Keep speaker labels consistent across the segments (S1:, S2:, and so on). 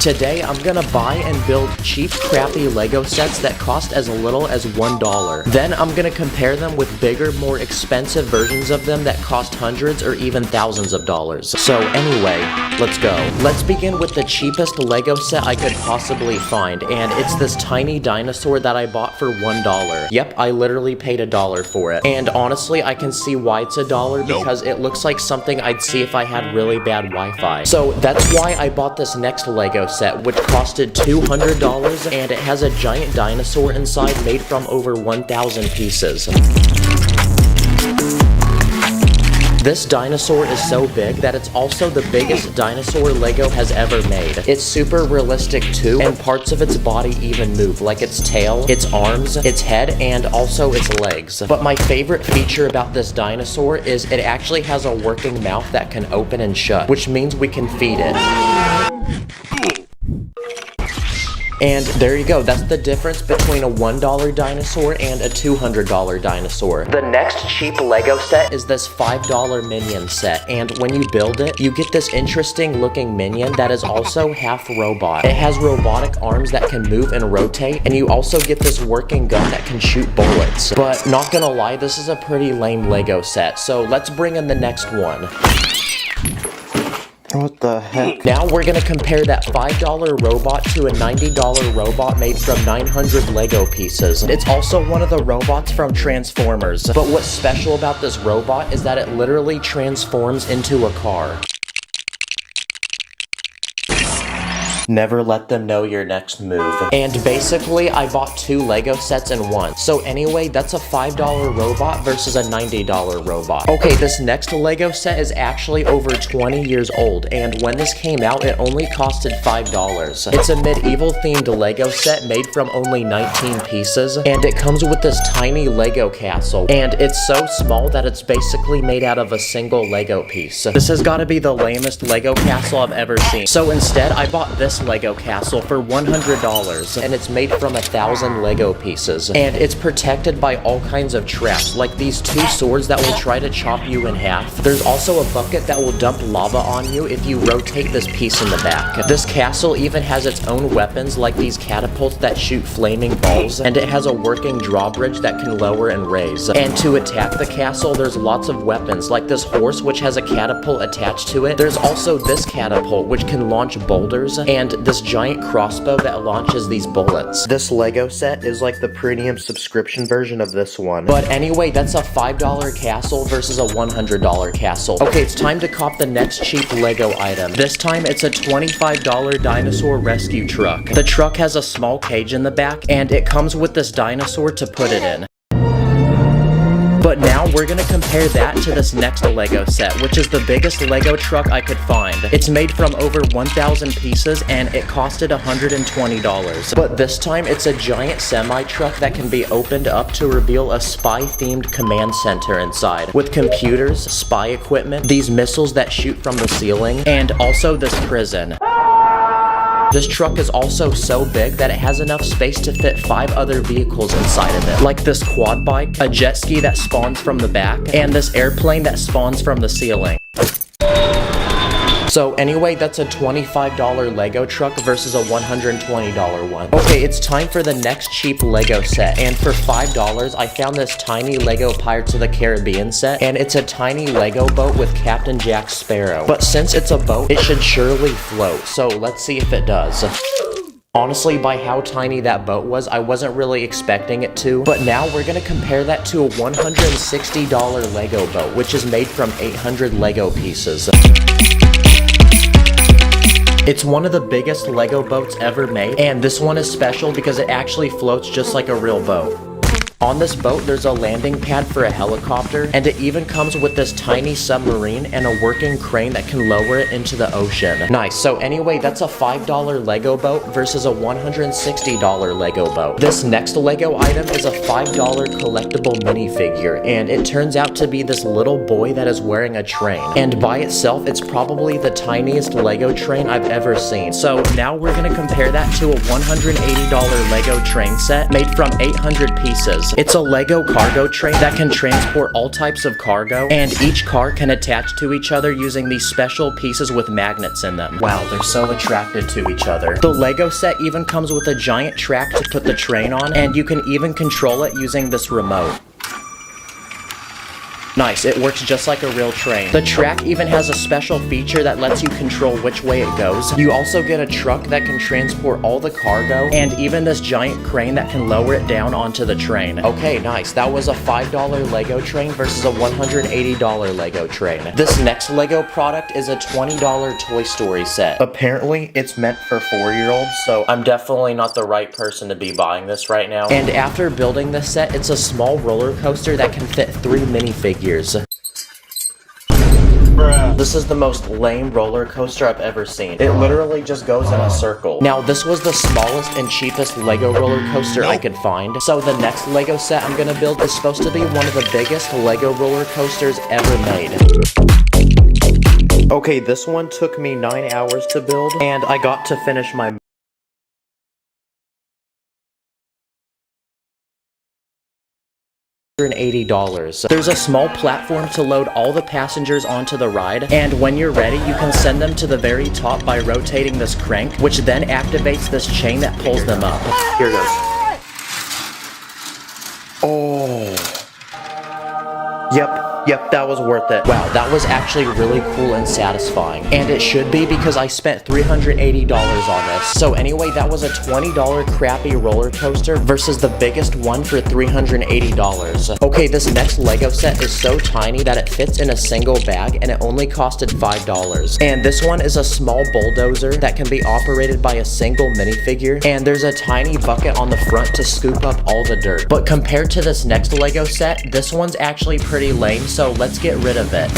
S1: Today, I'm gonna buy and build cheap, crappy Lego sets that cost as little as $1. Then I'm gonna compare them with bigger, more expensive versions of them that cost hundreds or even thousands of dollars. So anyway, let's go. Let's begin with the cheapest Lego set I could possibly find, and it's this tiny dinosaur that I bought for $1. Yep, I literally paid $1 for it. And honestly, I can see why it's $1 because it looks like something I'd see if I had really bad Wi-Fi. So that's why I bought this next Lego set, which costed $200, and it has a giant dinosaur inside made from over 1,000 pieces. This dinosaur is so big that it's also the biggest dinosaur Lego has ever made. It's super realistic too, and parts of its body even move, like its tail, its arms, its head, and also its legs. But my favorite feature about this dinosaur is it actually has a working mouth that can open and shut, which means we can feed it. And there you go, that's the difference between a $1 dinosaur and a $200 dinosaur. The next cheap Lego set is this $5 minion set, and when you build it, you get this interesting looking minion that is also half robot. It has robotic arms that can move and rotate, and you also get this working gun that can shoot bullets. But not gonna lie, this is a pretty lame Lego set, so let's bring in the next one.
S2: What the heck?
S1: Now we're gonna compare that $5 robot to a $90 robot made from 900 Lego pieces. It's also one of the robots from Transformers. But what's special about this robot is that it literally transforms into a car. Never let them know your next move. And basically, I bought two Lego sets in one. So anyway, that's a $5 robot versus a $90 robot. Okay, this next Lego set is actually over 20 years old, and when this came out, it only costed $5. It's a medieval themed Lego set made from only 19 pieces, and it comes with this tiny Lego castle, and it's so small that it's basically made out of a single Lego piece. This has got to be the lamest Lego castle I've ever seen. So instead, I bought this Lego castle for $100, and it's made from 1,000 Lego pieces, and it's protected by all kinds of traps, like these two swords that will try to chop you in half. There's also a bucket that will dump lava on you if you rotate this piece in the back. This castle even has its own weapons, like these catapults that shoot flaming balls, and it has a working drawbridge that can lower and raise. And to attack the castle, there's lots of weapons, like this horse which has a catapult attached to it. There's also this catapult which can launch boulders, and this giant crossbow that launches these bullets. This Lego set is like the premium subscription version of this one. But anyway, that's a $5 castle versus a $100 castle. Okay, it's time to cop the next cheap Lego item. This time, it's a $25 dinosaur rescue truck. The truck has a small cage in the back, and it comes with this dinosaur to put it in. But now we're gonna compare that to this next Lego set, which is the biggest Lego truck I could find. It's made from over 1,000 pieces, and it costed $120. But this time, it's a giant semi-truck that can be opened up to reveal a spy-themed command center inside, with computers, spy equipment, these missiles that shoot from the ceiling, and also this prison. This truck is also so big that it has enough space to fit 5 other vehicles inside of it, like this quad bike, a jet ski that spawns from the back, and this airplane that spawns from the ceiling. So anyway, that's a $25 Lego truck versus a $120 one. Okay, it's time for the next cheap Lego set, and for $5, I found this tiny Lego Pirates of the Caribbean set, and it's a tiny Lego boat with Captain Jack Sparrow. But since it's a boat, it should surely float, so let's see if it does. Honestly, by how tiny that boat was, I wasn't really expecting it to. But now we're gonna compare that to a $160 Lego boat, which is made from 800 Lego pieces. It's one of the biggest Lego boats ever made, and this one is special because it actually floats just like a real boat. On this boat, there's a landing pad for a helicopter, and it even comes with this tiny submarine and a working crane that can lower it into the ocean. Nice. So anyway, that's a $5 Lego boat versus a $160 Lego boat. This next Lego item is a $5 collectible minifigure, and it turns out to be this little boy that is wearing a train. And by itself, it's probably the tiniest Lego train I've ever seen. So now we're gonna compare that to a $180 Lego train set made from 800 pieces. is. It's a Lego cargo train that can transport all types of cargo, and each car can attach to each other using these special pieces with magnets in them. Wow, they're so attracted to each other. The Lego set even comes with a giant track to put the train on, and you can even control it using this remote. Nice, it works just like a real train. The track even has a special feature that lets you control which way it goes. You also get a truck that can transport all the cargo, and even this giant crane that can lower it down onto the train. Okay, nice. That was a $5 Lego train versus a $180 Lego train. This next Lego product is a $20 Toy Story set. Apparently, it's meant for 4-year-olds, so I'm definitely not the right person to be buying this right now. And after building this set, it's a small roller coaster that can fit 3 minifigures. This is the most lame roller coaster I've ever seen. It literally just goes in a circle. Now, this was the smallest and cheapest Lego roller coaster I could find. So the next Lego set I'm gonna build is supposed to be one of the biggest Lego roller coasters ever made. Okay, this one took me 9 hours to build, and I got to finish my $180. There's a small platform to load all the passengers onto the ride, and when you're ready, you can send them to the very top by rotating this crank, which then activates this chain that pulls them up. Here goes. Oh. Yep, that was worth it. Wow, that was actually really cool and satisfying. And it should be because I spent $380 on this. So anyway, that was a $20 crappy roller coaster versus the biggest one for $380. Okay, this next Lego set is so tiny that it fits in a single bag, and it only costed $5. And this one is a small bulldozer that can be operated by a single minifigure, and there's a tiny bucket on the front to scoop up all the dirt. But compared to this next Lego set, this one's actually pretty lame, so let's get rid of it.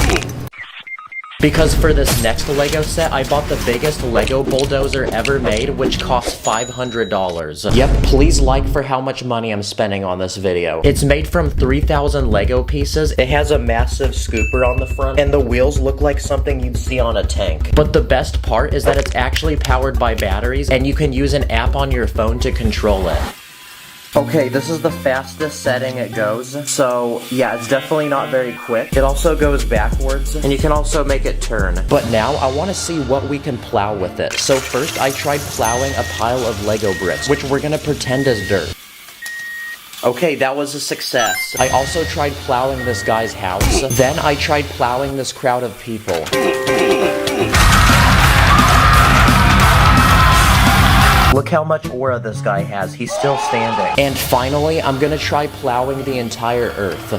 S1: Because for this next Lego set, I bought the biggest Lego bulldozer ever made, which costs $500. Yep, please like for how much money I'm spending on this video. It's made from 3,000 Lego pieces, it has a massive scooper on the front, and the wheels look like something you'd see on a tank. But the best part is that it's actually powered by batteries, and you can use an app on your phone to control it. Okay, this is the fastest setting it goes, so yeah, it's definitely not very quick. It also goes backwards, and you can also make it turn. But now, I want to see what we can plow with it. So first, I tried plowing a pile of Lego bricks, which we're gonna pretend is dirt. Okay, that was a success. I also tried plowing this guy's house. Then I tried plowing this crowd of people. Look how much aura this guy has, he's still standing. And finally, I'm gonna try plowing the entire earth.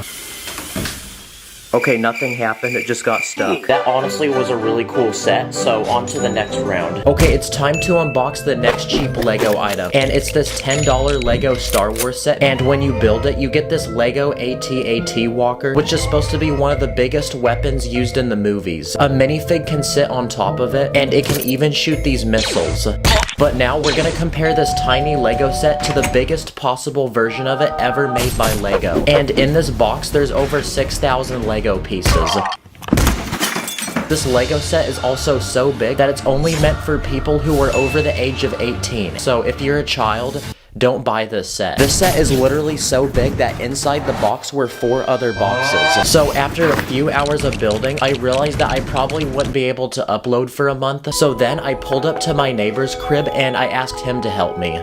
S1: Okay, nothing happened, it just got stuck. That honestly was a really cool set, so on to the next round. Okay, it's time to unbox the next cheap Lego item. And it's this $10 Lego Star Wars set, and when you build it, you get this Lego AT-AT walker, which is supposed to be one of the biggest weapons used in the movies. A minifig can sit on top of it, and it can even shoot these missiles. But now we're gonna compare this tiny Lego set to the biggest possible version of it ever made by Lego. And in this box, there's over 6,000 Lego pieces. This Lego set is also so big that it's only meant for people who are over the age of 18. So if you're a child, don't buy this set. This set is literally so big that inside the box were 4 other boxes. So after a few hours of building, I realized that I probably wouldn't be able to upload for a month. So then I pulled up to my neighbor's crib and I asked him to help me.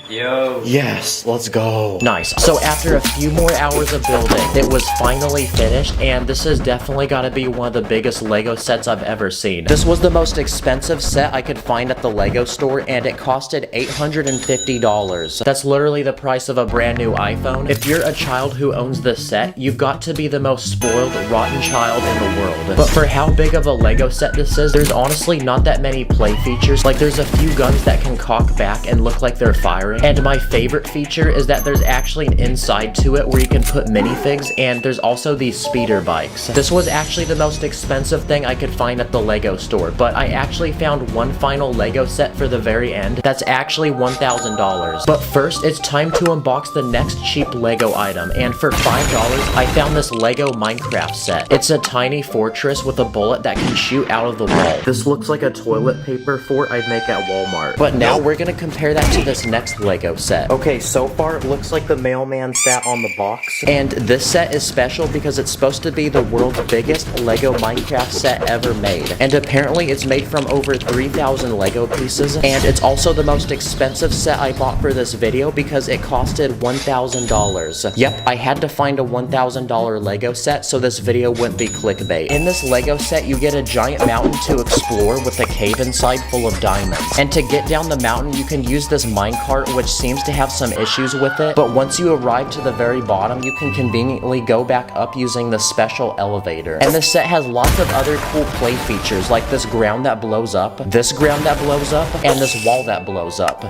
S1: Yo. Yes, let's go. Nice. So after a few more hours of building, it was finally finished, and this has definitely got to be one of the biggest Lego sets I've ever seen. This was the most expensive set I could find at the Lego store, and it costed $850. That's literally the price of a brand new iPhone. If you're a child who owns this set, you've got to be the most spoiled, rotten child in the world. But for how big of a Lego set this is, there's honestly not that many play features. Like, there's a few guns that can cock back and look like they're firing, And my favorite feature is that there's actually an inside to it where you can put minifigs, and there's also these speeder bikes. This was actually the most expensive thing I could find at the Lego store, but I actually found one final Lego set for the very end that's actually $1,000. But first, it's time to unbox the next cheap Lego item, and for $5, I found this Lego Minecraft set. It's a tiny fortress with a bullet that can shoot out of the wall. This looks like a toilet paper fort I'd make at Walmart. But now we're gonna compare that to this next Lego set. Okay, so far it looks like the mailman sat on the box, and this set is special because it's supposed to be the world's biggest Lego Minecraft set ever made. And apparently it's made from over 3,000 Lego pieces, and it's also the most expensive set I bought for this video because it costed $1,000. Yep, I had to find a $1,000 Lego set so this video wouldn't be clickbait. In this Lego set, you get a giant mountain to explore with a cave inside full of diamonds. And to get down the mountain, you can use this minecart, which seems to have some issues with it, but once you arrive to the very bottom, you can conveniently go back up using the special elevator. And this set has lots of other cool play features, like this ground that blows up, this ground that blows up, and this wall that blows up.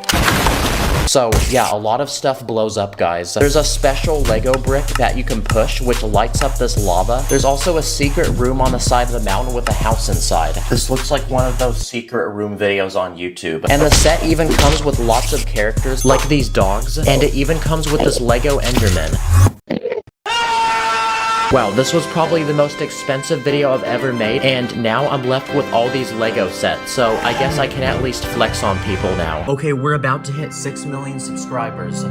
S1: So yeah, a lot of stuff blows up, guys. There's a special Lego brick that you can push, which lights up this lava. There's also a secret room on the side of the mountain with a house inside. This looks like one of those secret room videos on YouTube. And the set even comes with lots of characters, like these dogs, and it even comes with this Lego Enderman. Wow, this was probably the most expensive video I've ever made, and now I'm left with all these Lego sets, so I guess I can at least flex on people now. Okay, we're about to hit 6 million subscribers.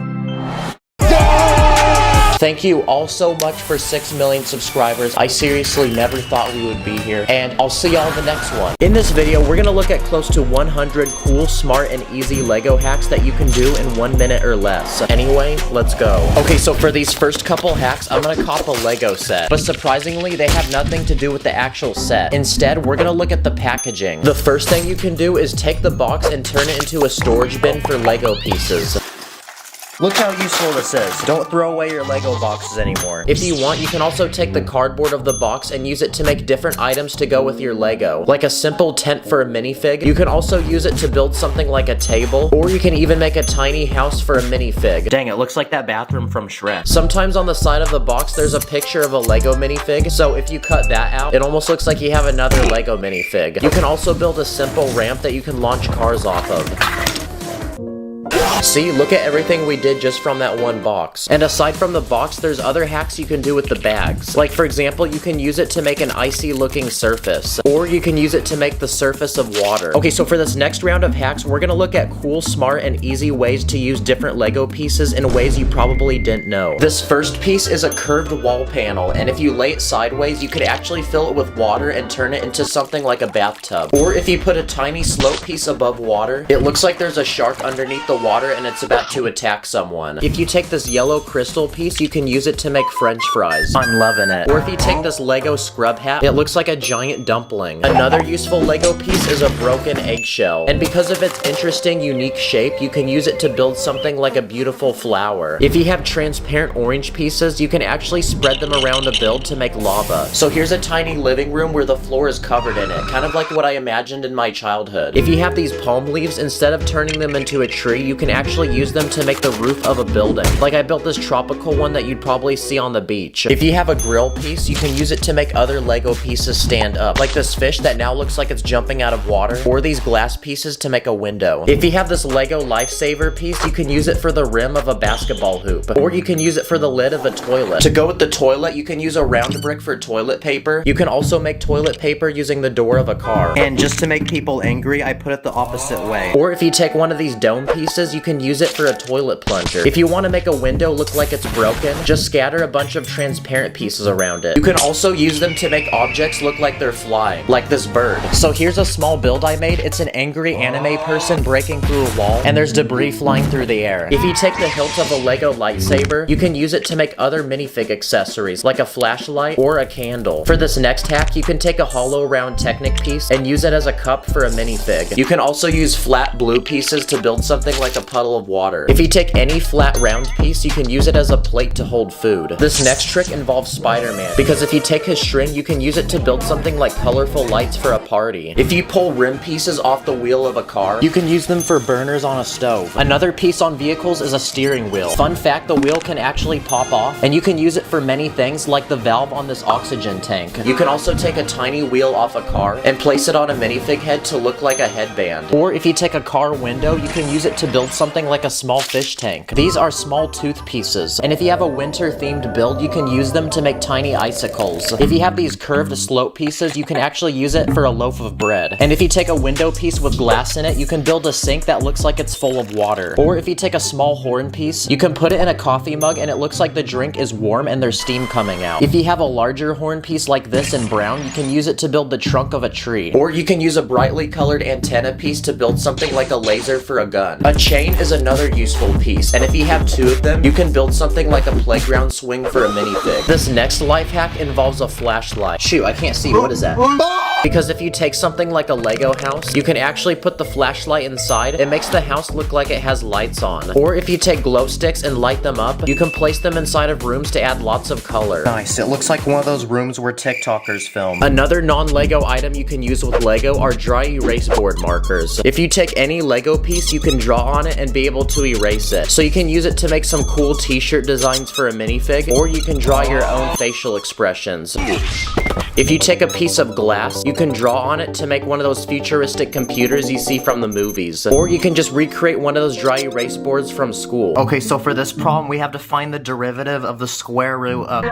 S1: Thank you all so much for 6 million subscribers. I seriously never thought we would be here, and I'll see y'all in the next one. In this video, we're gonna look at close to 100 cool, smart, and easy Lego hacks that you can do in 1 minute or less. Anyway, let's go. Okay, so for these first couple hacks, I'm gonna cop a Lego set, but surprisingly, they have nothing to do with the actual set. Instead, we're gonna look at the packaging. The first thing you can do is take the box and turn it into a storage bin for Lego pieces. Look how useful this is. Don't throw away your Lego boxes anymore. If you want, you can also take the cardboard of the box and use it to make different items to go with your Lego. Like a simple tent for a minifig. You can also use it to build something like a table, or you can even make a tiny house for a minifig. Dang, it looks like that bathroom from Shrek. Sometimes on the side of the box, there's a picture of a Lego minifig, so if you cut that out, it almost looks like you have another Lego minifig. You can also build a simple ramp that you can launch cars off of. See, look at everything we did just from that one box. And aside from the box, there's other hacks you can do with the bags. Like, for example, you can use it to make an icy looking surface, or you can use it to make the surface of water. Okay, so for this next round of hacks, we're gonna look at cool, smart, and easy ways to use different Lego pieces in ways you probably didn't know. This first piece is a curved wall panel, and if you lay it sideways, you could actually fill it with water and turn it into something like a bathtub. Or if you put a tiny slope piece above water, it looks like there's a shark underneath the water and it's about to attack someone. If you take this yellow crystal piece, you can use it to make French fries. I'm loving it. Or if you take this Lego scrub hat, it looks like a giant dumpling. Another useful Lego piece is a broken eggshell. And because of its interesting, unique shape, you can use it to build something like a beautiful flower. If you have transparent orange pieces, you can actually spread them around a build to make lava. So here's a tiny living room where the floor is covered in it, kind of like what I imagined in my childhood. If you have these palm leaves, instead of turning them into a tree, you can actually use them to make the roof of a building. Like I built this tropical one that you'd probably see on the beach. If you have a grill piece, you can use it to make other Lego pieces stand up. Like this fish that now looks like it's jumping out of water, or these glass pieces to make a window. If you have this Lego lifesaver piece, you can use it for the rim of a basketball hoop, or you can use it for the lid of a toilet. To go with the toilet, you can use a round brick for toilet paper. You can also make toilet paper using the door of a car. And just to make people angry, I put it the opposite way. Or if you take one of these dome pieces, you can use it for a toilet plunger. If you want to make a window look like it's broken, just scatter a bunch of transparent pieces around it. You can also use them to make objects look like they're flying, like this bird. So here's a small build I made. It's an angry anime person breaking through a wall, and there's debris flying through the air. If you take the hilt of a Lego lightsaber, you can use it to make other minifig accessories, like a flashlight or a candle. For this next hack, you can take a hollow round Technic piece and use it as a cup for a minifig. You can also use flat blue pieces to build something like a puddle of water. If you take any flat round piece, you can use it as a plate to hold food. This next trick involves Spider-Man, because if you take his string, you can use it to build something like colorful lights for a party. If you pull rim pieces off the wheel of a car, you can use them for burners on a stove. Another piece on vehicles is a steering wheel. Fun fact, the wheel can actually pop off, and you can use it for many things like the valve on this oxygen tank. You can also take a tiny wheel off a car and place it on a minifig head to look like a headband. Or if you take a car window, you can use it to build something like a small fish tank. These are small tooth pieces, and if you have a winter themed build, you can use them to make tiny icicles. If you have these curved slope pieces, you can actually use it for a loaf of bread. And if you take a window piece with glass in it, you can build a sink that looks like it's full of water. Or if you take a small horn piece, you can put it in a coffee mug and it looks like the drink is warm and there's steam coming out. If you have a larger horn piece like this in brown, you can use it to build the trunk of a tree. Or you can use a brightly colored antenna piece to build something like a laser for a gun. A chain is another useful piece, and if you have two of them, you can build something like a playground swing for a minifig. This next life hack involves a flashlight. Shoot, I can't see. What is that? Because if you take something like a Lego house, you can actually put the flashlight inside. It makes the house look like it has lights on. Or if you take glow sticks and light them up, you can place them inside of rooms to add lots of color. Nice, it looks like one of those rooms where TikTokers film. Another non-Lego item you can use with Lego are dry erase board markers. If you take any Lego piece, you can draw on it and be able to erase it. So you can use it to make some cool t-shirt designs for a minifig, or you can draw your own facial expressions. If you take a piece of glass, you can draw on it to make one of those futuristic computers you see from the movies. Or you can just recreate one of those dry erase boards from school. Okay, so for this problem, we have to find the derivative of the square root of...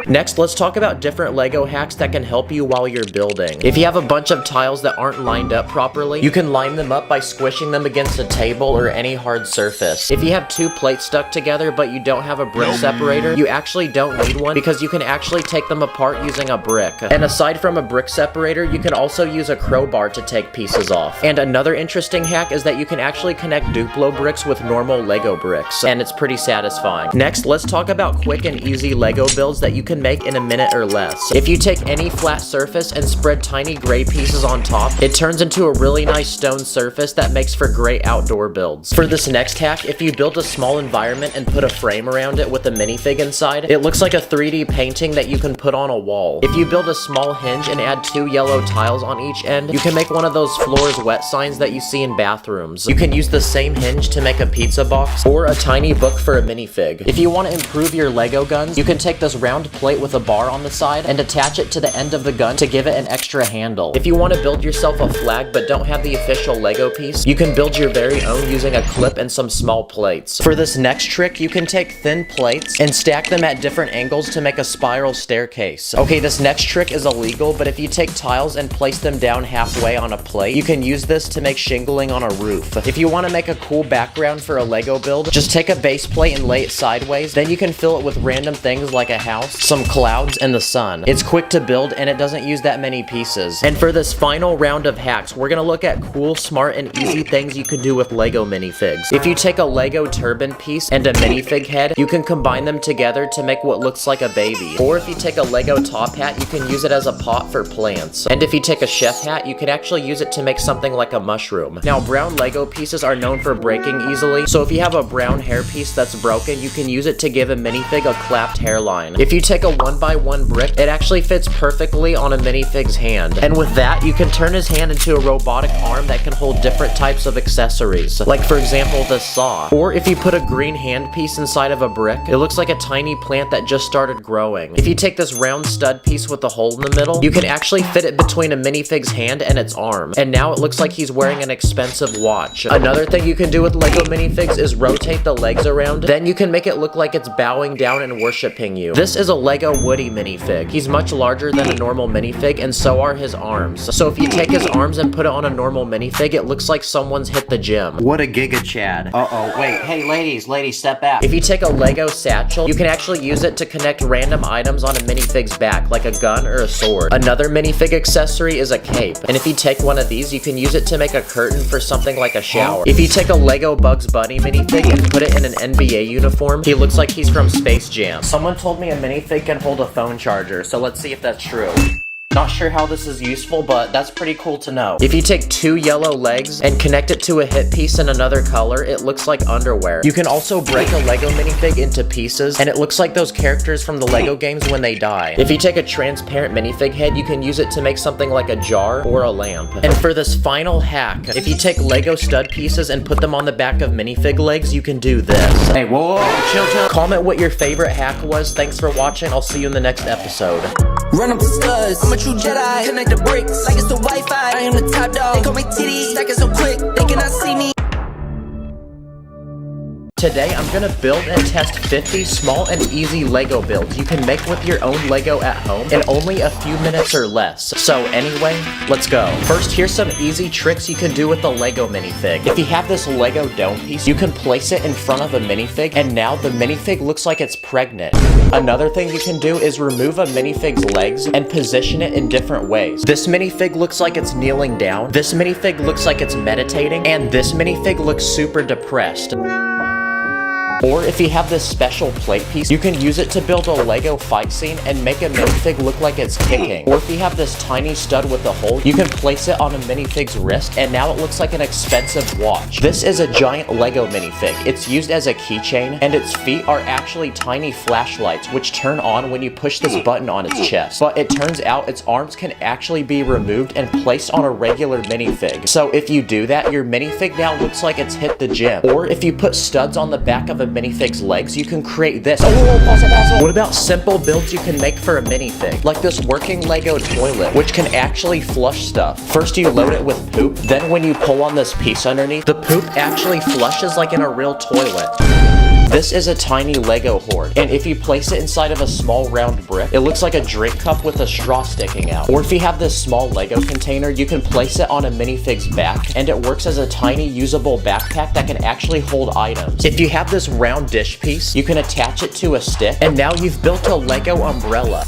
S1: Next, let's talk about different Lego hacks that can help you while you're building. If you have a bunch of tiles that aren't lined up properly, you can line them up by squishing them against a table or any hard surface. If you have two plates stuck together but you don't have a brick separator, you actually don't need one because you can actually take them apart using a brick. And aside from a brick separator, you can also use a crowbar to take pieces off. And another interesting hack is that you can actually connect Duplo bricks with normal Lego bricks, and it's pretty satisfying. Next, let's talk about quick and easy Lego builds that you can make in a minute or less. If you take any flat surface and spread tiny gray pieces on top, it turns into a really nice stone surface that makes for great outdoor builds. For this next hack, if you build a small environment and put a frame around it with a minifig inside, it looks like a 3D painting that you can put on a wall. If you build a small hinge and add two yellow tiles on each end, you can make one of those floors wet signs that you see in bathrooms. You can use the same hinge to make a pizza box or a tiny book for a minifig. If you want to improve your Lego guns, you can take this round plate with a bar on the side and attach it to the end of the gun to give it an extra handle. If you want to build yourself a flag but don't have the official Lego piece, you can build your very own using a clip and some small plates. For this next trick, you can take thin plates and stack them at different angles to make a spiral staircase. Okay, this next trick is illegal, but if you take tiles and place them down halfway on a plate, you can use this to make shingling on a roof. If you want to make a cool background for a Lego build, just take a base plate and lay it sideways, then you can fill it with random things like a house, some clouds, and the sun. It's quick to build and it doesn't use that many pieces. And for this final round of hacks, we're gonna look at cool, smart, and easy things you can do with Lego minifigs. If you take a Lego turban piece and a minifig head, you can combine them together to make what looks like a baby. Or if you take a Lego top hat, you can use it as a pot for plants. And if you take a chef hat, you can actually use it to make something like a mushroom. Now, brown Lego pieces are known for breaking easily, so if you have a brown hairpiece that's broken, you can use it to give a minifig a clapped hairline. If you take a 1x1 brick, it actually fits perfectly on a minifig's hand. And with that, you can turn his hand into a robotic arm that can hold different types of accessories, like for example this saw. Or if you put a green handpiece inside of a brick, it looks like a tiny plant that just started growing. If you take this round stud piece with a hole in the middle, you can actually fit it between a minifig's hand and its arm. And now it looks like he's wearing an expensive watch. Another thing you can do with Lego minifigs is rotate the legs around, then you can make it look like it's bowing down and worshiping you. This is a Lego Woody minifig. He's much larger than a normal minifig, and so are his arms. So if you take his arms and put it on a normal minifig, it looks like someone's hit the gym. What a Giga Chad. Uh-oh, wait, hey ladies, step back. If you take a Lego satchel, you can actually use it to connect random items on a minifig's back, like a gun or a sword. Another minifig accessory is a cape, and if you take one of these, you can use it to make a curtain for something like a shower. If you take a Lego Bugs Bunny minifig and put it in an NBA uniform, he looks like he's from Space Jam. Someone told me a minifig can hold a phone charger, so let's see if that's true. Not sure how this is useful, but that's pretty cool to know. If you take 2 yellow legs and connect it to a hip piece in another color, it looks like underwear. You can also break a Lego minifig into pieces, and it looks like those characters from the Lego games when they die. If you take a transparent minifig head, you can use it to make something like a jar or a lamp. And for this final hack, if you take Lego stud pieces and put them on the back of minifig legs, you can do this. Hey, whoa, chill. Comment what your favorite hack was. Thanks for watching. I'll see you in the next episode.
S2: Run up the studs, I'm a true Jedi. Connect the bricks like it's the Wi-Fi. I am the top dog. They call me titties, stacking so quick they cannot see me.
S1: Today, I'm gonna build and test 50 small and easy Lego builds you can make with your own Lego at home in only a few minutes or less. So anyway, let's go. First, here's some easy tricks you can do with the Lego minifig. If you have this Lego dome piece, you can place it in front of a minifig, and now the minifig looks like it's pregnant. Another thing you can do is remove a minifig's legs and position it in different ways. This minifig looks like it's kneeling down, this minifig looks like it's meditating, and this minifig looks super depressed. Or if you have this special plate piece, you can use it to build a Lego fight scene and make a minifig look like it's kicking. Or if you have this tiny stud with a hole, you can place it on a minifig's wrist, and now it looks like an expensive watch. This is a giant Lego minifig. It's used as a keychain, and its feet are actually tiny flashlights, which turn on when you push this button on its chest. But it turns out its arms can actually be removed and placed on a regular minifig. So if you do that, your minifig now looks like it's hit the gym. Or if you put studs on the back of a minifig's legs, you can create this. What about simple builds you can make for a minifig? Like this working Lego toilet, which can actually flush stuff. First you load it with poop, then when you pull on this piece underneath, the poop actually flushes like in a real toilet. This is a tiny Lego hoard, and if you place it inside of a small round brick, it looks like a drink cup with a straw sticking out. Or if you have this small Lego container, you can place it on a minifig's back, and it works as a tiny usable backpack that can actually hold items. If you have this round dish piece, you can attach it to a stick, and now you've built a Lego umbrella.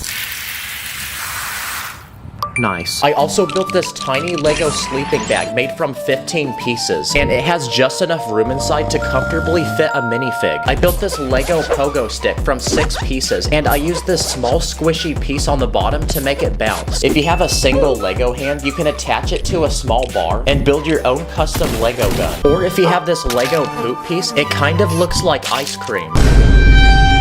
S1: Nice. I also built this tiny Lego sleeping bag made from 15 pieces, and it has just enough room inside to comfortably fit a minifig. I built this Lego pogo stick from 6 pieces, and I used this small squishy piece on the bottom to make it bounce. If you have a single Lego hand, you can attach it to a small bar and build your own custom Lego gun. Or if you have this Lego poop piece, it kind of looks like ice cream.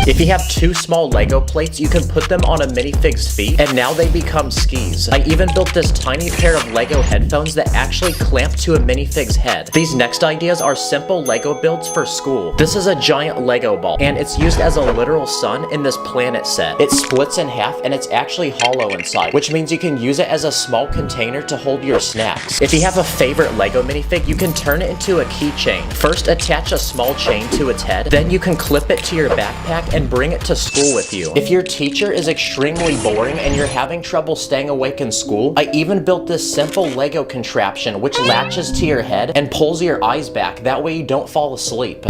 S1: If you have 2 small Lego plates, you can put them on a minifig's feet, and now they become skis. I even built this tiny pair of Lego headphones that actually clamp to a minifig's head. These next ideas are simple Lego builds for school. This is a giant Lego ball, and it's used as a literal sun in this planet set. It splits in half, and it's actually hollow inside, which means you can use it as a small container to hold your snacks. If you have a favorite Lego minifig, you can turn it into a keychain. First, attach a small chain to its head, then you can clip it to your backpack and bring it to school with you. If your teacher is extremely boring and you're having trouble staying awake in school, I even built this simple Lego contraption which latches to your head and pulls your eyes back. That way you don't fall asleep.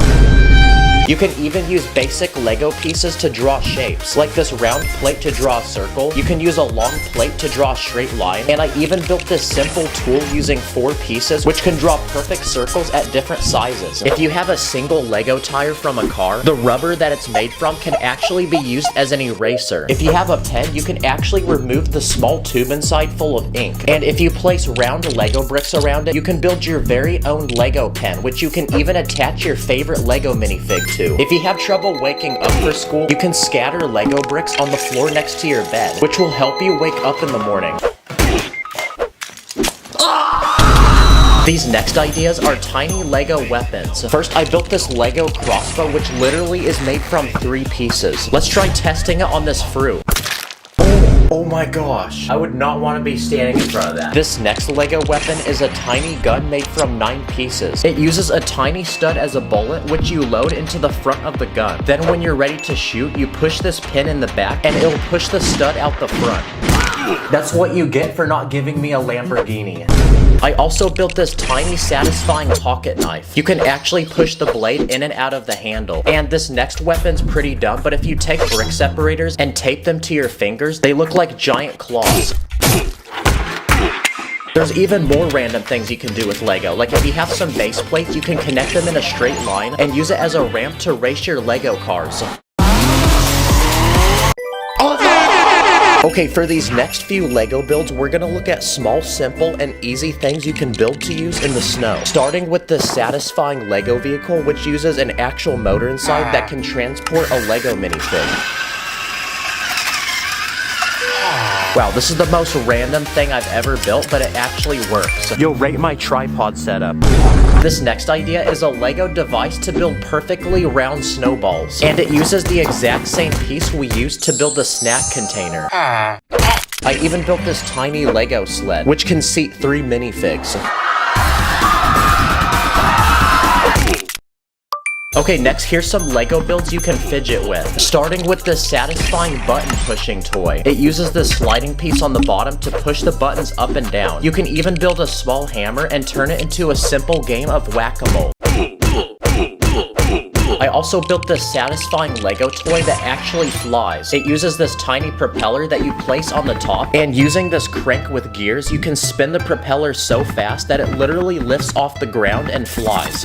S1: You can even use basic Lego pieces to draw shapes, like this round plate to draw a circle. You can use a long plate to draw a straight line, and I even built this simple tool using 4 pieces, which can draw perfect circles at different sizes. If you have a single Lego tire from a car, the rubber that it's made from can actually be used as an eraser. If you have a pen, you can actually remove the small tube inside full of ink. And if you place round Lego bricks around it, you can build your very own Lego pen, which you can even attach your favorite Lego minifig to. If you have trouble waking up for school, you can scatter Lego bricks on the floor next to your bed, which will help you wake up in the morning. These next ideas are tiny Lego weapons. First, I built this Lego crossbow, which literally is made from 3 pieces. Let's try testing it on this fruit. Oh my gosh, I would not want to be standing in front of that. This next Lego weapon is a tiny gun made from 9 pieces. It uses a tiny stud as a bullet, which you load into the front of the gun. Then when you're ready to shoot, you push this pin in the back, and it'll push the stud out the front. That's what you get for not giving me a Lamborghini. I also built this tiny satisfying pocket knife. You can actually push the blade in and out of the handle. And this next weapon's pretty dumb, but if you take brick separators and tape them to your fingers, they look like giant claws. There's even more random things you can do with Lego. Like if you have some base plates, you can connect them in a straight line and use it as a ramp to race your Lego cars. Okay, for these next few Lego builds, we're gonna look at small, simple, and easy things you can build to use in the snow. Starting with the satisfying Lego vehicle, which uses an actual motor inside that can transport a Lego minifig. Wow, this is the most random thing I've ever built, but it actually works. You'll rate my tripod setup. This next idea is a Lego device to build perfectly round snowballs. And it uses the exact same piece we used to build the snack container. I even built this tiny Lego sled, which can seat 3 minifigs. Okay, next here's some Lego builds you can fidget with. Starting with this satisfying button pushing toy. It uses this sliding piece on the bottom to push the buttons up and down. You can even build a small hammer and turn it into a simple game of whack-a-mole. I also built this satisfying Lego toy that actually flies. It uses this tiny propeller that you place on the top, and using this crank with gears, you can spin the propeller so fast that it literally lifts off the ground and flies.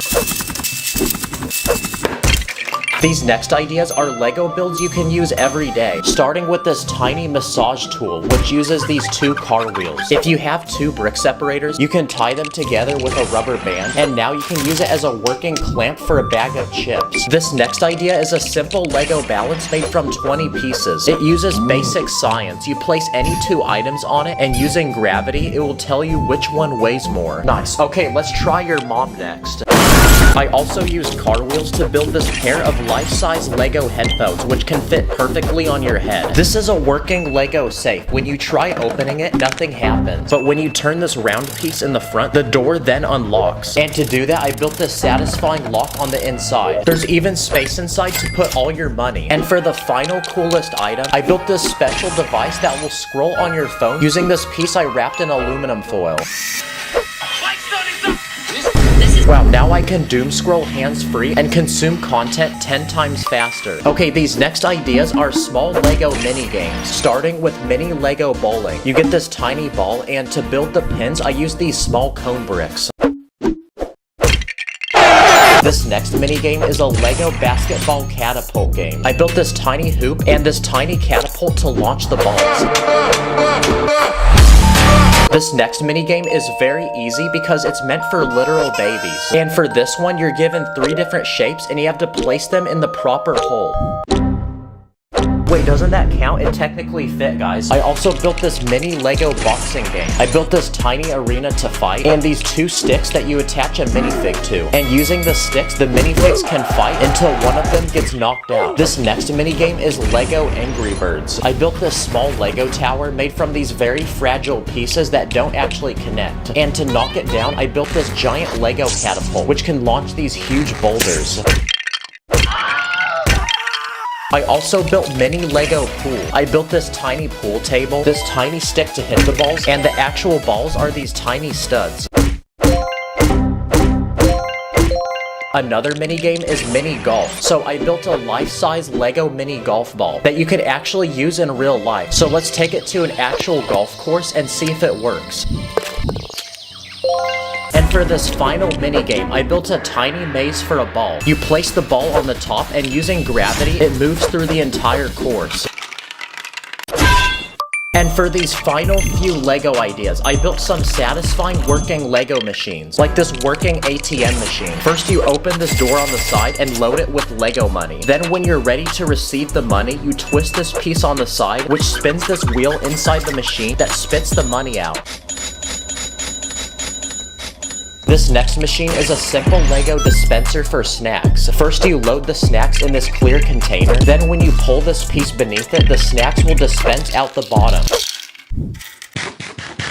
S1: These next ideas are Lego builds you can use every day, starting with this tiny massage tool, which uses these 2 car wheels. If you have 2 brick separators, you can tie them together with a rubber band, and now you can use it as a working clamp for a bag of chips. This next idea is a simple Lego balance made from 20 pieces. It uses basic science. You place any 2 items on it, and using gravity, it will tell you which one weighs more. Nice. Okay, let's try your mom next. I also used car wheels to build this pair of life-size Lego headphones, which can fit perfectly on your head. This is a working Lego safe. When you try opening it, nothing happens. But when you turn this round piece in the front, the door then unlocks. And to do that, I built this satisfying lock on the inside. There's even space inside to put all your money. And for the final coolest item, I built this special device that will scroll on your phone using this piece I wrapped in aluminum foil. Wow, now I can doom scroll hands-free and consume content 10 times faster. Okay, these next ideas are small Lego mini games, starting with mini Lego bowling. You get this tiny ball, and to build the pins, I use these small cone bricks. This next mini game is a Lego basketball catapult game. I built this tiny hoop and this tiny catapult to launch the balls. This next minigame is very easy because it's meant for literal babies. And for this one, you're given 3 different shapes and you have to place them in the proper hole. Wait, doesn't that count? It technically fit, guys. I also built this mini Lego boxing game. I built this tiny arena to fight, and these 2 sticks that you attach a minifig to. And using the sticks, the minifigs can fight until one of them gets knocked out. This next minigame is Lego Angry Birds. I built this small Lego tower made from these very fragile pieces that don't actually connect. And to knock it down, I built this giant Lego catapult, which can launch these huge boulders. I also built mini Lego pool. I built this tiny pool table, this tiny stick to hit the balls, and the actual balls are these tiny studs. Another mini game is mini golf. So I built a life-size Lego mini golf ball that you could actually use in real life. So let's take it to an actual golf course and see if it works. And for this final minigame, I built a tiny maze for a ball. You place the ball on the top, and using gravity, it moves through the entire course. And for these final few Lego ideas, I built some satisfying working Lego machines, like this working ATM machine. First, you open this door on the side and load it with Lego money. Then when you're ready to receive the money, you twist this piece on the side, which spins this wheel inside the machine that spits the money out. This next machine is a simple Lego dispenser for snacks. First, you load the snacks in this clear container. Then when you pull this piece beneath it, the snacks will dispense out the bottom.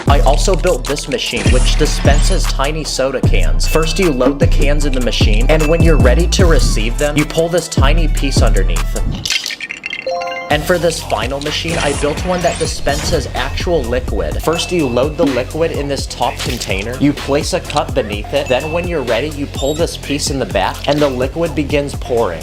S1: I also built this machine, which dispenses tiny soda cans. First, you load the cans in the machine, and when you're ready to receive them, you pull this tiny piece underneath. And for this final machine, I built one that dispenses actual liquid. First, you load the liquid in this top container, you place a cup beneath it, then when you're ready, you pull this piece in the back, and the liquid begins pouring.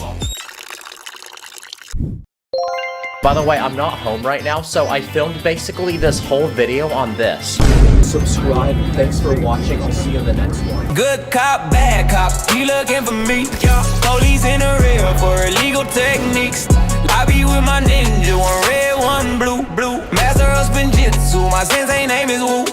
S1: By the way, I'm not home right now, so I filmed basically this whole video on this. Subscribe, thanks for watching, I'll see you in the next one.
S2: Good cop, bad cop, he looking for me. Police in the rear for illegal techniques. I be with my ninja, one red, one blue. Master of Spinjitzu, my sensei name is Wu.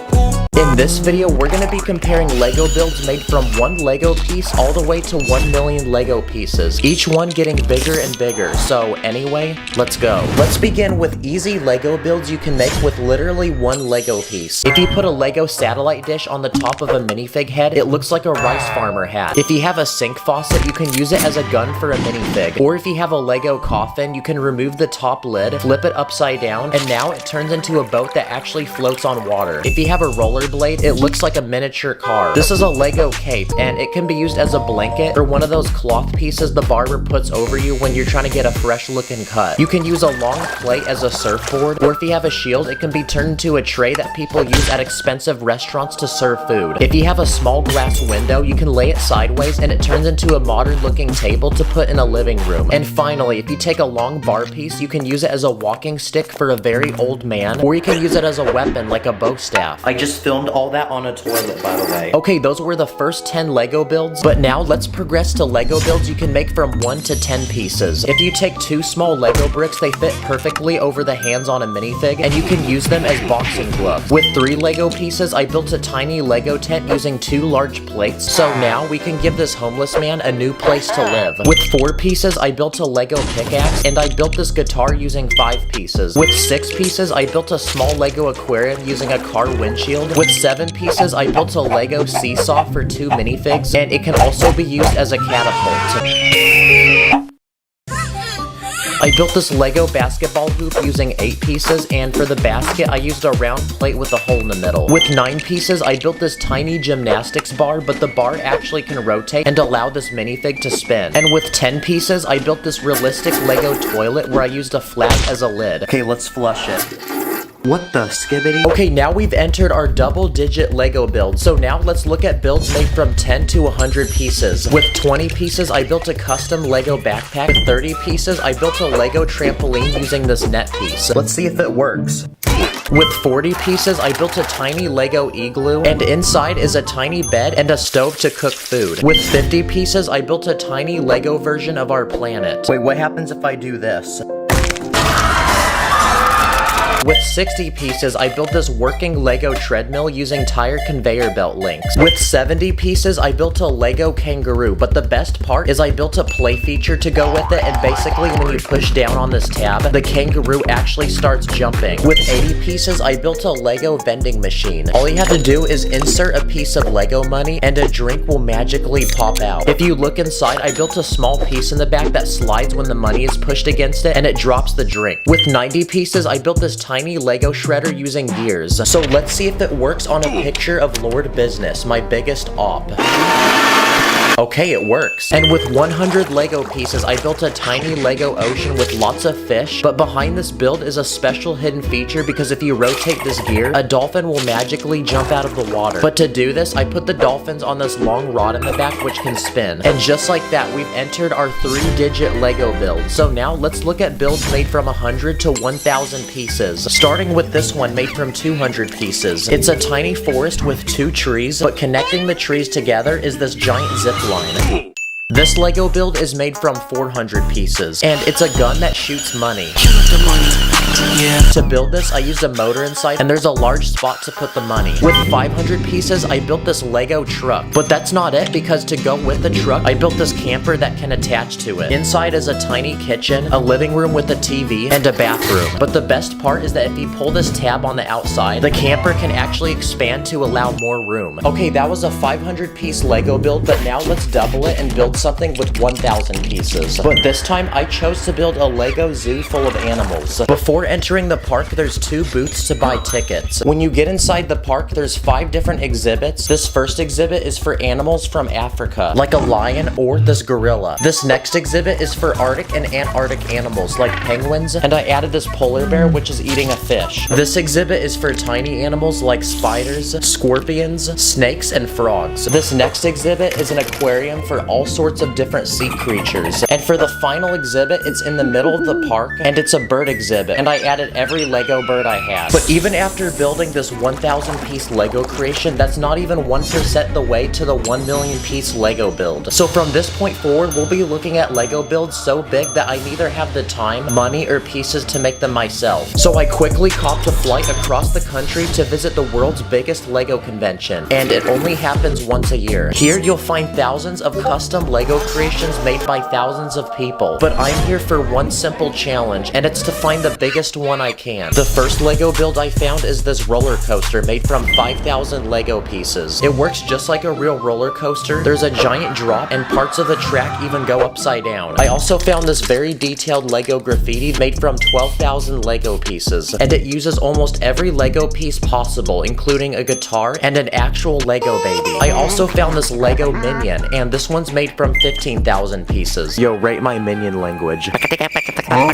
S1: In this video, we're going to be comparing Lego builds made from one Lego piece all the way to 1 million Lego pieces, each one getting bigger and bigger. So anyway, let's go. Let's begin with easy Lego builds you can make with literally one Lego piece. If you put a Lego satellite dish on the top of a minifig head, it looks like a rice farmer hat. If you have a sink faucet, you can use it as a gun for a minifig. Or if you have a Lego coffin, you can remove the top lid, flip it upside down, and now it turns into a boat that actually floats on water. If you have a rollerblade, it looks like a miniature car. This is a Lego cape, and it can be used as a blanket or one of those cloth pieces the barber puts over you when you're trying to get a fresh looking cut. You can use a long plate as a surfboard, or if you have a shield, it can be turned into a tray that people use at expensive restaurants to serve food. If you have a small glass window, you can lay it sideways and it turns into a modern looking table to put in a living room. And finally, if you take a long bar piece, you can use it as a walking stick for a very old man, or you can use it as a weapon like a bow staff. I just filmed all that on a toilet, by the way. Okay, those were the first 10 Lego builds, but now let's progress to Lego builds you can make from 1 to 10 pieces. If you take 2 small Lego bricks, they fit perfectly over the hands on a minifig, and you can use them as boxing gloves. With 3 Lego pieces, I built a tiny Lego tent using 2 large plates, so now we can give this homeless man a new place to live. With 4 pieces, I built a Lego pickaxe, and I built this guitar using 5 pieces. With 6 pieces, I built a small Lego aquarium using a car windshield. With 7 pieces, I built a Lego seesaw for 2 minifigs, and it can also be used as a catapult. I built this Lego basketball hoop using 8 pieces, and for the basket, I used a round plate with a hole in the middle. With 9 pieces, I built this tiny gymnastics bar, but the bar actually can rotate and allow this minifig to spin. And with 10 pieces, I built this realistic Lego toilet where I used a flag as a lid. Okay, let's flush it. What the skibbity? Okay, now we've entered our double-digit Lego build. So now let's look at builds made from 10 to 100 pieces. With 20 pieces, I built a custom Lego backpack. With 30 pieces, I built a Lego trampoline using this net piece. Let's see if it works. With 40 pieces, I built a tiny Lego igloo, and inside is a tiny bed and a stove to cook food. With 50 pieces, I built a tiny Lego version of our planet. Wait, what happens if I do this? With 60 pieces, I built this working Lego treadmill using tire conveyor belt links. With 70 pieces, I built a Lego kangaroo, but the best part is I built a play feature to go with it, and basically when you push down on this tab, the kangaroo actually starts jumping. With 80 pieces, I built a Lego vending machine. All you have to do is insert a piece of Lego money, and a drink will magically pop out. If you look inside, I built a small piece in the back that slides when the money is pushed against it, and it drops the drink. With 90 pieces, I built this tiny Lego shredder using gears. So let's see if it works on a picture of Lord Business, my biggest op. Okay, it works. And with 100 Lego pieces, I built a tiny Lego ocean with lots of fish, but behind this build is a special hidden feature because if you rotate this gear, a dolphin will magically jump out of the water. But to do this, I put the dolphins on this long rod in the back which can spin. And just like that, we've entered our 3-digit Lego build. So now let's look at builds made from 100 to 1,000 pieces. Starting with this one made from 200 pieces. It's a tiny forest with 2 trees, but connecting the trees together is this giant zip line. This Lego build is made from 400 pieces, and it's a gun that shoots money. To build this, I used a motor inside, and there's a large spot to put the money. With 500 pieces, I built this Lego truck. But that's not it, because to go with the truck, I built this camper that can attach to it. Inside is a tiny kitchen, a living room with a TV, and a bathroom. But the best part is that if you pull this tab on the outside, the camper can actually expand to allow more room. Okay, that was a 500-piece Lego build, but now let's double it and build something with 1,000 pieces. But this time, I chose to build a Lego zoo full of animals. Before entering the park, there's 2 booths to buy tickets. When you get inside the park, there's 5 different exhibits. This first exhibit is for animals from Africa, like a lion or this gorilla. This next exhibit is for Arctic and Antarctic animals, like penguins, and I added this polar bear, which is eating a fish. This exhibit is for tiny animals like spiders, scorpions, snakes, and frogs. This next exhibit is an aquarium for all sorts of different sea creatures. And for the final exhibit, it's in the middle of the park, and it's a bird exhibit. And I added every Lego bird I had. But even after building this 1,000 piece Lego creation, that's not even 1% the way to the 1 million piece Lego build. So from this point forward, we'll be looking at Lego builds so big that I neither have the time, money, or pieces to make them myself. So I quickly copped a flight across the country to visit the world's biggest Lego convention, and it only happens once a year. Here you'll find thousands of custom Lego creations made by thousands of people, but I'm here for one simple challenge, and it's to find the biggest one I can. The first Lego build I found is this roller coaster made from 5,000 Lego pieces. It works just like a real roller coaster. There's a giant drop, and parts of the track even go upside down. I also found this very detailed Lego graffiti made from 12,000 Lego pieces, and it uses almost every Lego piece possible, including a guitar and an actual Lego baby. I also found this Lego minion, and this one's made from 15,000 pieces. Yo, rate my minion language.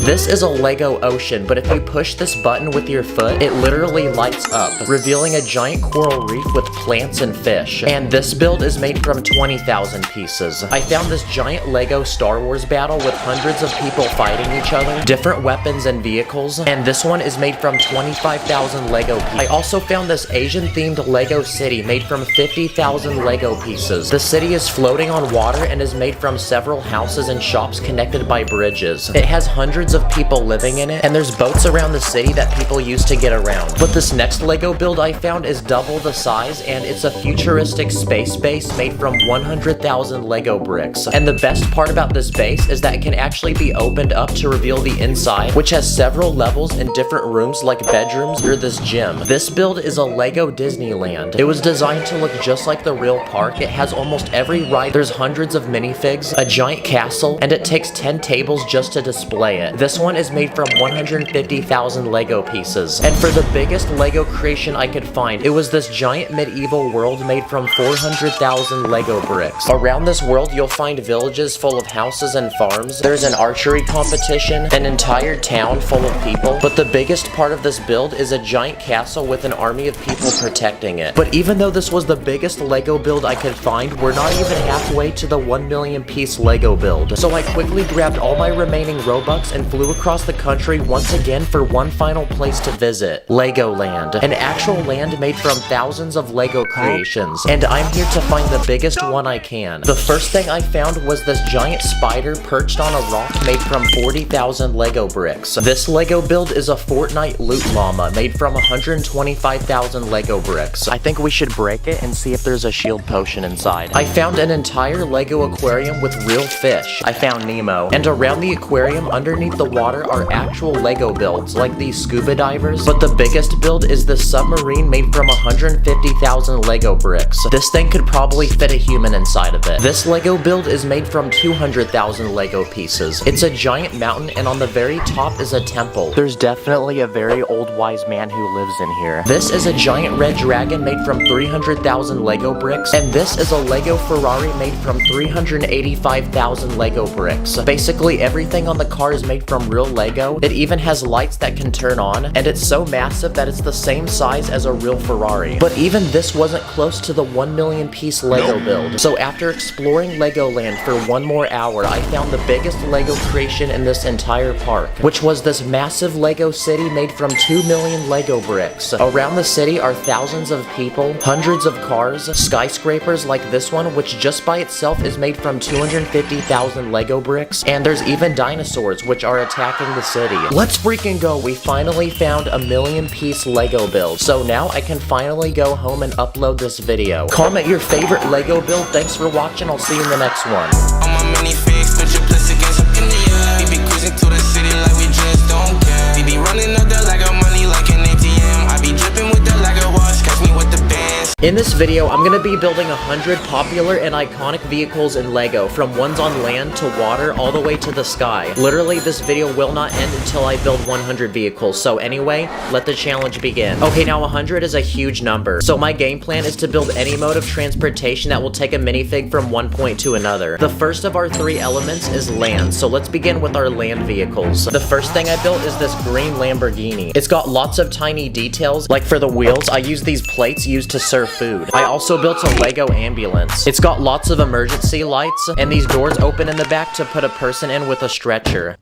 S1: This is a Lego ocean, but if you push this button with your foot, it literally lights up, revealing a giant coral reef with plants and fish. And this build is made from 20,000 pieces. I found this giant Lego Star Wars battle with hundreds of people fighting each other, different weapons and vehicles, and this one is made from 25,000 Lego pieces. I also found this Asian-themed Lego city made from 50,000 Lego pieces. The city is floating on water and is made from several houses and shops connected by bridges. It has hundreds of people living in it, and there's boats around the city that people use to get around. But this next Lego build I found is double the size, and it's a futuristic space base made from 100,000 Lego bricks. And the best part about this base is that it can actually be opened up to reveal the inside, which has several levels and different rooms like bedrooms or this gym. This build is a Lego Disneyland. It was designed to look just like the real park. It has almost every ride. There's hundreds of minifigs, a giant castle, and it takes 10 tables just to display it. This one is made from 150,000 Lego pieces. And for the biggest Lego creation I could find, it was this giant medieval world made from 400,000 Lego bricks. Around this world, you'll find villages full of houses and farms. There's an archery competition, an entire town full of people. But the biggest part of this build is a giant castle with an army of people protecting it. But even though this was the biggest Lego build I could find, we're not even halfway to the 1 million piece Lego build. So I quickly grabbed all my remaining Robux and flew across the country once again for one final place to visit, Legoland, an actual land made from thousands of Lego creations, and I'm here to find the biggest one I can. The first thing I found was this giant spider perched on a rock made from 40,000 Lego bricks. This Lego build is a Fortnite loot llama made from 125,000 Lego bricks. I think we should break it and see if there's a shield potion inside. I found an entire Lego aquarium with real fish. I found Nemo, and around the aquarium underneath the water are actual Lego builds like these scuba divers, but the biggest build is the submarine made from 150,000 Lego bricks. This thing could probably fit a human inside of it. This Lego build is made from 200,000 Lego pieces. It's a giant mountain, and on the very top is a temple. There's definitely a very old wise man who lives in here. This is a giant red dragon made from 300,000 Lego bricks, and this is a Lego Ferrari made from 385,000 Lego bricks. Basically everything on the car is made from real Lego. It even has lights that can turn on, and it's so massive that it's the same size as a real Ferrari. But even this wasn't close to the 1 million piece Lego build. So after exploring Legoland for one more hour, I found the biggest Lego creation in this entire park, which was this massive Lego city made from 2 million Lego bricks. Around the city are thousands of people, hundreds of cars, skyscrapers like this one, which just by itself is made from 250,000 Lego bricks, and there's even dinosaurs which are attacking the city. Let's freaking go! We finally found a 1 million piece Lego build. So now I can finally go home and upload this video. Comment your favorite Lego build. Thanks for watching. I'll see you in the next one.
S3: On my minifigs, put your place against up in the air. We be cruising to the city like we just don't care. We be running up the Lego money like an ATM. I be dripping with the Lego wash, catch me with the bands.
S1: In this video, I'm gonna be building 100 popular and iconic vehicles in Lego, from ones on land to water all the way to the sky. Literally, this video will not end until I build 100 vehicles, so anyway, let the challenge begin. Okay, now 100 is a huge number, so my game plan is to build any mode of transportation that will take a minifig from one point to another. The first of our 3 elements is land, so let's begin with our land vehicles. The first thing I built is this green Lamborghini. It's got lots of tiny details, like for the wheels, I use these plates used to serve food. I also built a Lego ambulance. It's got lots of emergency lights, and these doors open in the back to put a person in with a stretcher.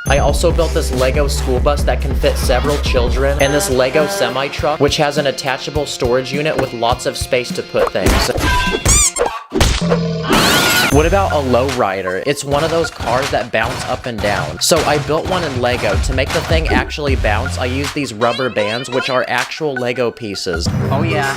S1: I also built this Lego school bus that can fit several children, and this Lego semi-truck, which has an attachable storage unit with lots of space to put things. What about a lowrider? It's one of those cars that bounce up and down. So I built one in Lego. To make the thing actually bounce, I used these rubber bands, which are actual Lego pieces.
S4: Oh yeah,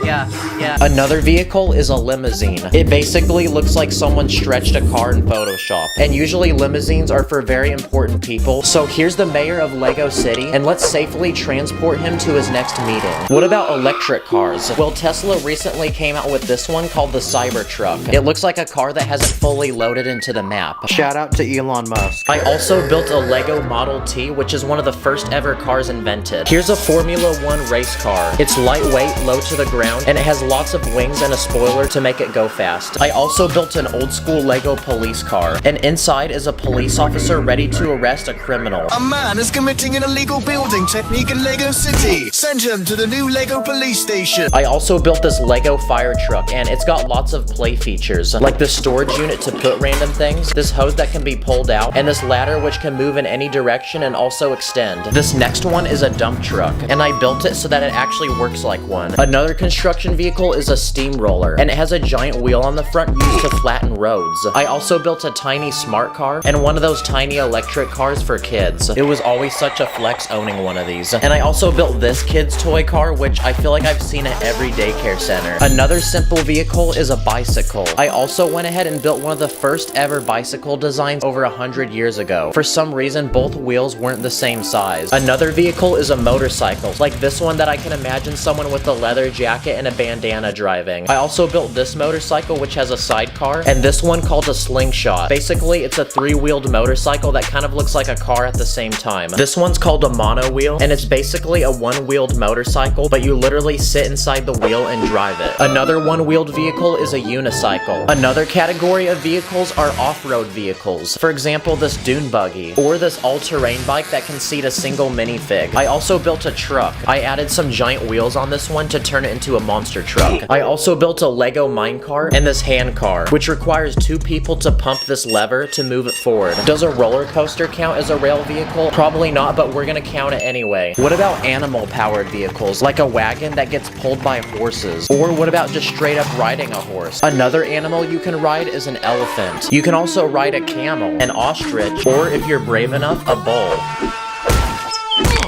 S4: yeah.
S1: Another vehicle is a limousine. It basically looks like someone stretched a car in Photoshop. And usually limousines are for very important people. So here's the mayor of Lego City, and let's safely transport him to his next meeting. What about electric cars? Well, Tesla recently came out with this one called the Cybertruck. It looks like a car that hasn't fully loaded into the map.
S5: Shout out to Elon Musk.
S1: I also built a Lego Model T, which is one of the first ever cars invented. Here's a Formula 1 race car. It's lightweight, low to the ground, and it has lots of wings and a spoiler to make it go fast. I also built an old school Lego police car, and inside is a police officer ready to arrest a criminal.
S6: A man is committing an illegal building technique in Lego City. Send him to the new Lego police station.
S1: I also built this Lego fire truck, and it's got lots of play features, like the storage unit to put random things, this hose that can be pulled out, and this ladder which can move in any direction and also extend. This next one is a dump truck, and I built it so that it actually works like one. Another construction vehicle is a steamroller, and it has a giant wheel on the front used to flatten roads. I also built a tiny smart car, and one of those tiny electric cars for kids. It was always such a flex owning one of these. And I also built this kid's toy car, which I feel like I've seen at every daycare center. Another simple vehicle is a bicycle. I also went ahead and built one of the first ever bicycle designs over 100 years ago. For some reason, both wheels weren't the same size. Another vehicle is a motorcycle, like this one that I can imagine someone with a leather jacket and a bandana driving. I also built this motorcycle, which has a sidecar, and this one called a slingshot. Basically, it's a three-wheeled motorcycle that kind of looks like a car at the same time. This one's called a mono wheel, and it's basically a one-wheeled motorcycle, but you literally sit inside the wheel and drive it. Another one-wheeled vehicle is a unicycle. Another category of vehicles are off-road vehicles. For example, this dune buggy, or this all-terrain bike that can seat a single minifig. I also built a truck. I added some giant wheels on this one to turn it into a monster truck. I also built a Lego minecart and this hand car, which requires two people to pump this lever to move it forward. Does a roller coaster count as a rail vehicle? Probably not, but we're gonna count it anyway. What about animal-powered vehicles, like a wagon that gets pulled by horses? Or what about just straight up riding a horse? Another animal you can ride is an elephant. You can also ride a camel, an ostrich, or if you're brave enough, a bull.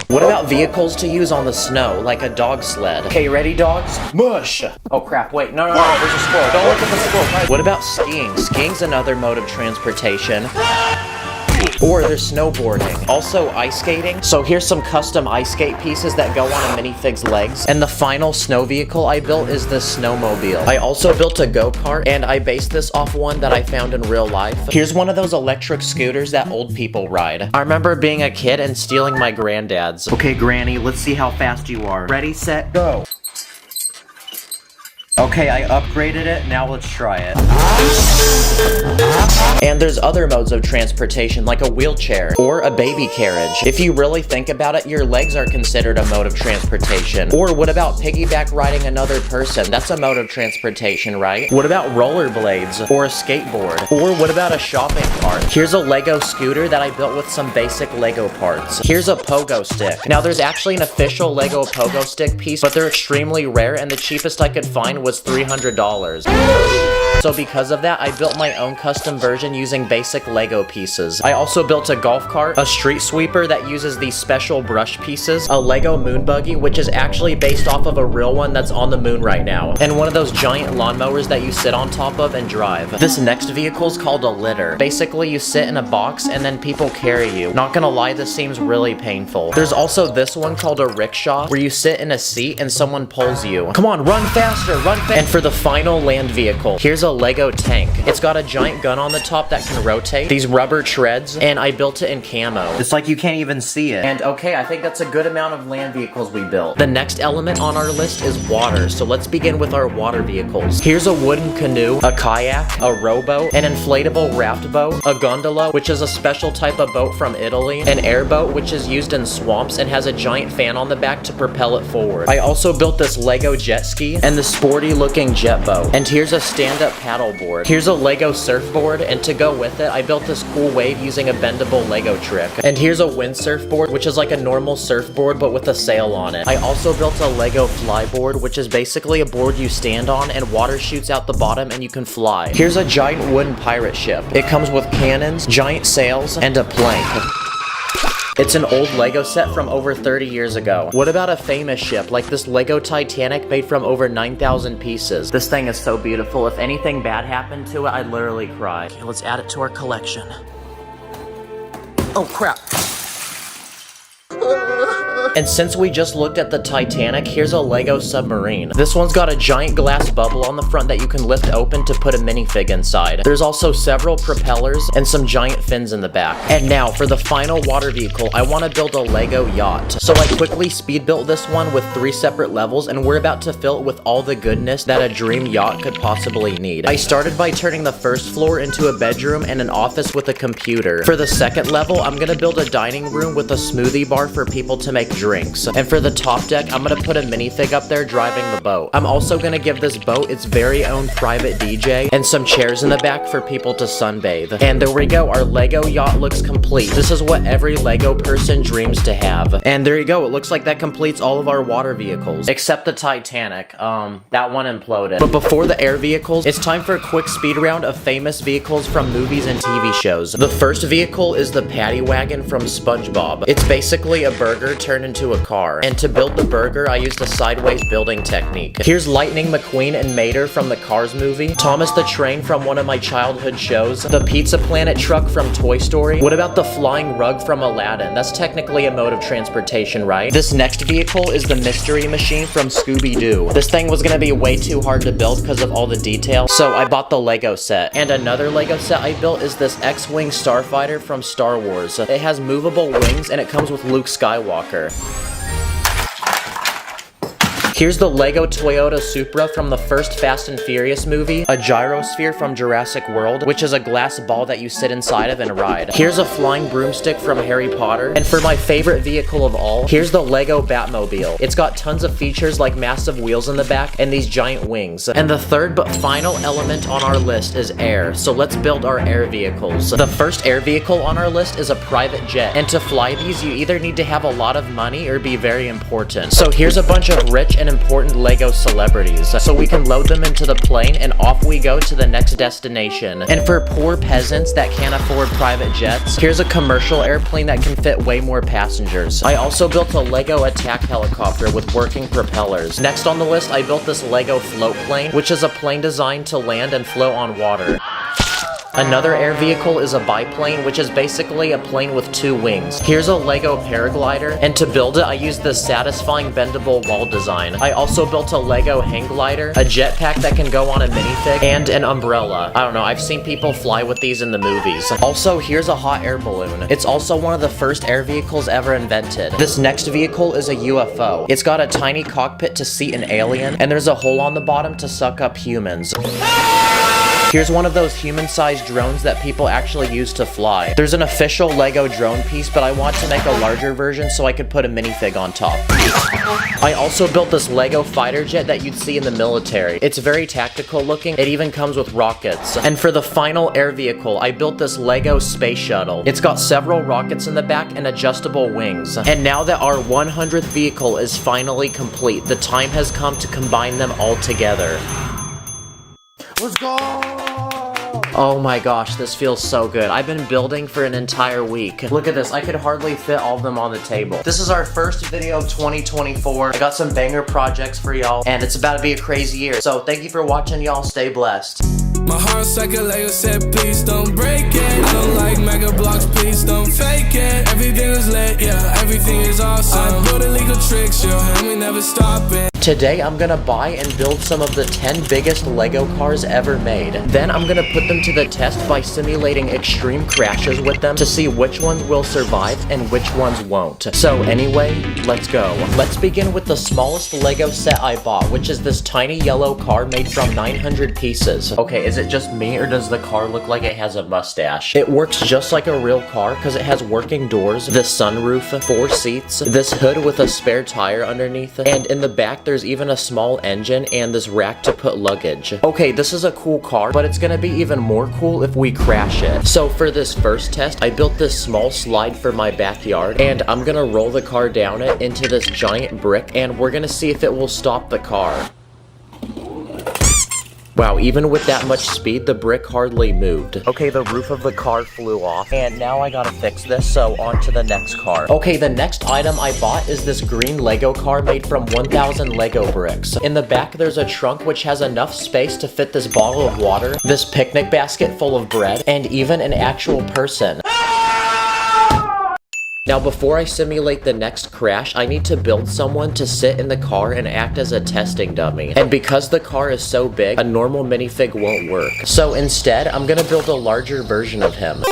S1: What about vehicles to use on the snow, like a dog sled? Okay, ready, dogs? Mush! Oh crap, wait, no, there's a squirrel. Don't look at the squirrel. What about skiing? Skiing's another mode of transportation. Or there's snowboarding. Also ice skating. So here's some custom ice skate pieces that go on a minifig's legs. And the final snow vehicle I built is this snowmobile. I also built a go-kart, and I based this off one that I found in real life. Here's one of those electric scooters that old people ride. I remember being a kid and stealing my granddad's.
S5: Okay, Granny, let's see how fast you are. Ready, set, go.
S1: Okay, I upgraded it, now let's try it. And there's other modes of transportation, like a wheelchair or a baby carriage. If you really think about it, your legs are considered a mode of transportation. Or what about piggyback riding another person? That's a mode of transportation, right? What about rollerblades or a skateboard? Or what about a shopping cart? Here's a Lego scooter that I built with some basic Lego parts. Here's a pogo stick. Now there's actually an official Lego pogo stick piece, but they're extremely rare, and the cheapest I could find was $300. So because of that, I built my own custom version using basic Lego pieces. I also built a golf cart, a street sweeper that uses these special brush pieces, a Lego moon buggy, which is actually based off of a real one that's on the moon right now, and one of those giant lawnmowers that you sit on top of and drive. This next vehicle is called a litter. Basically, you sit in a box and then people carry you. Not gonna lie, this seems really painful. There's also this one called a rickshaw, where you sit in a seat and someone pulls you. Come on, run faster, run faster! And for the final land vehicle, here's a Lego tank. It's got a giant gun on the top that can rotate, these rubber treads, and I built it in camo.
S5: It's like you can't even see it.
S1: And okay, I think that's a good amount of land vehicles we built. The next element on our list is water, so let's begin with our water vehicles. Here's a wooden canoe, a kayak, a rowboat, an inflatable raft boat, a gondola, which is a special type of boat from Italy, an airboat, which is used in swamps and has a giant fan on the back to propel it forward. I also built this Lego jet ski, and the sporty crazy looking jet boat. And here's a stand-up paddle board. Here's a Lego surfboard, and to go with it, I built this cool wave using a bendable Lego trick. And here's a windsurf board, which is like a normal surfboard but with a sail on it. I also built a Lego flyboard, which is basically a board you stand on and water shoots out the bottom and you can fly. Here's a giant wooden pirate ship. It comes with cannons, giant sails, and a plank. It's an old Lego set from over 30 years ago. What about a famous ship, like this Lego Titanic made from over 9,000 pieces? This thing is so beautiful. If anything bad happened to it, I'd literally cry. Okay, let's add it to our collection. Oh crap. And since we just looked at the Titanic, here's a Lego submarine. This one's got a giant glass bubble on the front that you can lift open to put a minifig inside. There's also several propellers and some giant fins in the back. And now, for the final water vehicle, I want to build a Lego yacht. So I quickly speed built this one with 3 separate levels, and we're about to fill it with all the goodness that a dream yacht could possibly need. I started by turning the first floor into a bedroom and an office with a computer. For the second level, I'm gonna build a dining room with a smoothie bar for people to make drinks. And for the top deck, I'm gonna put a minifig up there driving the boat. I'm also gonna give this boat its very own private DJ and some chairs in the back for people to sunbathe. And there we go, our Lego yacht looks complete. This is what every Lego person dreams to have. And there you go, it looks like that completes all of our water vehicles. Except the Titanic, that one imploded. But before the air vehicles, it's time for a quick speed round of famous vehicles from movies and TV shows. The first vehicle is the Paddy Wagon from SpongeBob. It's basically a burger turned into a car. And to build the burger, I used a sideways building technique. Here's Lightning McQueen and Mater from the Cars movie, Thomas the Train from one of my childhood shows, the Pizza Planet truck from Toy Story. What about the flying rug from Aladdin? That's technically a mode of transportation, right? This next vehicle is the Mystery Machine from Scooby-Doo. This thing was gonna be way too hard to build because of all the detail, so I bought the Lego set. And another Lego set I built is this X-Wing Starfighter from Star Wars. It has movable wings and it comes with Luke Skywalker. Here's the Lego Toyota Supra from the first Fast and Furious movie, a gyrosphere from Jurassic World, which is a glass ball that you sit inside of and ride. Here's a flying broomstick from Harry Potter. And for my favorite vehicle of all, here's the Lego Batmobile. It's got tons of features like massive wheels in the back and these giant wings. And the third but final element on our list is air, so let's build our air vehicles. The first air vehicle on our list is a private jet, and to fly these you either need to have a lot of money or be very important. So here's a bunch of rich and important Lego celebrities, so we can load them into the plane and off we go to the next destination. And for poor peasants that can't afford private jets, here's a commercial airplane that can fit way more passengers. I also built a Lego attack helicopter with working propellers. Next on the list, I built this Lego float plane, which is a plane designed to land and float on water. Another air vehicle is a biplane, which is basically a plane with 2 wings. Here's a Lego paraglider, and to build it, I used this satisfying bendable wall design. I also built a Lego hang glider, a jetpack that can go on a minifig, and an umbrella. I don't know, I've seen people fly with these in the movies. Also, here's a hot air balloon. It's also one of the first air vehicles ever invented. This next vehicle is a UFO. It's got a tiny cockpit to seat an alien, and there's a hole on the bottom to suck up humans. Here's one of those human-sized drones that people actually use to fly. There's an official Lego drone piece, but I want to make a larger version so I could put a minifig on top. I also built this Lego fighter jet that you'd see in the military. It's very tactical looking. It even comes with rockets. And for the final air vehicle, I built this Lego space shuttle. It's got several rockets in the back and adjustable wings. And now that our 100th vehicle is finally complete, the time has come to combine them all together.
S6: Let's go!
S1: Oh my gosh, this feels so good. I've been building for an entire week. Look at this, I could hardly fit all of them on the table. This is our first video of 2024. I got some banger projects for y'all, and it's about to be a crazy year. So thank you for watching, y'all. Stay blessed.
S3: My heart's like a Lego set, please don't break it. I don't like mega blocks, please don't fake it. Everything is lit, yeah, everything is awesome. I build illegal tricks, yo, and we never stopping.
S1: Today, I'm gonna buy and build some of the 10 biggest Lego cars ever made. Then I'm gonna put them to the test by simulating extreme crashes with them to see which ones will survive and which ones won't. So anyway, let's go. Let's begin with the smallest Lego set I bought, which is this tiny yellow car made from 900 pieces. Okay, is it just me or does the car look like it has a mustache? It works just like a real car because it has working doors, this sunroof, 4 seats, this hood with a spare tire underneath, and in the back there's there's even a small engine and this rack to put luggage. Okay, this is a cool car, but it's gonna be even more cool if we crash it. So for this first test, I built this small slide for my backyard, and I'm gonna roll the car down it into this giant brick, and we're gonna see if it will stop the car. Wow, even with that much speed, the brick hardly moved. Okay, the roof of the car flew off, and now I gotta fix this, so on to the next car. Okay, the next item I bought is this green Lego car made from 1,000 Lego bricks. In the back, there's a trunk which has enough space to fit this bottle of water, this picnic basket full of bread, and even an actual person. Now before I simulate the next crash, I need to build someone to sit in the car and act as a testing dummy. And because the car is so big, a normal minifig won't work. So instead, I'm gonna build a larger version of him.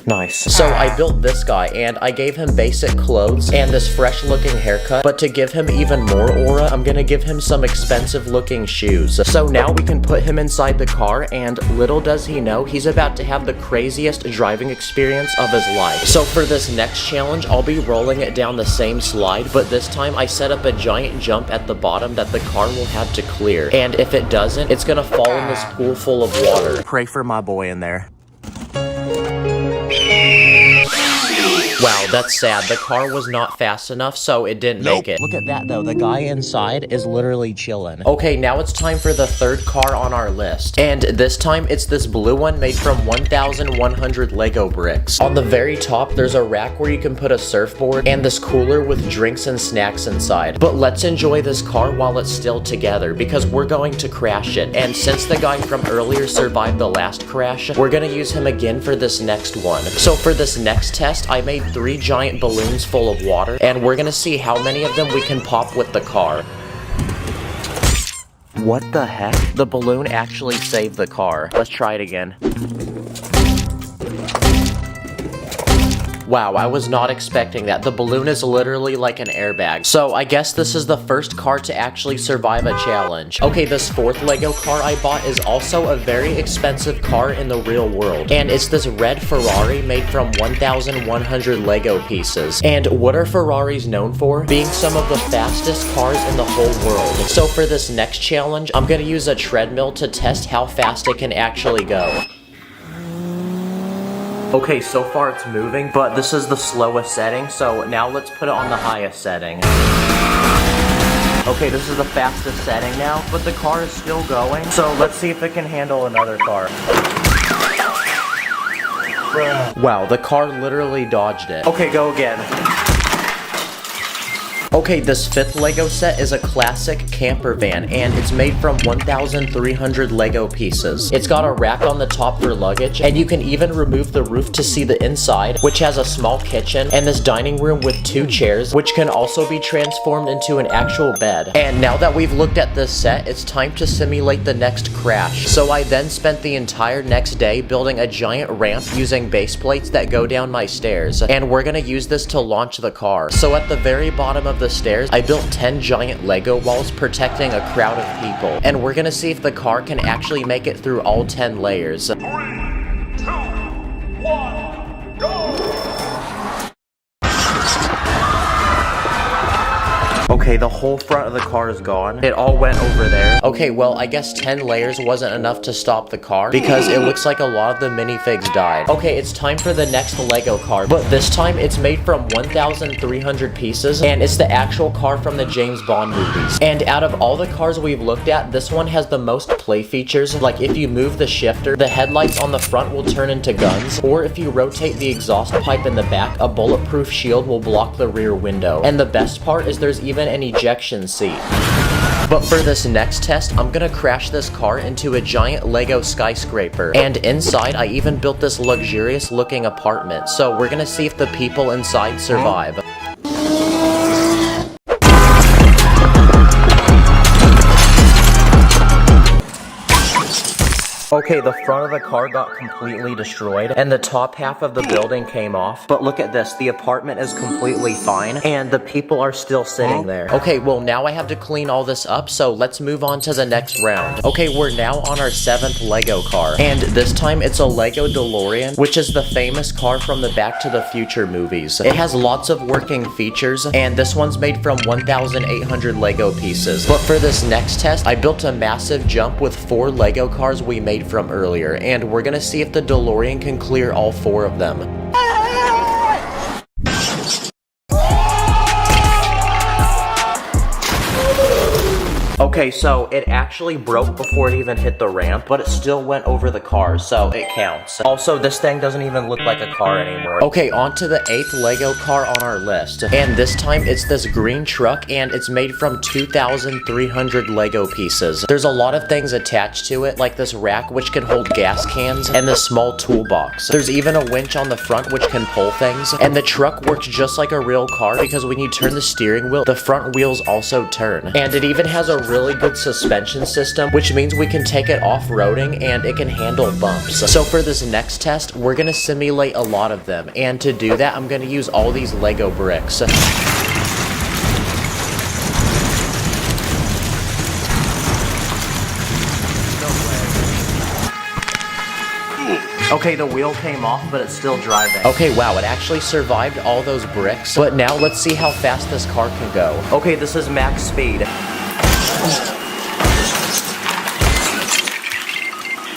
S1: Nice. So I built this guy, and I gave him basic clothes and this fresh looking haircut, but to give him even more aura, I'm gonna give him some expensive looking shoes. So now we can put him inside the car, and little does he know, he's about to have the craziest driving experience of his life. So for this next challenge, I'll be rolling it down the same slide, but this time I set up a giant jump at the bottom that the car will have to clear. And if it doesn't, it's gonna fall in this pool full of water.
S5: Pray for my boy in there.
S1: Wow, that's sad. The car was not fast enough, so it didn't make it.
S5: Look at that though, the guy inside is literally chilling.
S1: Okay, now it's time for the third car on our list. And this time, it's this blue one made from 1,100 Lego bricks. On the very top, there's a rack where you can put a surfboard and this cooler with drinks and snacks inside. But let's enjoy this car while it's still together, because we're going to crash it. And since the guy from earlier survived the last crash, we're gonna use him again for this next one. So for this next test, I made 3 giant balloons full of water, and we're gonna see how many of them we can pop with the car.
S5: What the heck?
S1: The balloon actually saved the car. Let's try it again. Wow, I was not expecting that. The balloon is literally like an airbag. So I guess this is the first car to actually survive a challenge. Okay, this fourth Lego car I bought is also a very expensive car in the real world. And it's this red Ferrari made from 1,100 Lego pieces. And what are Ferraris known for? Being some of the fastest cars in the whole world. So for this next challenge, I'm gonna use a treadmill to test how fast it can actually go. Okay, so far it's moving, but this is the slowest setting, so now let's put it on the highest setting. Okay, this is the fastest setting now, but the car is still going, so let's see if it can handle another car. Wow, the car literally dodged it. Okay, go again. Okay, this fifth Lego set is a classic camper van, and it's made from 1,300 Lego pieces. It's got a rack on the top for luggage, and you can even remove the roof to see the inside, which has a small kitchen, and this dining room with 2 chairs, which can also be transformed into an actual bed. And now that we've looked at this set, it's time to simulate the next crash. So I then spent the entire next day building a giant ramp using base plates that go down my stairs, and we're gonna use this to launch the car. So at the very bottom of the stairs, I built 10 giant Lego walls protecting a crowd of people, and we're gonna see if the car can actually make it through all 10 layers.
S7: 3, 2, 1, go!
S1: Okay, the whole front of the car is gone. It all went over there. Okay, well, I guess 10 layers wasn't enough to stop the car because it looks like a lot of the minifigs died. Okay, it's time for the next Lego car, but this time it's made from 1,300 pieces, and it's the actual car from the James Bond movies. And out of all the cars we've looked at, this one has the most play features. Like if you move the shifter, the headlights on the front will turn into guns, or if you rotate the exhaust pipe in the back, a bulletproof shield will block the rear window. And the best part is there's even an ejection seat. But for this next test, I'm gonna crash this car into a giant Lego skyscraper. And inside, I even built this luxurious looking apartment. So we're gonna see if the people inside survive. Okay, the front of the car got completely destroyed, and the top half of the building came off. But look at this, the apartment is completely fine, and the people are still sitting there. Okay, well now I have to clean all this up, so let's move on to the next round. Okay, we're now on our 7th Lego car, and this time it's a Lego DeLorean, which is the famous car from the Back to the Future movies. It has lots of working features, and this one's made from 1,800 Lego pieces. But for this next test, I built a massive jump with 4 Lego cars we made from earlier, and we're gonna see if the DeLorean can clear all 4 of them. Okay, so it actually broke before it even hit the ramp, but it still went over the car, so it counts. Also, this thing doesn't even look like a car anymore. Okay, on to the 8th Lego car on our list. And this time, it's this green truck, and it's made from 2,300 Lego pieces. There's a lot of things attached to it, like this rack, which can hold gas cans, and this small toolbox. There's even a winch on the front, which can pull things, and the truck works just like a real car, because when you turn the steering wheel, the front wheels also turn. And it even has a really good suspension system, which means we can take it off-roading and it can handle bumps. So for this next test, we're gonna simulate a lot of them, and to do that, I'm gonna use all these Lego bricks. Okay, the wheel came off, but it's still driving. Okay, wow, it actually survived all those bricks. But now let's see how fast this car can go. Okay, this is max speed.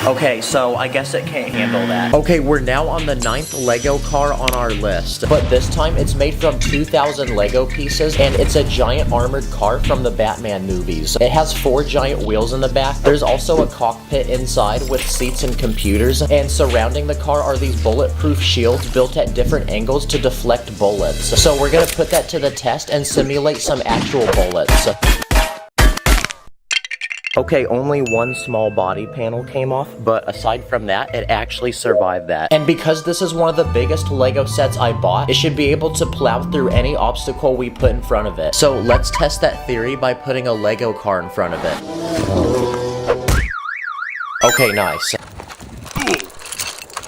S1: Okay, so I guess it can't handle that. Okay, we're now on the 9th Lego car on our list, but this time it's made from 2,000 Lego pieces, and it's a giant armored car from the Batman movies. It has 4 giant wheels in the back. There's also a cockpit inside with seats and computers, and surrounding the car are these bulletproof shields built at different angles to deflect bullets. So we're gonna put that to the test and simulate some actual bullets. Okay, only one small body panel came off, but aside from that, it actually survived that. And because this is one of the biggest Lego sets I bought, it should be able to plow through any obstacle we put in front of it. So let's test that theory by putting a Lego car in front of it. Okay, nice.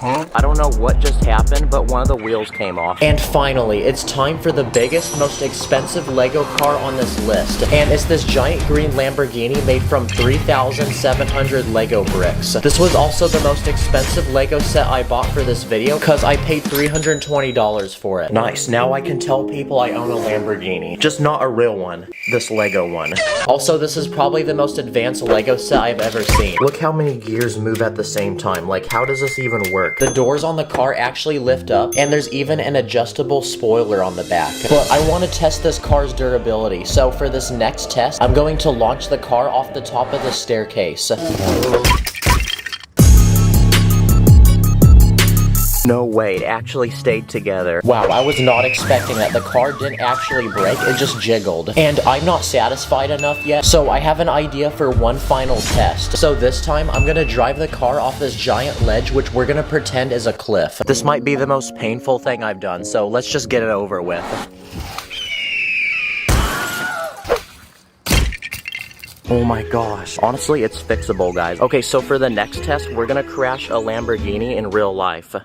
S1: I don't know what just happened, but one of the wheels came off. And finally, it's time for the biggest, most expensive Lego car on this list. And it's this giant green Lamborghini made from 3,700 Lego bricks. This was also the most expensive Lego set I bought for this video, because I paid $320 for it. Nice, now I can tell people I own a Lamborghini. Just not a real one. This Lego one. Also, this is probably the most advanced Lego set I've ever seen. Look how many gears move at the same time. Like, how does this even work? The doors on the car actually lift up, and there's even an adjustable spoiler on the back. But I want to test this car's durability, so for this next test, I'm going to launch the car off the top of the staircase. No way, it actually stayed together. Wow, I was not expecting that. The car didn't actually break, it just jiggled. And I'm not satisfied enough yet, so I have an idea for one final test. So this time, I'm gonna drive the car off this giant ledge, which we're gonna pretend is a cliff. This might be the most painful thing I've done, so let's just get it over with. Oh my gosh. Honestly, it's fixable, guys. Okay, so for the next test, we're gonna crash a Lamborghini in real life.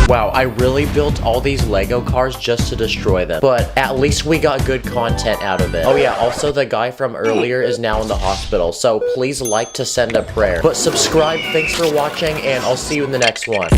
S1: Wow, I really built all these Lego cars just to destroy them. But at least we got good content out of it. Oh yeah, also the guy from earlier is now in the hospital, so please like to send a prayer. But subscribe, thanks for watching, and I'll see you in the next one.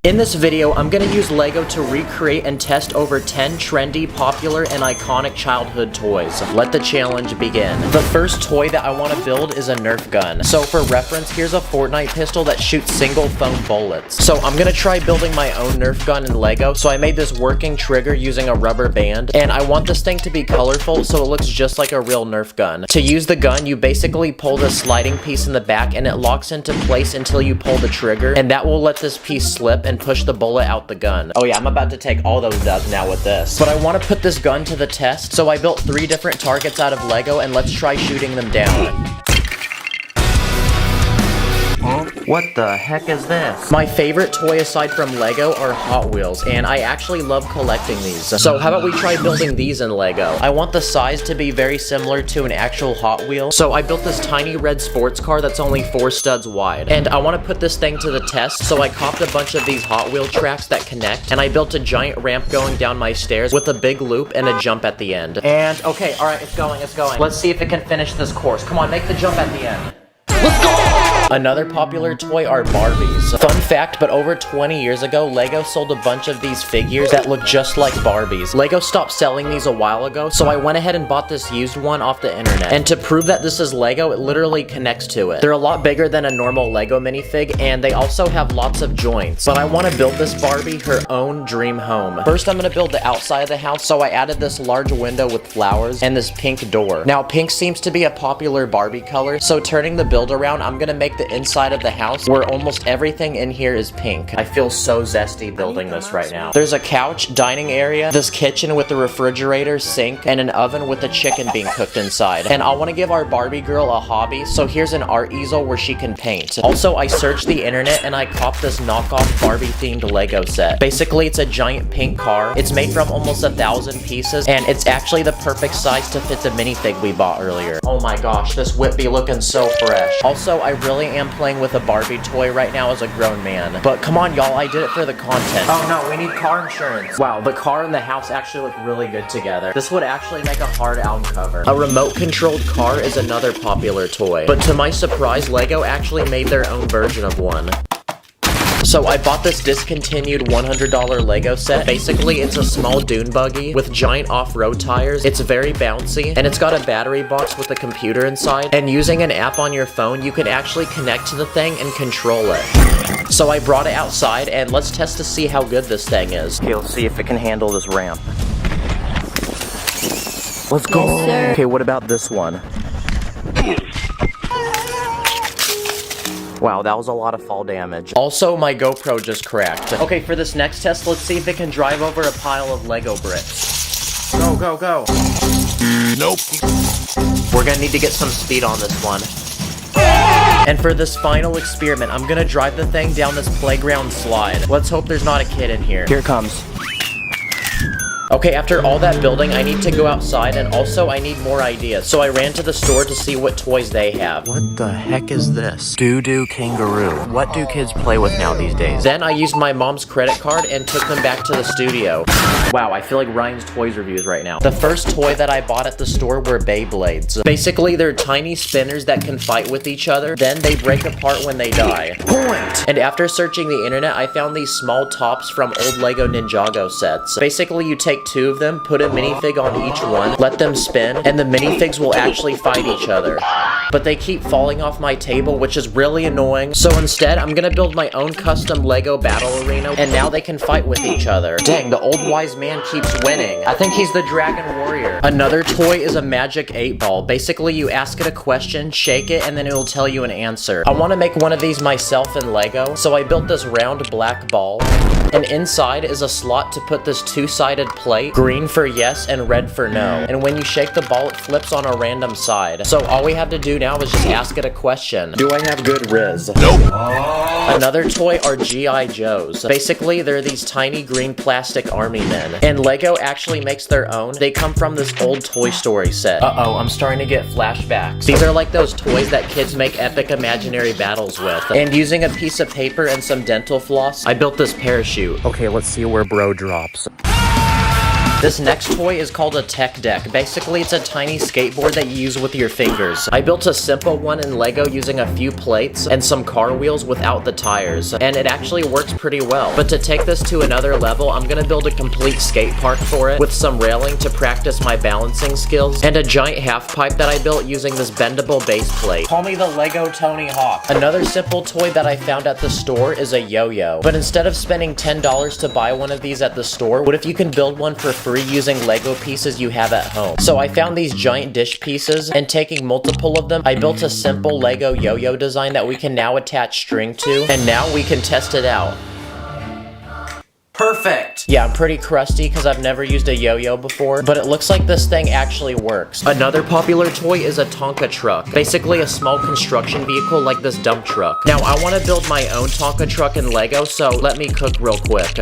S1: In this video, I'm gonna use Lego to recreate and test over 10 trendy, popular, and iconic childhood toys. Let the challenge begin. The first toy that I want to build is a Nerf gun. So for reference, here's a Fortnite pistol that shoots single foam bullets. So I'm gonna try building my own Nerf gun in Lego. So I made this working trigger using a rubber band, and I want this thing to be colorful so it looks just like a real Nerf gun. To use the gun, you basically pull the sliding piece in the back and it locks into place until you pull the trigger, and that will let this piece slip and push the bullet out the gun. Oh yeah, I'm about to take all those dubs now with this. But I want to put this gun to the test, so I built 3 different targets out of Lego, and let's try shooting them down.
S5: What the heck is this?
S1: My favorite toy aside from Lego are Hot Wheels, and I actually love collecting these. So how about we try building these in Lego? I want the size to be very similar to an actual Hot Wheel. So I built this tiny red sports car that's only 4 studs wide. And I want to put this thing to the test, so I copped a bunch of these Hot Wheel tracks that connect, and I built a giant ramp going down my stairs with a big loop and a jump at the end. And okay, alright, it's going. Let's see if it can finish this course. Come on, make the jump at the end. Let's go! Another popular toy are Barbies. Fun fact, but over 20 years ago, Lego sold a bunch of these figures that look just like Barbies. Lego stopped selling these a while ago, so I went ahead and bought this used one off the internet. And to prove that this is Lego, it literally connects to it. They're a lot bigger than a normal Lego minifig, and they also have lots of joints. But I want to build this Barbie her own dream home. First, I'm going to build the outside of the house, so I added this large window with flowers and this pink door. Now, pink seems to be a popular Barbie color, so turning the build around, I'm going to make the inside of the house where almost everything in here is pink. I feel so zesty building this right now. There's a couch, dining area, this kitchen with a refrigerator, sink, and an oven with a chicken being cooked inside. And I want to give our Barbie girl a hobby, so here's an art easel where she can paint. Also, I searched the internet and I copped this knockoff Barbie themed Lego set. Basically, it's a giant pink car. It's made from almost 1,000 pieces, and it's actually the perfect size to fit the minifig we bought earlier. Oh my gosh, this whip be looking so fresh. Also, I really am playing with a Barbie toy right now as a grown man. But come on, y'all, I did it for the content. Oh no, we need car insurance. Wow, the car and the house actually look really good together. This would actually make a hard album cover. A remote-controlled car is another popular toy. But to my surprise, Lego actually made their own version of one. So I bought this discontinued $100 Lego set. Basically, it's a small dune buggy with giant off-road tires. It's very bouncy, and it's got a battery box with a computer inside. And using an app on your phone, you can actually connect to the thing and control it. So I brought it outside, and let's test to see how good this thing is. Okay, let's see if it can handle this ramp. Let's go! Yes, okay, what about this one? Wow, that was a lot of fall damage. Also, my GoPro just cracked. Okay, for this next test, let's see if it can drive over a pile of Lego bricks. Go, go, go.
S6: Nope.
S1: We're gonna need to get some speed on this one. And for this final experiment, I'm gonna drive the thing down this playground slide. Let's hope there's not a kid in here. Here it comes. Okay, after all that building, I need to go outside, and also I need more ideas. So I ran to the store to see what toys they have. What the heck is this? Doo-doo kangaroo. What do kids play with now these days? Then I used my mom's credit card and took them back to the studio. Wow, I feel like Ryan's Toys reviews right now. The first toy that I bought at the store were Beyblades. Basically, they're tiny spinners that can fight with each other, then they break apart when they die. Point! And after searching the internet, I found these small tops from old Lego Ninjago sets. Basically, you take 2 of them, put a minifig on each one, let them spin, and the minifigs will actually fight each other. But they keep falling off my table, which is really annoying. So instead, I'm gonna build my own custom Lego battle arena, and now they can fight with each other. Dang, the old wise man keeps winning. I think he's the Dragon Warrior. Another toy is a magic 8-ball. Basically, you ask it a question, shake it, and then it will tell you an answer. I want to make one of these myself in Lego, so I built this round black ball. And inside is a slot to put this 2-sided plate, green for yes and red for no. And when you shake the ball, it flips on a random side. So all we have to do now is just ask it a question. Do I have good riz?
S6: Nope.
S1: Another toy are G.I. Joes. Basically, they're these tiny green plastic army men. And Lego actually makes their own. They come from this old Toy Story set. Uh-oh, I'm starting to get flashbacks. These are like those toys that kids make epic imaginary battles with. And using a piece of paper and some dental floss, I built this parachute. Okay, let's see where bro drops. This next toy is called a tech deck. Basically, it's a tiny skateboard that you use with your fingers. I built a simple one in Lego using a few plates and some car wheels without the tires, and it actually works pretty well. But to take this to another level, I'm gonna build a complete skate park for it with some railing to practice my balancing skills, and a giant half pipe that I built using this bendable base plate. Call me the Lego Tony Hawk. Another simple toy that I found at the store is a yo-yo. But instead of spending $10 to buy one of these at the store, what if you can build one for free using Lego pieces you have at home? So I found these giant dish pieces, and taking multiple of them, I built a simple Lego yo-yo design that we can now attach string to, and now we can test it out. Perfect! Yeah, I'm pretty crusty because I've never used a yo-yo before, but it looks like this thing actually works. Another popular toy is a Tonka truck. Basically a small construction vehicle like this dump truck. Now, I want to build my own Tonka truck in Lego, so let me cook real quick.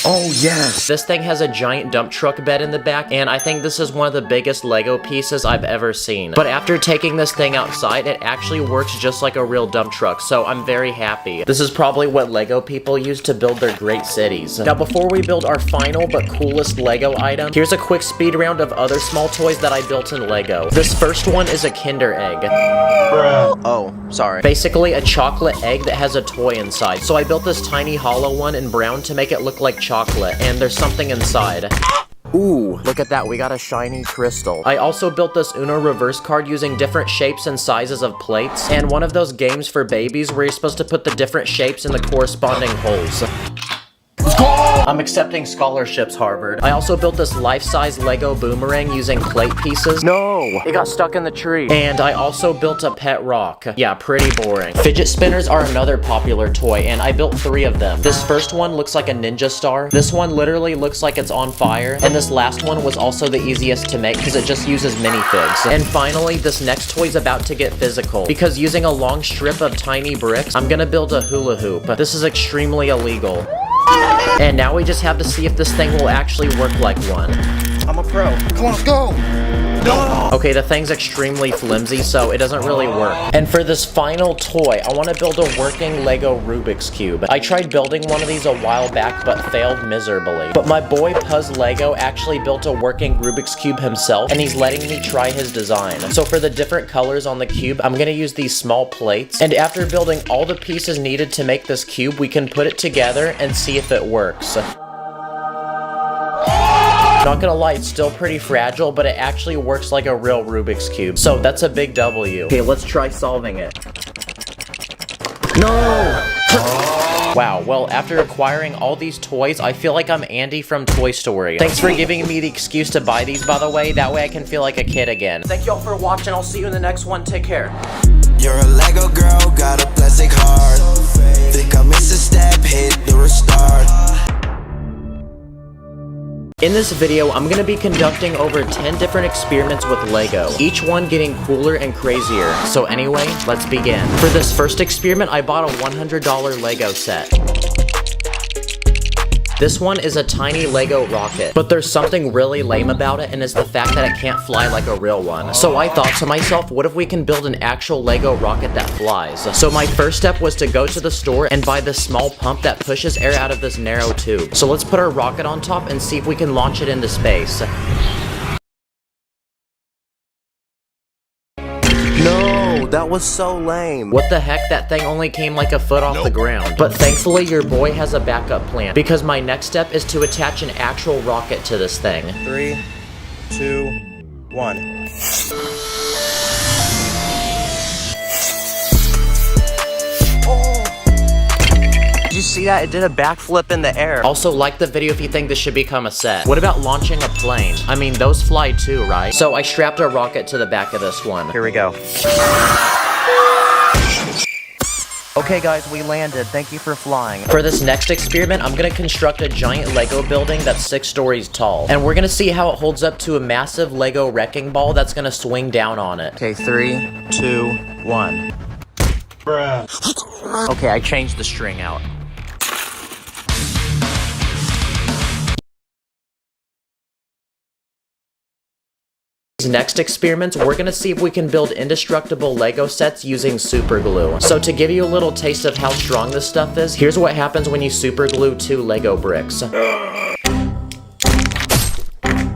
S5: Oh, yes.
S1: This thing has a giant dump truck bed in the back, and I think this is one of the biggest Lego pieces I've ever seen. But after taking this thing outside, it actually works just like a real dump truck, so I'm very happy. This is probably what Lego people use to build their great cities. Now, before we build our final but coolest Lego item, here's a quick speed round of other small toys that I built in Lego. This first one is a Kinder Egg.
S5: Oh, sorry.
S1: Basically a chocolate egg that has a toy inside. So I built this tiny hollow one in brown to make it look like chocolate, and there's something inside. Ooh, look at that, we got a shiny crystal. I also built this Uno reverse card using different shapes and sizes of plates, and one of those games for babies where you're supposed to put the different shapes in the corresponding holes. I'm accepting scholarships, Harvard. I also built this life-size Lego boomerang using plate pieces. No! It got stuck in the tree. And I also built a pet rock. Yeah, pretty boring. Fidget spinners are another popular toy, and I built 3 of them. This first one looks like a ninja star. This one literally looks like it's on fire. And this last one was also the easiest to make because it just uses minifigs. And finally, this next toy's about to get physical. Because using a long strip of tiny bricks, I'm gonna build a hula hoop. This is extremely illegal. And now we just have to see if this thing will actually work like one.
S5: I'm a pro. Come on, let's go. No.
S1: Okay, the thing's extremely flimsy, so it doesn't really work. And for this final toy, I want to build a working Lego Rubik's Cube. I tried building one of these a while back, but failed miserably. But my boy Puzz Lego actually built a working Rubik's Cube himself, and he's letting me try his design. So for the different colors on the cube, I'm gonna use these small plates. And after building all the pieces needed to make this cube, we can put it together and see if it works. Not gonna lie, it's still pretty fragile, but it actually works like a real Rubik's Cube. So that's a big W. Okay, let's try solving it. No! Wow, well, after acquiring all these toys, I feel like I'm Andy from Toy Story. Thanks for giving me the excuse to buy these, by the way. That way I can feel like a kid again. Thank y'all for watching. I'll see you in the next one. Take care.
S3: You're a Lego girl, got a plastic heart. Think I missed a step, hit the restart.
S1: In this video, I'm going to be conducting over 10 different experiments with Lego, each one getting cooler and crazier. So anyway, let's begin. For this first experiment, I bought a $100 Lego set. This one is a tiny Lego rocket, but there's something really lame about it, and it's the fact that it can't fly like a real one. So I thought to myself, what if we can build an actual Lego rocket that flies? So my first step was to go to the store and buy this small pump that pushes air out of this narrow tube. So let's put our rocket on top and see if we can launch it into space.
S5: No, that was so lame.
S1: What the heck, that thing only came like a foot off the ground. But thankfully your boy has a backup plan, because my next step is to attach an actual rocket to this thing.
S5: 3, 2, 1. Did you see that? It did a backflip in the air.
S1: Also, like the video if you think this should become a set. What about launching a plane? I mean, those fly too, right? So I strapped a rocket to the back of this one.
S5: Here we go. Okay guys, we landed. Thank you for flying.
S1: For this next experiment, I'm gonna construct a giant Lego building that's 6 stories tall. And we're gonna see how it holds up to a massive Lego wrecking ball that's gonna swing down on it.
S5: Okay, 3, 2, 1.
S1: Bruh. Okay, I changed the string out. These next experiments, we're gonna see if we can build indestructible Lego sets using super glue. So to give you a little taste of how strong this stuff is, here's what happens when you super glue 2 Lego bricks.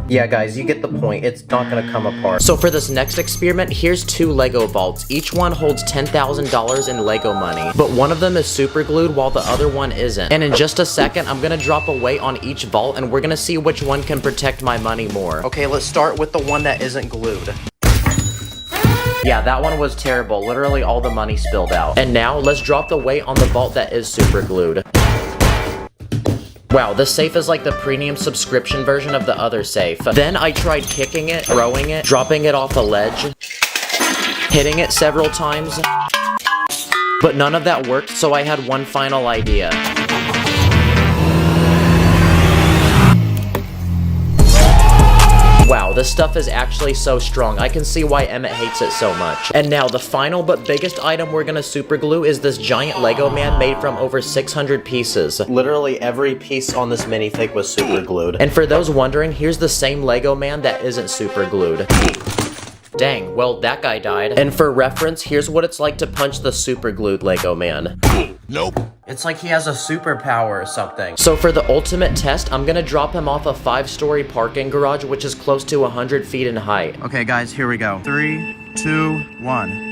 S1: Yeah guys, you get the point, it's not gonna come apart. So for this next experiment, here's 2 Lego vaults. Each one holds $10,000 in Lego money, but one of them is super glued while the other one isn't. And in just a second, I'm gonna drop a weight on each vault and we're gonna see which one can protect my money more. Okay, let's start with the one that isn't glued. Yeah, that one was terrible, literally all the money spilled out. And now, let's drop the weight on the vault that is super glued. Wow, this safe is like the premium subscription version of the other safe. Then I tried kicking it, throwing it, dropping it off a ledge, hitting it several times, but none of that worked, so I had one final idea. this stuff is actually so strong. I can see why Emmett hates it so much. And now, the final but biggest item we're gonna super glue is this giant Lego man made from over 600 pieces. Literally every piece on this minifig was super glued. And for those wondering, here's the same Lego man that isn't super glued. Dang, well, that guy died. And for reference, here's what it's like to punch the super glued Lego man.
S6: Nope.
S1: It's like he has a superpower or something. So for the ultimate test, I'm gonna drop him off a 5-story parking garage, which is close to 100 feet in height.
S5: Okay, guys, here we go. 3, 2, 1.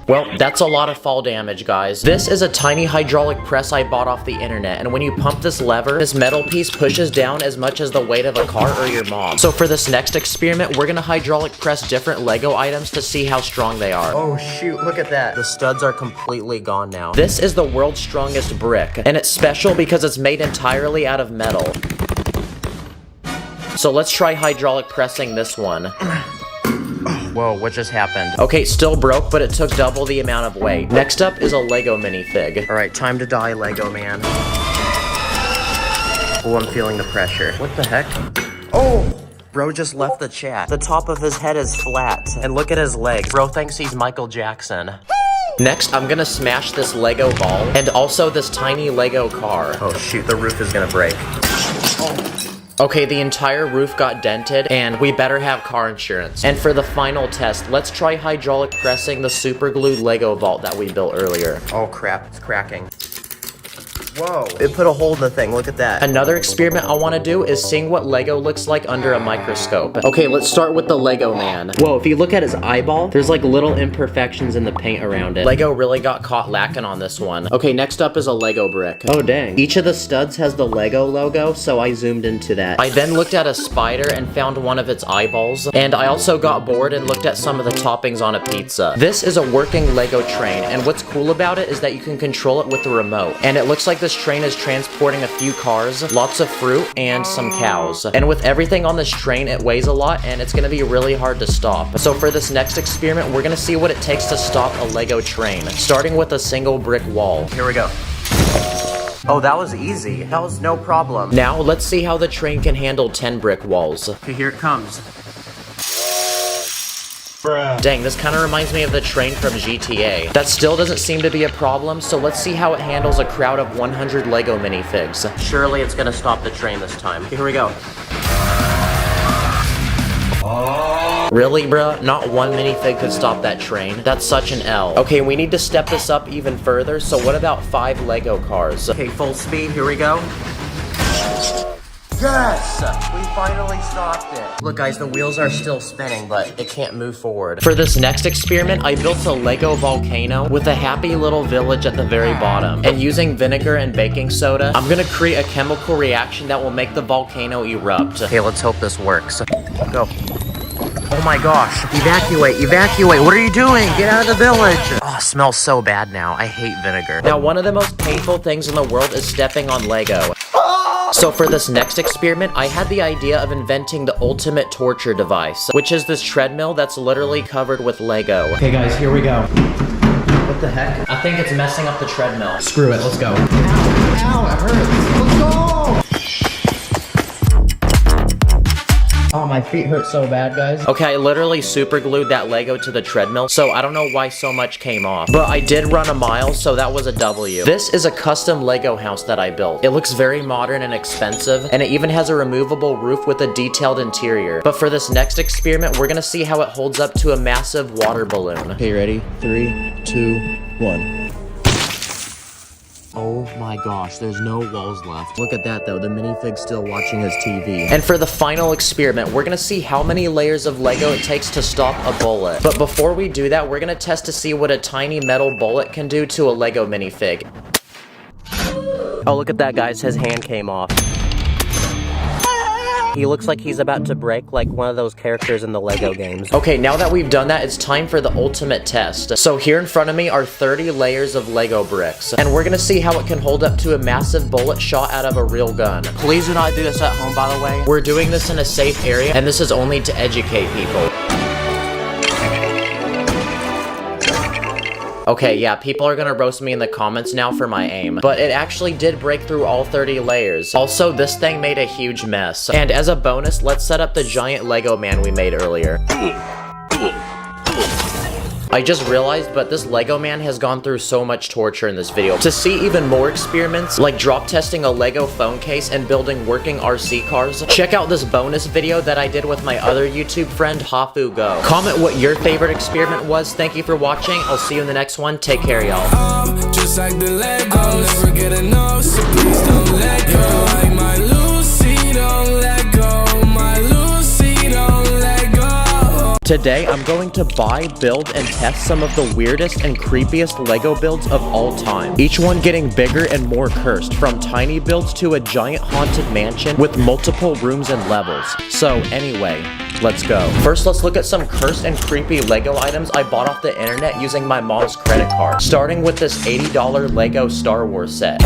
S1: Well, that's a lot of fall damage, guys. This is a tiny hydraulic press I bought off the internet, and when you pump this lever, this metal piece pushes down as much as the weight of a car or your mom. So for this next experiment, we're gonna hydraulic press different Lego items to see how strong they are.
S5: Oh shoot, look at that.
S1: The studs are completely gone now. This is the world's strongest brick, and it's special because it's made entirely out of metal. So let's try hydraulic pressing this one. Whoa, what just happened? Okay, still broke, but it took double the amount of weight. Next up is a Lego minifig. All right, time to die, Lego man. Oh, I'm feeling the pressure. What the heck? Oh! Bro just left the chat. The top of his head is flat. And look at his legs. Bro thinks he's Michael Jackson. Next, I'm gonna smash this Lego ball and also this tiny Lego car. Oh shoot, the roof is gonna break. Okay, the entire roof got dented, and we better have car insurance. And for the final test, let's try hydraulic pressing the super glued Lego vault that we built earlier. Oh crap, it's cracking. Whoa, it put a hole in the thing, look at that. Another experiment I want to do is seeing what Lego looks like under a microscope. Okay, let's start with the Lego man. Whoa, if you look at his eyeball, there's like little imperfections in the paint around it. Lego really got caught lacking on this one. Okay, next up is a Lego brick. Oh dang. Each of the studs has the Lego logo, so I zoomed into that. I then looked at a spider and found one of its eyeballs, and I also got bored and looked at some of the toppings on a pizza. This is a working Lego train, and what's cool about it is that you can control it with the remote. And it looks like this train is transporting a few cars, lots of fruit, and some cows. And with everything on this train, it weighs a lot, and it's gonna be really hard to stop. So for this next experiment, we're gonna see what it takes to stop a Lego train, starting with a single brick wall. Here we go. Oh, that was easy. That was no problem. Now, let's see how the train can handle 10 brick walls.
S5: Okay, here it comes.
S1: Dang, this kind of reminds me of the train from GTA. That still doesn't seem to be a problem, so let's see how it handles a crowd of 100 Lego minifigs. Surely it's gonna stop the train this time. Here we go. Really, bruh? Not one minifig could stop that train. That's such an L. Okay, we need to step this up even further, so what about 5 Lego cars? Okay, full speed, here we go. Yes! We finally stopped it. Look guys, the wheels are still spinning, but it can't move forward. For this next experiment, I built a Lego volcano with a happy little village at the very bottom. And using vinegar and baking soda, I'm gonna create a chemical reaction that will make the volcano erupt. Okay, let's hope this works. Go. Oh my gosh. Evacuate, evacuate. What are you doing? Get out of the village. Oh, it smells so bad now. I hate vinegar. Now, one of the most painful things in the world is stepping on Lego. So for this next experiment, I had the idea of inventing the ultimate torture device, which is this treadmill that's literally covered with Lego. Okay guys, here we go. What the heck? I think it's messing up the treadmill. Screw it, let's go. Ow, it hurts. Let's go! Oh, my feet hurt so bad, guys. Okay, I literally super glued that Lego to the treadmill, so I don't know why so much came off. But I did run a mile, so that was a W. This is a custom Lego house that I built. It looks very modern and expensive, and it even has a removable roof with a detailed interior. But for this next experiment, we're gonna see how it holds up to a massive water balloon. Okay, ready? 3, 2, 1. Oh my gosh, there's no walls left. Look at that though, the minifig's still watching his TV. And for the final experiment, we're gonna see how many layers of Lego it takes to stop a bullet. But before we do that, we're gonna test to see what a tiny metal bullet can do to a Lego minifig. Oh, look at that guys, his hand came off. He looks like he's about to break like one of those characters in the Lego games. Okay, now that we've done that, it's time for the ultimate test. So here in front of me are 30 layers of Lego bricks, and we're gonna see how it can hold up to a massive bullet shot out of a real gun. Please do not do this at home, by the way. We're doing this in a safe area, and this is only to educate people. Okay, yeah, people are gonna roast me in the comments now for my aim, but it actually did break through all 30 layers. Also, this thing made a huge mess. And as a bonus, let's set up the giant Lego man we made earlier. I just realized, but this Lego man has gone through so much torture in this video. To see even more experiments, like drop testing a Lego phone case and building working RC cars, check out this bonus video that I did with my other YouTube friend, Hafu Go. Comment what your favorite experiment was. Thank you for watching. I'll see you in the next one. Take care, y'all.
S3: Just like the Legos, never get enough, so please don't let go. Like my Lucy, don't let go. My Lucy, don't let go.
S1: Today, I'm going to buy, build, and test some of the weirdest and creepiest Lego builds of all time. Each one getting bigger and more cursed, from tiny builds to a giant haunted mansion with multiple rooms and levels. So anyway, let's go. First, let's look at some cursed and creepy Lego items I bought off the internet using my mom's credit card. Starting with this $80 Lego Star Wars set.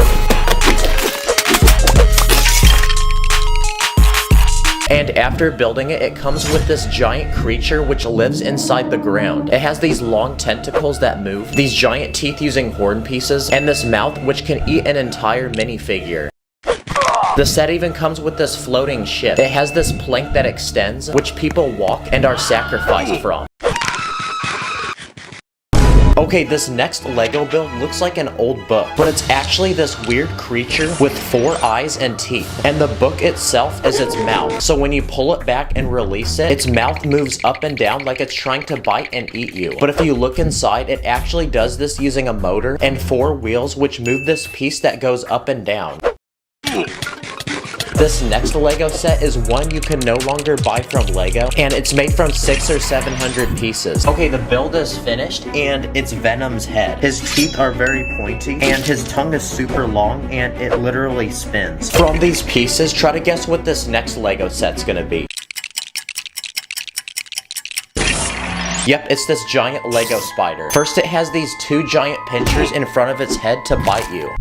S1: And after building it, it comes with this giant creature which lives inside the ground. It has these long tentacles that move, these giant teeth using horn pieces, and this mouth which can eat an entire minifigure. The set even comes with this floating ship. It has this plank that extends, which people walk and are sacrificed from. Okay, this next Lego build looks like an old book, but it's actually this weird creature with 4 eyes and teeth, and the book itself is its mouth. So when you pull it back and release it, its mouth moves up and down like it's trying to bite and eat you. But if you look inside, it actually does this using a motor and 4 wheels which move this piece that goes up and down. This next Lego set is one you can no longer buy from Lego, and it's made from 600 or 700 pieces. Okay, the build is finished, and it's Venom's head. His teeth are very pointy, and his tongue is super long, and it literally spins. From these pieces, try to guess what this next Lego set's gonna be. Yep, it's this giant Lego spider. First, it has these 2 giant pinchers in front of its head to bite you.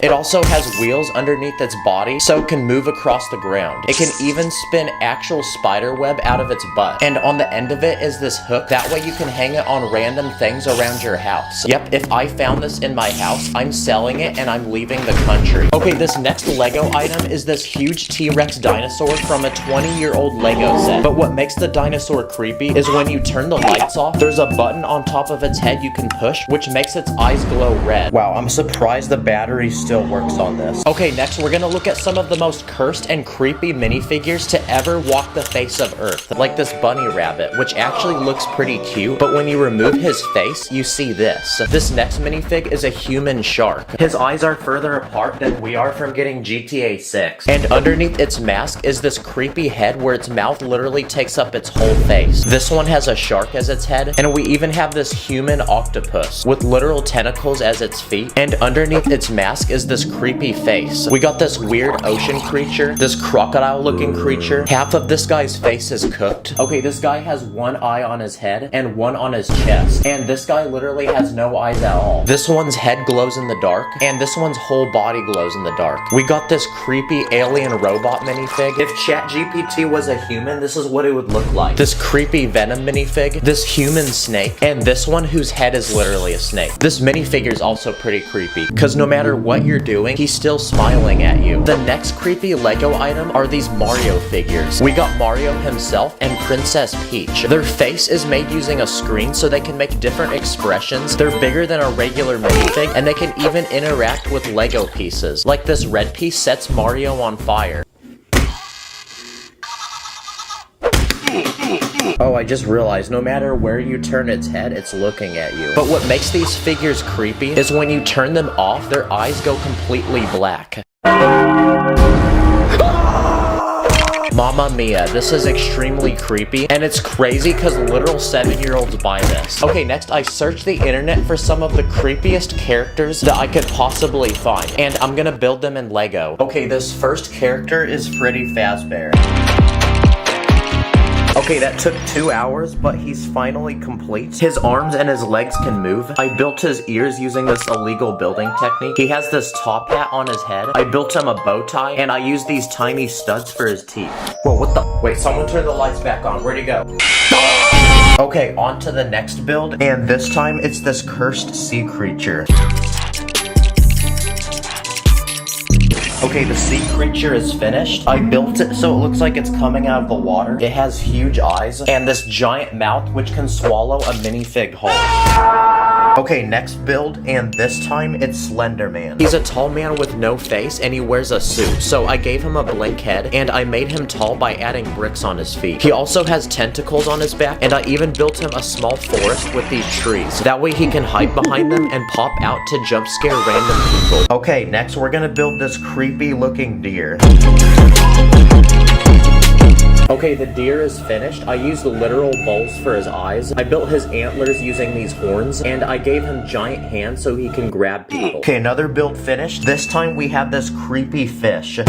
S1: It also has wheels underneath its body, so it can move across the ground. It can even spin actual spider web out of its butt. And on the end of it is this hook, that way you can hang it on random things around your house. Yep, if I found this in my house, I'm selling it and I'm leaving the country. Okay, this next Lego item is this huge T-Rex dinosaur from a 20-year-old Lego set. But what makes the dinosaur creepy is when you turn the lights off, there's a button on top of its head you can push, which makes its eyes glow red. Wow, I'm surprised the battery still works on this. Okay, next we're gonna look at some of the most cursed and creepy minifigures to ever walk the face of Earth. Like this bunny rabbit, which actually looks pretty cute, but when you remove his face, you see this. This next minifig is a human shark. His eyes are further apart than we are from getting GTA 6. And underneath its mask is this creepy head where its mouth literally takes up its whole face. This one has a shark as its head, and we even have this human octopus with literal tentacles as its feet, and underneath its mask is this creepy face. We got this weird ocean creature, this crocodile looking creature. Half of this guy's face is cooked. Okay, this guy has 1 eye on his head and 1 on his chest, and this guy literally has no eyes at all. This one's head glows in the dark, and this one's whole body glows in the dark. We got this creepy alien robot minifig. If ChatGPT was a human, this is what it would look like. This creepy Venom minifig, this human snake, and this one whose head is literally a snake. This minifigure is also pretty creepy, because no matter what you're doing, he's still smiling at you. The next creepy Lego item are these Mario figures. We got Mario himself and Princess Peach. Their face is made using a screen so they can make different expressions. They're bigger than a regular minifig, and they can even interact with Lego pieces. Like this red piece sets Mario on fire. Oh, I just realized no matter where you turn its head, it's looking at you. But what makes these figures creepy is when you turn them off, their eyes go completely black. Mamma mia, this is extremely creepy, and it's crazy because literal 7-year-olds buy this. Okay, next I searched the internet for some of the creepiest characters that I could possibly find, and I'm gonna build them in Lego. Okay, this first character is Freddy Fazbear. Okay, that took 2 hours, but he's finally complete. His arms and his legs can move. I built his ears using this illegal building technique. He has this top hat on his head. I built him a bow tie, and I used these tiny studs for his teeth. Whoa, what the? Wait, someone turn the lights back on. Where'd he go? Okay, on to the next build, and this time it's this cursed sea creature. Okay, the sea creature is finished. I built it so it looks like it's coming out of the water. It has huge eyes and this giant mouth which can swallow a minifig whole. Okay, next build, and this time it's Slender Man. He's a tall man with no face and he wears a suit. So I gave him a blank head and I made him tall by adding bricks on his feet. He also has tentacles on his back and I even built him a small forest with these trees. That way he can hide behind them and pop out to jump scare random people. Okay, next we're gonna build this creepy looking deer. Okay, the deer is finished. I used literal balls for his eyes. I built his antlers using these horns, and I gave him giant hands so he can grab people. Okay, another build finished. This time we have this creepy fish.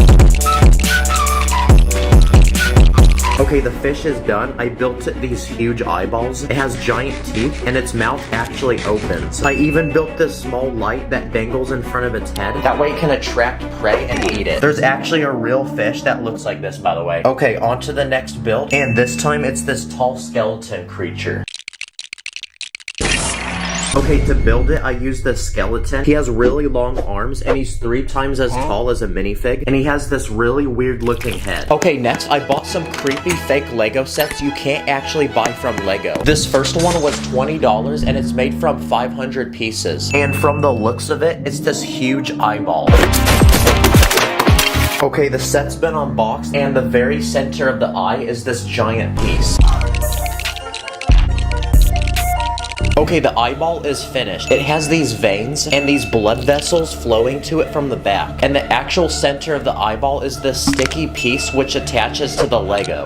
S1: Okay, the fish is done. I built these huge eyeballs. It has giant teeth, and its mouth actually opens. I even built this small light that dangles in front of its head. That way it can attract prey and eat it. There's actually a real fish that looks like this, by the way. Okay, on to the next build, and this time it's this tall skeleton creature. Okay, to build it, I used this skeleton. He has really long arms, and he's 3 times as tall as a minifig, and he has this really weird looking head. Okay, next, I bought some creepy fake Lego sets you can't actually buy from Lego. This first one was $20, and it's made from 500 pieces. And from the looks of it, it's this huge eyeball. Okay, the set's been unboxed, and the very center of the eye is this giant piece. Okay, the eyeball is finished. It has these veins and these blood vessels flowing to it from the back. And the actual center of the eyeball is this sticky piece which attaches to the Lego.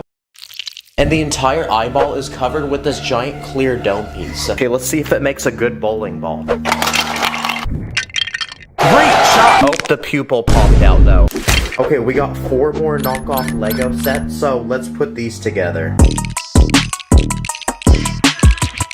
S1: And the entire eyeball is covered with this giant clear dome piece. Okay, let's see if it makes a good bowling ball. Great shot! Oh, the pupil popped out though. Okay, we got 4 more knockoff Lego sets, so let's put these together.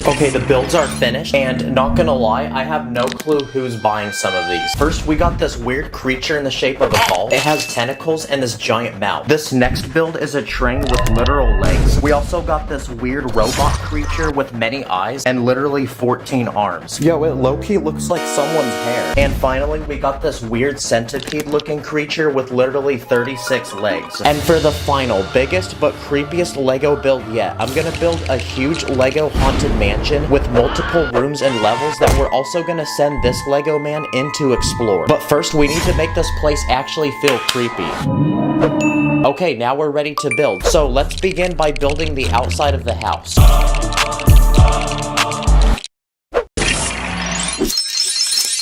S1: Okay, the builds are finished, and not gonna lie, I have no clue who's buying some of these. First, we got this weird creature in the shape of a ball. It has tentacles and this giant mouth. This next build is a train with literal legs. We also got this weird robot creature with many eyes and literally 14 arms. Yo, it low-key looks like someone's hair. And finally, we got this weird centipede-looking creature with literally 36 legs. And for the final, biggest but creepiest Lego build yet, I'm gonna build a huge Lego haunted mansion with multiple rooms and levels that we're also gonna send this Lego man in to explore. But first, we need to make this place actually feel creepy. Okay, now we're ready to build. So let's begin by building the outside of the house.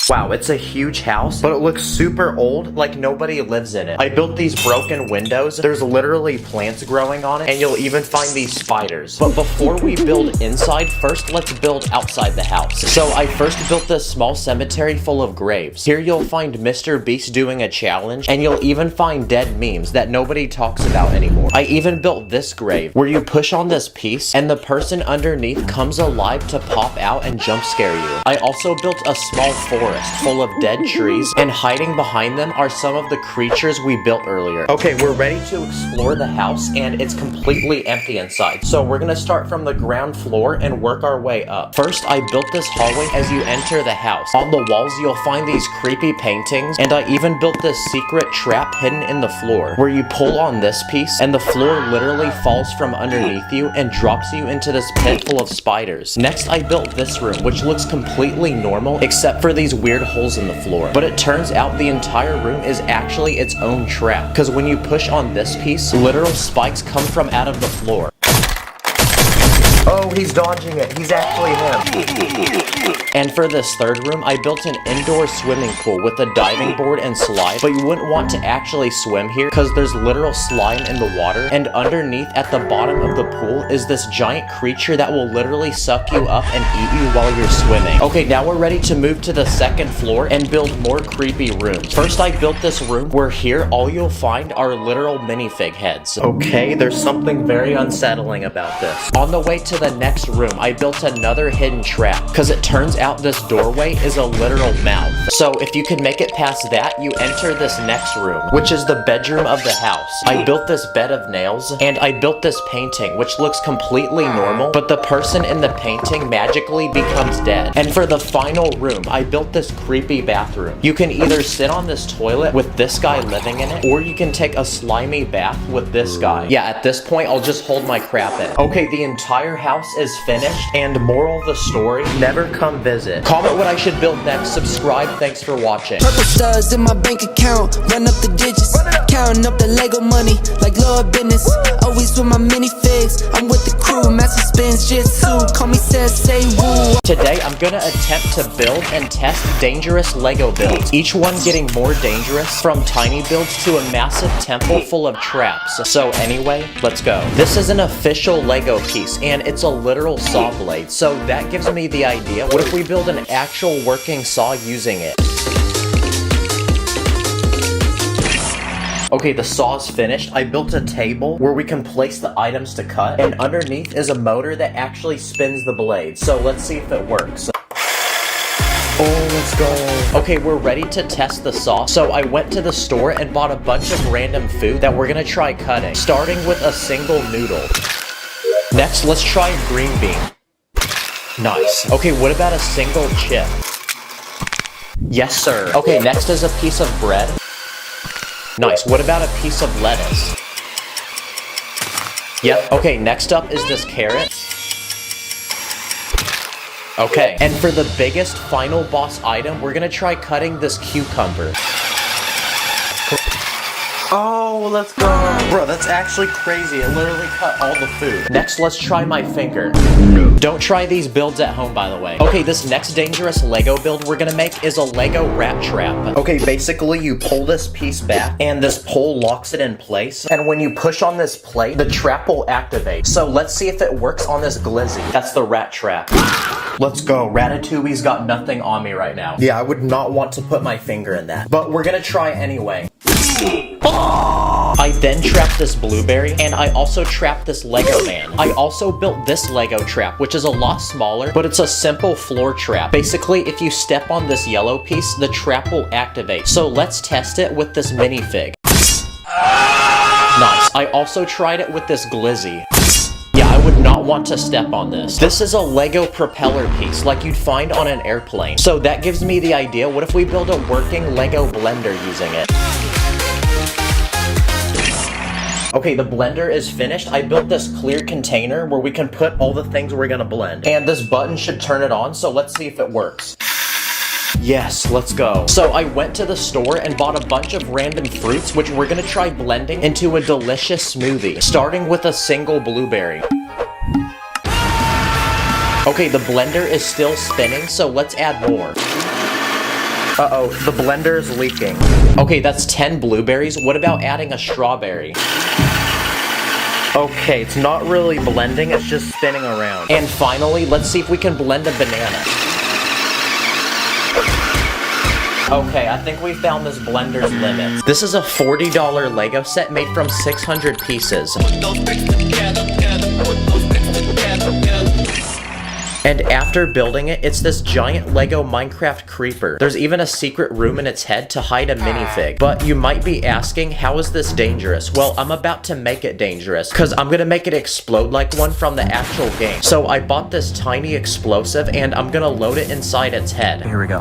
S1: Wow, it's a huge house, but it looks super old, like nobody lives in it. I built these broken windows. There's literally plants growing on it, and you'll even find these spiders. But before we build inside, first let's build outside the house. So I first built this small cemetery full of graves. Here you'll find Mr. Beast doing a challenge, and you'll even find dead memes that nobody talks about anymore. I even built this grave, where you push on this piece, and the person underneath comes alive to pop out and jump scare you. I also built a small forest full of dead trees, and hiding behind them are some of the creatures we built earlier. Okay, we're ready to explore the house, and it's completely empty inside. So we're gonna start from the ground floor and work our way up. First, I built this hallway as you enter the house. On the walls, you'll find these creepy paintings, and I even built this secret trap hidden in the floor, where you pull on this piece, and the floor literally falls from underneath you and drops you into this pit full of spiders. Next, I built this room, which looks completely normal, except for these weird holes in the floor. But it turns out the entire room is actually its own trap, because when you push on this piece, literal spikes come from out of the floor. Oh, he's dodging it. He's actually him. And for this third room, I built an indoor swimming pool with a diving board and slide, but you wouldn't want to actually swim here because there's literal slime in the water, and underneath at the bottom of the pool is this giant creature that will literally suck you up and eat you while you're swimming. Okay, now we're ready to move to the second floor and build more creepy rooms. First, I built this room where here all you'll find are literal minifig heads. Okay, there's something very unsettling about this. On the way to the next room, I built another hidden trap, because it turns out this doorway is a literal mouth. So if you can make it past that, you enter this next room, which is the bedroom of the house. I built this bed of nails, and I built this painting, which looks completely normal, but the person in the painting magically becomes dead. And for the final room, I built this creepy bathroom. You can either sit on this toilet with this guy living in it, or you can take a slimy bath with this guy. Yeah, at this point, I'll just hold my crap in. Okay, the entire house is finished, and moral of the story, never come visit. Comment what I should build next, subscribe, thanks for watching.
S2: Purple studs in my bank account, run up the digits, counting up the Lego money like Lord Business. Always with my minifigs, I'm with the crew, master spins jitsu, call me say woo.
S1: Today, I'm gonna attempt to build and test dangerous Lego builds, each one getting more dangerous, from tiny builds to a massive temple full of traps. So anyway, let's go. This is an official Lego piece, and it's a literal saw blade, so that gives me the idea, what if we build an actual working saw using it? Okay, the saw's finished. I built a table where we can place the items to cut, and underneath is a motor that actually spins the blade. So let's see if it works. Oh, let's go. Okay, we're ready to test the saw. So I went to the store and bought a bunch of random food that we're gonna try cutting, starting with a single noodle. Next, let's try a green bean. Nice. Okay, what about a single chip? Yes, sir. Okay, next is a piece of bread. Nice. What about a piece of lettuce? Yep. Okay, next up is this carrot. Okay, and for the biggest final boss item, we're gonna try cutting this cucumber. Oh, let's go. Bro, that's actually crazy. It literally cut all the food. Next, let's try my finger. No. Don't try these builds at home, by the way. Okay, this next dangerous Lego build we're gonna make is a Lego rat trap. Okay, basically you pull this piece back, and this pole locks it in place. And when you push on this plate, the trap will activate. So let's see if it works on this glizzy. That's the rat trap. Let's go. Ratatouille's got nothing on me right now. Yeah, I would not want to put my finger in that. But we're gonna try anyway. I then trapped this blueberry, and I also trapped this Lego man. I also built this Lego trap, which is a lot smaller, but it's a simple floor trap. Basically, if you step on this yellow piece, the trap will activate. So let's test it with this minifig. Nice. I also tried it with this glizzy. Yeah, I would not want to step on this. This is a Lego propeller piece, like you'd find on an airplane. So that gives me the idea, what if we build a working Lego blender using it? Okay, the blender is finished. I built this clear container where we can put all the things we're gonna blend. And this button should turn it on, so let's see if it works. Yes, let's go. So I went to the store and bought a bunch of random fruits, which we're gonna try blending into a delicious smoothie, starting with a single blueberry. Okay, the blender is still spinning, so let's add more. Uh-oh, the blender is leaking. Okay, that's 10 blueberries. What about adding a strawberry? Okay, it's not really blending, it's just spinning around. And finally, let's see if we can blend a banana. Okay, I think we found this blender's limit. This is a $40 Lego set made from 600 pieces. And after building it, it's this giant Lego Minecraft creeper. There's even a secret room in its head to hide a minifig. But you might be asking, how is this dangerous? Well, I'm about to make it dangerous, because I'm gonna make it explode like one from the actual game. So I bought this tiny explosive, and I'm gonna load it inside its head.
S5: Here we go.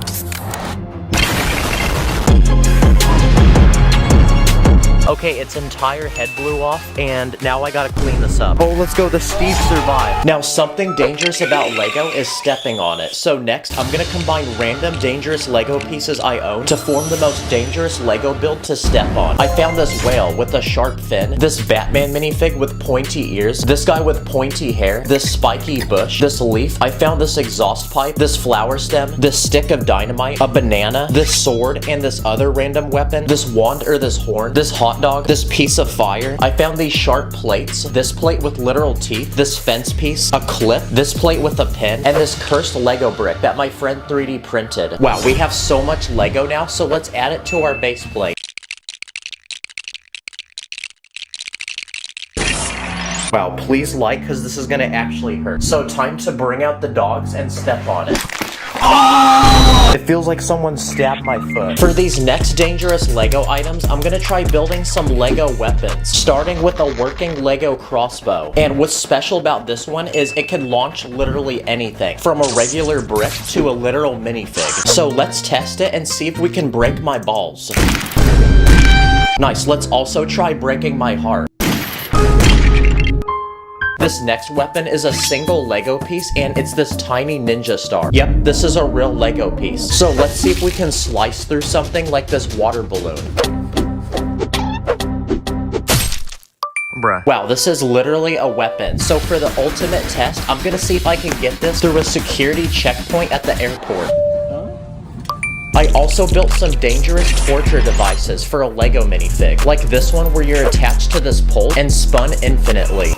S1: Okay, its entire head blew off, and now I gotta clean this up. Oh, let's go, the Steve survived. Now, something dangerous about Lego is stepping on it. So next, I'm gonna combine random dangerous Lego pieces I own to form the most dangerous Lego build to step on. I found this whale with a sharp fin, this Batman minifig with pointy ears, this guy with pointy hair, this spiky bush, this leaf. I found this exhaust pipe, this flower stem, this stick of dynamite, a banana, this sword, and this other random weapon, this wand or this horn, this hot dog, this piece of fire. I found these sharp plates, this plate with literal teeth, this fence piece, a clip, this plate with a pin, and this cursed Lego brick that my friend 3D printed. Wow, we have so much Lego now, so let's add it to our base plate. Wow, please like, because this is gonna actually hurt. So time to bring out the dogs and step on it. It feels like someone stabbed my foot. For these next dangerous Lego items, I'm gonna try building some Lego weapons, starting with a working Lego crossbow. And what's special about this one is it can launch literally anything, from a regular brick to a literal minifig. So let's test it and see if we can break my balls. Nice, let's also try breaking my heart. This next weapon is a single Lego piece, and it's this tiny ninja star. Yep, this is a real Lego piece. So let's see if we can slice through something like this water balloon.
S5: Bruh.
S1: Wow, this is literally a weapon. So for the ultimate test, I'm gonna see if I can get this through a security checkpoint at the airport. I also built some dangerous torture devices for a Lego minifig, like this one where you're attached to this pole and spun infinitely.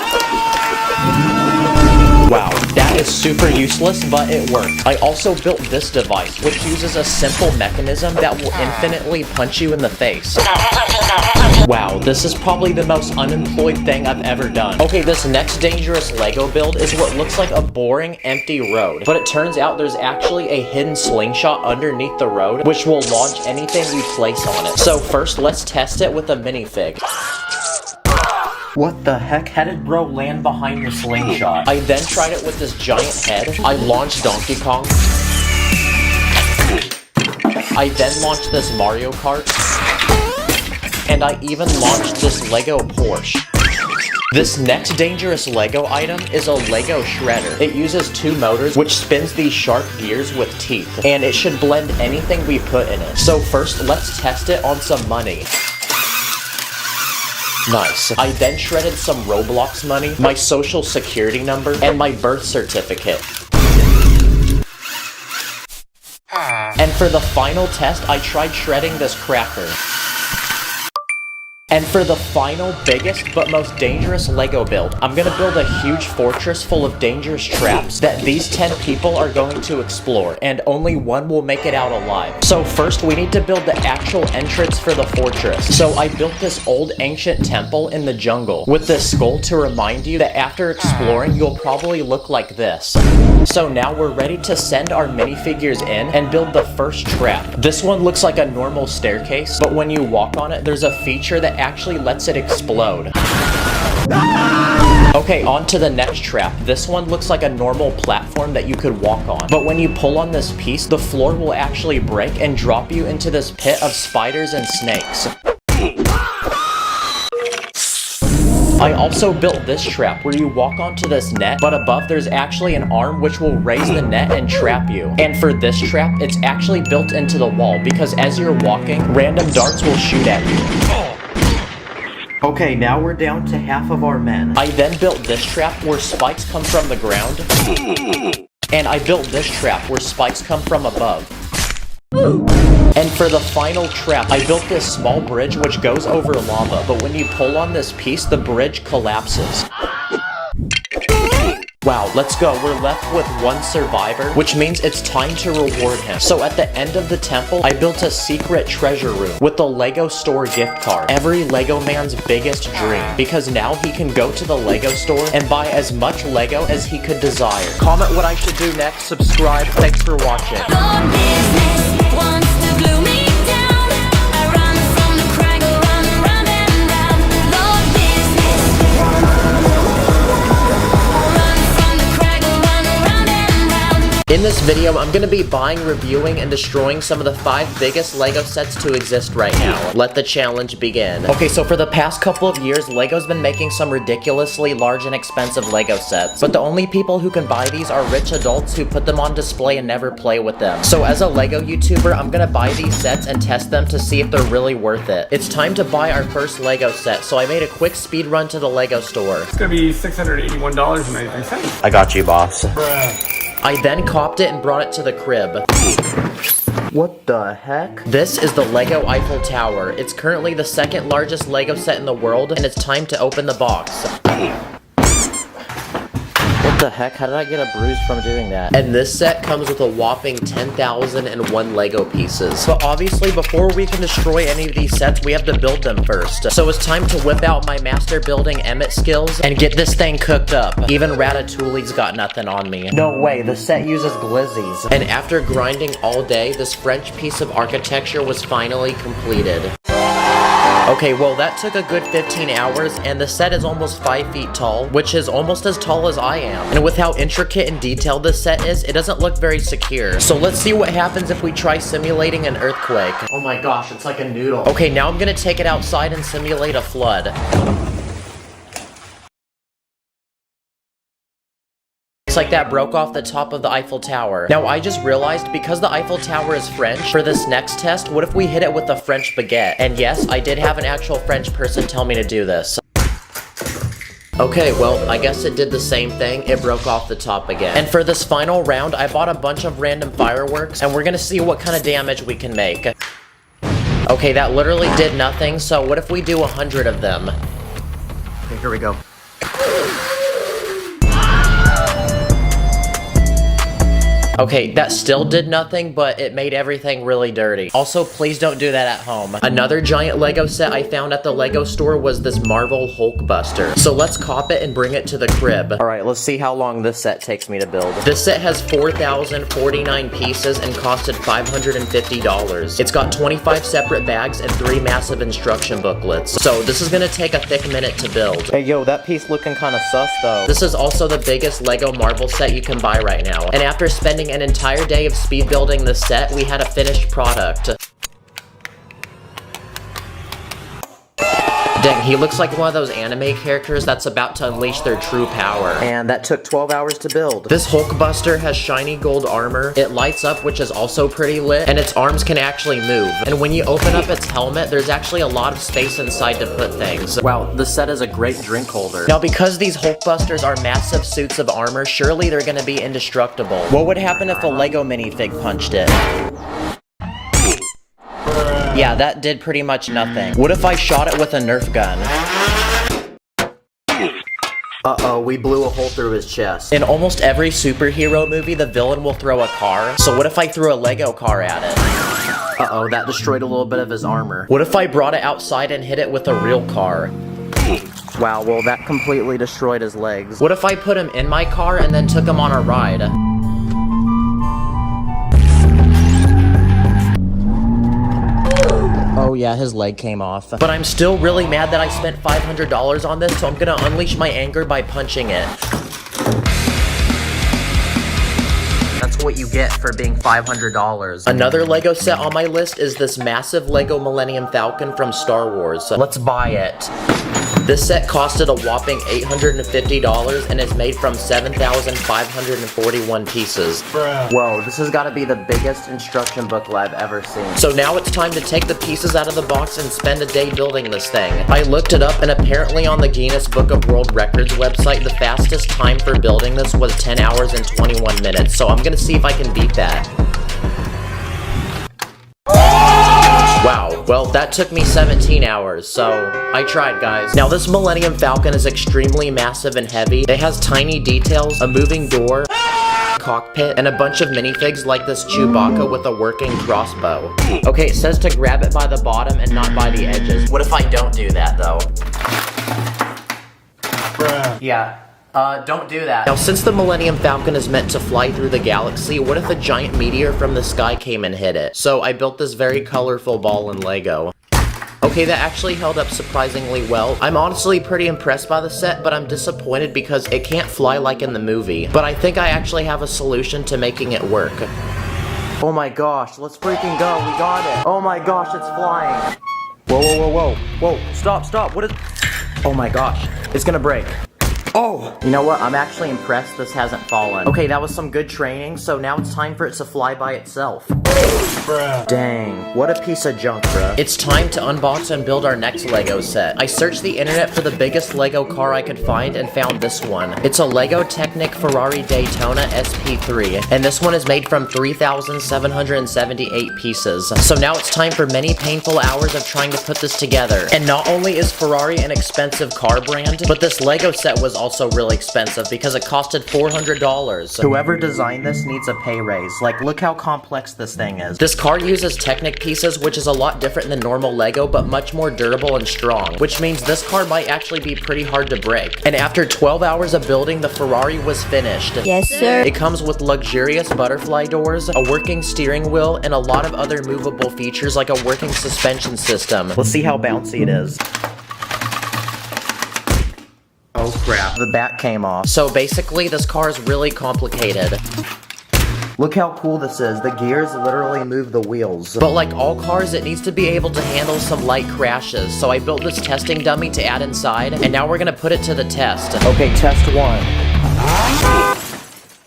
S1: Wow, that is super useless, but it worked. I also built this device, which uses a simple mechanism that will infinitely punch you in the face. Wow, this is probably the most unemployed thing I've ever done. Okay, this next dangerous Lego build is what looks like a boring, empty road. But it turns out there's actually a hidden slingshot underneath the road, which will launch anything we place on it. So first, let's test it with a minifig. What the heck? How did bro land behind the slingshot? I then tried it with this giant head. I launched Donkey Kong. I then launched this Mario Kart. And I even launched this Lego Porsche. This next dangerous Lego item is a Lego shredder. It uses two motors, which spins these sharp gears with teeth. And it should blend anything we put in it. So first, let's test it on some money. Nice. I then shredded some Roblox money, my social security number, and my birth certificate. And for the final test, I tried shredding this cracker. And for the final, biggest, but most dangerous Lego build, I'm gonna build a huge fortress full of dangerous traps that these 10 people are going to explore, and only one will make it out alive. So first, we need to build the actual entrance for the fortress. So I built this old ancient temple in the jungle, with this skull to remind you that after exploring, you'll probably look like this. So now we're ready to send our minifigures in and build the first trap. This one looks like a normal staircase, but when you walk on it, there's a feature that actually lets it explode. Okay, on to the next trap. This one looks like a normal platform that you could walk on. But when you pull on this piece, the floor will actually break and drop you into this pit of spiders and snakes. I also built this trap where you walk onto this net, but above there's actually an arm which will raise the net and trap you. And for this trap, it's actually built into the wall because as you're walking, random darts will shoot at you. Okay, now we're down to half of our men. I then built this trap where spikes come from the ground. And I built this trap where spikes come from above. And for the final trap, I built this small bridge which goes over lava, but when you pull on this piece, the bridge collapses. Wow, let's go. We're left with one survivor, which means it's time to reward him. So at the end of the temple, I built a secret treasure room with the Lego store gift card. Every Lego man's biggest dream, because now he can go to the Lego store and buy as much Lego as he could desire. Comment what I should do next, subscribe, thanks for watching. In this video, I'm going to be buying, reviewing, and destroying some of the 5 biggest Lego sets to exist right now. Let the challenge begin. Okay, so for the past couple of years, Lego's been making some ridiculously large and expensive Lego sets, but the only people who can buy these are rich adults who put them on display and never play with them. So as a Lego YouTuber, I'm going to buy these sets and test them to see if they're really worth it. It's time to buy our first Lego set, so I made a quick speed run to the Lego store.
S7: It's gonna be $681.93.
S1: I got you, boss.
S7: Bruh.
S1: I then copped it and brought it to the crib. What the heck? This is the Lego Eiffel Tower. It's currently the 2nd largest Lego set in the world, and it's time to open the box. What What the heck? How did I get a bruise from doing that? And this set comes with a whopping 10,001 Lego pieces. But obviously, before we can destroy any of these sets, we have to build them first. So it's time to whip out my master building Emmett skills and get this thing cooked up. Even Ratatouille's got nothing on me. No way, the set uses glizzies. And after grinding all day, this French piece of architecture was finally completed. Okay, well that took a good 15 hours, and the set is almost 5 feet tall, which is almost as tall as I am. And with how intricate and detailed this set is, it doesn't look very secure. So let's see what happens if we try simulating an earthquake. Oh my gosh, it's like a noodle. Okay, now I'm gonna take it outside and simulate a flood. Like that broke off the top of the Eiffel Tower. Now I just realized, because the Eiffel Tower is French, for this next test, what if we hit it with a French baguette? And yes, I did have an actual French person tell me to do this. Okay, well, I guess it did the same thing. It broke off the top again. And for this final round, I bought a bunch of random fireworks, and we're gonna see what kind of damage we can make. Okay, that literally did nothing, so what if we do 100 of them?
S5: Okay, here we go.
S1: Okay, that still did nothing, but it made everything really dirty. Also, please don't do that at home. Another giant Lego set I found at the Lego store was this Marvel Hulkbuster. So let's cop it and bring it to the crib. Alright, let's see how long this set takes me to build. This set has 4,049 pieces and costed $550. It's got 25 separate bags and 3 massive instruction booklets. So this is gonna take a thick minute to build. Hey yo, that piece looking kinda sus though. This is also the biggest Lego Marvel set you can buy right now. And after spending an entire day of speed building this set, we had a finished product. Dang, he looks like one of those anime characters that's about to unleash their true power. And that took 12 hours to build. This Hulkbuster has shiny gold armor, it lights up, which is also pretty lit, and its arms can actually move. And when you open up its helmet, there's actually a lot of space inside to put things. Wow, this set is a great drink holder. Now, because these Hulkbusters are massive suits of armor, surely they're gonna be indestructible. What would happen if a Lego minifig punched it? Yeah, that did pretty much nothing. What if I shot it with a Nerf gun? Uh-oh, we blew a hole through his chest. In almost every superhero movie, the villain will throw a car. So what if I threw a Lego car at it? Uh-oh, that destroyed a little bit of his armor. What if I brought it outside and hit it with a real car? Wow, well that completely destroyed his legs. What if I put him in my car and then took him on a ride? Oh yeah, his leg came off. But I'm still really mad that I spent $500 on this, so I'm gonna unleash my anger by punching it. That's what you get for being $500. Another Lego set on my list is this massive Lego Millennium Falcon from Star Wars. Let's buy it. This set costed a whopping $850 and is made from 7,541 pieces.
S5: Bruh.
S1: Whoa, this has got to be the biggest instruction booklet I've ever seen. So now it's time to take the pieces out of the box and spend a day building this thing. I looked it up, and apparently on the Guinness Book of World Records website, the fastest time for building this was 10 hours and 21 minutes. So I'm gonna see if I can beat that. Wow, well that took me 17 hours, so I tried, guys. Now this Millennium Falcon is extremely massive and heavy. It has tiny details, a moving door, cockpit, and a bunch of minifigs like this Chewbacca with a working crossbow. Okay, it says to grab it by the bottom and not by the edges. What if I don't do that though?
S5: Bruh.
S1: Yeah. Don't do that. Now, since the Millennium Falcon is meant to fly through the galaxy, what if a giant meteor from the sky came and hit it? So I built this very colorful ball in Lego. Okay, that actually held up surprisingly well. I'm honestly pretty impressed by the set, but I'm disappointed because it can't fly like in the movie. But I think I actually have a solution to making it work. Oh my gosh, let's freaking go, we got it. Oh my gosh, it's flying. Whoa, whoa, whoa, whoa, whoa, stop, stop, what is... Oh my gosh, it's gonna break. Oh! You know what? I'm actually impressed this hasn't fallen. Okay, that was some good training, so now it's time for it to fly by itself.
S5: Bruh.
S1: Dang, what a piece of junk, bruh. It's time to unbox and build our next Lego set. I searched the internet for the biggest Lego car I could find and found this one. It's a Lego Technic Ferrari Daytona SP3, and this one is made from 3,778 pieces. So now it's time for many painful hours of trying to put this together. And not only is Ferrari an expensive car brand, but this Lego set was also also really expensive because it costed $400. Whoever designed this needs a pay raise. Like, look how complex this thing is. This car uses Technic pieces, which is a lot different than normal Lego, but much more durable and strong, which means this car might actually be pretty hard to break. And after 12 hours of building, the Ferrari was finished.
S8: Yes, sir.
S1: It comes with luxurious butterfly doors, a working steering wheel, and a lot of other movable features like a working suspension system. Let's see how bouncy it is. Oh crap, the back came off. So basically, this car is really complicated. Look how cool this is. The gears literally move the wheels. But like all cars, it needs to be able to handle some light crashes. So I built this testing dummy to add inside, and now we're gonna put it to the test. Okay, test one.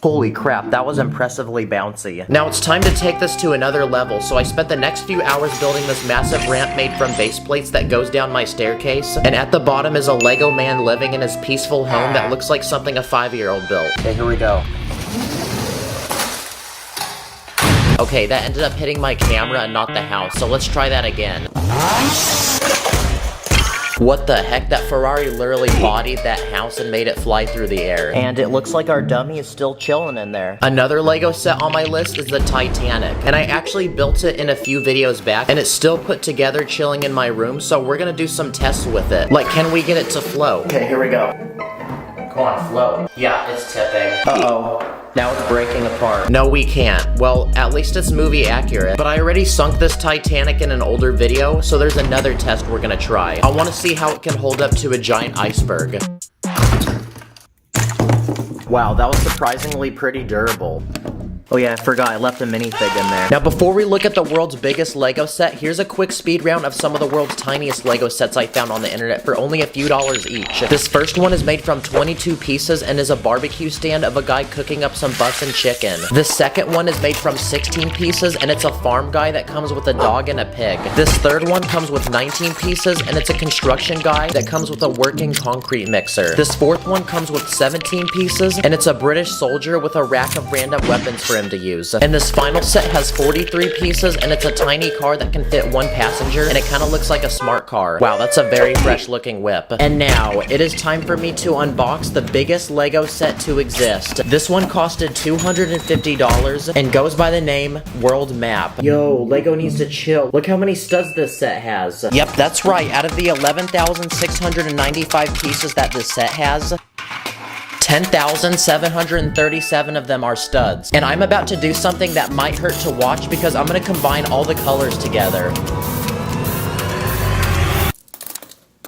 S1: Holy crap, that was impressively bouncy. Now it's time to take this to another level, so I spent the next few hours building this massive ramp made from base plates that goes down my staircase, and at the bottom is a Lego man living in his peaceful home that looks like something a 5-year-old built. Okay, here we go. Okay, that ended up hitting my camera and not the house, so let's try that again. What the heck? That Ferrari literally bodied that house and made it fly through the air. And it looks like our dummy is still chilling in there. Another Lego set on my list is the Titanic. And I actually built it in a few videos back, and it's still put together chilling in my room, so we're gonna do some tests with it. Like, can we get it to float? Okay, here we go. Come on, float. Yeah, it's tipping. Uh-oh. Now it's breaking apart. No, we can't. Well, at least it's movie accurate. But I already sunk this Titanic in an older video, so there's another test we're gonna try. I want to see how it can hold up to a giant iceberg. Wow, that was surprisingly pretty durable. Oh yeah, I forgot, I left a minifig in there. Now before we look at the world's biggest Lego set, here's a quick speed round of some of the world's tiniest Lego sets I found on the internet for only a few dollars each. This first one is made from 22 pieces and is a barbecue stand of a guy cooking up some bussin' chicken. The second one is made from 16 pieces and it's a farm guy that comes with a dog and a pig. This third one comes with 19 pieces and it's a construction guy that comes with a working concrete mixer. This fourth one comes with 17 pieces and it's a British soldier with a rack of random weapons for him to use. And this final set has 43 pieces and it's a tiny car that can fit one passenger and it kind of looks like a smart car. Wow, that's a very fresh looking whip. And now, it is time for me to unbox the biggest Lego set to exist. This one costed $250 and goes by the name World Map. Yo, Lego needs to chill. Look how many studs this set has. Yep, that's right. Out of the 11,695 pieces that this set has, 10,737 of them are studs. And I'm about to do something that might hurt to watch because I'm gonna combine all the colors together.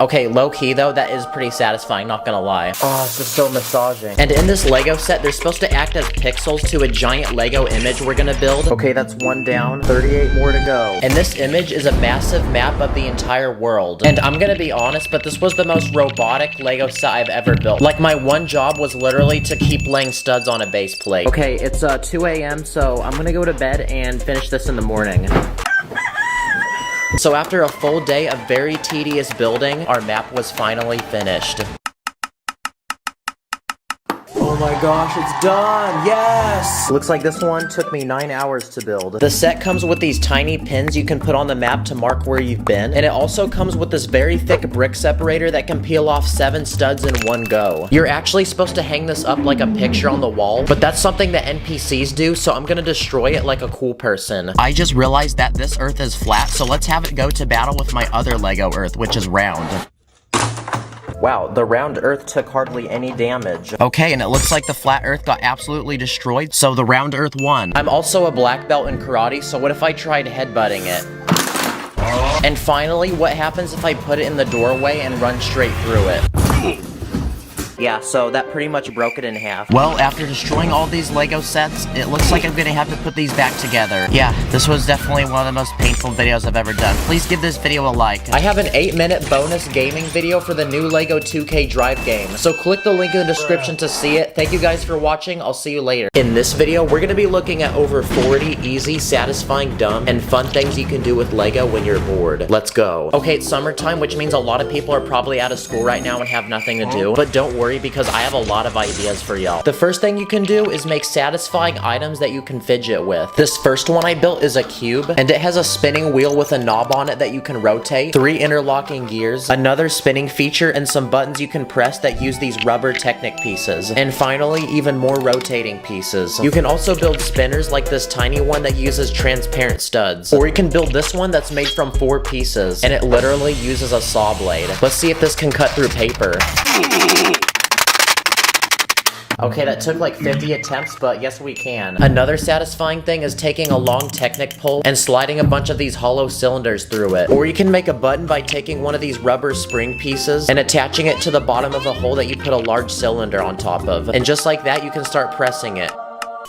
S1: Okay, low-key though, that is pretty satisfying, not gonna lie. Oh, this is so massaging. And in this Lego set, they're supposed to act as pixels to a giant Lego image we're gonna build. Okay, that's one down, 38 more to go. And this image is a massive map of the entire world. And I'm gonna be honest, but this was the most robotic Lego set I've ever built. Like, my one job was literally to keep laying studs on a base plate. Okay, it's 2 a.m., so I'm gonna go to bed and finish this in the morning. So after a full day of very tedious building, our map was finally finished. Oh my gosh, it's done! Yes! Looks like this one took me 9 hours to build. The set comes with these tiny pins you can put on the map to mark where you've been, and it also comes with this very thick brick separator that can peel off 7 studs in one go. You're actually supposed to hang this up like a picture on the wall, but that's something that NPCs do, so I'm gonna destroy it like a cool person. I just realized that this Earth is flat, so let's have it go to battle with my other Lego Earth, which is round. Wow, the round Earth took hardly any damage. Okay, and it looks like the flat Earth got absolutely destroyed, so the round Earth won. I'm also a black belt in karate, so what if I tried headbutting it? And finally, what happens if I put it in the doorway and run straight through it? Yeah, so that pretty much broke it in half. Well, after destroying all these Lego sets, it looks like I'm gonna have to put these back together. Yeah, this was definitely one of the most painful videos I've ever done. Please give this video a like. I have an 8-minute bonus gaming video for the new Lego 2K Drive game, so click the link in the description to see it. Thank you guys for watching, I'll see you later. In this video, we're gonna be looking at over 40 easy, satisfying, dumb, and fun things you can do with Lego when you're bored. Let's go. Okay, it's summertime, which means a lot of people are probably out of school right now and have nothing to do, but don't worry, hurry because I have a lot of ideas for y'all. The first thing you can do is make satisfying items that you can fidget with. This first one I built is a cube, and it has a spinning wheel with a knob on it that you can rotate, 3 interlocking gears, another spinning feature, and some buttons you can press that use these rubber Technic pieces. And finally, even more rotating pieces. You can also build spinners like this tiny one that uses transparent studs. Or you can build this one that's made from 4 pieces, and it literally uses a saw blade. Let's see if this can cut through paper. Okay, that took like 50 attempts, but yes we can. Another satisfying thing is taking a long Technic pole and sliding a bunch of these hollow cylinders through it. Or you can make a button by taking one of these rubber spring pieces and attaching it to the bottom of a hole that you put a large cylinder on top of. And just like that, you can start pressing it.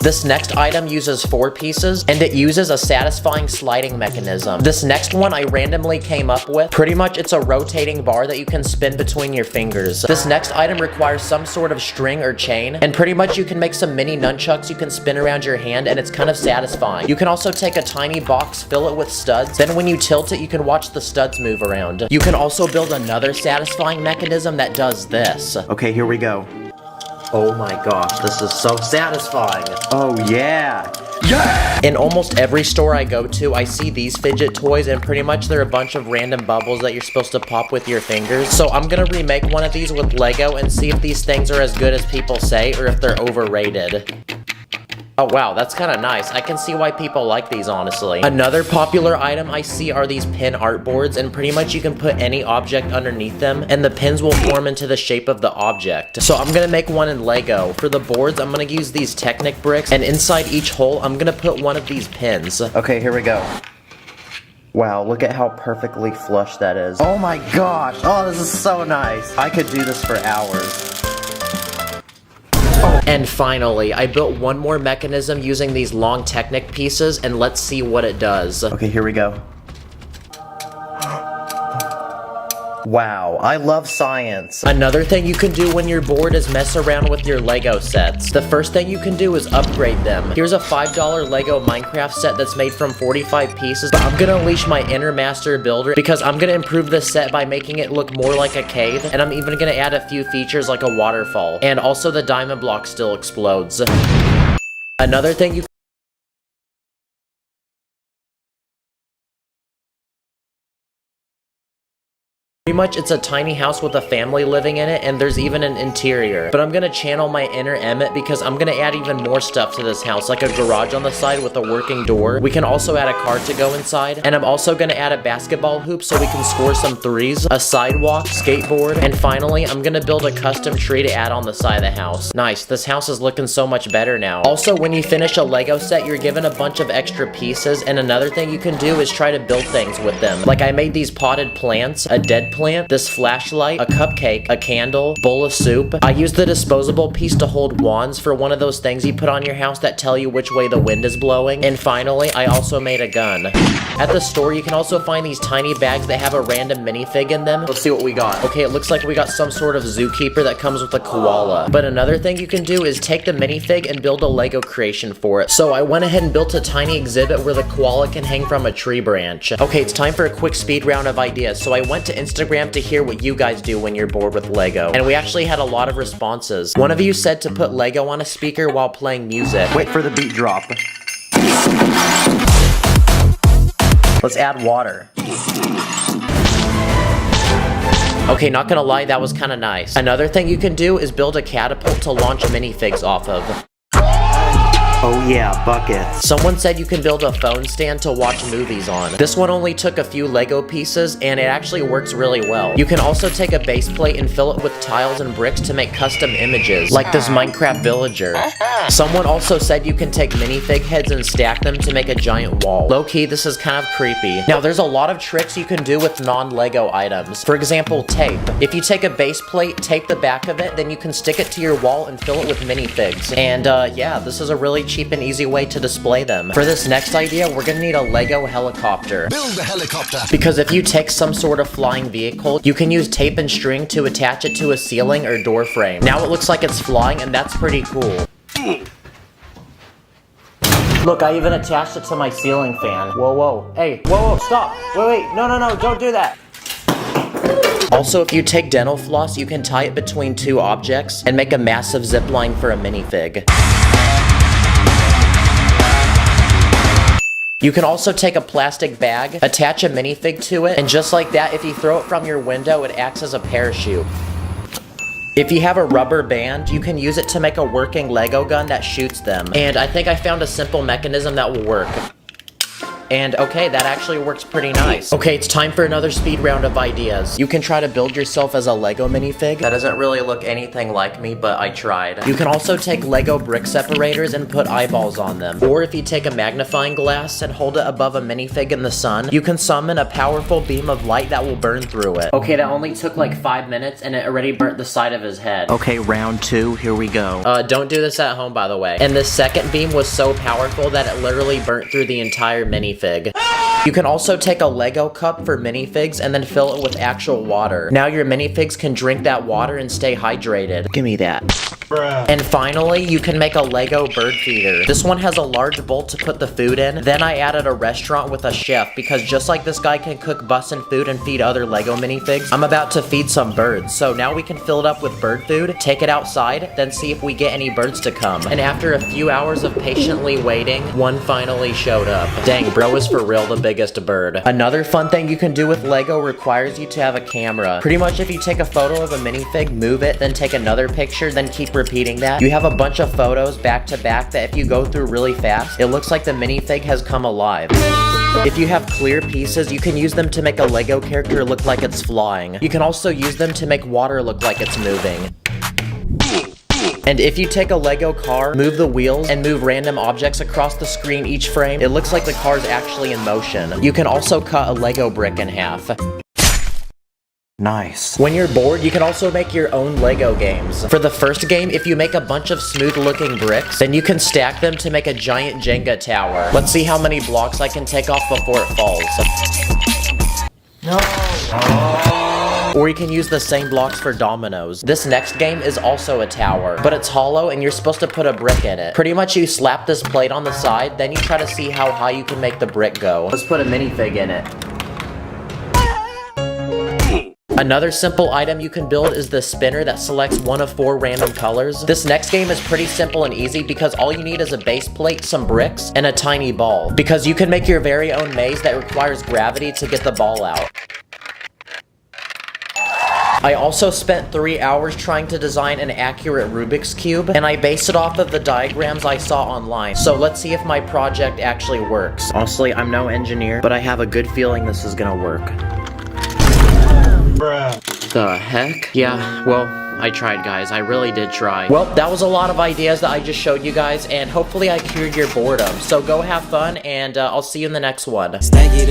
S1: This next item uses 4 pieces, and it uses a satisfying sliding mechanism. This next one I randomly came up with. Pretty much it's a rotating bar that you can spin between your fingers. This next item requires some sort of string or chain, and pretty much you can make some mini nunchucks you can spin around your hand, and it's kind of satisfying. You can also take a tiny box, fill it with studs, then when you tilt it, you can watch the studs move around. You can also build another satisfying mechanism that does this.
S5: Okay, here we go.
S1: Oh my gosh, this is so satisfying.
S5: Oh yeah.
S1: In almost every store I go to, I see these fidget toys, and pretty much they're a bunch of random bubbles that you're supposed to pop with your fingers. So I'm gonna remake one of these with Lego and see if these things are as good as people say or if they're overrated. Oh wow, that's kind of nice. I can see why people like these, honestly. Another popular item I see are these pin art boards, and pretty much you can put any object underneath them, and the pins will form into the shape of the object. So I'm gonna make one in Lego. For the boards, I'm gonna use these Technic bricks, and inside each hole, I'm gonna put one of these pins.
S5: Okay, here we go. Wow, look at how perfectly flush that is. Oh my gosh. Oh, this is so nice. I could do this for hours.
S1: And finally, I built one more mechanism using these long Technic pieces, and let's see what it does.
S5: Okay, here we go. Wow, I love science.
S1: Another thing you can do when you're bored is mess around with your Lego sets. The first thing you can do is upgrade them. Here's a $5 Lego Minecraft set that's made from 45 pieces, but I'm gonna unleash my inner master builder because I'm gonna improve this set by making it look more like a cave, and I'm even gonna add a few features like a waterfall. And also the diamond block still explodes. Another thing you Pretty much it's a tiny house with a family living in it, and there's even an interior. But I'm gonna channel my inner Emmett because I'm gonna add even more stuff to this house, like a garage on the side with a working door. We can also add a car to go inside, and I'm also gonna add a basketball hoop so we can score some threes, a sidewalk, skateboard, and finally I'm gonna build a custom tree to add on the side of the house. Nice, this house is looking so much better now. Also, when you finish a Lego set, you're given a bunch of extra pieces, and another thing you can do is try to build things with them. Like I made these potted plants, a dead plant, this flashlight, a cupcake, a candle, bowl of soup. I used the disposable piece to hold wands for one of those things you put on your house that tell you which way the wind is blowing. And finally, I also made a gun. At the store, you can also find these tiny bags that have a random minifig in them. Let's see what we got. Okay, it looks like we got some sort of zookeeper that comes with a koala. But another thing you can do is take the minifig and build a Lego creation for it. So I went ahead and built a tiny exhibit where the koala can hang from a tree branch. Okay, it's time for a quick speed round of ideas. So I went to Instagram to hear what you guys do when you're bored with Lego, and we actually had a lot of responses. One of you said to put Lego on a speaker while playing music.
S5: Wait for the beat drop. Let's add water.
S1: Okay, not gonna lie, that was kinda nice. Another thing you can do is build a catapult to launch minifigs off of.
S5: Oh yeah, buckets.
S1: Someone said you can build a phone stand to watch movies on. This one only took a few Lego pieces, and it actually works really well. You can also take a base plate and fill it with tiles and bricks to make custom images, like this Minecraft villager. Someone also said you can take minifig heads and stack them to make a giant wall. Low-key, this is kind of creepy. Now, there's a lot of tricks you can do with non-Lego items. For example, tape. If you take a base plate, tape the back of it, then you can stick it to your wall and fill it with minifigs. And yeah, this is a really cheap and easy way to display them. For this next idea, we're gonna need a Lego helicopter.
S6: Build a helicopter.
S1: Because if you take some sort of flying vehicle, you can use tape and string to attach it to a ceiling or door frame. Now it looks like it's flying, and that's pretty cool. Look, I even attached it to my ceiling fan. Whoa, whoa. Hey, whoa, whoa, stop. Wait, no, don't do that. Also, if you take dental floss, you can tie it between two objects and make a massive zip line for a minifig. You can also take a plastic bag, attach a minifig to it, and just like that, if you throw it from your window, it acts as a parachute. If you have a rubber band, you can use it to make a working Lego gun that shoots them. And I think I found a simple mechanism that will work. And okay, that actually works pretty nice. Okay, it's time for another speed round of ideas. You can try to build yourself as a Lego minifig. That doesn't really look anything like me, but I tried. You can also take Lego brick separators and put eyeballs on them. Or if you take a magnifying glass and hold it above a minifig in the sun, you can summon a powerful beam of light that will burn through it. Okay, that only took like 5 minutes and it already burnt the side of his head. Okay, round 2, here we go. Don't do this at home, by the way. And this second beam was so powerful that it literally burnt through the entire minifig. You can also take a Lego cup for minifigs and then fill it with actual water. Now your minifigs can drink that water and stay hydrated. Give me that. And finally, you can make a Lego bird feeder. This one has a large bowl to put the food in. Then I added a restaurant with a chef because just like this guy can cook bussin' food and feed other Lego minifigs, I'm about to feed some birds. So now we can fill it up with bird food, take it outside, then see if we get any birds to come. And after a few hours of patiently waiting, one finally showed up. Dang, bro is for real the biggest bird. Another fun thing you can do with Lego requires you to have a camera. Pretty much if you take a photo of a minifig, move it, then take another picture, then keep repeating that, you have a bunch of photos back to back that if you go through really fast, it looks like the minifig has come alive. If you have clear pieces, you can use them to make a Lego character look like it's flying. You can also use them to make water look like it's moving. And if you take a Lego car, move the wheels, and move random objects across the screen each frame, it looks like the car's actually in motion. You can also cut a Lego brick in half.
S5: Nice.
S1: When you're bored, you can also make your own Lego games. For the first game, if you make a bunch of smooth-looking bricks, then you can stack them to make a giant Jenga tower. Let's see how many blocks I can take off before it falls. No! Or you can use the same blocks for dominoes. This next game is also a tower, but it's hollow and you're supposed to put a brick in it. Pretty much you slap this plate on the side, then you try to see how high you can make the brick go. Let's put a minifig in it. Another simple item you can build is the spinner that selects one of 4 random colors. This next game is pretty simple and easy because all you need is a base plate, some bricks, and a tiny ball. Because you can make your very own maze that requires gravity to get the ball out. I also spent 3 hours trying to design an accurate Rubik's Cube, and I based it off of the diagrams I saw online. So let's see if my project actually works. Honestly, I'm no engineer, but I have a good feeling this is gonna work. The heck? Yeah, well, I tried, guys. I really did try. Well, that was a lot of ideas that I just showed you guys, and hopefully I cured your boredom. So go have fun, and I'll see you in the next one.
S3: Stack it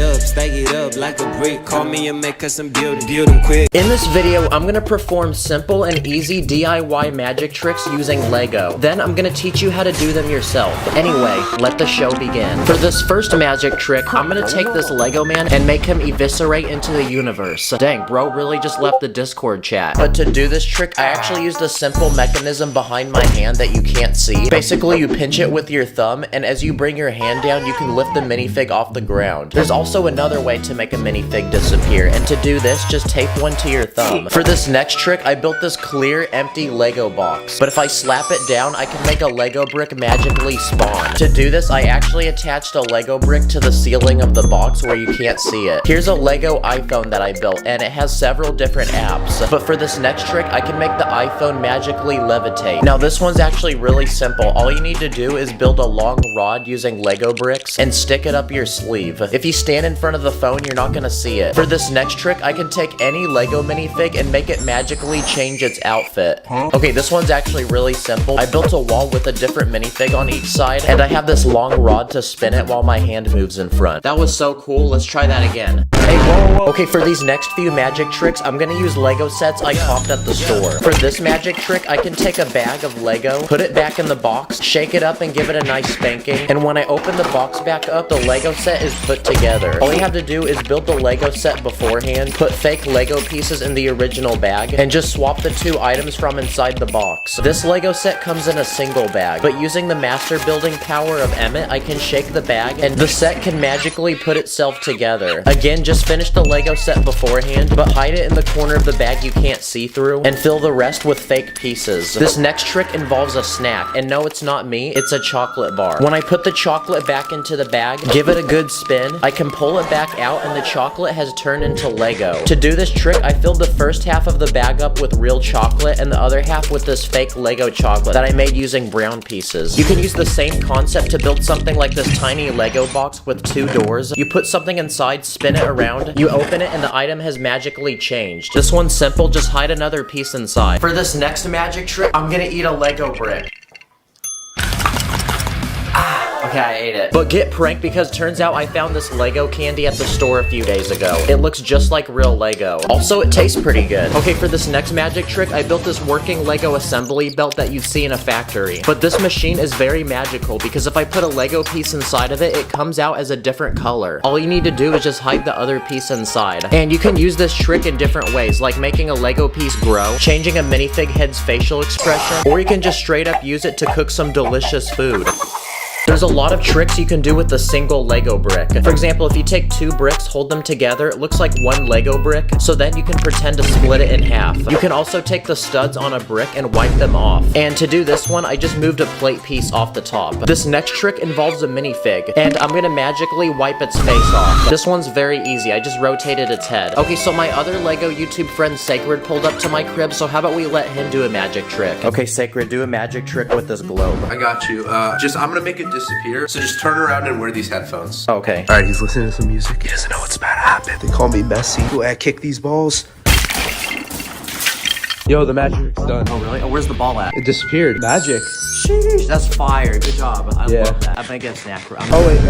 S3: up like a brick. Call me and make us some build them quick.
S1: In this video, I'm gonna perform simple and easy DIY magic tricks using Lego. Then I'm gonna teach you how to do them yourself. Anyway, let the show begin. For this first magic trick, I'm gonna take this Lego man and make him eviscerate into the universe. Dang, bro really just left the Discord chat. But to do this trick, I actually used a simple mechanism behind my hand that you can't see. Basically, you pinch it with your thumb, and as you bring your hand down, you can lift the minifig off the ground. There's also another way to make a minifig disappear, and to do this, just tape one to your thumb. For this next trick, I built this clear, empty Lego box. But if I slap it down, I can make a Lego brick magically spawn. To do this, I actually attached a Lego brick to the ceiling of the box where you can't see it. Here's a Lego iPhone that I built, and it has several different apps. But for this next trick, I can make the iPhone magically levitate. Now this one's actually really simple. All you need to do is build a long rod using Lego bricks and stick it up your sleeve. If you stand in front of the phone, you're not gonna see it. For this next trick, I can take any Lego minifig and make it magically change its outfit. Okay, this one's actually really simple. I built a wall with a different minifig on each side, and I have this long rod to spin it while my hand moves in front. That was so cool. Let's try that again. Hey, whoa. Okay, for these next few magic tricks, I'm gonna use Lego sets I comped at the store. For this magic trick, I can take a bag of Lego, put it back in the box, shake it up and give it a nice spanking, and when I open the box back up, the Lego set is put together. All you have to do is build the Lego set beforehand, put fake Lego pieces in the original bag, and just swap the two items from inside the box. This Lego set comes in a single bag, but using the master building power of Emmett, I can shake the bag, and the set can magically put itself together. Again, just finish the Lego set beforehand, but hide it in the corner of the bag you can't see through, and fill the rest with fake pieces. This next trick involves a snack, and no, it's not me, it's a chocolate bar. When I put the chocolate back into the bag, give it a good spin, I can pull it back out, and the chocolate has turned into Lego. To do this trick, I filled the first half of the bag up with real chocolate, and the other half with this fake Lego chocolate that I made using brown pieces. You can use the same concept to build something like this tiny Lego box with two doors. You put something inside, spin it around, you open it, and the item has magically changed. This one's simple, just hide another piece inside. For this next magic trick, I'm gonna eat a Lego brick. Okay, I ate it. But get pranked because turns out I found this Lego candy at the store a few days ago. It looks just like real Lego. Also, it tastes pretty good. Okay, for this next magic trick, I built this working Lego assembly belt that you'd see in a factory. But this machine is very magical because if I put a Lego piece inside of it, it comes out as a different color. All you need to do is just hide the other piece inside. And you can use this trick in different ways, like making a Lego piece grow, changing a minifig head's facial expression, or you can just straight up use it to cook some delicious food. There's a lot of tricks you can do with a single Lego brick. For example, if you take two bricks, hold them together, it looks like one Lego brick, so then you can pretend to split it in half. You can also take the studs on a brick and wipe them off. And to do this one, I just moved a plate piece off the top. This next trick involves a minifig, and I'm gonna magically wipe its face off. This one's very easy, I just rotated its head. Okay, so my other Lego YouTube friend Sacred pulled up to my crib, so how about we let him do a magic trick?
S5: Okay, Sacred, do a magic trick with this globe.
S8: I got you. I'm gonna make it disappear. So just turn around and wear these headphones.
S5: Okay.
S8: Alright, he's listening to some music. He doesn't know what's about to happen. They call me Messi. Go ahead, kick these balls. Yo, the magic's done.
S4: Oh, really? Oh, where's the ball at?
S8: It disappeared. Magic.
S4: Sheesh, that's fire. Good job. I
S8: Yeah.
S4: love that. I'm gonna get a snack.
S8: Oh wait,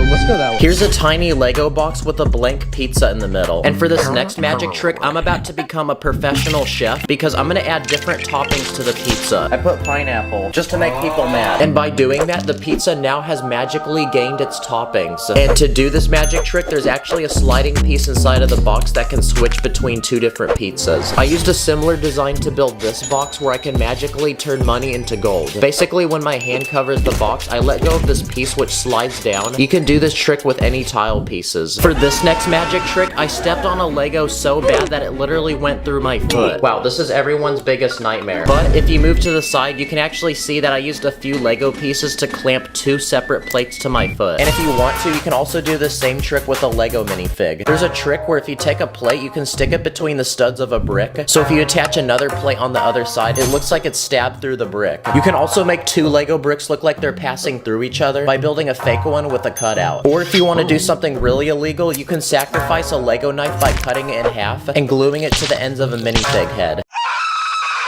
S8: let's go that way.
S1: Here's a tiny Lego box with a blank pizza in the middle. And for this next magic trick, I'm about to become a professional chef because I'm gonna add different toppings to the pizza.
S5: I put pineapple, just to make people mad.
S1: And by doing that, the pizza now has magically gained its toppings. And to do this magic trick, there's actually a sliding piece inside of the box that can switch between two different pizzas. I used a similar design to build this box where I can magically turn money into gold. Basically, when my hand covers the box, I let go of this piece which slides down. You can do this trick with any tile pieces. For this next magic trick, I stepped on a Lego so bad that it literally went through my foot. Wow, this is everyone's biggest nightmare. But if you move to the side, you can actually see that I used a few Lego pieces to clamp two separate plates to my foot. And if you want to, you can also do the same trick with a Lego minifig. There's a trick where if you take a plate, you can stick it between the studs of a brick. So if you attach another plate on the other side, it looks like it's stabbed through the brick. You can also make two Lego bricks look like they're passing through each other by building a fake one with a cutout. Or if you want to do something really illegal, you can sacrifice a Lego knife by cutting it in half and gluing it to the ends of a minifig head.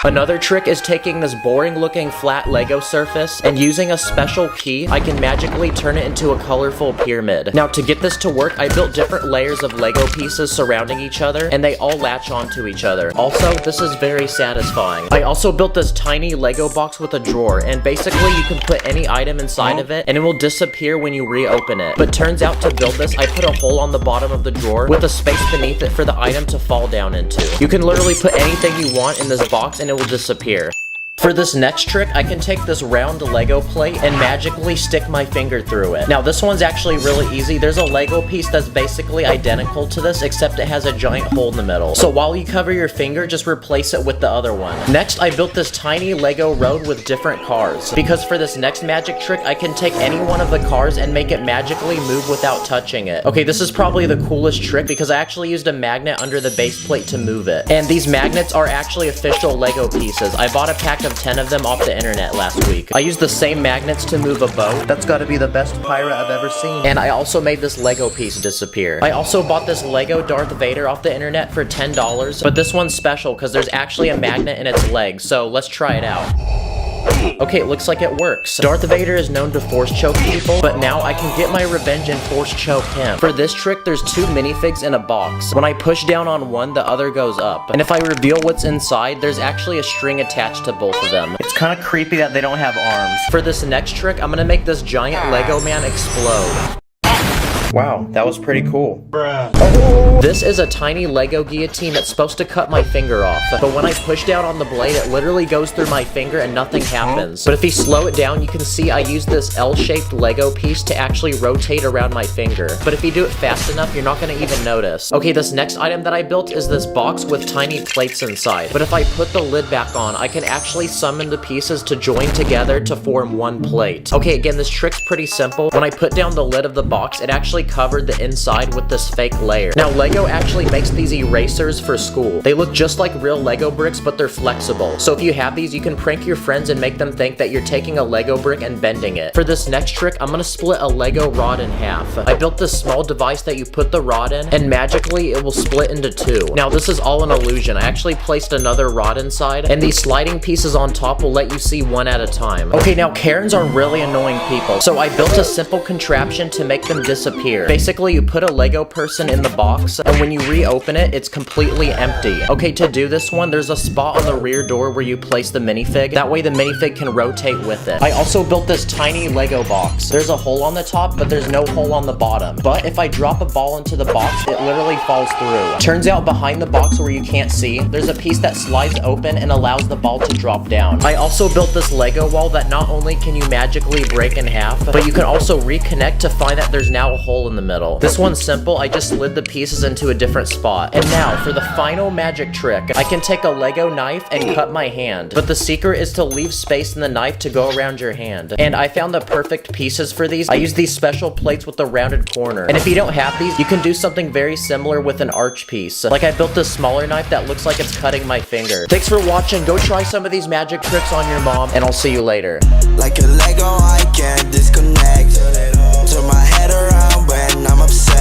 S1: Another trick is taking this boring looking flat Lego surface and using a special key, I can magically turn it into a colorful pyramid. Now to get this to work, I built different layers of Lego pieces surrounding each other and they all latch onto each other. Also, this is very satisfying. I also built this tiny Lego box with a drawer and basically you can put any item inside of it and it will disappear when you reopen it. But turns out to build this, I put a hole on the bottom of the drawer with a space beneath it for the item to fall down into. You can literally put anything you want in this box and it will disappear. For this next trick, I can take this round Lego plate and magically stick my finger through it. Now this one's actually really easy. There's a Lego piece that's basically identical to this, except it has a giant hole in the middle. So while you cover your finger, just replace it with the other one. Next, I built this tiny Lego road with different cars. Because for this next magic trick, I can take any one of the cars and make it magically move without touching it. Okay, this is probably the coolest trick because I actually used a magnet under the base plate to move it. And these magnets are actually official Lego pieces. I bought a pack of 10 of them off the internet last week. I used the same magnets to move a boat.
S5: That's gotta be the best pirate I've ever seen.
S1: And I also made this Lego piece disappear. I also bought this Lego Darth Vader off the internet for $10, but this one's special because there's actually a magnet in its leg, so let's try it out. Okay, it looks like it works. Darth Vader is known to force choke people, but now I can get my revenge and force choke him. For this trick, there's 2 minifigs in a box. When I push down on one, the other goes up. And if I reveal what's inside, there's actually a string attached to both of them.
S5: It's kind of creepy that they don't have arms.
S1: For this next trick, I'm gonna make this giant Lego man explode.
S5: Wow, that was pretty cool.
S1: This is a tiny Lego guillotine that's supposed to cut my finger off, but when I push down on the blade, it literally goes through my finger and nothing happens. But if you slow it down, you can see I use this L-shaped Lego piece to actually rotate around my finger. But if you do it fast enough, you're not gonna even notice. Okay, this next item that I built is this box with tiny plates inside. But if I put the lid back on, I can actually summon the pieces to join together to form one plate. Okay, again, this trick's pretty simple. When I put down the lid of the box, it actually covered the inside with this fake layer. Now, Lego actually makes these erasers for school. They look just like real Lego bricks, but they're flexible. So if you have these, you can prank your friends and make them think that you're taking a Lego brick and bending it. For this next trick, I'm gonna split a Lego rod in half. I built this small device that you put the rod in, and magically it will split into 2. Now, this is all an illusion. I actually placed another rod inside, and these sliding pieces on top will let you see one at a time. Okay, now Karens are really annoying people, so I built a simple contraption to make them disappear. Basically, you put a Lego person in the box, and when you reopen it, it's completely empty. Okay, to do this one, there's a spot on the rear door where you place the minifig. That way the minifig can rotate with it. I also built this tiny Lego box. There's a hole on the top, but there's no hole on the bottom. But if I drop a ball into the box, it literally falls through. Turns out behind the box where you can't see, there's a piece that slides open and allows the ball to drop down. I also built this Lego wall that not only can you magically break in half, but you can also reconnect to find that there's now a hole in the middle. This one's simple. I just slid the pieces into a different spot. And now for the final magic trick. I can take a Lego knife and cut my hand, but the secret is to leave space in the knife to go around your hand. And I found the perfect pieces for these. I use these special plates with the rounded corner. And if you don't have these, you can do something very similar with an arch piece. Like I built this smaller knife that looks like it's cutting my finger. Thanks for watching. Go try some of these magic tricks on your mom, and I'll see you later.
S3: Like a Lego, I can't disconnect. Turn my head around when I'm upset.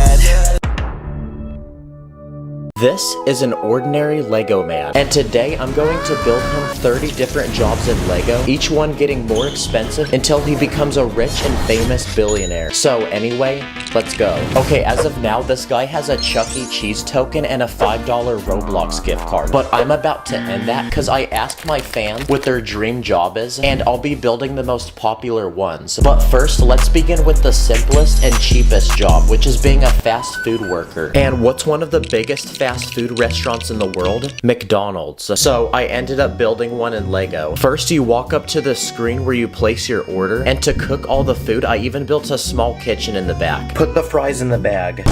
S1: This is an ordinary Lego man, and today I'm going to build him 30 different jobs in Lego, each one getting more expensive until he becomes a rich and famous billionaire. So anyway, let's go. Okay, as of now, this guy has a Chuck E. Cheese token and a $5 Roblox gift card, but I'm about to end that because I asked my fans what their dream job is, and I'll be building the most popular ones. But first, let's begin with the simplest and cheapest job, which is being a fast food worker. And what's one of the biggest fast food restaurants in the world? McDonald's. So I ended up building one in Lego. First, you walk up to the screen where you place your order, and to cook all the food, I even built a small kitchen in the back.
S5: Put the fries in the bag.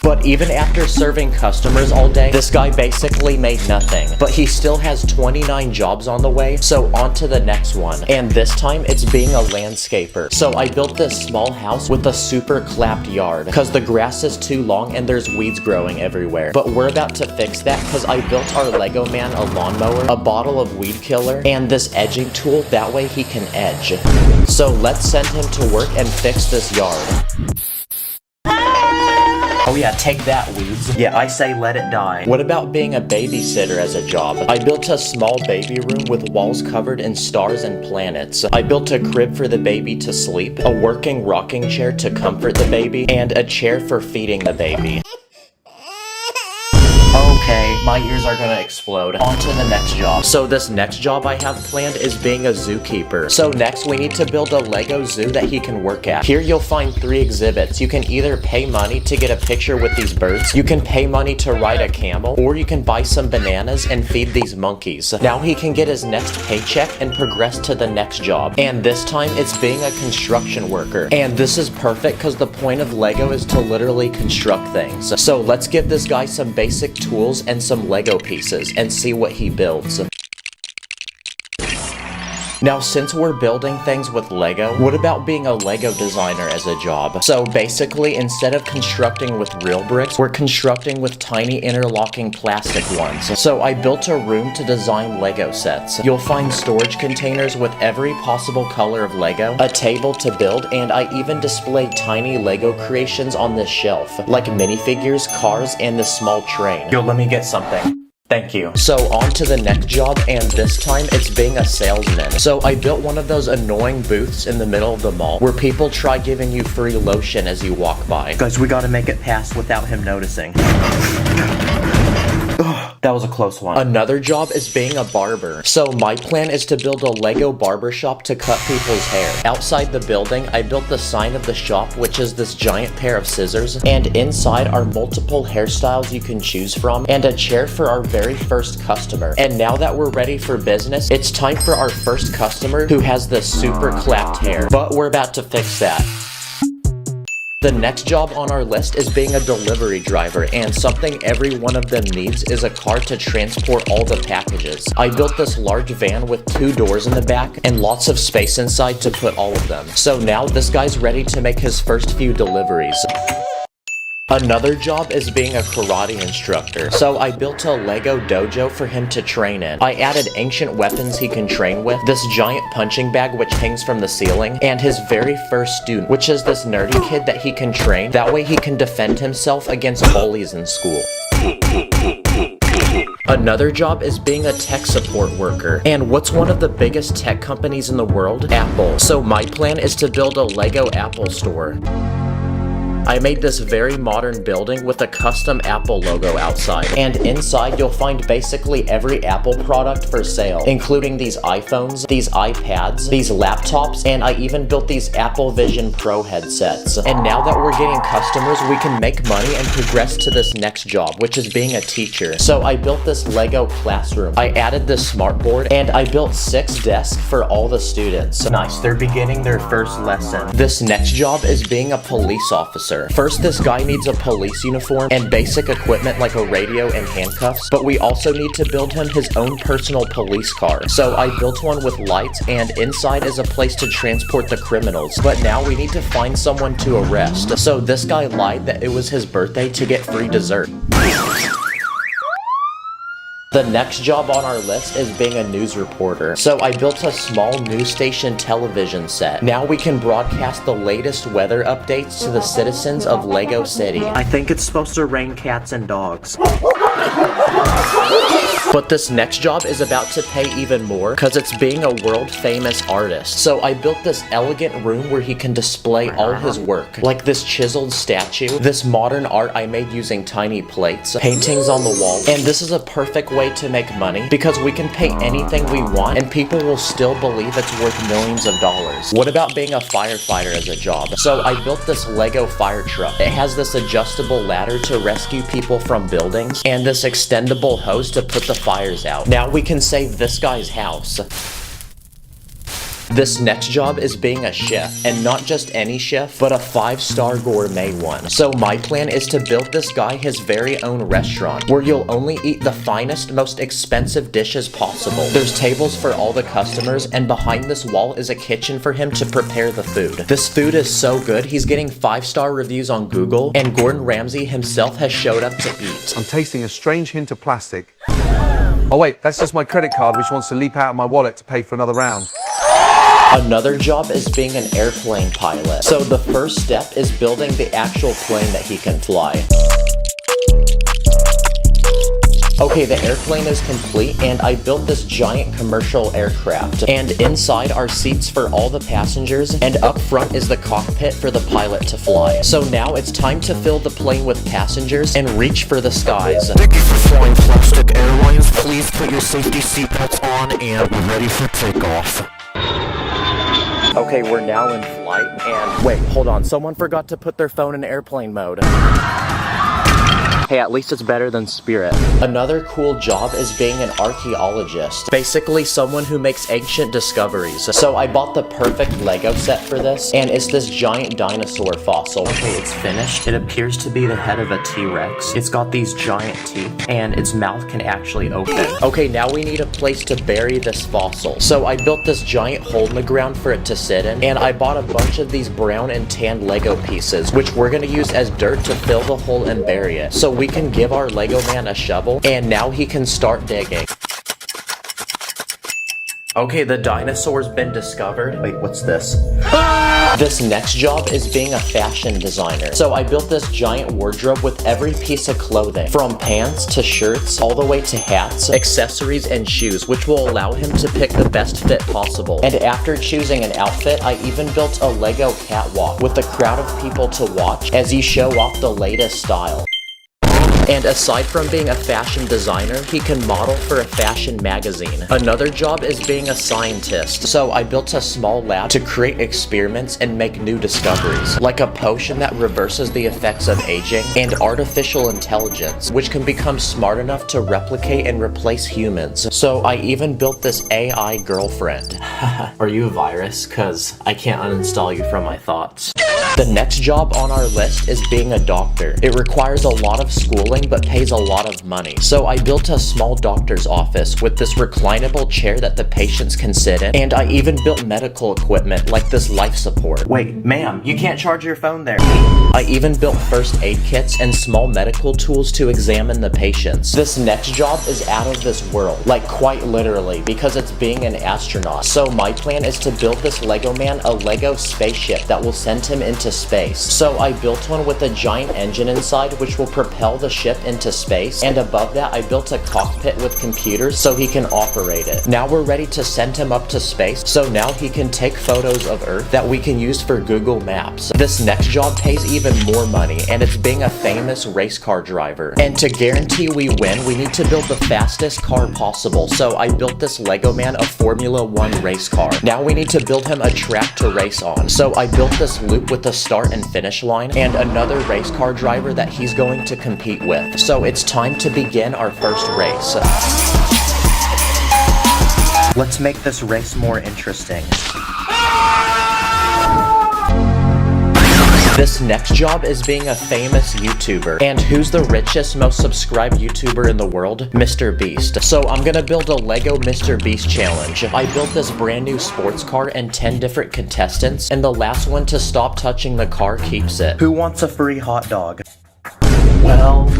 S1: But even after serving customers all day, this guy basically made nothing. But he still has 29 jobs on the way, so on to the next one. And this time, it's being a landscaper. So I built this small house with a super clapped yard, because the grass is too long and there's weeds growing everywhere. But we're about to fix that, because I built our Lego man a lawnmower, a bottle of weed killer, and this edging tool, that way he can edge. So let's send him to work and fix this yard. Oh yeah, take that, weeds.
S5: Yeah, I say let it die.
S1: What about being a babysitter as a job? I built a small baby room with walls covered in stars and planets. I built a crib for the baby to sleep, a working rocking chair to comfort the baby, and a chair for feeding the baby. Okay, my ears are gonna explode. On to the next job. So this next job I have planned is being a zookeeper. So next we need to build a Lego zoo that he can work at. Here you'll find 3 exhibits. You can either pay money to get a picture with these birds, you can pay money to ride a camel, or you can buy some bananas and feed these monkeys. Now he can get his next paycheck and progress to the next job. And this time it's being a construction worker. And this is perfect because the point of Lego is to literally construct things. So let's give this guy some basic tools and some Lego pieces and see what he builds. Now, since we're building things with Lego, what about being a Lego designer as a job? So basically, instead of constructing with real bricks, we're constructing with tiny interlocking plastic ones. So I built a room to design Lego sets. You'll find storage containers with every possible color of Lego, a table to build, and I even displayed tiny Lego creations on this shelf, like minifigures, cars, and this small train.
S5: Yo, let me get something.
S1: Thank you. So on to the next job, and this time it's being a salesman. So I built one of those annoying booths in the middle of the mall where people try giving you free lotion as you walk by.
S5: Guys, we gotta make it past without him noticing. That was a close one.
S1: Another job is being a barber. So my plan is to build a Lego barber shop to cut people's hair. Outside the building, I built the sign of the shop, which is this giant pair of scissors, and inside are multiple hairstyles you can choose from, and a chair for our very first customer. And now that we're ready for business, it's time for our first customer who has this super clapped hair. But we're about to fix that. The next job on our list is being a delivery driver, and something every one of them needs is a car to transport all the packages. I built this large van with 2 doors in the back and lots of space inside to put all of them. So now this guy's ready to make his first few deliveries. Another job is being a karate instructor. So I built a Lego dojo for him to train in. I added ancient weapons he can train with, this giant punching bag which hangs from the ceiling, and his very first student, which is this nerdy kid that he can train. That way he can defend himself against bullies in school. Another job is being a tech support worker. And what's one of the biggest tech companies in the world? Apple. So my plan is to build a Lego Apple store. I made this very modern building with a custom Apple logo outside, and inside you'll find basically every Apple product for sale, including these iPhones, these iPads, these laptops, and I even built these Apple Vision Pro headsets. And now that we're getting customers, we can make money and progress to this next job, which is being a teacher. So I built this Lego classroom. I added this smartboard, and I built 6 desks for all the students. Nice, they're beginning their first lesson. This next job is being a police officer. First, this guy needs a police uniform and basic equipment like a radio and handcuffs, but we also need to build him his own personal police car. So I built one with lights, and inside is a place to transport the criminals. But now we need to find someone to arrest. So this guy lied that it was his birthday to get free dessert. The next job on our list is being a news reporter. So I built a small news station television set. Now we can broadcast the latest weather updates to the citizens of Lego City.
S5: I think it's supposed to rain cats and dogs.
S1: But this next job is about to pay even more because it's being a world famous artist. So I built this elegant room where he can display all his work, like this chiseled statue, this modern art I made using tiny plates, paintings on the wall, and this is a perfect way to make money because we can pay anything we want and people will still believe it's worth millions of dollars. What about being a firefighter as a job? So I built this Lego fire truck. It has this adjustable ladder to rescue people from buildings and this extendable hose to put the fires out. Now we can save this guy's house. This next job is being a chef, and not just any chef, but a 5-star gourmet one. So my plan is to build this guy his very own restaurant, where you'll only eat the finest, most expensive dishes possible. There's tables for all the customers, and behind this wall is a kitchen for him to prepare the food. This food is so good, he's getting 5-star reviews on Google, and Gordon Ramsay himself has showed up to eat.
S9: I'm tasting a strange hint of plastic. Oh wait, that's just my credit card which wants to leap out of my wallet to pay for another round.
S1: Another job is being an airplane pilot. So the first step is building the actual plane that he can fly. Okay, the airplane is complete, and I built this giant commercial aircraft. And inside are seats for all the passengers, and up front is the cockpit for the pilot to fly. So now it's time to fill the plane with passengers and reach for the skies.
S10: Thank you for flying Plastic Airlines. Please put your safety seatbelts on, and we're ready for takeoff.
S1: Okay, we're now in flight, and wait, hold on, someone forgot to put their phone in airplane mode. Hey, at least it's better than Spirit. Another cool job is being an archaeologist. Basically, someone who makes ancient discoveries. So I bought the perfect Lego set for this, and it's this giant dinosaur fossil. Okay, it's finished. It appears to be the head of a T-Rex. It's got these giant teeth, and its mouth can actually open. Okay, now we need a place to bury this fossil. So I built this giant hole in the ground for it to sit in, and I bought a bunch of these brown and tan Lego pieces, which we're gonna use as dirt to fill the hole and bury it. So we can give our Lego man a shovel, and now he can start digging. Okay, the dinosaur's been discovered.
S5: Wait, what's this?
S1: This next job is being a fashion designer. So I built this giant wardrobe with every piece of clothing, from pants to shirts, all the way to hats, accessories, and shoes, which will allow him to pick the best fit possible. And after choosing an outfit, I even built a Lego catwalk with a crowd of people to watch as he show off the latest style. And aside from being a fashion designer, he can model for a fashion magazine. Another job is being a scientist. So I built a small lab to create experiments and make new discoveries, like a potion that reverses the effects of aging, and artificial intelligence, which can become smart enough to replicate and replace humans. So I even built this AI girlfriend. Are you a virus? Cause I can't uninstall you from my thoughts. The next job on our list is being a doctor. It requires a lot of schooling but pays a lot of money. So I built a small doctor's office with this reclinable chair that the patients can sit in, and I even built medical equipment like this life support.
S5: Wait, ma'am, you can't charge your phone there.
S1: I even built first aid kits and small medical tools to examine the patients. This next job is out of this world, like quite literally, because it's being an astronaut. So my plan is to build this Lego man a Lego spaceship that will send him into space. So I built one with a giant engine inside which will propel the ship into space, and above that I built a cockpit with computers so he can operate it. Now we're ready to send him up to space, so now he can take photos of Earth that we can use for Google Maps. This next job pays even more money, and it's being a famous race car driver. And to guarantee we win, we need to build the fastest car possible, so I built this Lego man a Formula 1 race car. Now we need to build him a track to race on, so I built this loop with a start and finish line, and another race car driver that he's going to compete with. So it's time to begin our first race.
S5: Let's make this race more interesting.
S1: This next job is being a famous YouTuber. And who's the richest, most subscribed YouTuber in the world? Mr. Beast. So I'm gonna build a Lego Mr. Beast challenge. I built this brand new sports car and 10 different contestants, and the last one to stop touching the car keeps it.
S5: Who wants a free hot dog?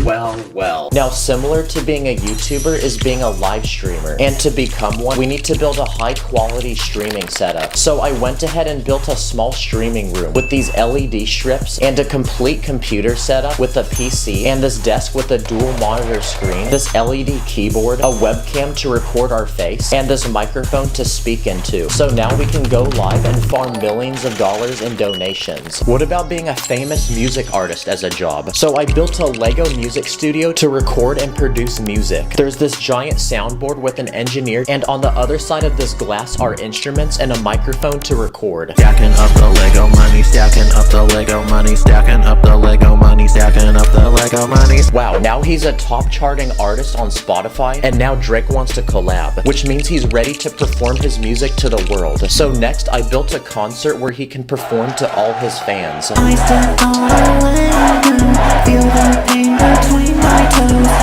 S1: Well. Now, similar to being a YouTuber is being a live streamer. And to become one, we need to build a high quality streaming setup. So I went ahead and built a small streaming room with these LED strips and a complete computer setup with a PC and this desk with a dual monitor screen, this LED keyboard, a webcam to record our face, and this microphone to speak into. So now we can go live and farm millions of dollars in donations. What about being a famous music artist as a job? So I built a Lego music studio to record and produce music. There's this giant soundboard with an engineer, and on the other side of this glass are instruments and a microphone to record.
S10: Stacking up the Lego money, stacking up the Lego money, stacking up the Lego money, stacking up the Lego money.
S1: Wow, now he's a top charting artist on Spotify, and now Drake wants to collab, which means he's ready to perform his music to the world. So next, I built a concert where he can perform to all his fans.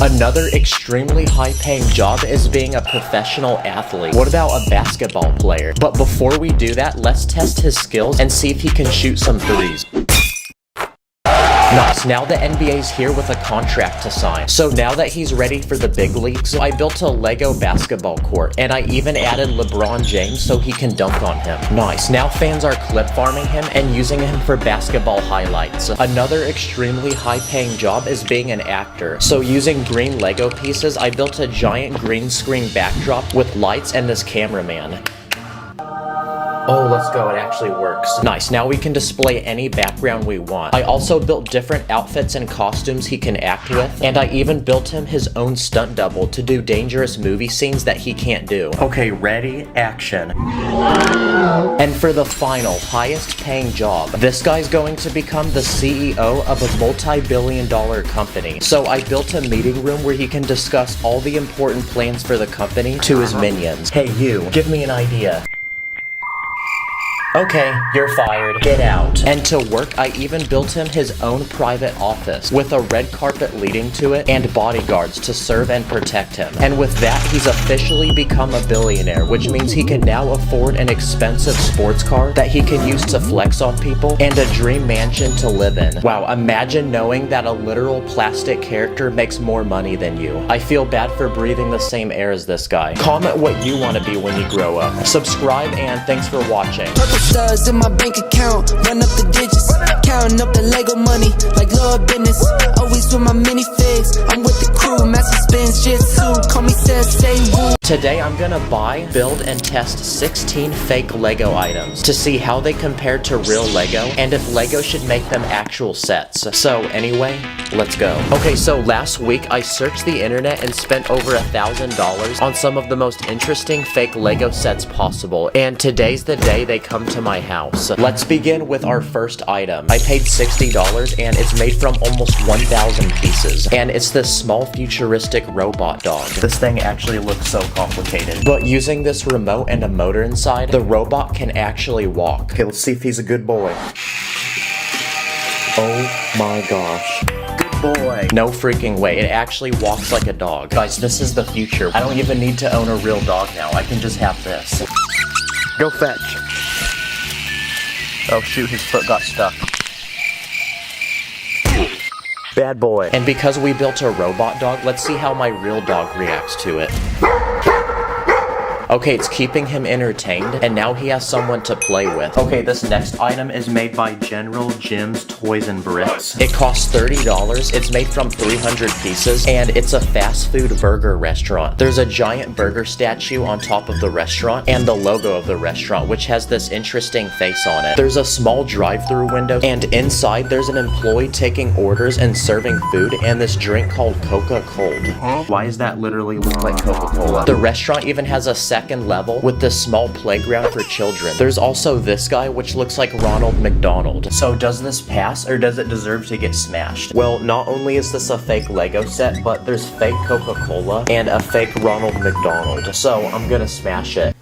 S1: Another extremely high-paying job is being a professional athlete. What about a basketball player? But before we do that, let's test his skills and see if he can shoot some threes. Nice, now the NBA's here with a contract to sign. So now that he's ready for the big leagues, I built a Lego basketball court, and I even added LeBron James so he can dunk on him. Nice, now fans are clip farming him and using him for basketball highlights. Another extremely high-paying job is being an actor. So using green Lego pieces, I built a giant green screen backdrop with lights and this cameraman. Oh, let's go, it actually works. Nice, now we can display any background we want. I also built different outfits and costumes he can act with, and I even built him his own stunt double to do dangerous movie scenes that he can't do.
S5: Okay, ready, action.
S1: And for the final, highest paying job, this guy's going to become the CEO of a multi-billion-dollar company. So I built a meeting room where he can discuss all the important plans for the company to his minions.
S5: Hey you,
S1: Give me an idea. Okay, you're fired. Get out. And to work, I even built him his own private office with a red carpet leading to it and bodyguards to serve and protect him. And with that, he's officially become a billionaire, which means he can now afford an expensive sports car that he can use to flex on people and a dream mansion to live in. Wow, imagine knowing that a literal plastic character makes more money than you. I feel bad for breathing the same air as this guy. Comment what you want to be when you grow up. Subscribe and thanks for watching.
S2: Purple stars in my bank account, run up the digits, counting up the Lego money like Lord business. Always with my minifigs, I'm with the crew, master spins jitsu, call me Sensei Wu.
S1: Today I'm gonna buy, build, and test 16 fake Lego items to see how they compare to real Lego and if Lego should make them actual sets. So anyway, let's go. Okay, so last week I searched the internet and spent over $1,000 on some of the most interesting fake Lego sets possible, and today's the day they come to my house. Let's begin with our first item. I paid $60 and it's made from almost 1,000 pieces, and it's this small futuristic robot dog.
S5: This thing actually looks so complicated.
S1: But using this remote and a motor inside, the robot can actually walk.
S5: Okay, let's see if he's a good boy.
S1: Oh my gosh.
S5: Good boy.
S1: No freaking way, it actually walks like a dog. Guys, this is the future. I don't even need to own a real dog now, I can just have this.
S5: Go fetch. Oh shoot, his foot got stuck. Bad boy.
S1: And because we built a robot dog, let's see how my real dog reacts to it. Okay, it's keeping him entertained, and now he has someone to play with. Okay, this next item is made by General Jim's Toys and Bricks. It costs $30, it's made from 300 pieces, and it's a fast food burger restaurant. There's a giant burger statue on top of the restaurant, and the logo of the restaurant, which has this interesting face on it. There's a small drive-through window, and inside there's an employee taking orders and serving food, and this drink called Coca-Cold.
S5: Why does that literally look like Coca-Cola?
S1: The restaurant even has a second level with this small playground for children. There's also this guy, which looks like Ronald McDonald. So does this pass, or does it deserve to get smashed? Well, not only is this a fake Lego set, but there's fake Coca-Cola and a fake Ronald McDonald. So I'm gonna smash it.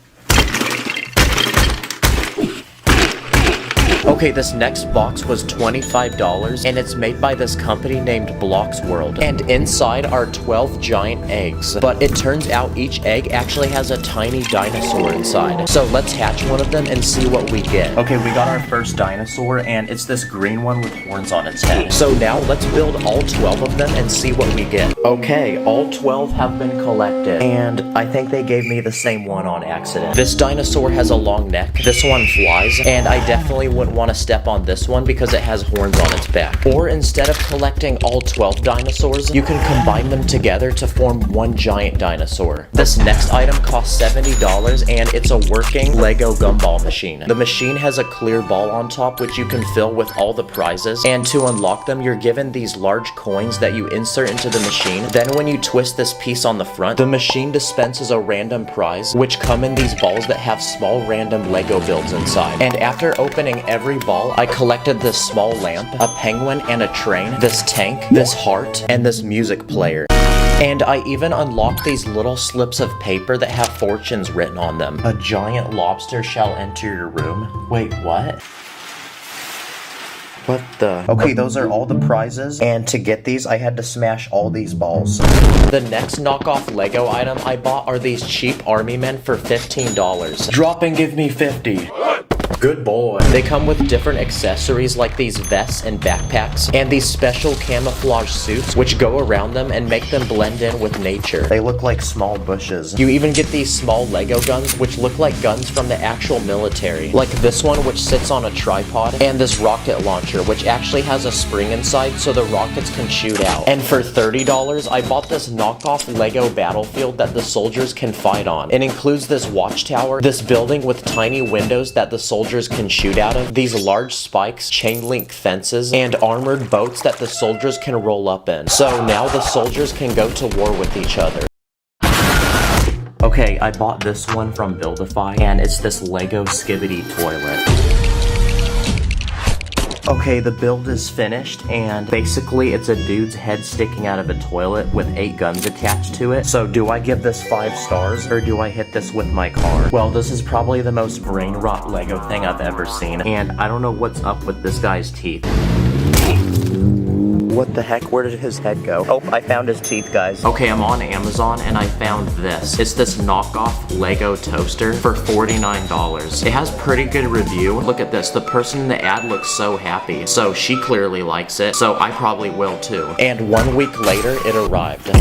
S1: Okay, this next box was $25, and it's made by this company named Blocks World. And inside are 12 giant eggs. But it turns out each egg actually has a tiny dinosaur inside. So let's hatch one of them and see what we get.
S5: Okay, we got our first dinosaur, and it's this green one with horns on its head.
S1: So now let's build all 12 of them and see what we get. Okay, all 12 have been collected, and I think they gave me the same one on accident. This dinosaur has a long neck, this one flies, and I definitely wouldn't want to step on this one because it has horns on its back. Or instead of collecting all 12 dinosaurs, you can combine them together to form one giant dinosaur. This next item costs $70, and it's a working Lego gumball machine. The machine has a clear ball on top which you can fill with all the prizes, and to unlock them you're given these large coins that you insert into the machine. Then when you twist this piece on the front, the machine dispenses a random prize which come in these balls that have small random Lego builds inside. And after opening every ball, I collected this small lamp, a penguin and a train, this tank, this heart, and this music player. And I even unlocked these little slips of paper that have fortunes written on them. A giant lobster shall enter your room. Wait, what? What the?
S5: Okay, those are all the prizes, and to get these, I had to smash all these balls.
S1: The next knockoff Lego item I bought are these cheap army men for $15. Drop and give me 50. Good boy. They come with different accessories like these vests and backpacks, and these special camouflage suits which go around them and make them blend in with nature.
S5: They look like small bushes.
S1: You even get these small Lego guns which look like guns from the actual military. Like this one which sits on a tripod, and this rocket launcher which actually has a spring inside so the rockets can shoot out. And for $30, I bought this knockoff Lego battlefield that the soldiers can fight on. It includes this watchtower, this building with tiny windows that the soldiers can shoot out of, these large spikes, chain link fences, and armored boats that the soldiers can roll up in. So now the soldiers can go to war with each other. Okay, I bought this one from Buildify, and it's this Lego Skibidi toilet. Okay, the build is finished, and basically it's a dude's head sticking out of a toilet with 8 guns attached to it. So do I give this 5 stars, or do I hit this with my car? Well, this is probably the most brain rot Lego thing I've ever seen, and I don't know what's up with this guy's teeth. What the heck? Where did his head go? Oh, I found his teeth, guys. Okay, I'm on Amazon and I found this. It's this knockoff Lego toaster for $49. It has pretty good review. Look at this. The person in the ad looks so happy. So she clearly likes it. So I probably will too. And 1 week later, it arrived.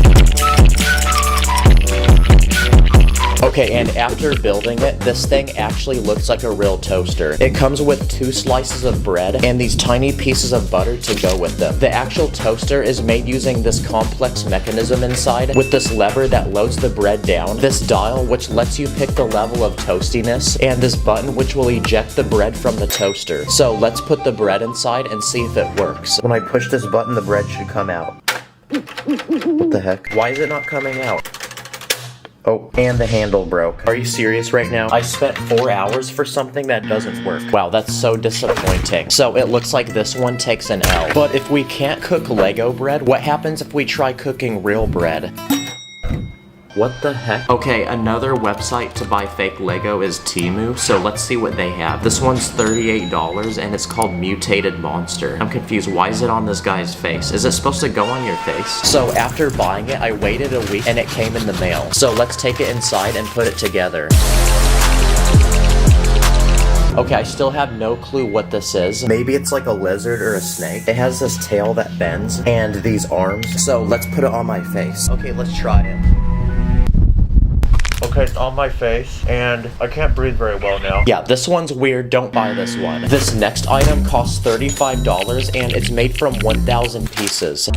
S1: Okay, and after building it, this thing actually looks like a real toaster. It comes with 2 slices of bread and these tiny pieces of butter to go with them. The actual toaster is made using this complex mechanism inside with this lever that loads the bread down, this dial which lets you pick the level of toastiness, and this button which will eject the bread from the toaster. So let's put the bread inside and see if it works.
S5: When I push this button, the bread should come out. What the heck? Why is it not coming out? Oh, and the handle broke.
S1: Are you serious right now? I spent 4 hours for something that doesn't work. Wow, that's so disappointing. So it looks like this one takes an L. But if we can't cook Lego bread, what happens if we try cooking real bread? What the heck? Okay, another website to buy fake Lego is Temu, so let's see what they have. This one's $38 and it's called Mutated Monster. I'm confused, why is it on this guy's face? Is it supposed to go on your face? So after buying it, I waited a week and it came in the mail. So let's take it inside and put it together. Okay, I still have no clue what this is.
S5: Maybe it's like a lizard or a snake. It has this tail that bends and these arms. So let's put it on my face. Okay, let's try it.
S1: Okay, it's on my face, and I can't breathe very well now. Yeah, this one's weird. Don't buy this one. This next item costs $35, and it's made from 1,000 pieces.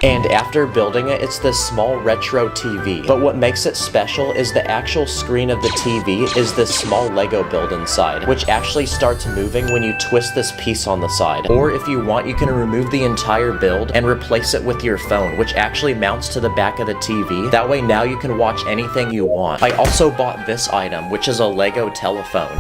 S1: And after building it, it's this small retro TV. But what makes it special is the actual screen of the TV is this small Lego build inside, which actually starts moving when you twist this piece on the side. Or if you want, you can remove the entire build and replace it with your phone, which actually mounts to the back of the TV. That way now you can watch anything you want. I also bought this item, which is a Lego telephone.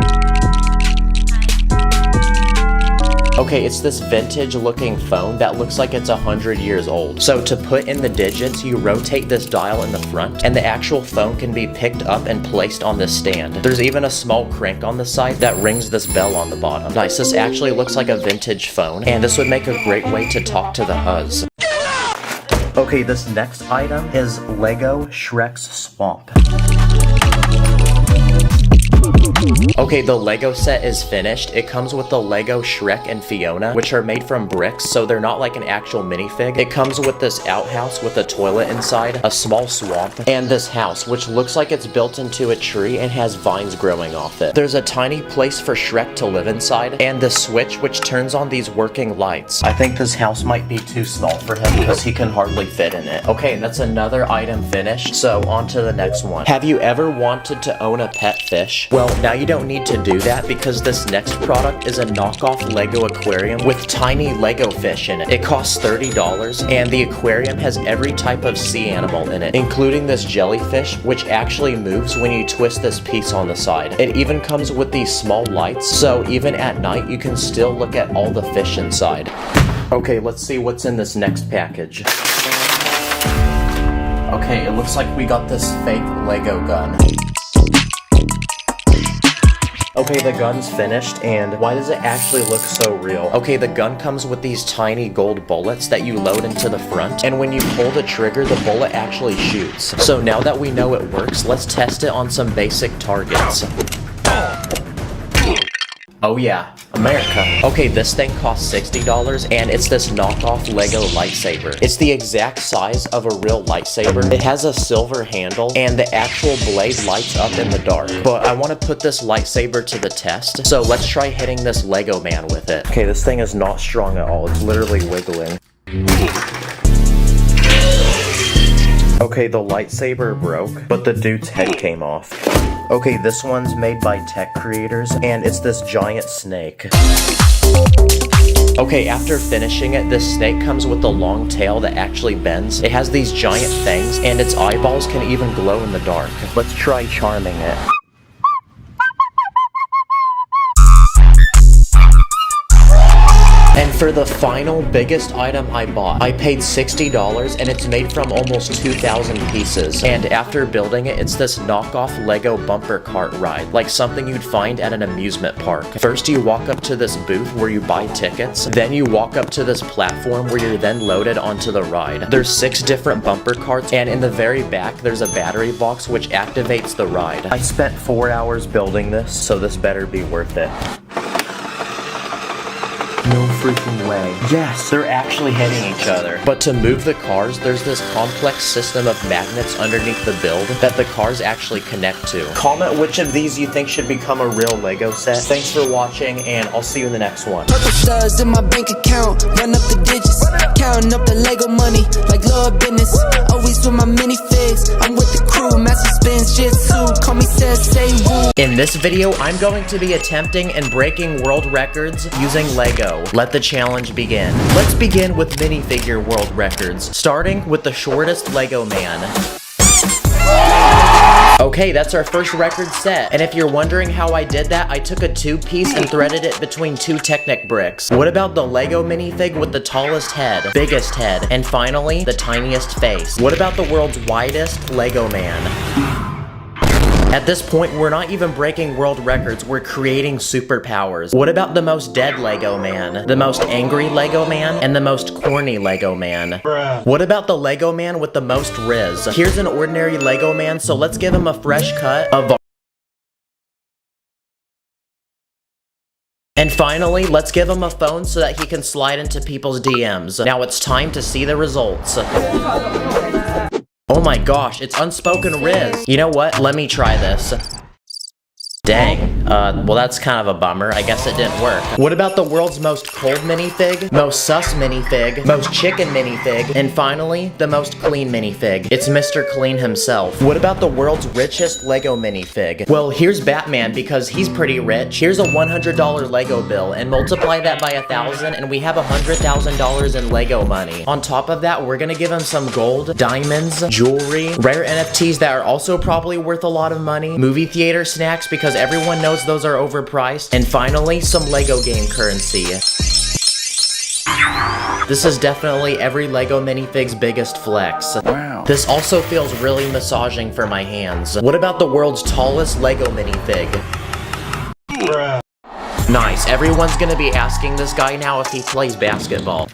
S1: Okay, it's this vintage looking phone that looks like it's 100 years old. So to put in the digits, you rotate this dial in the front, and the actual phone can be picked up and placed on this stand. There's even a small crank on the side that rings this bell on the bottom. Nice, this actually looks like a vintage phone, and this would make a great way to talk to the huzz.
S5: Okay, this next item is Lego Shrek's Swamp.
S1: Okay, the Lego set is finished. It comes with the Lego Shrek and Fiona, which are made from bricks, so they're not like an actual minifig. It comes with this outhouse with a toilet inside, a small swamp, and this house, which looks like it's built into a tree and has vines growing off it. There's a tiny place for Shrek to live inside, and the switch which turns on these working lights.
S5: I think this house might be too small for him because he can hardly fit in it.
S1: Okay, that's another item finished, so on to the next one. Have you ever wanted to own a pet fish? Well, now you don't need to do that because this next product is a knockoff Lego aquarium with tiny Lego fish in it. It costs $30 and the aquarium has every type of sea animal in it, including this jellyfish which actually moves when you twist this piece on the side. It even comes with these small lights, so even at night you can still look at all the fish inside. Okay, let's see what's in this next package. Okay, it looks like we got this fake Lego gun. Okay, the gun's finished, and why does it actually look so real? Okay, the gun comes with these tiny gold bullets that you load into the front, and when you pull the trigger, the bullet actually shoots. So now that we know it works, let's test it on some basic targets. Oh yeah, America. Okay, this thing costs $60 and it's this knockoff Lego lightsaber. It's the exact size of a real lightsaber. It has a silver handle and the actual blade lights up in the dark. But I want to put this lightsaber to the test, so let's try hitting this Lego man with it.
S5: Okay, this thing is not strong at all. It's literally wiggling. Okay, the lightsaber broke, but the dude's head came off. Okay, this one's made by tech creators, and it's this giant snake.
S1: Okay, after finishing it, this snake comes with a long tail that actually bends. It has these giant fangs, and its eyeballs can even glow in the dark. Let's try charming it. for the final biggest item I bought, I paid $60 and it's made from almost 2,000 pieces. And after building it, it's this knockoff Lego bumper cart ride, like something you'd find at an amusement park. First, you walk up to this booth where you buy tickets. Then you walk up to this platform where you're then loaded onto the ride. There's 6 different bumper carts, and in the very back, there's a battery box which activates the ride. I spent 4 hours building this, so this better be worth it. No freaking way. Yes, they're actually hitting each other. But to move the cars, there's this complex system of magnets underneath the build that the cars actually connect to. Comment which of these you think should become a real Lego set. Thanks for watching, and I'll see you in the next one.
S2: Purple studs in my bank account, run up the digits, counting up the Lego money like Lord business. Always with my minifigs, I'm with the crew, master spins jitsu, call me Sensei Wu.
S1: In this video, I'm going to be attempting and breaking world records using Lego. Let the challenge begin. Let's begin with minifigure world records, starting with the shortest Lego man. Okay, that's our first record set. And if you're wondering how I did that, I took a 2-piece and threaded it between 2 Technic bricks. What about the Lego minifig with the tallest head, biggest head, and finally, the tiniest face? What about the world's widest Lego man? At this point, we're not even breaking world records, we're creating superpowers. What about the most dead Lego man, the most angry Lego man, and the most corny Lego man? Bruh. What about the Lego man with the most Riz? Here's an ordinary Lego man, so let's give him a fresh cut of... And finally, let's give him a phone so that he can slide into people's DMs. Now it's time to see the results. Oh my gosh, it's unspoken Riz. You know what? Let me try this. Dang. Well that's kind of a bummer. I guess it didn't work. What about the world's most cold minifig, most sus minifig, most chicken minifig, and finally, the most clean minifig? It's Mr. Clean himself. What about the world's richest Lego minifig? Well, here's Batman because he's pretty rich. Here's a $100 Lego bill and multiply that by 1,000 and we have $100,000 in Lego money. On top of that, we're gonna give him some gold, diamonds, jewelry, rare NFTs that are also probably worth a lot of money, movie theater snacks because everyone knows those are overpriced, and finally, some Lego game currency. This is definitely every Lego minifig's biggest flex. Wow. This also feels really massaging for my hands. What about the world's tallest Lego minifig? Bruh. Nice, everyone's gonna be asking this guy now if he plays basketball.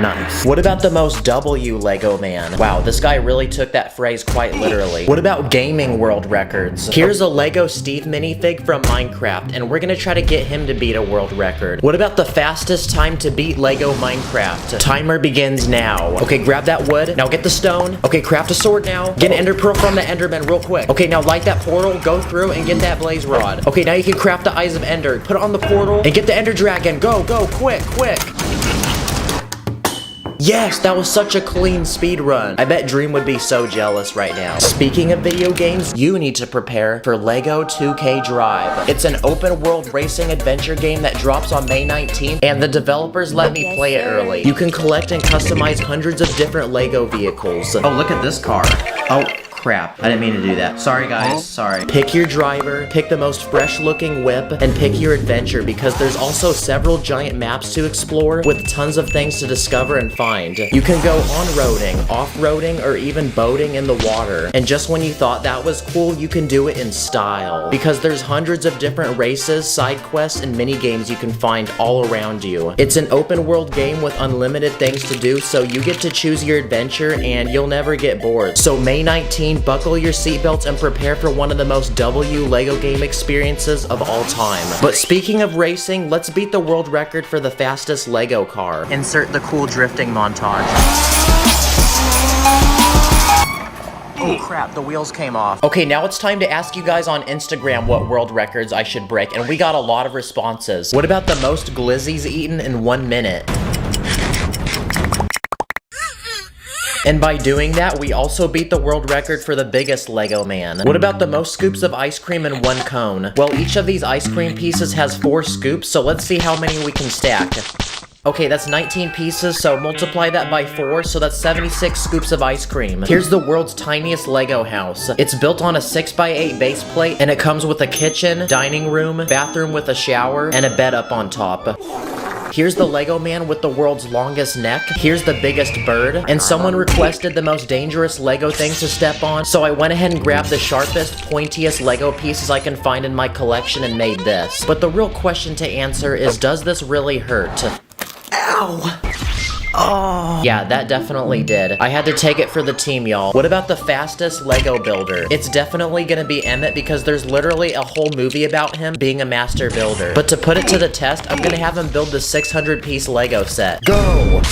S1: Nice. What about the most W Lego man? Wow, this guy really took that phrase quite literally. What about gaming world records? Here's a Lego Steve minifig from Minecraft, and we're gonna try to get him to beat a world record. What about the fastest time to beat Lego Minecraft? Timer begins now. Okay, grab that wood. Now get the stone. Okay, craft a sword now. Get an ender pearl from the enderman real quick. Okay, now light that portal, go through, and get that blaze rod. Okay, now you can craft the eyes of ender. Put it on the portal, and get the ender dragon. Go, go, quick, quick. Yes, that was such a clean speed run. I bet Dream would be so jealous right now. Speaking of video games, you need to prepare for LEGO 2K Drive. It's an open world racing adventure game that drops on May 19th, and the developers let me play it early. You can collect and customize hundreds of different LEGO vehicles.
S4: Oh, look at this car. Oh, crap. I didn't mean to do that. Sorry, guys. Sorry.
S1: Pick your driver, pick the most fresh looking whip, and pick your adventure because there's also several giant maps to explore with tons of things to discover and find. You can go on-roading, off-roading, or even boating in the water. And just when you thought that was cool, you can do it in style. Because there's hundreds of different races, side quests, and mini games you can find all around you. It's an open world game with unlimited things to do, so you get to choose your adventure and you'll never get bored. So May 19th, buckle your seatbelts and prepare for one of the most W LEGO game experiences of all time. But speaking of racing, let's beat the world record for the fastest LEGO car. Insert the cool drifting montage. Oh crap, the wheels came off. Okay, now it's time to ask you guys on Instagram what world records I should break, and we got a lot of responses. What about the most glizzies eaten in 1 minute? And by doing that, we also beat the world record for the biggest Lego man. What about the most scoops of ice cream in 1 cone? Well, each of these ice cream pieces has 4 scoops, so let's see how many we can stack. Okay, that's 19 pieces, so multiply that by 4, so that's 76 scoops of ice cream. Here's the world's tiniest Lego house. It's built on a 6x8 base plate, and it comes with a kitchen, dining room, bathroom with a shower, and a bed up on top. Here's the Lego man with the world's longest neck. Here's the biggest bird. And someone requested the most dangerous Lego thing to step on, so I went ahead and grabbed the sharpest, pointiest Lego pieces I can find in my collection and made this. But the real question to answer is, does this really hurt? Ow! Oh. Yeah, that definitely did. I had to take it for the team, y'all. What about the fastest Lego builder? It's definitely gonna be Emmett because there's literally a whole movie about him being a master builder. But to put it to the test, I'm gonna have him build the 600-piece Lego set. Go!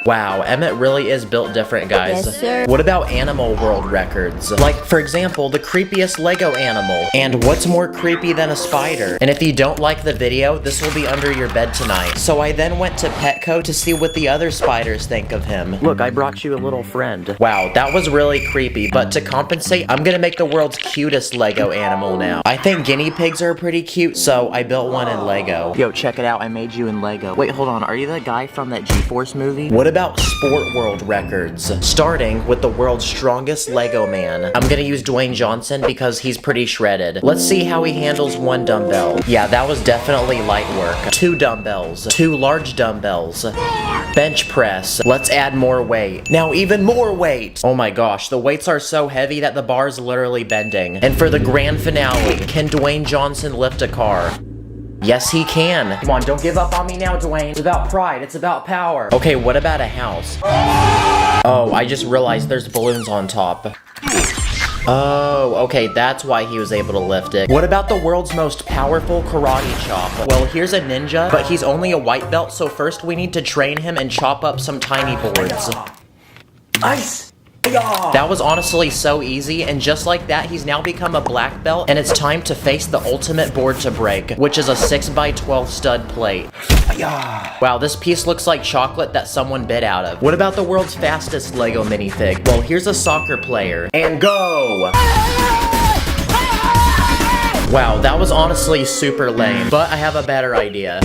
S1: Wow, Emmett really is built different, guys.
S11: Yes, sir.
S1: What about animal world records? Like, for example, the creepiest Lego animal. And what's more creepy than a spider? And if you don't like the video, this will be under your bed tonight. So I then went to Petco to see what the other spiders think of him. Look, I brought you a little friend. Wow, that was really creepy, but to compensate, I'm gonna make the world's cutest Lego animal now. I think guinea pigs are pretty cute, so I built one in Lego. Yo, check it out, I made you in Lego. Wait, hold on, are you the guy from that G-Force movie? What about sport world records? Starting with the world's strongest Lego man. I'm gonna use Dwayne Johnson because he's pretty shredded. Let's see how he handles one dumbbell. Yeah, that was definitely light work. 2 dumbbells. 2 large dumbbells. Bench press. Let's add more weight. Now even more weight! Oh my gosh, the weights are so heavy that the bar's literally bending. And for the grand finale, can Dwayne Johnson lift a car? Yes, he can. Come on, don't give up on me now, Dwayne. It's about pride. It's about power. Okay, what about a house? Oh, I just realized there's balloons on top. Oh, okay, that's why he was able to lift it. What about the world's most powerful karate chop? Well, here's a ninja, but he's only a white belt, so first we need to train him and chop up some tiny boards. Ice! That was honestly so easy, and just like that, he's now become a black belt, and it's time to face the ultimate board to break, which is a 6x12 stud plate. Wow, this piece looks like chocolate that someone bit out of. What about the world's fastest Lego minifig? Well, here's a soccer player. And go! Wow, that was honestly super lame, but I have a better idea.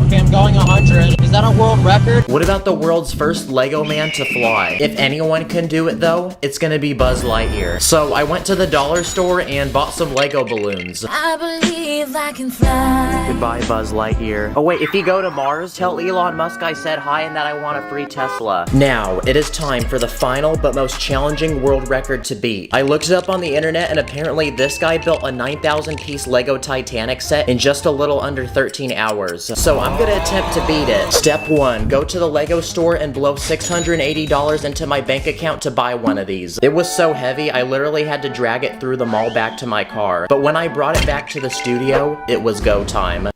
S1: Okay, I'm going 100. Is that a world record? What about the world's first Lego man to fly? If anyone can do it though, it's gonna be Buzz Lightyear. So I went to the dollar store and bought some Lego balloons.
S11: I believe I can fly.
S1: Goodbye, Buzz Lightyear. Oh wait, if you go to Mars, tell Elon Musk I said hi and that I want a free Tesla. Now, it is time for the final but most challenging world record to beat. I looked it up on the internet and apparently this guy built a 9,000-piece Lego Titanic set in just a little under 13 hours. So I'm gonna attempt to beat it. Step 1, go to the Lego store and blow $680 into my bank account to buy one of these. It was so heavy, I literally had to drag it through the mall back to my car. But when I brought it back to the studio, it was go time.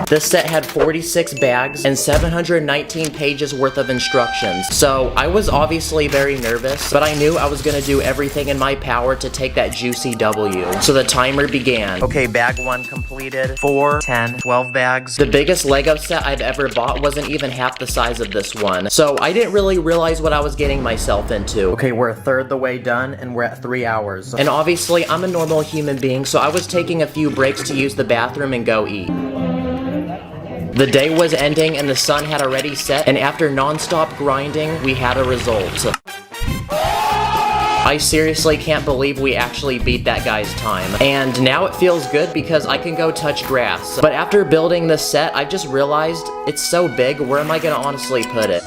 S1: This set had 46 bags and 719 pages worth of instructions. So I was obviously very nervous, but I knew I was gonna do everything in my power to take that juicy W. So the timer began. Okay, bag 1 completed. 4, 10, 12 bags. The biggest Lego set I've ever bought wasn't even half the size of this one. So I didn't really realize what I was getting myself into. Okay, we're a third the way done and we're at 3 hours. And obviously I'm a normal human being, so I was taking a few breaks to use the bathroom and go eat. The day was ending and the sun had already set, and after non-stop grinding, we had a result. I seriously can't believe we actually beat that guy's time. And now it feels good because I can go touch grass. But after building this set, I just realized it's so big, where am I gonna honestly put it?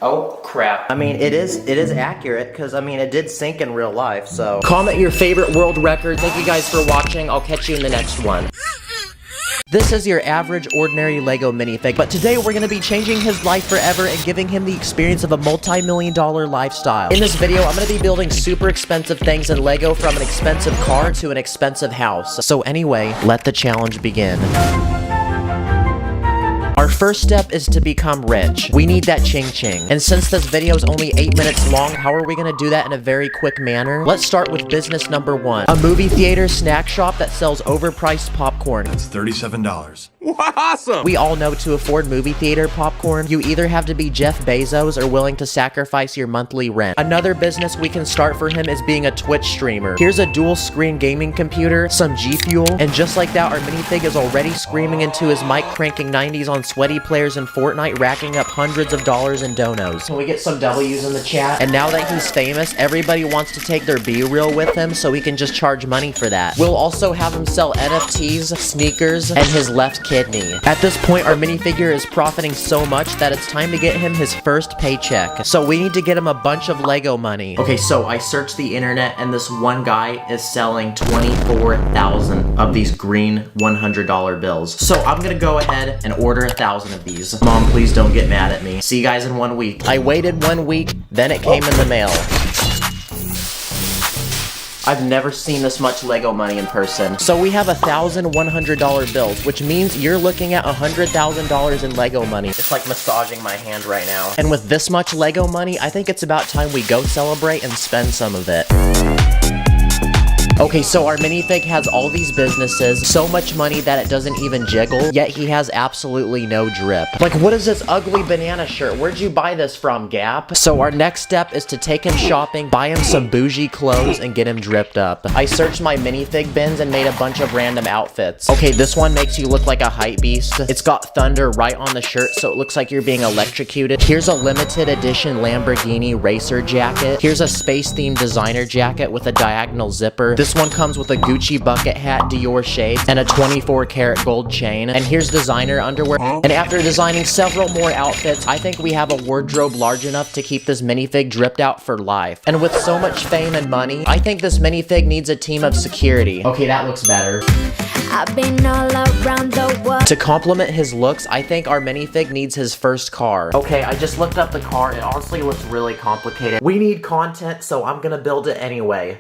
S1: Oh crap. I mean, it is accurate because I mean it did sink in real life, so. Comment your favorite world record. Thank you guys for watching. I'll catch you in the next one. This is your average, ordinary Lego minifig, but today we're gonna be changing his life forever and giving him the experience of a multi-million-dollar lifestyle. In this video, I'm gonna be building super expensive things in Lego, from an expensive car to an expensive house. So anyway, let the challenge begin. Our first step is to become rich. We need that ching-ching. And since this video is only 8 minutes long, how are we gonna do that in a very quick manner? Let's start with business number 1. A movie theater snack shop that sells overpriced popcorn.
S12: That's $37.
S1: Awesome! We all know to afford movie theater popcorn, you either have to be Jeff Bezos or willing to sacrifice your monthly rent. Another business we can start for him is being a Twitch streamer. Here's a dual screen gaming computer, some G Fuel, and just like that, our minifig is already screaming into his mic, cranking 90s on sweaty players in Fortnite, racking up hundreds of dollars in donos. Can we get some W's in the chat? And now that he's famous, everybody wants to take their B-reel with him so he can just charge money for that. We'll also have him sell NFTs, sneakers, and his left kidney. At this point, our minifigure is profiting so much that it's time to get him his first paycheck. So we need to get him a bunch of Lego money. Okay, so I searched the internet and this one guy is selling 24,000 of these green $100 bills. So I'm gonna go ahead and order 1,000 of these. Mom, please don't get mad at me. See you guys in 1 week. I waited 1 week, then it came in the mail. I've never seen this much Lego money in person. So we have 1,000 $100 bills, which means you're looking at $100,000 in Lego money. It's like massaging my hand right now. And with this much Lego money, I think it's about time we go celebrate and spend some of it. Okay, so our minifig has all these businesses, so much money that it doesn't even jiggle, yet he has absolutely no drip. Like, what is this ugly banana shirt? Where'd you buy this from, Gap? So our next step is to take him shopping, buy him some bougie clothes, and get him dripped up. I searched my minifig bins and made a bunch of random outfits. Okay, this one makes you look like a hype beast. It's got thunder right on the shirt, so it looks like you're being electrocuted. Here's a limited edition Lamborghini racer jacket. Here's a space-themed designer jacket with a diagonal zipper. This one comes with a Gucci bucket hat, Dior shades, and a 24-karat gold chain. And here's designer underwear. And after designing several more outfits, I think we have a wardrobe large enough to keep this minifig dripped out for life. And with so much fame and money, I think this minifig needs a team of security. Okay, that looks better.
S11: I've been all around the world.
S1: To complement his looks, I think our minifig needs his first car. Okay, I just looked up the car. It honestly looks really complicated. We need content, so I'm gonna build it anyway.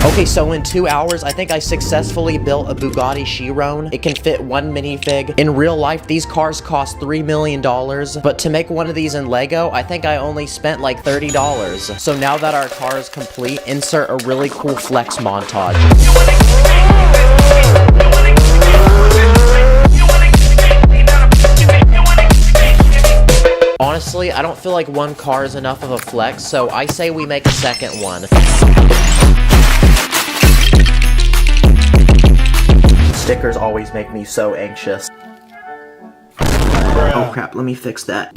S1: Okay, so in 2 hours, I think I successfully built a Bugatti Chiron. It can fit one minifig. In real life, these cars cost $3 million, but to make one of these in Lego, I think I only spent like $30. So now that our car is complete, insert a really cool flex montage. Honestly, I don't feel like one car is enough of a flex, so I say we make a second one. Stickers always make me so anxious. Oh crap, let me fix that.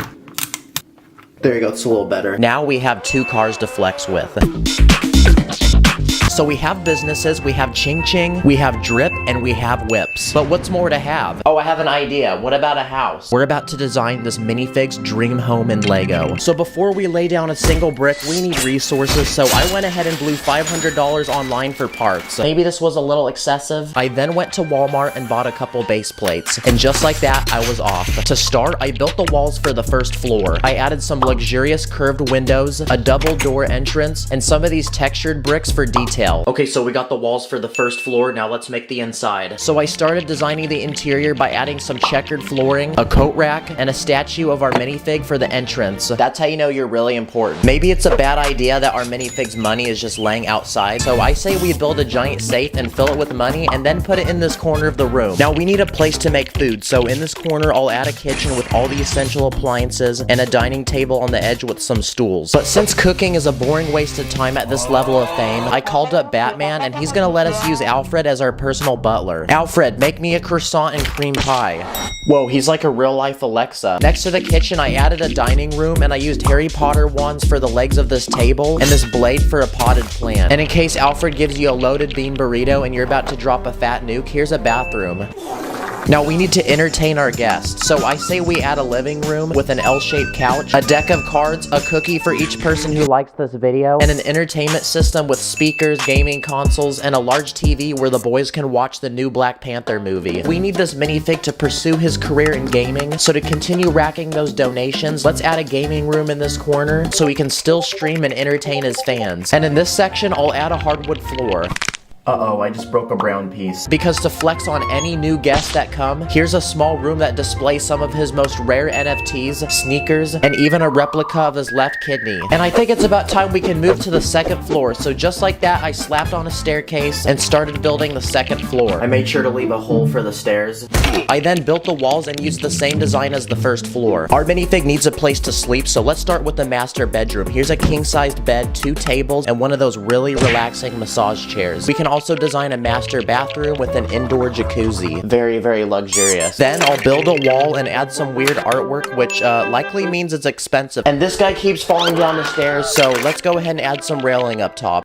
S1: There you go, it's a little better. Now we have 2 cars to flex with. So we have businesses, we have Ching Ching, we have Drip, and we have Whips. But what's more to have? Oh, I have an idea. What about a house? We're about to design this minifig's dream home in Lego. So before we lay down a single brick, we need resources, so I went ahead and blew $500 online for parts. Maybe this was a little excessive. I then went to Walmart and bought a couple base plates. And just like that, I was off. To start, I built the walls for the first floor. I added some luxurious curved windows, a double door entrance, and some of these textured bricks for detail. Okay, so we got the walls for the first floor, now let's make the inside. So I started designing the interior by adding some checkered flooring, a coat rack, and a statue of our minifig for the entrance. That's how you know you're really important. Maybe it's a bad idea that our minifig's money is just laying outside, so I say we build a giant safe and fill it with money and then put it in this corner of the room. Now we need a place to make food, so in this corner I'll add a kitchen with all the essential appliances and a dining table on the edge with some stools. But since cooking is a boring waste of time at this level of fame, I called up Batman and he's gonna let us use Alfred as our personal butler. Alfred, make me a croissant and cream pie. Whoa, he's like a real life Alexa. Next to the kitchen, I added a dining room and I used Harry Potter wands for the legs of this table and this blade for a potted plant. And in case Alfred gives you a loaded bean burrito and you're about to drop a fat nuke, here's a bathroom. Now we need to entertain our guests, so I say we add a living room with an L-shaped couch, a deck of cards, a cookie for each person who likes this video, and an entertainment system with speakers, gaming consoles, and a large TV where the boys can watch the new Black Panther movie. We need this minifig to pursue his career in gaming, so to continue racking those donations, let's add a gaming room in this corner so he can still stream and entertain his fans. And in this section, I'll add a hardwood floor. Uh-oh, I just broke a brown piece. Because to flex on any new guests that come, here's a small room that displays some of his most rare NFTs, sneakers, and even a replica of his left kidney. And I think it's about time we can move to the second floor. So just like that, I slapped on a staircase and started building the second floor. I made sure to leave a hole for the stairs. I then built the walls and used the same design as the first floor. Our minifig needs a place to sleep, so let's start with the master bedroom. Here's a king-sized bed, 2 tables, and one of those really relaxing massage chairs. We can also design a master bathroom with an indoor jacuzzi. Very, very luxurious. Then I'll build a wall and add some weird artwork, which likely means it's expensive. And this guy keeps falling down the stairs, so let's go ahead and add some railing up top.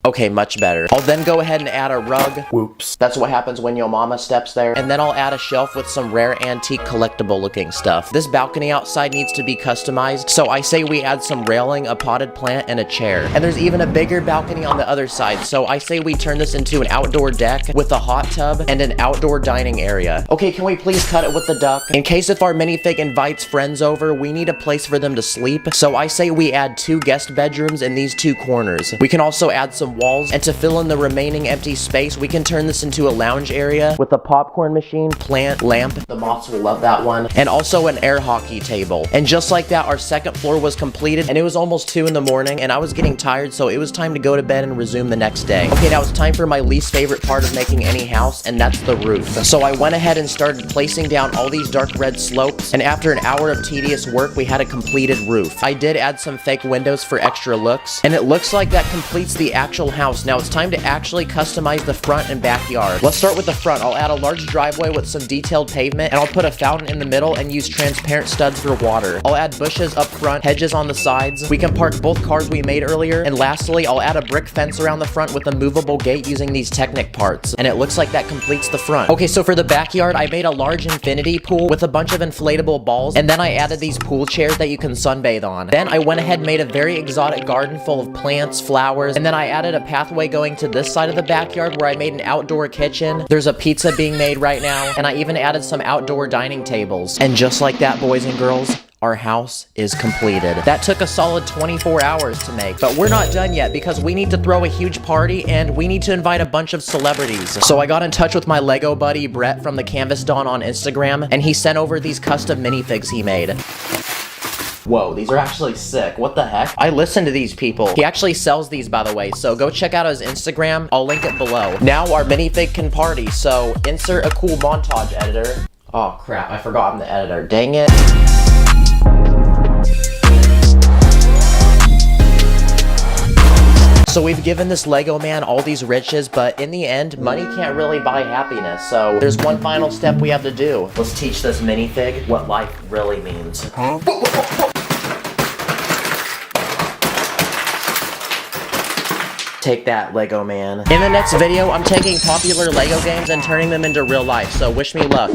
S1: Okay, much better. I'll then go ahead and add a rug. Whoops. That's what happens when your mama steps there. And then I'll add a shelf with some rare antique collectible looking stuff. This balcony outside needs to be customized, so I say we add some railing, a potted plant, and a chair. And there's even a bigger balcony on the other side, so I say we turn this into an outdoor deck with a hot tub and an outdoor dining area. Okay, can we please cut it with the duck? In case if our minifig invites friends over, we need a place for them to sleep, so I say we add 2 guest bedrooms in these 2 corners. We can also add some walls, and to fill in the remaining empty space, we can turn this into a lounge area with a popcorn machine, plant, lamp, the moths will love that one, and also an air hockey table. And just like that, our second floor was completed, and it was almost 2 in the morning, and I was getting tired, so it was time to go to bed and resume the next day. Okay, now it's time for my least favorite part of making any house, and that's the roof. So I went ahead and started placing down all these dark red slopes, and after an hour of tedious work, we had a completed roof. I did add some fake windows for extra looks, and it looks like that completes the actual house. Now it's time to actually customize the front and backyard. Let's start with the front. I'll add a large driveway with some detailed pavement, and I'll put a fountain in the middle and use transparent studs for water. I'll add bushes up front, hedges on the sides. We can park both cars we made earlier, and lastly, I'll add a brick fence around the front with a movable gate using these Technic parts, and it looks like that completes the front. Okay, so for the backyard, I made a large infinity pool with a bunch of inflatable balls, and then I added these pool chairs that you can sunbathe on. Then I went ahead and made a very exotic garden full of plants, flowers, and then I added a pathway going to this side of the backyard where I made an outdoor kitchen. There's a pizza being made right now, and I even added some outdoor dining tables. And just like that, boys and girls, our house is completed. That took a solid 24 hours to make, but we're not done yet because we need to throw a huge party and we need to invite a bunch of celebrities. So I got in touch with my Lego buddy Brett from the Canvas Dawn on Instagram, and he sent over these custom minifigs he made. Whoa, these are actually sick. What the heck? I listen to these people. He actually sells these, by the way, so go check out his Instagram. I'll link it below. Now our minifig can party, so insert a cool montage editor. Oh crap, I forgot I'm the editor. Dang it. So we've given this Lego man all these riches, but in the end, money can't really buy happiness. So there's one final step we have to do. Let's teach this minifig what life really means. Take that, Lego man. In the next video, I'm taking popular Lego games and turning them into real life, so wish me luck.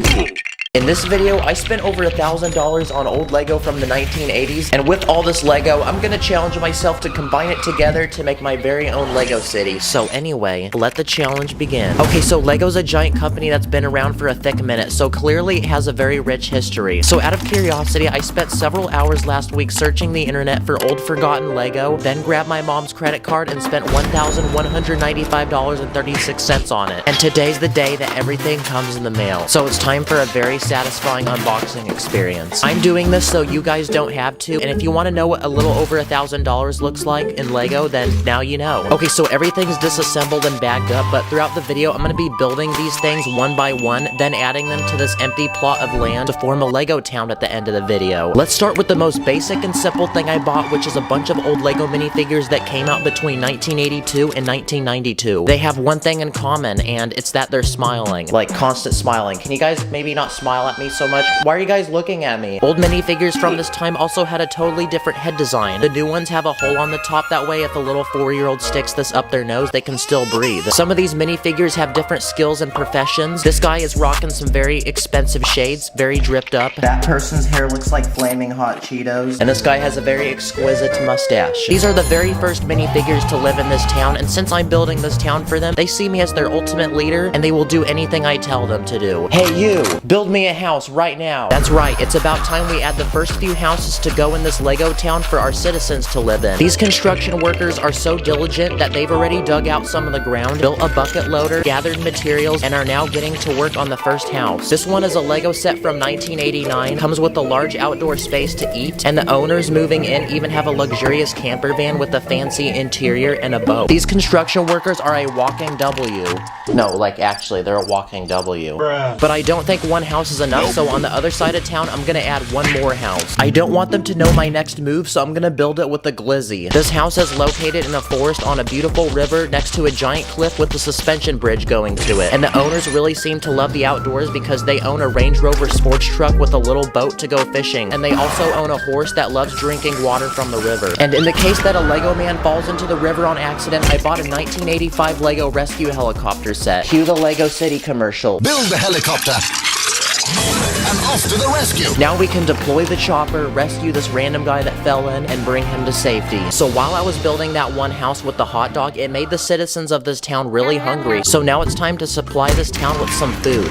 S1: In this video, I spent over $1,000 on old Lego from the 1980s, and with all this Lego, I'm gonna challenge myself to combine it together to make my very own Lego city. So anyway, let the challenge begin. Okay, so Lego's a giant company that's been around for a thick minute, so clearly it has a very rich history. So out of curiosity, I spent several hours last week searching the internet for old forgotten Lego, then grabbed my mom's credit card and spent $1,195.36 on it. And today's the day that everything comes in the mail. So it's time for a very satisfying unboxing experience. I'm doing this so you guys don't have to, and if you want to know what a little over $1,000 looks like in Lego, then now you know. Okay, so everything's disassembled and bagged up, but throughout the video, I'm going to be building these things one by one, then adding them to this empty plot of land to form a Lego town at the end of the video. Let's start with the most basic and simple thing I bought, which is a bunch of old Lego minifigures that came out between 1982 and 1992. They have one thing in common, and it's that they're smiling. Like, constant smiling. Can you guys maybe not smile at me so much? Why are you guys looking at me? Old minifigures from this time also had a totally different head design. The new ones have a hole on the top, that way if a little 4-year-old sticks this up their nose, they can still breathe. Some of these minifigures have different skills and professions. This guy is rocking some very expensive shades, very dripped up. That person's hair looks like flaming hot Cheetos. And this guy has a very exquisite mustache. These are the very first minifigures to live in this town, and since I'm building this town for them, they see me as their ultimate leader, and they will do anything I tell them to do. Hey you, build me me a house right now. That's right, it's about time we add the first few houses to go in this Lego town for our citizens to live in. These construction workers are so diligent that they've already dug out some of the ground, built a bucket loader, gathered materials, and are now getting to work on the first house. This one is a Lego set from 1989, comes with a large outdoor space to eat, and the owners moving in even have a luxurious camper van with a fancy interior and a boat. These construction workers are a walking W. No, like actually, they're a walking W. But I don't think one house is enough, so on the other side of town, I'm gonna add one more house. I don't want them to know my next move, so I'm gonna build it with the glizzy. This house is located in a forest on a beautiful river next to a giant cliff with a suspension bridge going to it. And the owners really seem to love the outdoors because they own a Range Rover sports truck with a little boat to go fishing. And they also own a horse that loves drinking water from the river. And in the case that a Lego man falls into the river on accident, I bought a 1985 Lego rescue helicopter set. Cue the Lego City commercial.
S6: Build the helicopter. And off to the rescue.
S1: Now we can deploy the chopper, rescue this random guy that fell in, and bring him to safety. So while I was building that one house with the hot dog, it made the citizens of this town really hungry. So now it's time to supply this town with some food.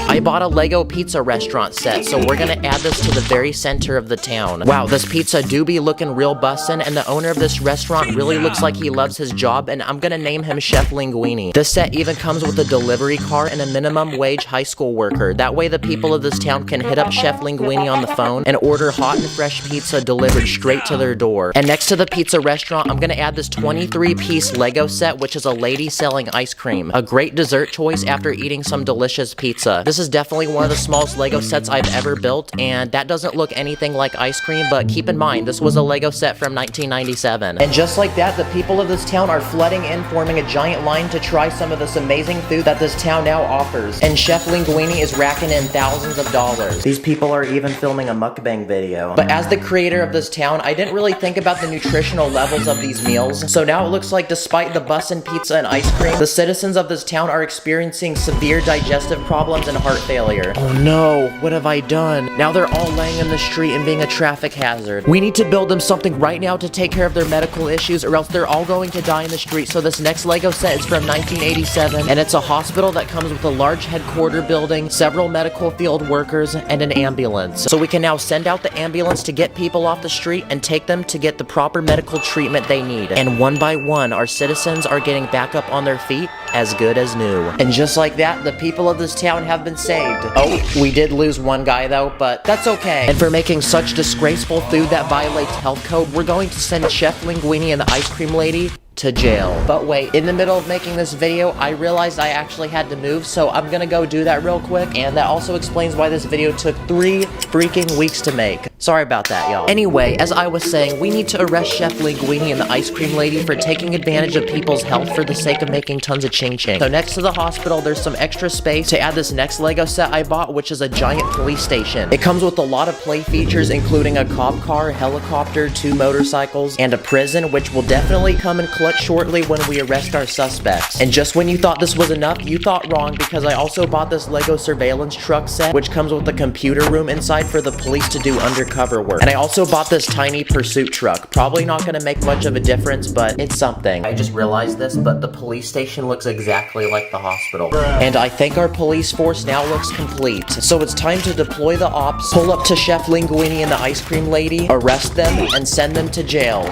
S1: I bought a Lego pizza restaurant set, so we're gonna add this to the very center of the town. Wow, this pizza do be looking real bussin', and the owner of this restaurant really looks like he loves his job, and I'm gonna name him Chef Linguini. This set even comes with a delivery car and a minimum wage high school worker. That way the people of this town can hit up Chef Linguini on the phone and order hot and fresh pizza delivered straight to their door. And next to the pizza restaurant, I'm gonna add this 23-piece Lego set, which is a lady selling ice cream. A great dessert choice after eating some delicious pizza. This is definitely one of the smallest Lego sets I've ever built, and that doesn't look anything like ice cream, but keep in mind, this was a Lego set from 1997. And just like that, the people of this town are flooding in, forming a giant line to try some of this amazing food that this town now offers. And Chef Linguini is racking in thousands of dollars.
S5: These people are even filming a mukbang video.
S1: But as the creator of this town, I didn't really think about the nutritional levels of these meals, so now it looks like despite the bussin' pizza and ice cream, the citizens of this town are experiencing severe digestive problems and heart failure. Oh no, what have I done? Now they're all laying in the street and being a traffic hazard. We need to build them something right now to take care of their medical issues, or else they're all going to die in the street. So this next Lego set is from 1987, and it's a hospital that comes with a large headquarter building, several medical field workers, and an ambulance. So we can now send out the ambulance to get people off the street and take them to get the proper medical treatment they need. And one by one, our citizens are getting back up on their feet as good as new. And just like that, the people of this town have been saved. Oh, we did lose one guy though, but that's okay. And for making such disgraceful food that violates health code, we're going to send Chef Linguini and the ice cream lady to jail. But wait, in the middle of making this video, I realized I actually had to move, so I'm gonna go do that real quick, and that also explains why this video took 3 freaking weeks to make. Sorry about that, y'all. Anyway, as I was saying, we need to arrest Chef Linguini and the ice cream lady for taking advantage of people's health for the sake of making tons of ching-ching. So next to the hospital, there's some extra space to add this next Lego set I bought, which is a giant police station. It comes with a lot of play features, including a cop car, helicopter, 2 motorcycles, and a prison, which will definitely come in clutch shortly when we arrest our suspects. And just when you thought this was enough, you thought wrong, because I also bought this Lego surveillance truck set, which comes with a computer room inside for the police to do undercover work. And I also bought this tiny pursuit truck. Probably not gonna make much of a difference, but it's something. I just realized this, but the police station looks exactly like the hospital. And I think our police force now looks complete. So it's time to deploy the ops, pull up to Chef Linguini and the ice cream lady, arrest them, and send them to jail.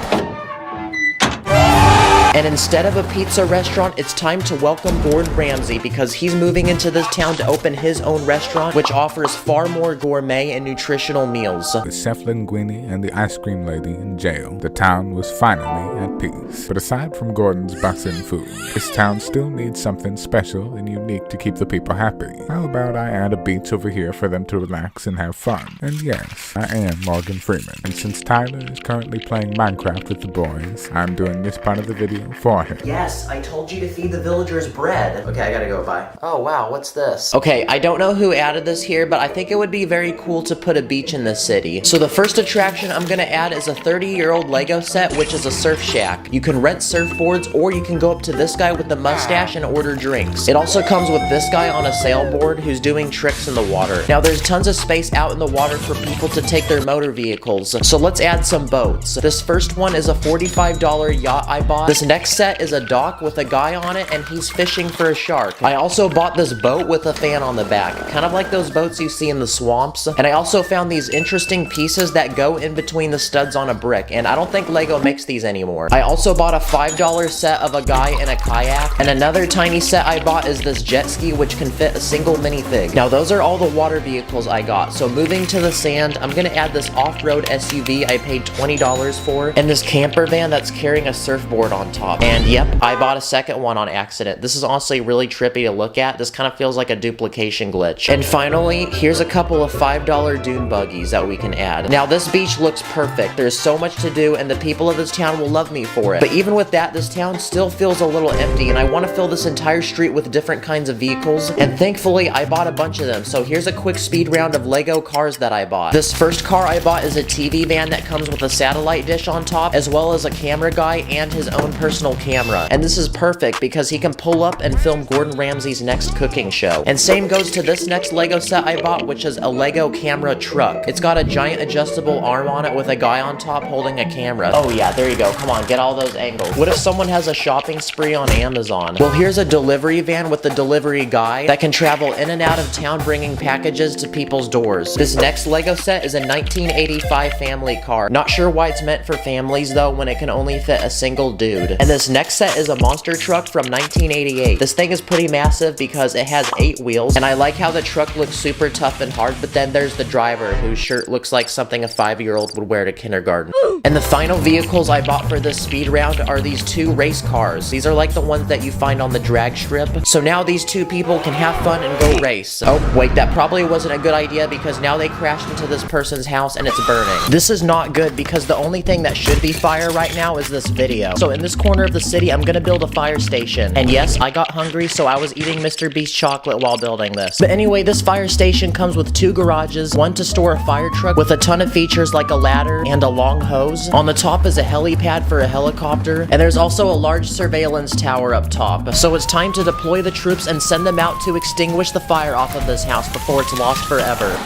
S1: And instead of a pizza restaurant, it's time to welcome Gordon Ramsay, because he's moving into this town to open his own restaurant, which offers far more gourmet and nutritional meals.
S12: With Chef Linguini and the ice cream lady in jail, the town was finally at peace. But aside from Gordon's bussin' food, this town still needs something special and unique to keep the people happy. How about I add a beach over here for them to relax and have fun? And yes, I am Morgan Freeman. And since Tyler is currently playing Minecraft with the boys, I'm doing this part of the video for him.
S1: Yes, I told you to feed the villagers bread. Okay, I gotta go, bye. Oh wow, what's this? Okay, I don't know who added this here, but I think it would be very cool to put a beach in this city. So the first attraction I'm gonna add is a 30-year-old Lego set, which is a surf shack. You can rent surfboards, or you can go up to this guy with the mustache and order drinks. It also comes with this guy on a sailboard who's doing tricks in the water. Now there's tons of space out in the water for people to take their motor vehicles. So let's add some boats. This first one is a $45 yacht I bought. This next set is a dock with a guy on it and he's fishing for a shark. I also bought this boat with a fan on the back, kind of like those boats you see in the swamps. And I also found these interesting pieces that go in between the studs on a brick, and I don't think Lego makes these anymore. I also bought a $5 set of a guy in a kayak, and another tiny set I bought is this jet ski which can fit a single minifig. Now those are all the water vehicles I got. So moving to the sand, I'm gonna add this off-road SUV I paid $20 for, and this camper van that's carrying a surfboard on top. And yep, I bought a second one on accident. This is honestly really trippy to look at. This kind of feels like a duplication glitch. And finally, here's a couple of $5 dune buggies that we can add. Now this beach looks perfect. There's so much to do and the people of this town will love me for it. But even with that, this town still feels a little empty, and I want to fill this entire street with different kinds of vehicles, and thankfully I bought a bunch of them. So here's a quick speed round of Lego cars that I bought. This first car I bought is a TV van that comes with a satellite dish on top, as well as a camera guy and his own personal camera. And this is perfect because he can pull up and film Gordon Ramsay's next cooking show. And same goes to this next Lego set I bought, which is a Lego camera truck. It's got a giant adjustable arm on it with a guy on top holding a camera. Oh yeah, there you go. Come on, get all those angles. What if someone has a shopping spree on Amazon? Well, here's a delivery van with the delivery guy that can travel in and out of town bringing packages to people's doors. This next Lego set is a 1985 family car. Not sure why it's meant for families though when it can only fit a single dude. And this next set is a monster truck from 1988. This thing is pretty massive because it has 8 wheels, and I like how the truck looks super tough and hard, but then there's the driver whose shirt looks like something a 5-year-old would wear to kindergarten. And the final vehicles I bought for this speed round are these 2 race cars. These are like the ones that you find on the drag strip. So now these 2 people can have fun and go race. Oh, wait, that probably wasn't a good idea because now they crashed into this person's house and it's burning. This is not good because the only thing that should be fire right now is this video. So in this corner of the city, I'm gonna build a fire station. And yes, I got hungry, so I was eating Mr. Beast chocolate while building this. But anyway, this fire station comes with 2 garages, one to store a fire truck with a ton of features like a ladder and a long hose. On the top is a helipad for a helicopter, and there's also a large surveillance tower up top. So it's time to deploy the troops and send them out to extinguish the fire off of this house before it's lost forever.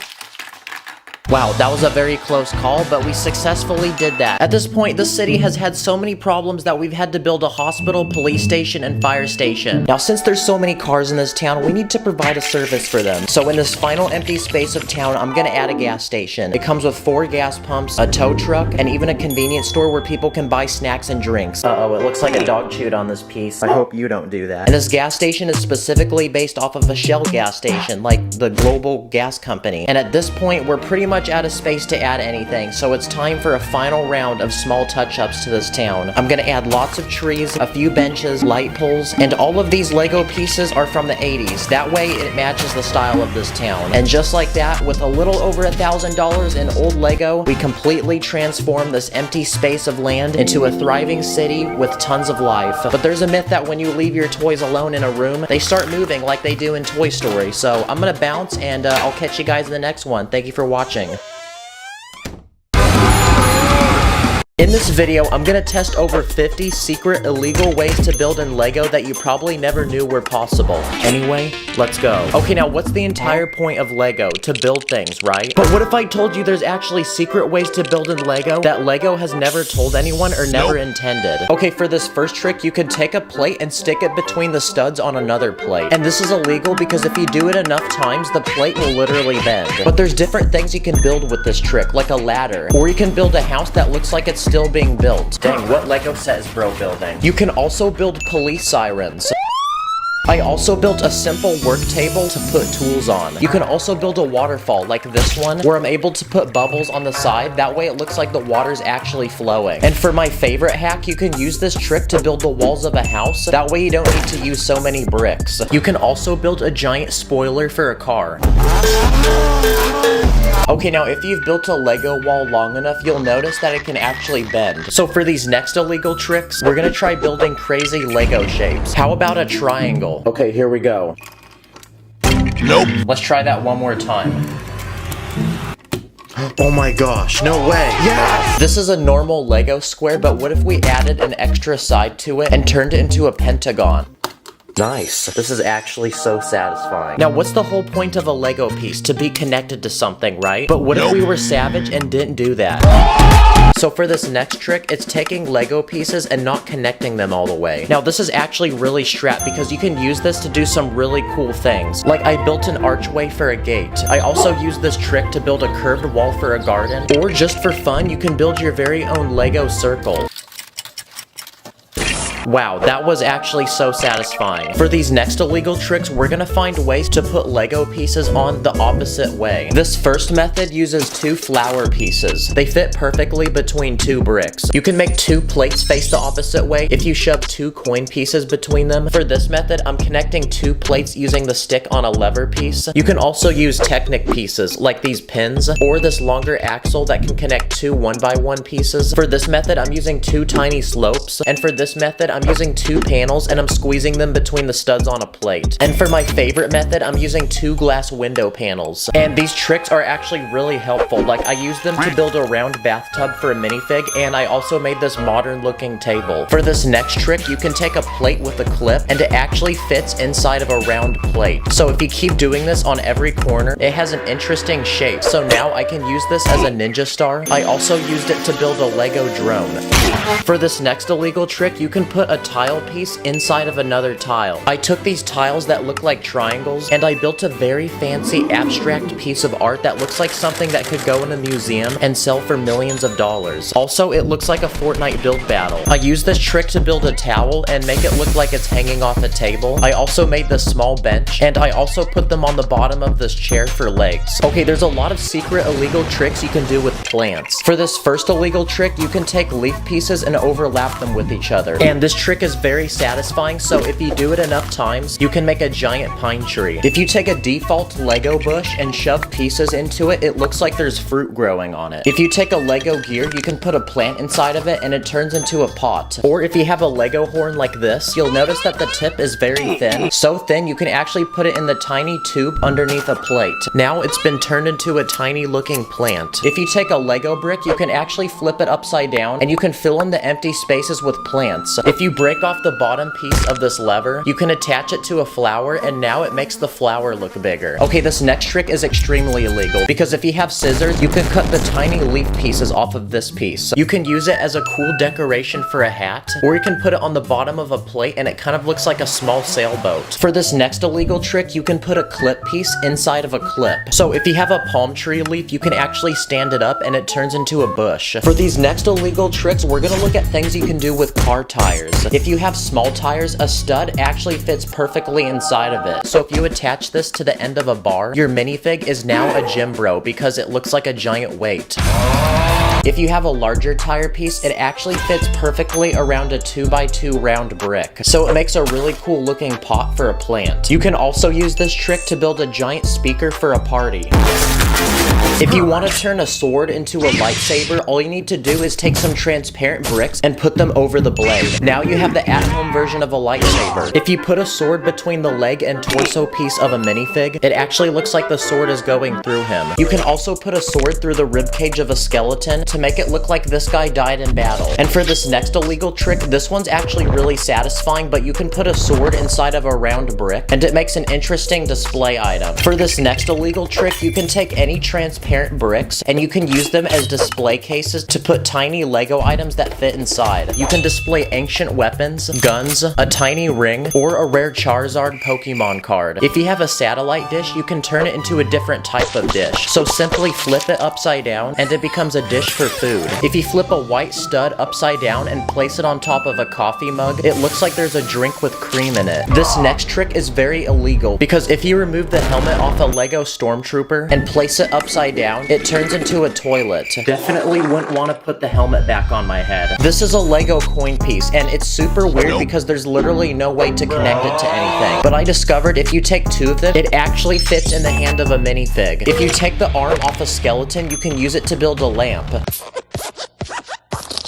S1: Wow, that was a very close call, but we successfully did that. At this point, this city has had so many problems that we've had to build a hospital, police station, and fire station. Now, since there's so many cars in this town, we need to provide a service for them. So in this final empty space of town, I'm gonna add a gas station. It comes with 4 gas pumps, a tow truck, and even a convenience store where people can buy snacks and drinks. Uh-oh, it looks like a dog chewed on this piece. I hope you don't do that. And this gas station is specifically based off of a Shell gas station, like the global gas company. And at this point, we're pretty much out of space to add anything, so it's time for a final round of small touch-ups to this town. I'm gonna add lots of trees, a few benches, light poles, and all of these Lego pieces are from the 80s. That way it matches the style of this town. And just like that, with a little over $1,000 in old Lego, we completely transform this empty space of land into a thriving city with tons of life. But there's a myth that when you leave your toys alone in a room, they start moving like they do in Toy Story. So I'm gonna bounce, and I'll catch you guys in the next one. Thank you for watching. In this video, I'm gonna test over 50 secret illegal ways to build in Lego that you probably never knew were possible. Anyway, let's go. Okay, now what's the entire point of Lego? To build things, right? But what if I told you there's actually secret ways to build in Lego that Lego has never told anyone or never intended? Okay, for this first trick, you can take a plate and stick it between the studs on another plate. And this is illegal because if you do it enough times, the plate will literally bend. But there's different things you can build with this trick, like a ladder. Or you can build a house that looks like it's still being built. Dang, what Lego set is bro building? You can also build police sirens. I also built a simple work table to put tools on. You can also build a waterfall like this one, where I'm able to put bubbles on the side. That way it looks like the water's actually flowing. And for my favorite hack, you can use this trick to build the walls of a house. That way you don't need to use so many bricks. You can also build a giant spoiler for a car. Okay, now if you've built a Lego wall long enough, you'll notice that it can actually bend. So for these next illegal tricks, we're gonna try building crazy Lego shapes. How about a triangle? Okay, here we go. Nope. Let's try that one more time.
S5: Oh my gosh, no way. Yes!
S1: This is a normal Lego square, but what if we added an extra side to it and turned it into a pentagon?
S5: Nice. This is actually so satisfying.
S1: Now, what's the whole point of a Lego piece? To be connected to something, right? But what if we were savage and didn't do that? So for this next trick, it's taking Lego pieces and not connecting them all the way. Now this is actually really strapped because you can use this to do some really cool things. Like I built an archway for a gate. I also used this trick to build a curved wall for a garden. Or just for fun, you can build your very own Lego circle. Wow, that was actually so satisfying. For these next illegal tricks, we're gonna find ways to put Lego pieces on the opposite way. This first method uses 2 flower pieces. They fit perfectly between 2 bricks. You can make 2 plates face the opposite way if you shove 2 coin pieces between them. For this method, I'm connecting 2 plates using the stick on a lever piece. You can also use Technic pieces, like these pins, or this longer axle that can connect 2 1x1 pieces. For this method, I'm using 2 tiny slopes, and for this method, I'm using 2 panels and I'm squeezing them between the studs on a plate. And for my favorite method, I'm using 2 glass window panels. And these tricks are actually really helpful. Like I used them to build a round bathtub for a minifig, and I also made this modern looking table. For this next trick, you can take a plate with a clip and it actually fits inside of a round plate. So if you keep doing this on every corner, it has an interesting shape. So now I can use this as a ninja star. I also used it to build a Lego drone. For this next illegal trick, you can put a tile piece inside of another tile. I took these tiles that look like triangles and I built a very fancy abstract piece of art that looks like something that could go in a museum and sell for millions of dollars. Also, it looks like a Fortnite build battle. I used this trick to build a towel and make it look like it's hanging off a table. I also made this small bench and I also put them on the bottom of this chair for legs. Okay, there's a lot of secret illegal tricks you can do with plants. For this first illegal trick, you can take leaf pieces and overlap them with each other. And this trick is very satisfying, so if you do it enough times, you can make a giant pine tree. If you take a default Lego bush and shove pieces into it, it looks like there's fruit growing on it. If you take a Lego gear, you can put a plant inside of it and it turns into a pot. Or if you have a Lego horn like this, you'll notice that the tip is very thin. So thin, you can actually put it in the tiny tube underneath a plate. Now it's been turned into a tiny looking plant. If you take a Lego brick, you can actually flip it upside down and you can fill in the empty spaces with plants. If you break off the bottom piece of this lever, you can attach it to a flower and now it makes the flower look bigger. Okay, this next trick is extremely illegal because if you have scissors, you can cut the tiny leaf pieces off of this piece. You can use it as a cool decoration for a hat, or you can put it on the bottom of a plate and it kind of looks like a small sailboat. For this next illegal trick, you can put a clip piece inside of a clip. So if you have a palm tree leaf, you can actually stand it up and it turns into a bush. For these next illegal tricks, we're gonna look at things you can do with car tires. If you have small tires, a stud actually fits perfectly inside of it. So if you attach this to the end of a bar, your minifig is now a gym bro because it looks like a giant weight. If you have a larger tire piece, it actually fits perfectly around a 2x2 round brick. So it makes a really cool looking pot for a plant. You can also use this trick to build a giant speaker for a party. If you want to turn a sword into a lightsaber, all you need to do is take some transparent bricks and put them over the blade. Now you have the at-home version of a lightsaber. If you put a sword between the leg and torso piece of a minifig, it actually looks like the sword is going through him. You can also put a sword through the ribcage of a skeleton to make it look like this guy died in battle. And for this next illegal trick, this one's actually really satisfying, but you can put a sword inside of a round brick and it makes an interesting display item. For this next illegal trick, you can take any transparent bricks and you can use them as display cases to put tiny Lego items that fit inside. You can display ancient weapons, guns, a tiny ring, or a rare Charizard Pokemon card. If you have a satellite dish, you can turn it into a different type of dish. So simply flip it upside down and it becomes a dish for food. If you flip a white stud upside down and place it on top of a coffee mug, it looks like there's a drink with cream in it. This next trick is very illegal because if you remove the helmet off a Lego Stormtrooper and place it upside down, it turns into a toilet. Definitely wouldn't want to put the helmet back on my head. This is a Lego coin piece and it's super weird because there's literally no way to connect it to anything. But I discovered if you take 2 of them, it actually fits in the hand of a minifig. If you take the arm off a skeleton, you can use it to build a lamp.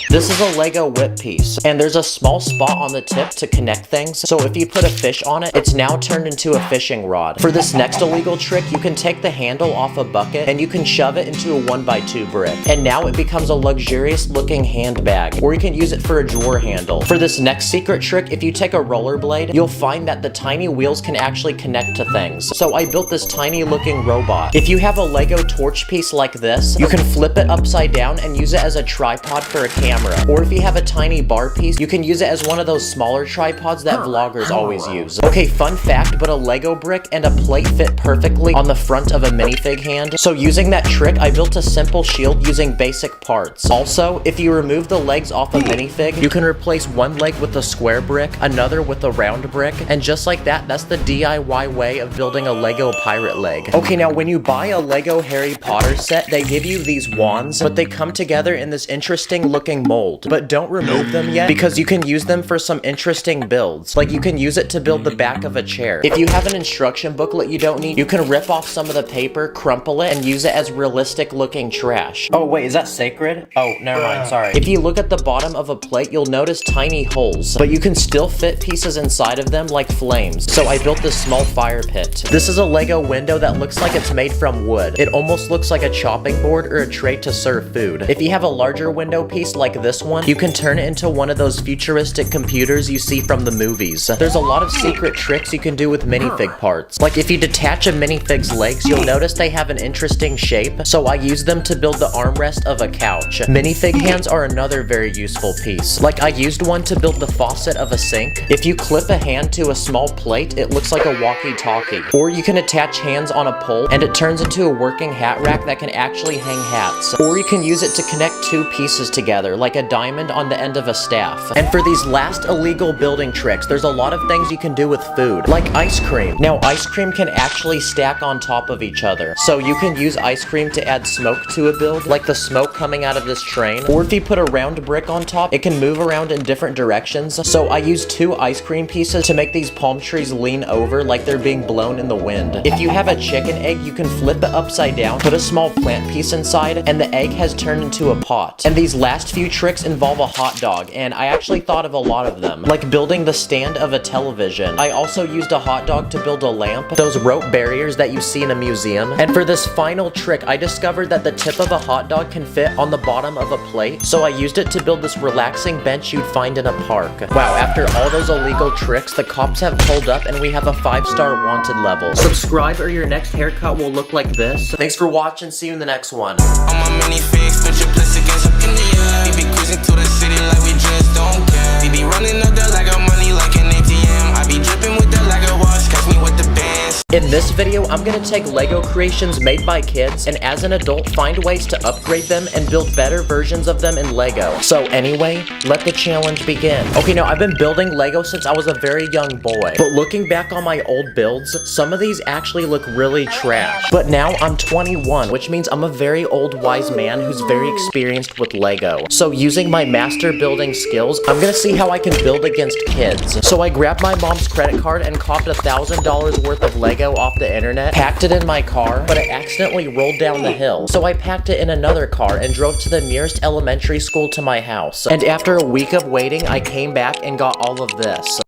S1: This is a Lego whip piece, and there's a small spot on the tip to connect things, so if you put a fish on it, it's now turned into a fishing rod. For this next illegal trick, you can take the handle off a bucket, and you can shove it into a 1x2 brick, and now it becomes a luxurious looking handbag, or you can use it for a drawer handle. For this next secret trick, if you take a rollerblade, you'll find that the tiny wheels can actually connect to things. So I built this tiny looking robot. If you have a Lego torch piece like this, you can flip it upside down and use it as a tripod for a camera. Or if you have a tiny bar piece, you can use it as one of those smaller tripods that vloggers always use. Okay, fun fact, but a Lego brick and a plate fit perfectly on the front of a minifig hand. So using that trick, I built a simple shield using basic parts. Also, if you remove the legs off a minifig, you can replace one leg with a square brick, another with a round brick, and just like that, that's the DIY way of building a Lego pirate leg. Okay, now when you buy a Lego Harry Potter set, they give you these wands, but they come together in this interesting looking mold. But don't remove them yet, because you can use them for some interesting builds. Like you can use it to build the back of a chair. If you have an instruction booklet you don't need, you can rip off some of the paper, crumple it, and use it as realistic looking trash. Oh wait, is that sacred? Oh, never mind, sorry. If you look at the bottom of a plate, you'll notice tiny holes, but you can still fit pieces inside of them like flames. So I built this small fire pit. This is a Lego window that looks like it's made from wood. It almost looks like a chopping board or a tray to serve food. If you have a larger window piece like this one, you can turn it into one of those futuristic computers you see from the movies. There's a lot of secret tricks you can do with minifig parts. Like if you detach a minifig's legs, you'll notice they have an interesting shape, so I use them to build the armrest of a couch. Minifig hands are another very useful piece. Like I used one to build the faucet of a sink. If you clip a hand to a small plate, it looks like a walkie-talkie. Or you can attach hands on a pole and it turns into a working hat rack that can actually hang hats. Or you can use it to connect two pieces together, like a diamond on the end of a staff. And for these last illegal building tricks, there's a lot of things you can do with food, like ice cream. Now, ice cream can actually stack on top of each other. So you can use ice cream to add smoke to a build, like the smoke coming out of this train. Or if you put a round brick on top, it can move around in different directions. So I used 2 ice cream pieces to make these palm trees lean over like they're being blown in the wind. If you have a chicken egg, you can flip it upside down, put a small plant piece inside, and the egg has turned into a pot. And these last few tricks involve a hot dog, and I actually thought of a lot of them, like building the stand of a television. I also used a hot dog to build a lamp, those rope barriers that you see in a museum. And for this final trick, I discovered that the tip of a hot dog can fit on the bottom of a plate, so I used it to build this relaxing bench you'd find in a park. Wow, after all those illegal tricks, the cops have pulled up and we have a 5-star wanted level. Subscribe or your next haircut will look like this. Thanks for watching, see you in the next one.
S3: On my minifigs, put your bliss against up in the air. We be cruising through the city like we just don't care. We be running up the Lego money like an ATM. I be dripping with the Lego wash, catch me with the bands.
S1: In this video, I'm gonna take Lego creations made by kids and as an adult find ways to upgrade them and build better versions of them in Lego. So anyway, let the challenge begin. Okay, now I've been building Lego since I was a very young boy, but looking back on my old builds, some of these actually look really trash. But now I'm 21, which means I'm a very old wise man who's very experienced with Lego. So using my master building skills, I'm gonna see how I can build against kids. So I grabbed my mom's credit card and copped $1,000 worth of Lego off the internet, packed it in my car, but it accidentally rolled down the hill. So I packed it in another car and drove to the nearest elementary school to my house. And after a week of waiting, I came back and got all of this.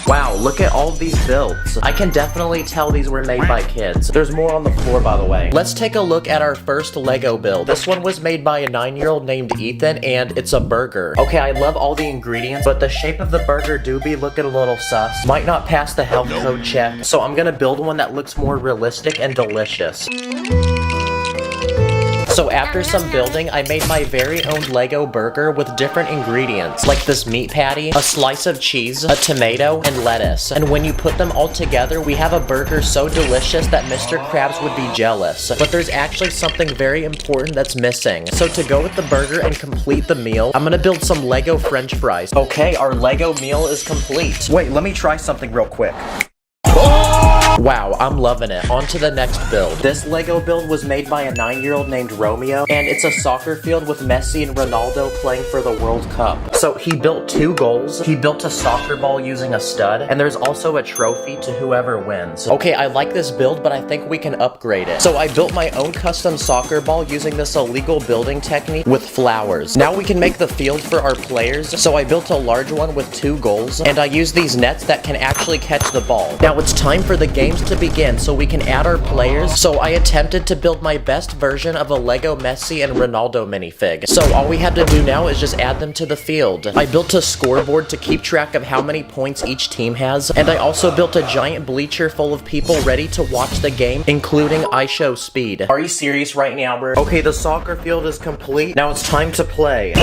S1: Wow, look at all of these builds. I can definitely tell these were made by kids. There's more on the floor, by the way. Let's take a look at our first Lego build. This one was made by a 9-year-old named Ethan, and it's a burger. Okay, I love all the ingredients, but the shape of the burger do be looking a little sus. Might not pass the health code check, so I'm gonna build one that looks more realistic and delicious. So after some building, I made my very own Lego burger with different ingredients, like this meat patty, a slice of cheese, a tomato, and lettuce. And when you put them all together, we have a burger so delicious that Mr. Krabs would be jealous. But there's actually something very important that's missing. So to go with the burger and complete the meal, I'm gonna build some Lego French fries. Okay, our Lego meal is complete. Wait, let me try something real quick. Oh! Wow, I'm loving it. On to the next build. This Lego build was made by a 9-year-old named Romeo, and it's a soccer field with Messi and Ronaldo playing for the World Cup. So he built 2 goals, he built a soccer ball using a stud, and there's also a trophy to whoever wins. Okay, I like this build, but I think we can upgrade it. So I built my own custom soccer ball using this illegal building technique with flowers. Now we can make the field for our players, so I built a large one with 2 goals, and I use these nets that can actually catch the ball. Now it's time for the games to begin, so we can add our players. So I attempted to build my best version of a Lego Messi and Ronaldo minifig. So all we have to do now is just add them to the field. I built a scoreboard to keep track of how many points each team has, and I also built a giant bleacher full of people ready to watch the game, including IShowSpeed. Are you serious right now, bro? Okay, the soccer field is complete. Now it's time to play.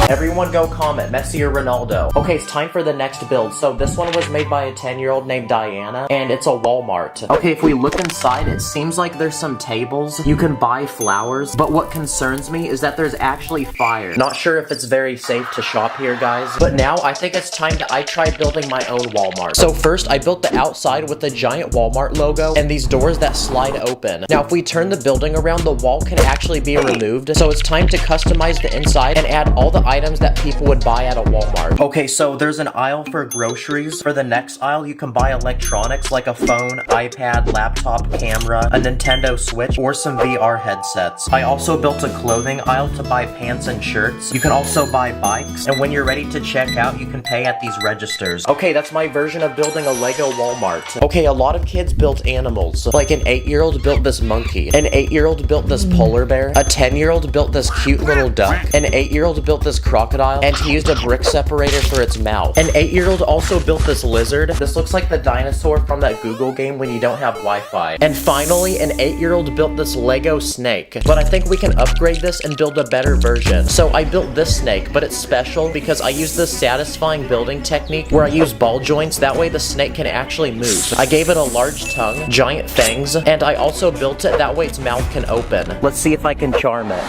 S1: Everyone go comment, Messi or Ronaldo. Okay, it's time for the next build. So this one was made by a 10-year-old named Diana, and it's a Walmart. Okay, if we look inside, it seems like there's some tables. You can buy flowers, but what concerns me is that there's actually fire. Not sure if it's very safe to shop here, guys. But now, I think it's time I try building my own Walmart. So first, I built the outside with the giant Walmart logo, and these doors that slide open. Now, if we turn the building around, the wall can actually be removed. So it's time to customize the inside and add all the items that people would buy at a Walmart. Okay, so there's an aisle for groceries. For the next aisle, you can buy electronics like a phone, iPad, laptop, camera, a Nintendo Switch, or some VR headsets. I also built a clothing aisle to buy pants and shirts. You can also buy bikes, and when you're ready to check out, you can pay at these registers. Okay, that's my version of building a Lego Walmart. Okay, a lot of kids built animals. Like an 8-year-old built this monkey. An 8-year-old built this polar bear. A 10-year-old built this cute little duck. An 8-year-old built this crocodile, and he used a brick separator for its mouth. An 8-year-old also built this lizard. This looks like the dinosaur from that Google game when you don't have Wi-Fi. And finally, an 8-year-old built this Lego snake. But I think we can upgrade this and build a better version. So I built this snake, but it's special because I use this satisfying building technique where I use ball joints. That way the snake can actually move. I gave it a large tongue, giant fangs, and I also built it that way its mouth can open. Let's see if I can charm it.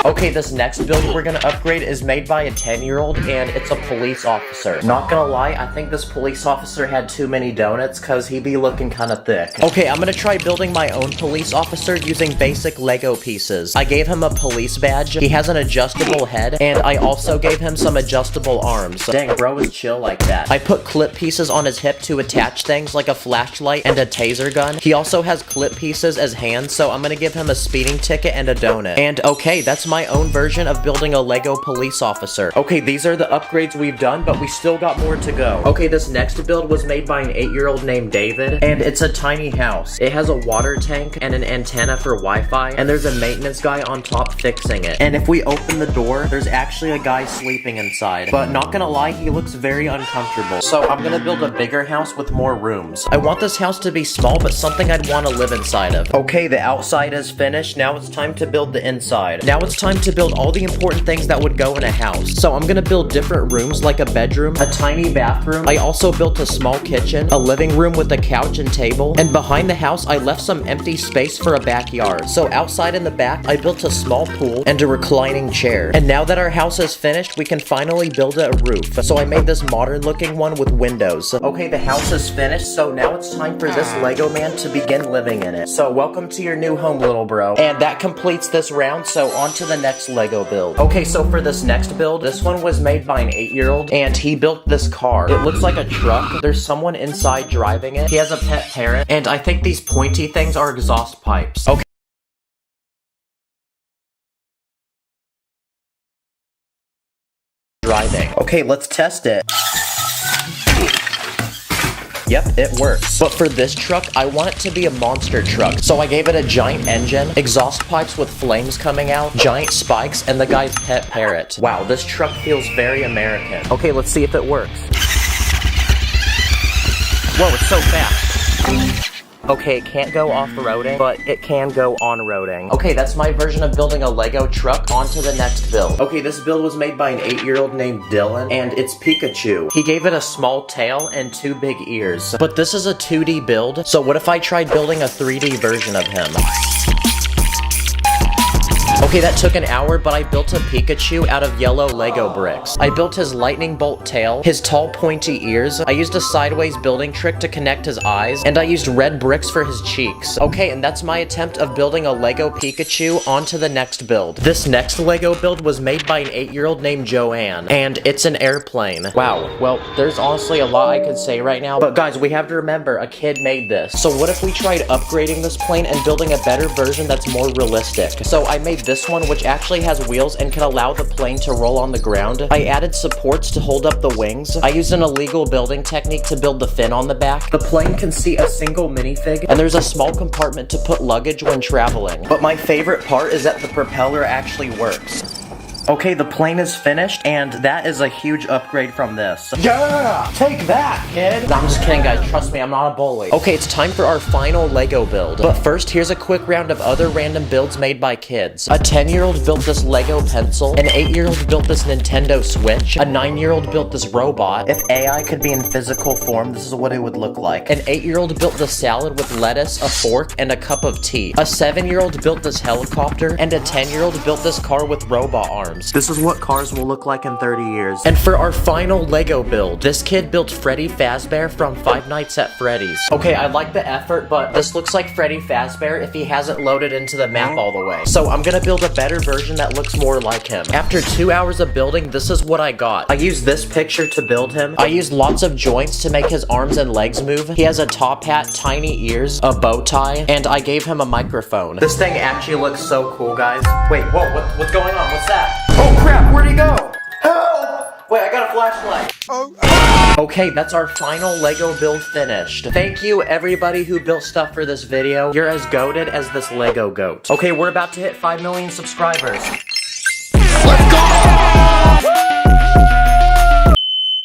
S1: Okay, this next build we're gonna upgrade is made by a 10-year-old, and it's a police officer. Not gonna lie, I think this police officer had too many donuts, cause he be looking kinda thick. Okay, I'm gonna try building my own police officer using basic Lego pieces. I gave him a police badge, he has an adjustable head, and I also gave him some adjustable arms. Dang, bro is chill like that. I put clip pieces on his hip to attach things like a flashlight and a taser gun. He also has clip pieces as hands, so I'm gonna give him a speeding ticket and a donut. And okay, that's my own version of building a Lego police officer. Okay, these are the upgrades we've done, but we still got more to go. Okay, this next build was made by an 8-year-old named David, and it's a tiny house. It has a water tank and an antenna for Wi-Fi, and there's a maintenance guy on top fixing it. And if we open the door, there's actually a guy sleeping inside. But not gonna lie, he looks very uncomfortable. So I'm gonna build a bigger house with more rooms. I want this house to be small, but something I'd want to live inside of. Okay, the outside is finished. Now it's time to build the inside. Now it's time to build all the important things that would go in a house. So I'm gonna build different rooms like a bedroom, a tiny bathroom. I also built a small kitchen, a living room with a couch and table, and behind the house I left some empty space for a backyard. So outside in the back I built a small pool and a reclining chair. And now that our house is finished, we can finally build a roof. So I made this modern looking one with windows. Okay, the house is finished, so now it's time for this Lego man to begin living in it. So welcome to your new home, little bro. And that completes this round, so on to the next Lego build. Okay, so for this next build, this one was made by an 8-year-old, and he built this car. It looks like a truck. There's someone inside driving it. He has a pet parrot, and I think these pointy things are exhaust pipes. Okay. Driving. Okay, let's test it. Yep, it works. But for this truck, I want it to be a monster truck. So I gave it a giant engine, exhaust pipes with flames coming out, giant spikes, and the guy's pet parrot. Wow, this truck feels very American. Okay, let's see if it works. Whoa, it's so fast. Okay, it can't go off-roading, but it can go on-roading. Okay, that's my version of building a Lego truck. On to the next build. Okay, this build was made by an 8-year-old named Dylan, and it's Pikachu. He gave it a small tail and 2 big ears. But this is a 2D build, so what if I tried building a 3D version of him? Okay, that took an hour, but I built a Pikachu out of yellow Lego bricks. I built his lightning bolt tail, his tall pointy ears, I used a sideways building trick to connect his eyes, and I used red bricks for his cheeks. Okay, and that's my attempt of building a Lego Pikachu onto the next build. This next Lego build was made by an 8-year-old named Joanne, and it's an airplane. Wow, well, there's honestly a lot I could say right now, but guys, we have to remember, a kid made this. So what if we tried upgrading this plane and building a better version that's more realistic? So I made this one, which actually has wheels and can allow the plane to roll on the ground. I added supports to hold up the wings. I used an illegal building technique to build the fin on the back. The plane can see a single minifig, and there's a small compartment to put luggage when traveling. But my favorite part is that the propeller actually works. Okay, the plane is finished, and that is a huge upgrade from this. Yeah! Take that, kid! No, I'm just kidding, guys. Trust me, I'm not a bully. Okay, it's time for our final Lego build. But first, here's a quick round of other random builds made by kids. A 10-year-old built this Lego pencil. An 8-year-old built this Nintendo Switch. A 9-year-old built this robot. If AI could be in physical form, this is what it would look like. An 8-year-old built the salad with lettuce, a fork, and a cup of tea. A 7-year-old built this helicopter. And a 10-year-old built this car with robot arms.
S5: This is what cars will look like in 30 years.
S1: And for our final Lego build, this kid built Freddy Fazbear from Five Nights at Freddy's. Okay, I like the effort, but this looks like Freddy Fazbear if he hasn't loaded into the map all the way. So I'm gonna build a better version that looks more like him. After 2 hours of building, this is what I got. I used this picture to build him. I used lots of joints to make his arms and legs move. He has a top hat, tiny ears, a bow tie, and I gave him a microphone. This thing actually looks so cool, guys. Wait, whoa, what's going on? What's that? Oh crap, where'd he go? Help! Wait, I got a flashlight. Okay, that's our final Lego build finished. Thank you everybody who built stuff for this video. You're as goated as this Lego goat. Okay, we're about to hit 5 million subscribers. Let's go!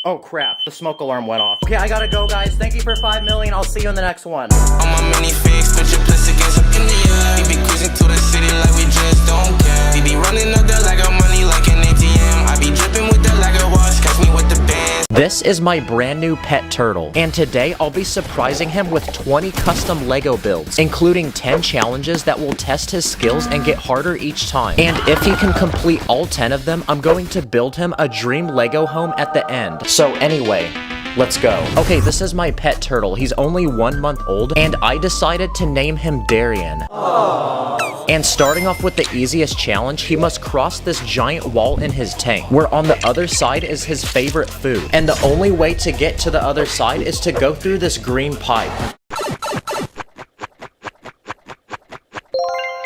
S1: Oh crap, the smoke alarm went off. Okay, I gotta go, guys. Thank you for 5 million. I'll see you in the next one.
S3: On my mini fix, put your plus against up in the air. We be cruising to the city like we just don't care. We be running up the Lego money like an ATM. I be dripping with the Lego wash, catch me with the bands.
S1: This is my brand new pet turtle, and today I'll be surprising him with 20 custom Lego builds, including 10 challenges that will test his skills and get harder each time. And if he can complete all 10 of them, I'm going to build him a dream Lego home at the end. So anyway, let's go. Okay, this is my pet turtle. He's only 1 month old, and I decided to name him Darian. Aww. And starting off with the easiest challenge, he must cross this giant wall in his tank, where on the other side is his favorite food. And the only way to get to the other side is to go through this green pipe.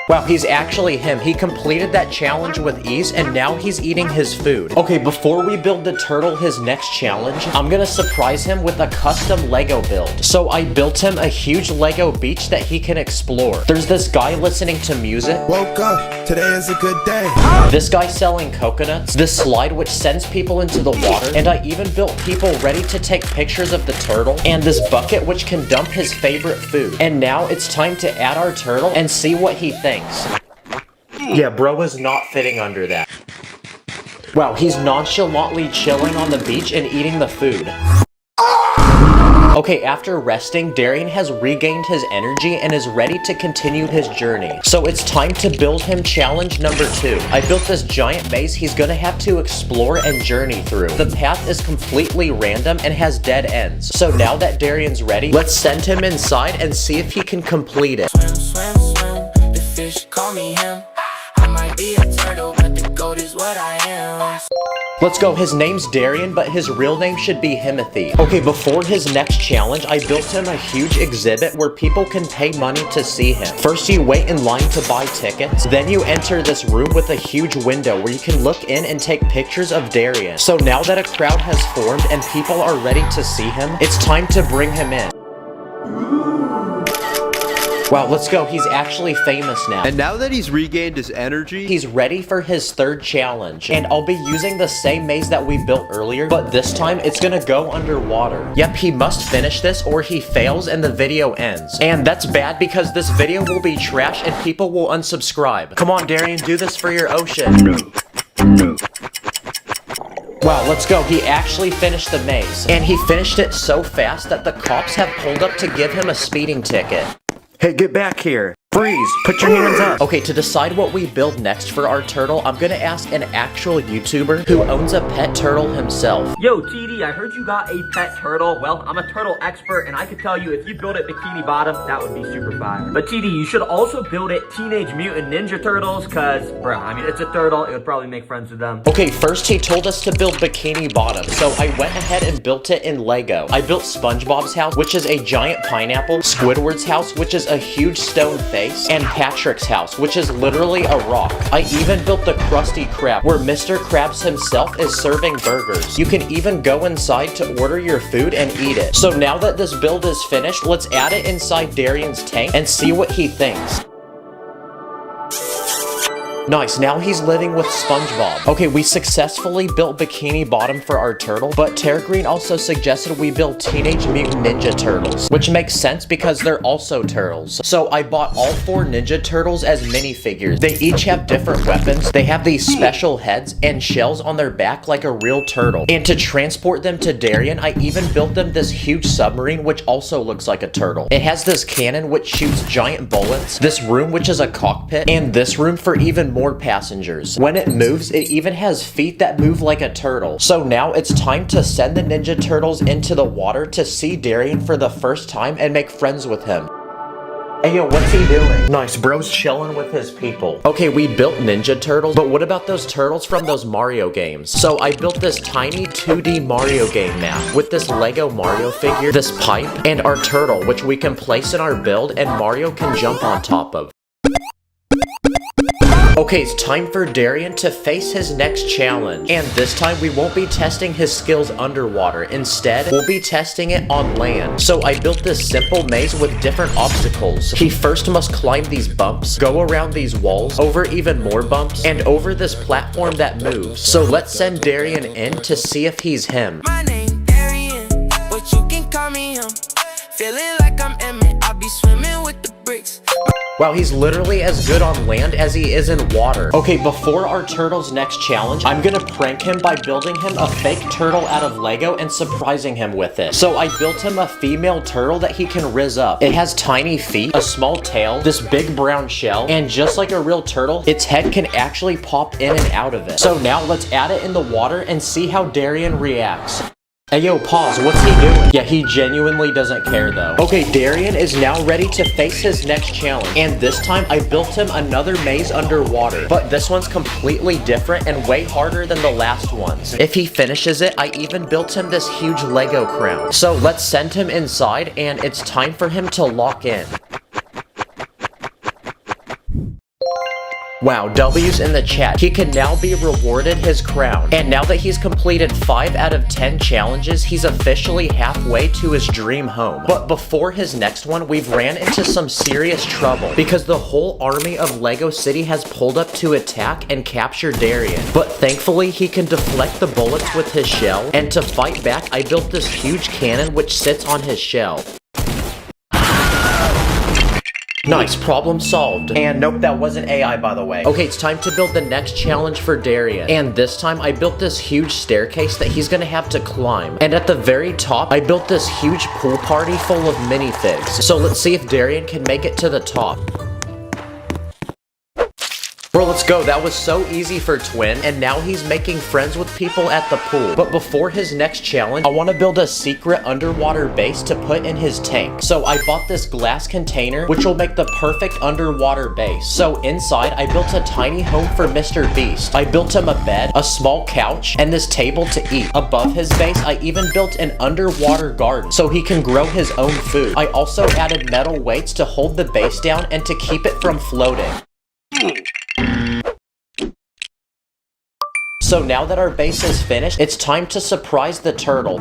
S1: Wow, he's actually him. He completed that challenge with ease, and now he's eating his food. Okay, before we build the turtle his next challenge, I'm gonna surprise him with a custom Lego build. So I built him a huge Lego beach that he can explore. There's this guy listening to music.
S6: Woke up, today is a good day.
S1: This guy selling coconuts. This slide which sends people into the water. And I even built people ready to take pictures of the turtle. And this bucket which can dump his favorite food. And now it's time to add our turtle and see what he thinks. Yeah, bro is not fitting under that. Wow, he's nonchalantly chilling on the beach and eating the food. Okay, after resting, Darian has regained his energy and is ready to continue his journey. So it's time to build him challenge number 2. I built this giant maze he's gonna have to explore and journey through. The path is completely random and has dead ends. So now that Darian's ready, let's send him inside and see if he can complete it.
S3: Swim, swim, swim. The fish call me him. I might be a turtle, but the goat is what I am.
S1: Let's go. His name's Darian, but his real name should be Himothy. Okay, before his next challenge, I built him a huge exhibit where people can pay money to see him. First, you wait in line to buy tickets. Then you enter this room with a huge window where you can look in and take pictures of Darian. So now that a crowd has formed and people are ready to see him, it's time to bring him in. Wow, let's go. He's actually famous now.
S8: And now that he's regained his energy,
S1: he's ready for his third challenge. And I'll be using the same maze that we built earlier, but this time it's gonna go underwater. Yep, he must finish this or he fails and the video ends. And that's bad because this video will be trash and people will unsubscribe. Come on, Darian, do this for your ocean. No. Wow, let's go. He actually finished the maze. And he finished it so fast that the cops have pulled up to give him a speeding ticket.
S5: Hey, get back here. Freeze! Put your hands up!
S1: Okay, to decide what we build next for our turtle, I'm gonna ask an actual YouTuber who owns a pet turtle himself.
S13: Yo, TD, I heard you got a pet turtle. Well, I'm a turtle expert, and I could tell you if you build it Bikini Bottom, that would be super fire. But TD, you should also build it Teenage Mutant Ninja Turtles, cause, bro, I mean, it's a turtle. It would probably make friends with them.
S1: Okay, first he told us to build Bikini Bottom, so I went ahead and built it in Lego. I built SpongeBob's house, which is a giant pineapple, Squidward's house, which is a huge stone face, and Patrick's house, which is literally a rock. I even built the Krusty Krab, where Mr. Krabs himself is serving burgers. You can even go inside to order your food and eat it. So now that this build is finished, let's add it inside Darian's tank and see what he thinks. Nice, now he's living with SpongeBob. Okay, we successfully built Bikini Bottom for our turtle, but Terragreen also suggested we build Teenage Mutant Ninja Turtles, which makes sense because they're also turtles. So I bought all 4 Ninja Turtles as minifigures. They each have different weapons. They have these special heads and shells on their back like a real turtle. And to transport them to Darien, I even built them this huge submarine, which also looks like a turtle. It has this cannon which shoots giant bullets, this room which is a cockpit, and this room for even more passengers. When it moves, it even has feet that move like a turtle. So now it's time to send the Ninja Turtles into the water to see Darien for the first time and make friends with him. Hey yo, what's he doing? Nice, bro's chilling with his people. Okay, we built Ninja Turtles, but what about those turtles from those Mario games? So I built this tiny 2D Mario game map with this Lego Mario figure, this pipe, and our turtle, which we can place in our build and Mario can jump on top of. Okay, it's time for Darien to face his next challenge. And this time, we won't be testing his skills underwater. Instead, we'll be testing it on land. So I built this simple maze with different obstacles. He first must climb these bumps, go around these walls, over even more bumps, and over this platform that moves. So let's send Darien in to see if he's him.
S2: My name Darien, but you can call me him. Feeling like I'm Emmett, I'll be swimming with the bricks.
S1: Wow, he's literally as good on land as he is in water. Okay, before our turtle's next challenge, I'm gonna prank him by building him a fake turtle out of Lego and surprising him with it. So I built him a female turtle that he can rizz up. It has tiny feet, a small tail, this big brown shell, and just like a real turtle, its head can actually pop in and out of it. So now let's add it in the water and see how Darien reacts. Hey yo, pause, what's he doing? Yeah, he genuinely doesn't care though. Okay, Darien is now ready to face his next challenge. And this time, I built him another maze underwater. But this one's completely different and way harder than the last ones. If he finishes it, I even built him this huge Lego crown. So let's send him inside and it's time for him to lock in. Wow, W's in the chat. He can now be rewarded his crown. And now that he's completed 5 out of 10 challenges, he's officially halfway to his dream home. But before his next one, we've ran into some serious trouble because the whole army of Lego City has pulled up to attack and capture Darien. But thankfully, he can deflect the bullets with his shell. And to fight back, I built this huge cannon which sits on his shell. Nice, problem solved. And nope, that wasn't AI, by the way. Okay, it's time to build the next challenge for Darien. And this time, I built this huge staircase that he's gonna have to climb. And at the very top, I built this huge pool party full of minifigs. So let's see if Darien can make it to the top. Bro, let's go. That was so easy for Twin, and now he's making friends with people at the pool. But before his next challenge, I want to build a secret underwater base to put in his tank. So I bought this glass container, which will make the perfect underwater base. So inside, I built a tiny home for Mr. Beast. I built him a bed, a small couch, and this table to eat. Above his base, I even built an underwater garden so he can grow his own food. I also added metal weights to hold the base down and to keep it from floating. So now that our base is finished, it's time to surprise the turtle.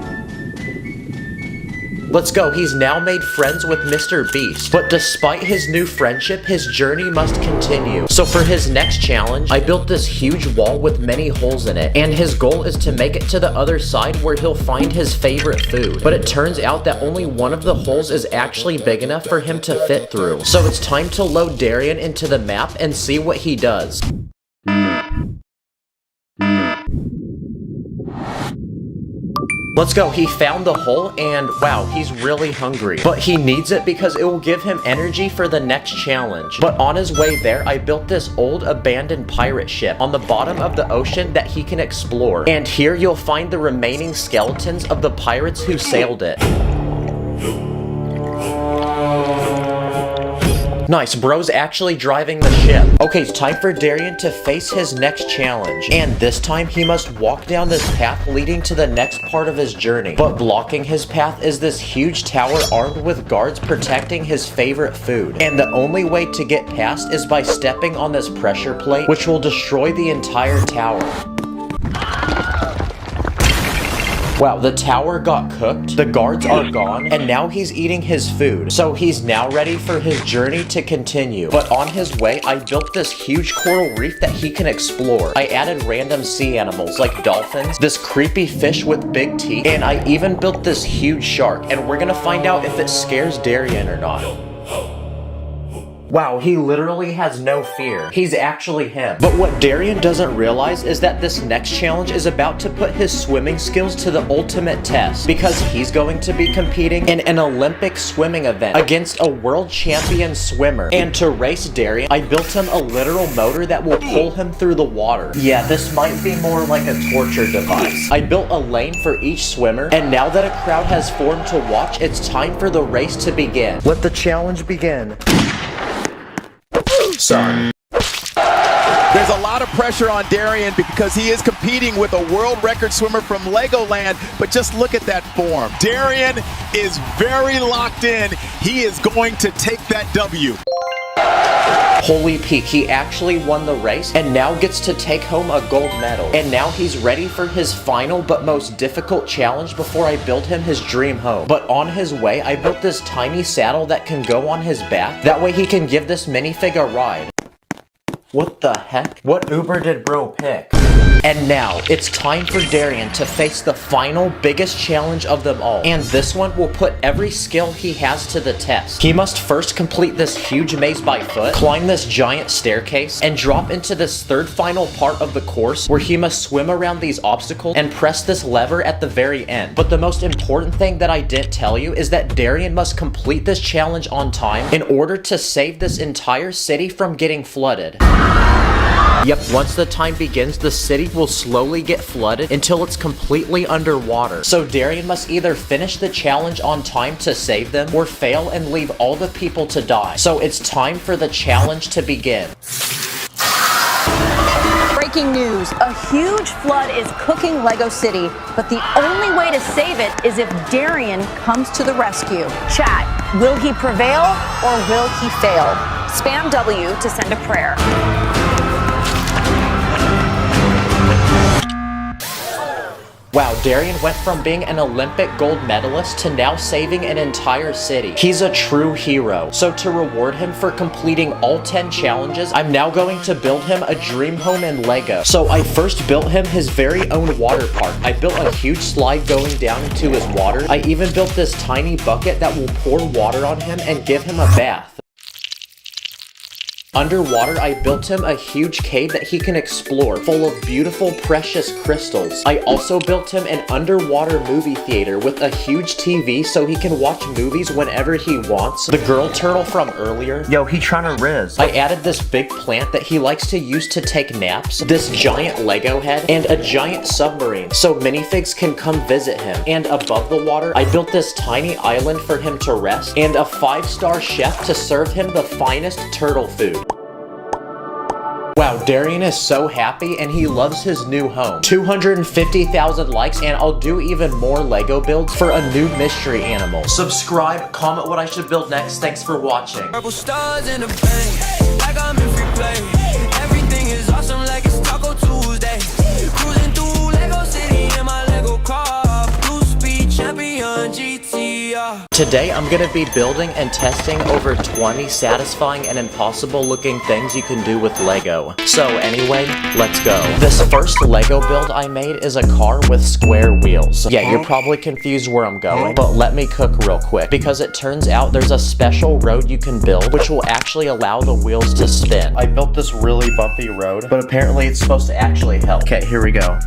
S1: Let's go, he's now made friends with Mr. Beast. But despite his new friendship, his journey must continue. So for his next challenge, I built this huge wall with many holes in it. And his goal is to make it to the other side where he'll find his favorite food. But it turns out that only one of the holes is actually big enough for him to fit through. So it's time to load Darien into the map and see what he does. Let's go. He found the hole and wow, he's really hungry. But he needs it because it will give him energy for the next challenge. But on his way there, I built this old abandoned pirate ship on the bottom of the ocean that he can explore. And here you'll find the remaining skeletons of the pirates who sailed it. Nice, bro's actually driving the ship. Okay, it's time for Darian to face his next challenge. And this time, he must walk down this path leading to the next part of his journey. But blocking his path is this huge tower armed with guards protecting his favorite food. And the only way to get past is by stepping on this pressure plate, which will destroy the entire tower. Wow, the tower got cooked, the guards are gone, and now he's eating his food. So he's now ready for his journey to continue. But on his way, I built this huge coral reef that he can explore. I added random sea animals like dolphins, this creepy fish with big teeth, and I even built this huge shark. And we're gonna find out if it scares Darian or not. Wow, he literally has no fear. He's actually him. But what Darian doesn't realize is that this next challenge is about to put his swimming skills to the ultimate test, because he's going to be competing in an Olympic swimming event against a world champion swimmer. And to race Darian, I built him a literal motor that will pull him through the water. Yeah, this might be more like a torture device. I built a lane for each swimmer, and now that a crowd has formed to watch, it's time for the race to begin.
S5: Let the challenge begin.
S14: Sorry. There's a lot of pressure on Darian because he is competing with a world record swimmer from Legoland, but just look at that form. Darian is very locked in. He is going to take that W.
S1: Holy peak, he actually won the race and now gets to take home a gold medal. And now he's ready for his final but most difficult challenge before I build him his dream home. But on his way, I built this tiny saddle that can go on his back. That way he can give this minifig a ride. What the heck? What Uber did bro pick? And now, it's time for Darian to face the final, biggest challenge of them all. And this one will put every skill he has to the test. He must first complete this huge maze by foot, climb this giant staircase, and drop into this third final part of the course where he must swim around these obstacles and press this lever at the very end. But the most important thing that I didn't tell you is that Darian must complete this challenge on time in order to save this entire city from getting flooded. Yep, once the time begins, the city will slowly get flooded until it's completely underwater. So Darian must either finish the challenge on time to save them, or fail and leave all the people to die. So it's time for the challenge to begin.
S15: Breaking news, a huge flood is cooking Lego City, but the only way to save it is if Darian comes to the rescue. Chat, will he prevail or will he fail? Spam W to send a prayer.
S1: Wow, Darian went from being an Olympic gold medalist to now saving an entire city. He's a true hero. So to reward him for completing all 10 challenges, I'm now going to build him a dream home in Lego. So I first built him his very own water park. I built a huge slide going down into his water. I even built this tiny bucket that will pour water on him and give him a bath. Underwater, I built him a huge cave that he can explore, full of beautiful, precious crystals. I also built him an underwater movie theater with a huge TV so he can watch movies whenever he wants. The girl turtle from earlier.
S5: Yo, he trying to riz.
S1: I added this big plant that he likes to use to take naps, this giant Lego head, and a giant submarine so minifigs can come visit him. And above the water, I built this tiny island for him to rest, and a 5-star chef to serve him the finest turtle food. Wow, Darian is so happy and he loves his new home. 250,000 likes and I'll do even more Lego builds for a new mystery animal. Subscribe, comment what I should build next. Thanks for watching.
S3: Purple stars in the bank, like I'm in free play. Everything is awesome like it's Taco Tuesday. Cruising through Lego City in my Lego car. Blue Speed Champion GTR.
S1: Today I'm gonna be building and testing over 20 satisfying and impossible looking things you can do with Lego. So anyway, let's go. This first Lego build I made is a car with square wheels. Yeah, you're probably confused where I'm going, but let me cook real quick, because it turns out there's a special road you can build which will actually allow the wheels to spin.
S5: I built this really bumpy road, but apparently it's supposed to actually help. Okay, here we go.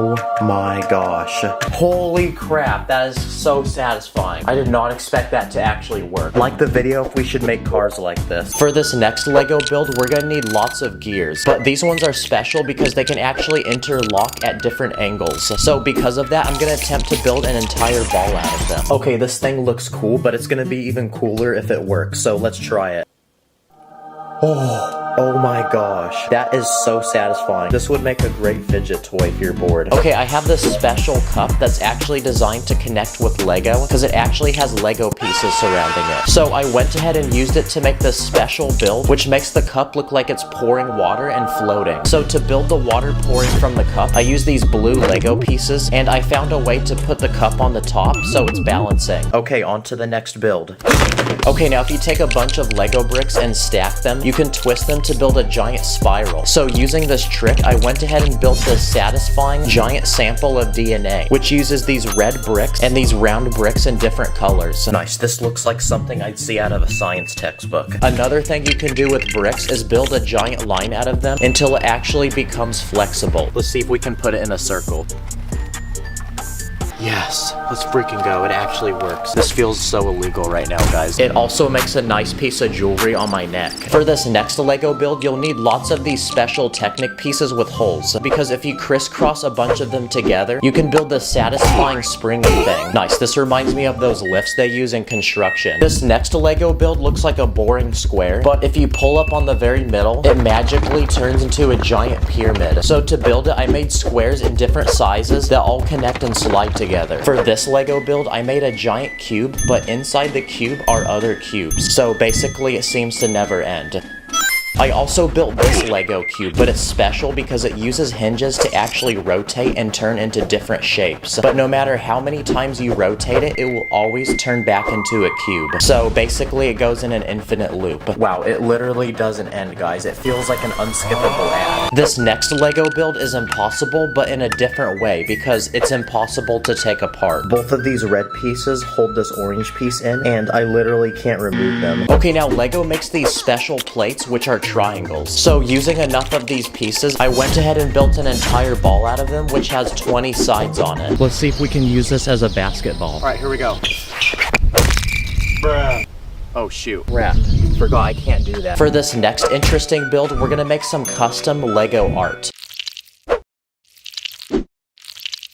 S5: Oh my gosh. Holy crap, that is so satisfying. I did not expect that to actually work. Like the video if we should make cars like this. For this next Lego build, we're gonna need lots of gears, but these ones are special because they can actually interlock at different angles. So because of that, I'm gonna attempt to build an entire ball out of them. Okay, this thing looks cool, but it's gonna be even cooler if it works, so let's try it. Oh my gosh, that is so satisfying. This would make a great fidget toy if you're bored. Okay, I have this special cup that's actually designed to connect with Lego because it actually has Lego pieces surrounding it. So I went ahead and used it to make this special build, which makes the cup look like it's pouring water and floating. So to build the water pouring from the cup, I used these blue Lego pieces, and I found a way to put the cup on the top so it's balancing. Okay, on to the next build. Okay, now if you take a bunch of Lego bricks and stack them, you can twist them to build a giant spiral. So using this trick, I went ahead and built this satisfying giant sample of DNA, which uses these red bricks and these round bricks in different colors. Nice, this looks like something I'd see out of a science textbook. Another thing you can do with bricks is build a giant line out of them until it actually becomes flexible. Let's see if we can put it in a circle. Yes, let's freaking go. It actually works. This feels so illegal right now, guys. It also makes a nice piece of jewelry on my neck. For this next Lego build, you'll need lots of these special Technic pieces with holes, because if you crisscross a bunch of them together, you can build this satisfying springy thing. Nice, this reminds me of those lifts they use in construction. This next Lego build looks like a boring square, but if you pull up on the very middle, it magically turns into a giant pyramid. So to build it, I made squares in different sizes that all connect and slide together. For this Lego build, I made a giant cube, but inside the cube are other cubes. So basically, it seems to never end. I also built this Lego cube, but it's special because it uses hinges to actually rotate and turn into different shapes. But no matter how many times you rotate it, it will always turn back into a cube. So basically, it goes in an infinite loop. Wow, it literally doesn't end, guys. It feels like an unskippable ad. This next Lego build is impossible, but in a different way, because it's impossible to take apart. Both of these red pieces hold this orange piece in, and I literally can't remove them. Okay, now Lego makes these special plates, which are triangles. So using enough of these pieces, I went ahead and built an entire ball out of them, which has 20 sides on it. Let's see if we can use this as a basketball. All right, here we go. Bruh. Oh shoot. Crap. Forgot I can't do that. For this next interesting build, we're gonna make some custom Lego art.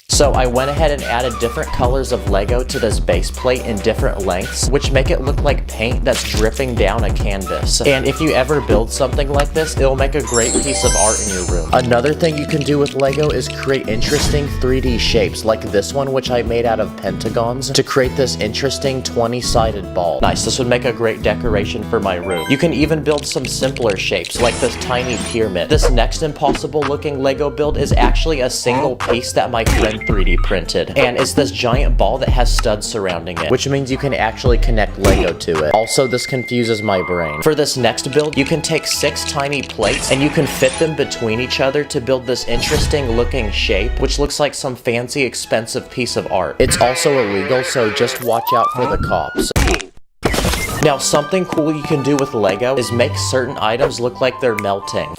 S5: So I went ahead and added different colors of Lego to this base plate in different lengths, which make it look like paint that's dripping down a canvas. And if you ever build something like this, it'll make a great piece of art in your room. Another thing you can do with Lego is create interesting 3D shapes, like this one, which I made out of pentagons, to create this interesting 20-sided ball. Nice, this would make a great decoration for my room. You can even build some simpler shapes, like this tiny pyramid. This next impossible looking Lego build is actually a single piece that my friend 3D printed, and it's this giant ball that has studs surrounding it, which means you can actually connect Lego to it. Also, this confuses my brain. For this next build, you can take 6 tiny plates and you can fit them between each other to build this interesting looking shape, which looks like some fancy expensive piece of art. It's also illegal, so just watch out for the cops. Now, something cool you can do with Lego is make certain items look like they're melting.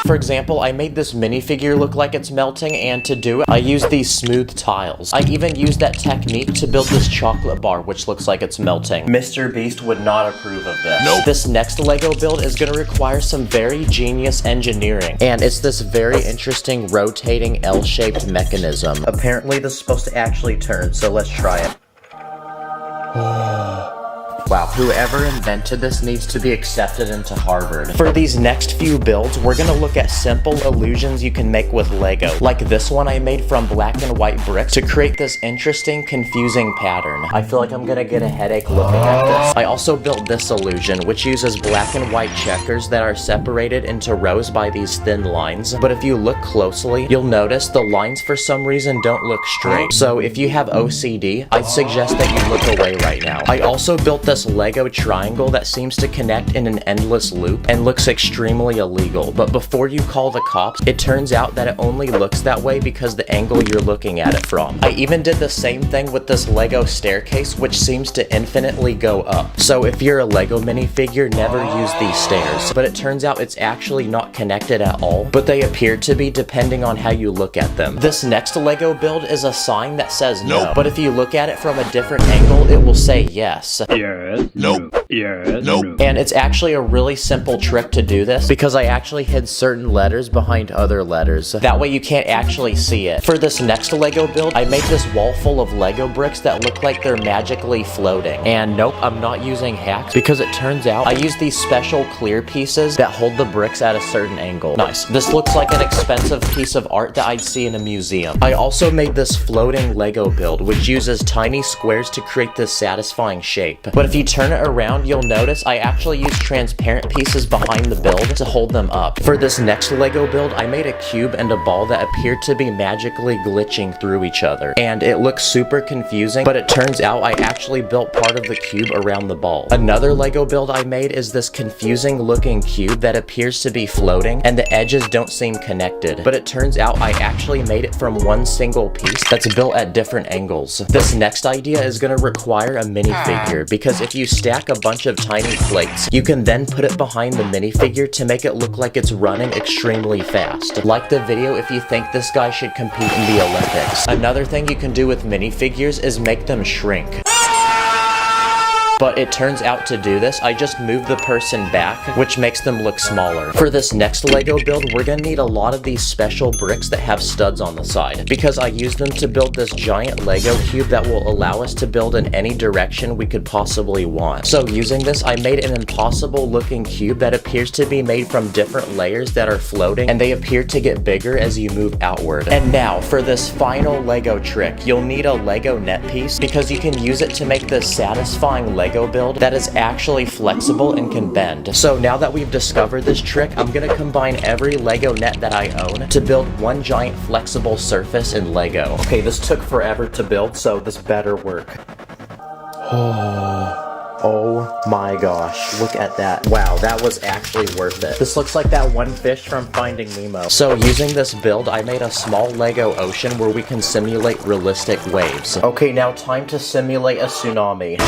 S5: For example, I made this minifigure look like it's melting, and to do it, I used these smooth tiles. I even used that technique to build this chocolate bar, which looks like it's melting. Mr. Beast would not approve of this. Nope. This next Lego build is going to require some very genius engineering, and it's this very interesting rotating L-shaped mechanism. Apparently, this is supposed to actually turn, so let's try it. Wow, whoever invented this needs to be accepted into Harvard. For these next few builds, we're gonna look at simple illusions you can make with Lego, like this one I made from black and white bricks to create this interesting, confusing pattern. I feel like I'm gonna get a headache looking at this. I also built this illusion, which uses black and white checkers that are separated into rows by these thin lines, but if you look closely, you'll notice the lines for some reason don't look straight. So if you have OCD, I'd suggest that you look away right now. I also built this this Lego triangle that seems to connect in an endless loop and looks extremely illegal. But before you call the cops, it turns out that it only looks that way because the angle you're looking at it from. I even did the same thing with this Lego staircase, which seems to infinitely go up. So if you're a Lego minifigure, never use these stairs. But it turns out it's actually not connected at all, but they appear to be depending on how you look at them. This next Lego build is a sign that says no, but if you look at it from a different angle, it will say yes.
S7: Yes.
S14: Nope.
S7: Yes.
S14: Nope.
S5: And it's actually a really simple trick to do this because I actually hid certain letters behind other letters. That way you can't actually see it. For this next Lego build, I made this wall full of Lego bricks that look like they're magically floating. And nope, I'm not using hacks because it turns out I use these special clear pieces that hold the bricks at a certain angle. Nice. This looks like an expensive piece of art that I'd see in a museum. I also made this floating Lego build, which uses tiny squares to create this satisfying shape. But if you turn it around, you'll notice I actually use transparent pieces behind the build to hold them up. For this next Lego build, I made a cube and a ball that appeared to be magically glitching through each other. And it looks super confusing, but it turns out I actually built part of the cube around the ball. Another Lego build I made is this confusing looking cube that appears to be floating, and the edges don't seem connected. But it turns out I actually made it from one single piece that's built at different angles. This next idea is going to require a minifigure, because if you stack a bunch of tiny plates, you can then put it behind the minifigure to make it look like it's running extremely fast. Like the video if you think this guy should compete in the Olympics. Another thing you can do with minifigures is make them shrink. But it turns out to do this, I just move the person back, which makes them look smaller. For this next Lego build, we're gonna need a lot of these special bricks that have studs on the side, because I use them to build this giant Lego cube that will allow us to build in any direction we could possibly want. So using this, I made an impossible looking cube that appears to be made from different layers that are floating, and they appear to get bigger as you move outward. And now, for this final Lego trick, you'll need a Lego net piece, because you can use it to make this satisfying Lego build that is actually flexible and can bend. So now that we've discovered this trick, I'm gonna combine every Lego net that I own to build one giant flexible surface in Lego. Okay, this took forever to build, so this better work. Oh my gosh, look at that. Wow, that was actually worth it. This looks like that one fish from Finding Nemo. So using this build, I made a small Lego ocean where we can simulate realistic waves. Okay, now time to simulate a tsunami.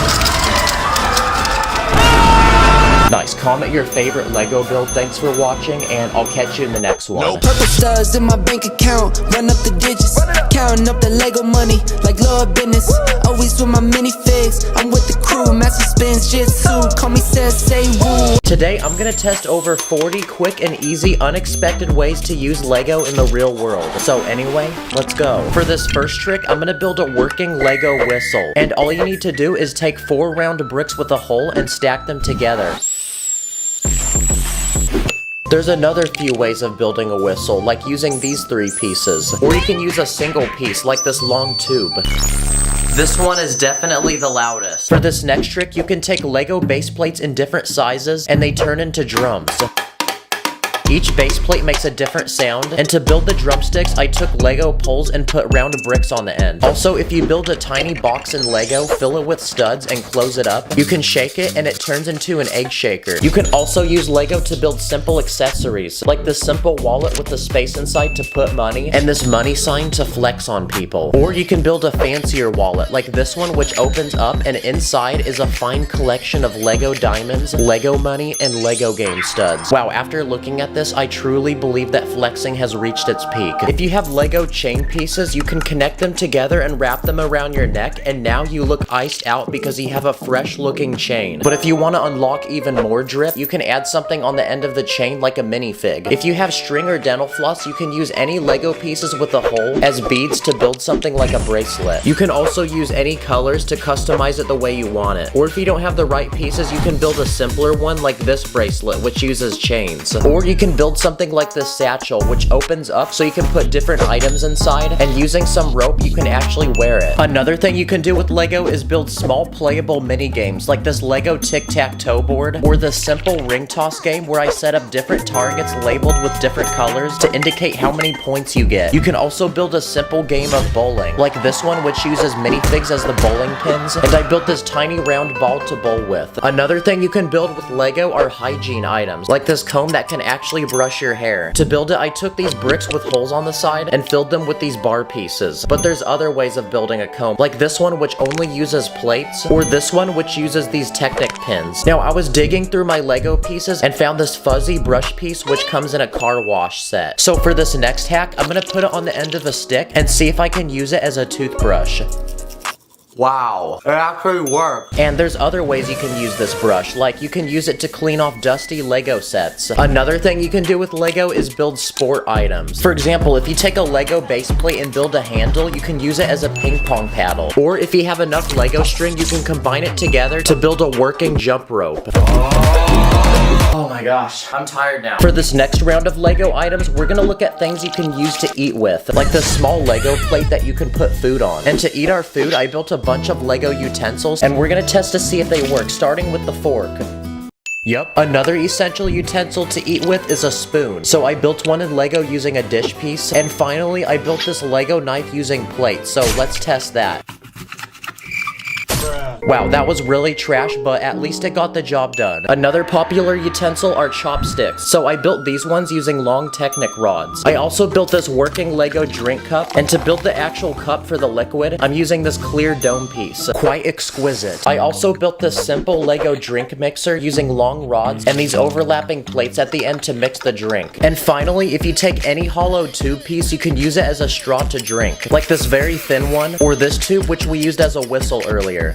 S5: Nice. Comment your favorite Lego build. Thanks for watching, and I'll catch you in the next one.
S2: Purple stars in my bank account, run up the digits, counting up the Lego money like Lord business. Always with my minifigs, I'm with the crew, master spins jitsu, call me say woo.
S5: Today, I'm gonna test over 40 quick and easy unexpected ways to use Lego in the real world. So anyway, let's go. For this first trick, I'm gonna build a working Lego whistle. And all you need to do is take 4 round bricks with a hole and stack them together. There's another few ways of building a whistle, like using these 3 pieces. Or you can use a single piece, like this long tube. This one is definitely the loudest. For this next trick, you can take Lego base plates in different sizes, and they turn into drums. Each base plate makes a different sound, and to build the drumsticks, I took Lego poles and put round bricks on the end. Also, if you build a tiny box in Lego, fill it with studs, and close it up, you can shake it and it turns into an egg shaker. You can also use Lego to build simple accessories, like this simple wallet with the space inside to put money, and this money sign to flex on people. Or you can build a fancier wallet, like this one, which opens up, and inside is a fine collection of Lego diamonds, Lego money, and Lego game studs. Wow, after looking at this, I truly believe that flexing has reached its peak. If you have Lego chain pieces, you can connect them together and wrap them around your neck, and now you look iced out because you have a fresh looking chain. But if you want to unlock even more drip, you can add something on the end of the chain like a minifig. If you have string or dental floss, you can use any Lego pieces with a hole as beads to build something like a bracelet. You can also use any colors to customize it the way you want it. Or if you don't have the right pieces, you can build a simpler one like this bracelet, which uses chains. Or you can can build something like this satchel, which opens up so you can put different items inside, and using some rope you can actually wear it. Another thing you can do with Lego is build small playable mini games like this Lego tic-tac-toe board, or the simple ring toss game where I set up different targets labeled with different colors to indicate how many points you get. You can also build a simple game of bowling, like this one which uses minifigs as the bowling pins, and I built this tiny round ball to bowl with. Another thing you can build with Lego are hygiene items, like this comb that can actually brush your hair. To build it, I took these bricks with holes on the side and filled them with these bar pieces. But there's other ways of building a comb, like this one which only uses plates, or this one which uses these Technic pins. Now I was digging through my Lego pieces and found this fuzzy brush piece which comes in a car wash set. So for this next hack, I'm gonna put it on the end of a stick and see if I can use it as a toothbrush. Wow, it actually works. And there's other ways you can use this brush, like you can use it to clean off dusty Lego sets. Another thing you can do with Lego is build sport items. For example, if you take a Lego base plate and build a handle, you can use it as a ping pong paddle. Or if you have enough Lego string, you can combine it together to build a working jump rope. Oh my gosh, I'm tired now. For this next round of Lego items, we're gonna look at things you can use to eat with, like this small Lego plate that you can put food on. And to eat our food, I built a bunch of Lego utensils, and we're gonna test to see if they work, starting with the fork. Yup. Another essential utensil to eat with is a spoon. So I built one in Lego using a dish piece, and finally I built this Lego knife using plates, so let's test that. Wow, that was really trash, but at least it got the job done. Another popular utensil are chopsticks, so I built these ones using long Technic rods. I also built this working Lego drink cup, and to build the actual cup for the liquid, I'm using this clear dome piece. Quite exquisite. I also built this simple Lego drink mixer using long rods and these overlapping plates at the end to mix the drink. And finally, if you take any hollow tube piece, you can use it as a straw to drink, like this very thin one, or this tube which we used as a whistle earlier.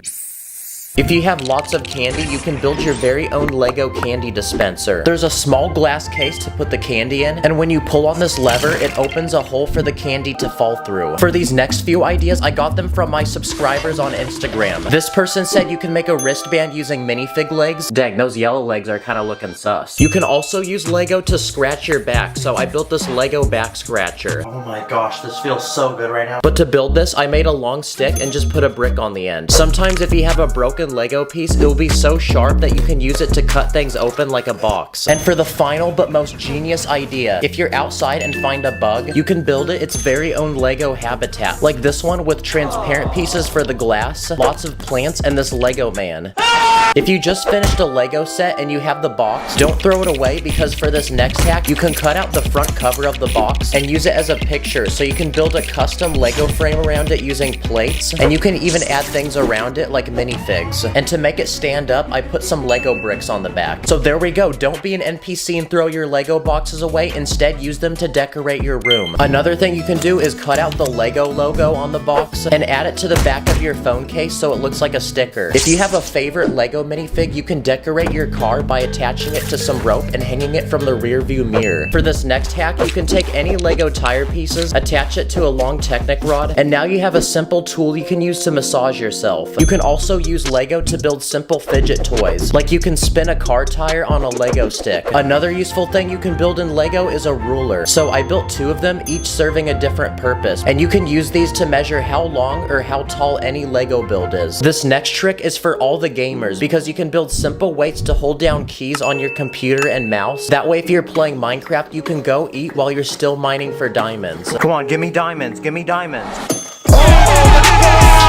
S5: If you have lots of candy, you can build your very own Lego candy dispenser. There's a small glass case to put the candy in, and when you pull on this lever, it opens a hole for the candy to fall through. For these next few ideas, I got them from my subscribers on Instagram. This person said you can make a wristband using minifig legs. Dang, those yellow legs are kind of looking sus. You can also use Lego to scratch your back, so I built this Lego back scratcher. Oh my gosh, this feels so good right now. But to build this, I made a long stick and just put a brick on the end. Sometimes if you have a broken Lego piece, it will be so sharp that you can use it to cut things open like a box. And for the final but most genius idea, if you're outside and find a bug, you can build it its very own Lego habitat, like this one with transparent pieces for the glass, lots of plants, and this Lego man. If you just finished a Lego set and you have the box, don't throw it away, because for this next hack, you can cut out the front cover of the box and use it as a picture, so you can build a custom Lego frame around it using plates, and you can even add things around it like minifigs. And to make it stand up, I put some Lego bricks on the back. So there we go, don't be an NPC and throw your Lego boxes away, instead use them to decorate your room. Another thing you can do is cut out the Lego logo on the box and add it to the back of your phone case so it looks like a sticker. If you have a favorite Lego minifig, you can decorate your car by attaching it to some rope and hanging it from the rear view mirror. For this next hack, you can take any Lego tire pieces, attach it to a long Technic rod, and now you have a simple tool you can use to massage yourself. You can also use Lego to build simple fidget toys, like you can spin a car tire on a Lego stick. Another useful thing you can build in Lego is a ruler. So I built 2 of them, each serving a different purpose, and you can use these to measure how long or how tall any Lego build is. This next trick is for all the gamers, because you can build simple weights to hold down keys on your computer and mouse. That way if you're playing Minecraft, you can go eat while you're still mining for diamonds. Come on, give me diamonds, give me diamonds.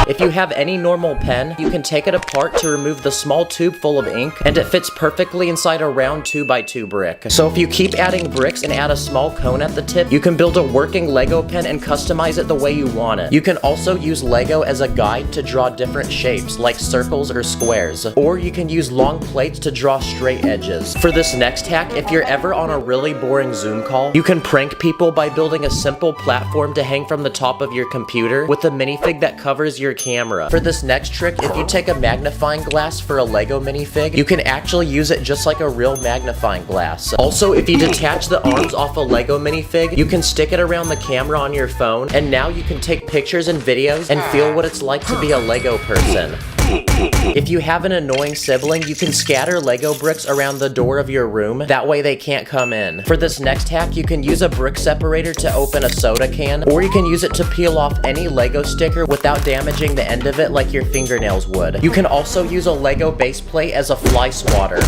S5: If you have any normal pen, you can take it apart to remove the small tube full of ink, and it fits perfectly inside a round 2x2 brick. So if you keep adding bricks and add a small cone at the tip, you can build a working Lego pen and customize it the way you want it. You can also use Lego as a guide to draw different shapes, like circles or squares. Or you can use long plates to draw straight edges. For this next hack, if you're ever on a really boring Zoom call, you can prank people by building a simple platform to hang from the top of your computer with a minifig that covers your camera. For this next trick, if you take a magnifying glass for a Lego minifig, you can actually use it just like a real magnifying glass. Also, if you detach the arms off a Lego minifig, you can stick it around the camera on your phone, and now you can take pictures and videos and feel what it's like to be a Lego person. If you have an annoying sibling, you can scatter Lego bricks around the door of your room. That way they can't come in. For this next hack, you can use a brick separator to open a soda can, or you can use it to peel off any Lego sticker without damaging the end of it like your fingernails would. You can also use a Lego base plate as a fly swatter.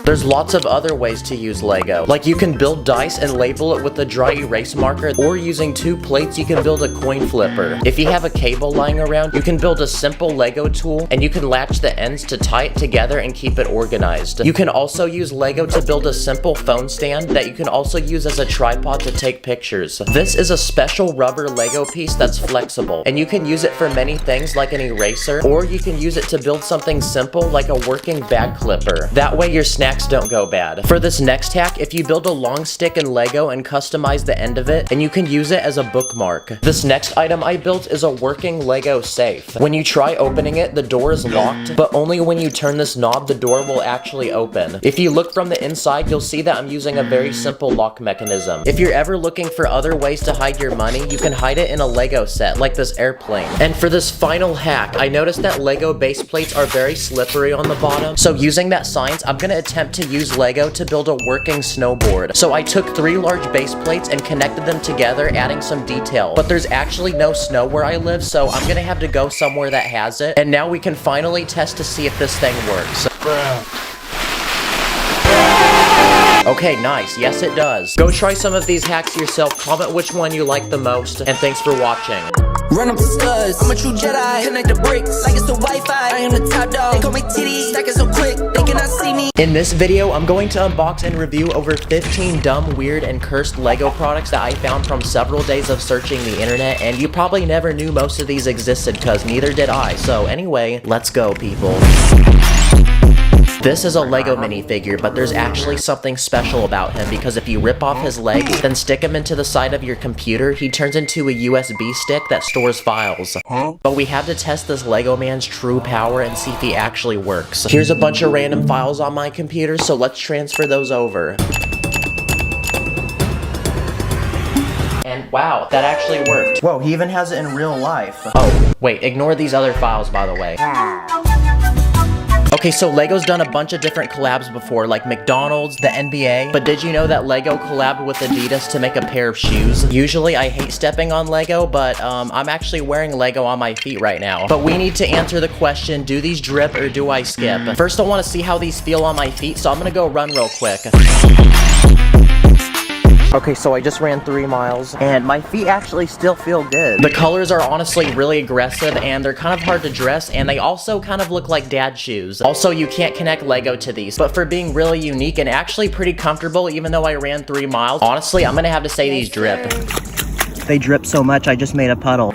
S5: There's lots of other ways to use Lego. Like you can build dice and label it with a dry erase marker, or using 2 plates you can build a coin flipper. If you have a cable lying around, you can build a simple Lego tool and you can latch the ends to tie it together and keep it organized. You can also use Lego to build a simple phone stand that you can also use as a tripod to take pictures. This is a special rubber Lego piece that's flexible, and you can use it for many things like an eraser, or you can use it to build something simple like a working bag clipper. That way your snacks don't go bad. For this next hack, if you build a long stick in Lego and customize the end of it, and you can use it as a bookmark. This next item I built is a working Lego safe. When you try opening it, the door is locked, but only when you turn this knob, the door will actually open. If you look from the inside, you'll see that I'm using a very simple lock mechanism. If you're ever looking for other ways to hide your money, you can hide it in a Lego set, like this airplane. And for this final hack, I noticed that Lego base plates are very slippery on the bottom, so using that science, I'm gonna attempt to use Lego to build a working snowboard. So I took 3 large base plates and connected them together, adding some detail. But there's actually no snow where I live, so I'm gonna have to go somewhere that has it. And now we can finally test to see if this thing works. Okay, nice. Yes, it does. Go try some of these hacks yourself. Comment which one you like the most, and thanks for watching.
S2: Run up the studs, I'm a true Jedi. Connect the bricks like it's the Wi-Fi. I am the top dog. They call me titty, stacking so quick, they cannot see me.
S5: In this video, I'm going to unbox and review over 15 dumb, weird, and cursed Lego products that I found from several days of searching the internet, and you probably never knew most of these existed, cause neither did I. So anyway, let's go, people. This is a Lego minifigure, but there's actually something special about him because if you rip off his legs, then stick him into the side of your computer, he turns into a USB stick that stores files. But we have to test this Lego man's true power and see if he actually works. Here's a bunch of random files on my computer, so let's transfer those over. And wow, that actually worked.
S4: Whoa, he even has it in real life.
S5: Oh, wait, ignore these other files, by the way. Okay, so Lego's done a bunch of different collabs before, like McDonald's, the NBA, but did you know that Lego collabed with Adidas to make a pair of shoes? Usually I hate stepping on Lego, but I'm actually wearing Lego on my feet right now. But we need to answer the question, do these drip or do I skip? First I want to see how these feel on my feet, so I'm gonna go run real quick. Okay, so I just ran 3 miles, and my feet actually still feel good. The colors are honestly really aggressive, and they're kind of hard to dress, and they also kind of look like dad shoes. Also, you can't connect Lego to these, but for being really unique and actually pretty comfortable, even though I ran 3 miles, honestly, I'm gonna have to say these drip.
S4: They drip so much, I just made a puddle.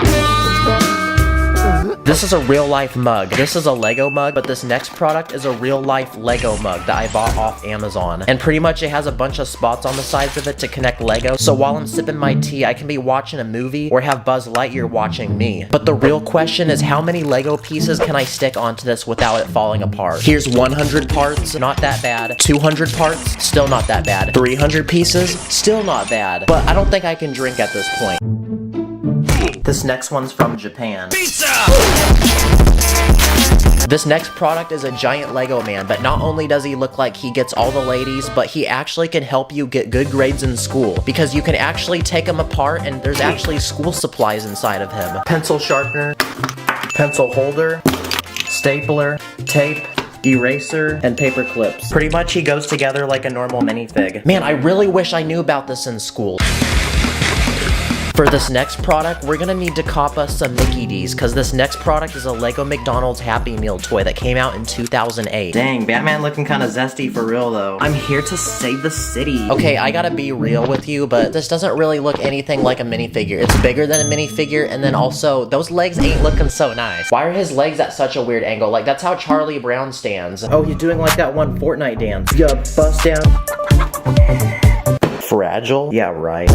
S5: This is a real-life mug. This is a Lego mug, but this next product is a real-life Lego mug that I bought off Amazon. And pretty much it has a bunch of spots on the sides of it to connect Lego, so while I'm sipping my tea, I can be watching a movie or have Buzz Lightyear watching me. But the real question is how many Lego pieces can I stick onto this without it falling apart? Here's 100 parts, not that bad. 200 parts, still not that bad. 300 pieces, still not bad. But I don't think I can drink at this point.
S4: This next one's from Japan.
S3: Pizza!
S5: This next product is a giant Lego man, but not only does he look like he gets all the ladies, but he actually can help you get good grades in school, because you can actually take him apart and there's actually school supplies inside of him. Pencil sharpener, pencil holder, stapler, tape, eraser, and paper clips. Pretty much he goes together like a normal minifig. Man, I really wish I knew about this in school. For this next product, we're gonna need to cop us some Mickey D's, because this next product is a Lego McDonald's Happy Meal toy that came out in 2008.
S4: Dang, Batman looking kind of zesty for real though. I'm here to save the city.
S5: Okay, I gotta be real with you, but this doesn't really look anything like a minifigure. It's bigger than a minifigure, and then also, those legs ain't looking so nice. Why are his legs at such a weird angle? Like, that's how Charlie Brown stands. Oh, he's doing like that one Fortnite dance. Yeah, bust down. Fragile? Yeah, right.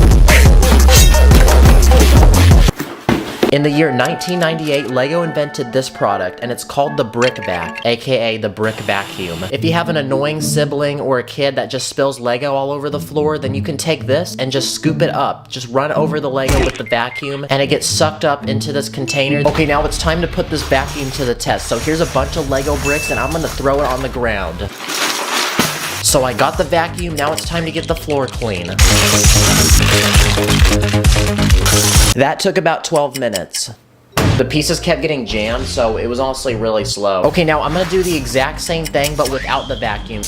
S5: In the year 1998, Lego invented this product, and it's called the Brick Vac, aka the Brick Vacuum. If you have an annoying sibling or a kid that just spills Lego all over the floor, then you can take this and just scoop it up. Just run over the Lego with the vacuum, and it gets sucked up into this container. Okay, now it's time to put this vacuum to the test. So here's a bunch of Lego bricks, and I'm gonna throw it on the ground. So I got the vacuum, now it's time to get the floor clean. That took about 12 minutes. The pieces kept getting jammed, so it was honestly really slow. Okay, now I'm gonna do the exact same thing, but without the vacuum.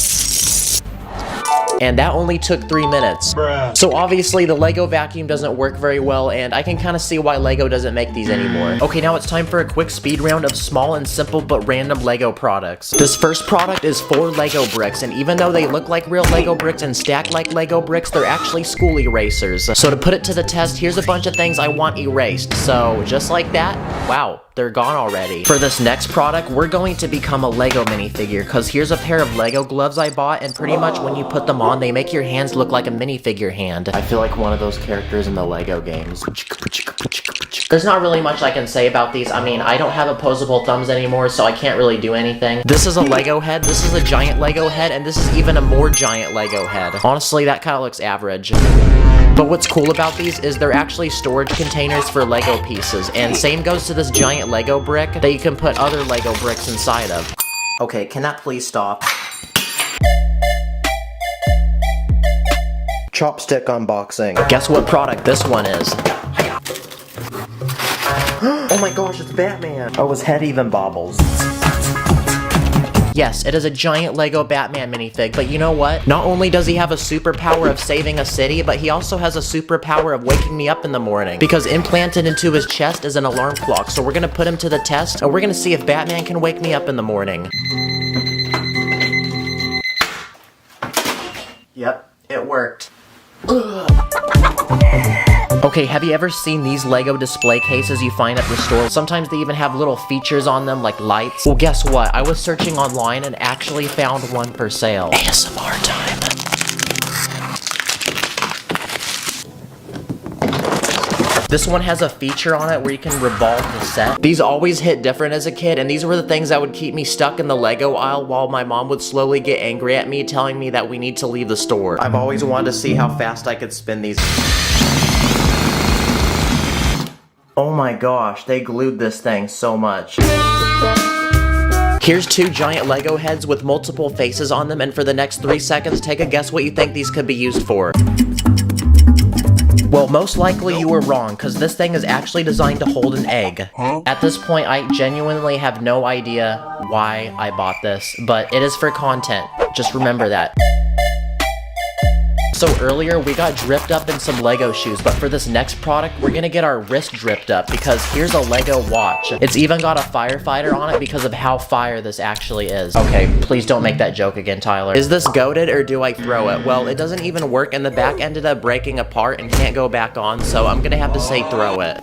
S5: And that only took 3 minutes. Bruh. So obviously the Lego vacuum doesn't work very well, and I can kind of see why Lego doesn't make these anymore. Okay, now it's time for a quick speed round of small and simple but random Lego products. This first product is 4 Lego bricks, and even though they look like real Lego bricks and stack like Lego bricks, they're actually school erasers. So to put it to the test, here's a bunch of things I want erased. So just like that, wow, they're gone already. For this next product, we're going to become a Lego minifigure, because here's a pair of Lego gloves I bought, and pretty much when you put them on, they make your hands look like a minifigure hand. I feel like one of those characters in the Lego games. There's not really much I can say about these. I mean, I don't have opposable thumbs anymore, so I can't really do anything. This is a Lego head, this is a giant Lego head, and this is even a more giant Lego head. Honestly, that kind of looks average. But what's cool about these is they're actually storage containers for Lego pieces, and same goes to this giant Lego brick that you can put other Lego bricks inside of. Okay, can that please stop? Chopstick unboxing. Guess what product this one is? Oh my gosh, it's Batman! Oh, his head even bobbles. Yes, it is a giant Lego Batman minifig, but you know what? Not only does he have a superpower of saving a city, but he also has a superpower of waking me up in the morning. Because implanted into his chest is an alarm clock, so we're gonna put him to the test, and we're gonna see if Batman can wake me up in the morning. Yep, it worked. Okay, have you ever seen these Lego display cases you find at the store? Sometimes they even have little features on them like lights. Well, guess what? I was searching online and actually found one for sale. ASMR time. This one has a feature on it where you can revolve the set. These always hit different as a kid, and these were the things that would keep me stuck in the Lego aisle while my mom would slowly get angry at me, telling me that we need to leave the store. I've always wanted to see how fast I could spin these. Oh my gosh, they glued this thing so much. Here's 2 giant Lego heads with multiple faces on them, and for the next 3 seconds, take a guess what you think these could be used for. Well, most likely you were wrong, because this thing is actually designed to hold an egg. At this point, I genuinely have no idea why I bought this, but it is for content. Just remember that. So earlier, we got dripped up in some Lego shoes, but for this next product, we're gonna get our wrist dripped up, because here's a Lego watch. It's even got a firefighter on it because of how fire this actually is. Okay, please don't make that joke again, Tyler. Is this goated or do I throw it? Well, it doesn't even work, and the back ended up breaking apart and can't go back on, so I'm gonna have to say throw it.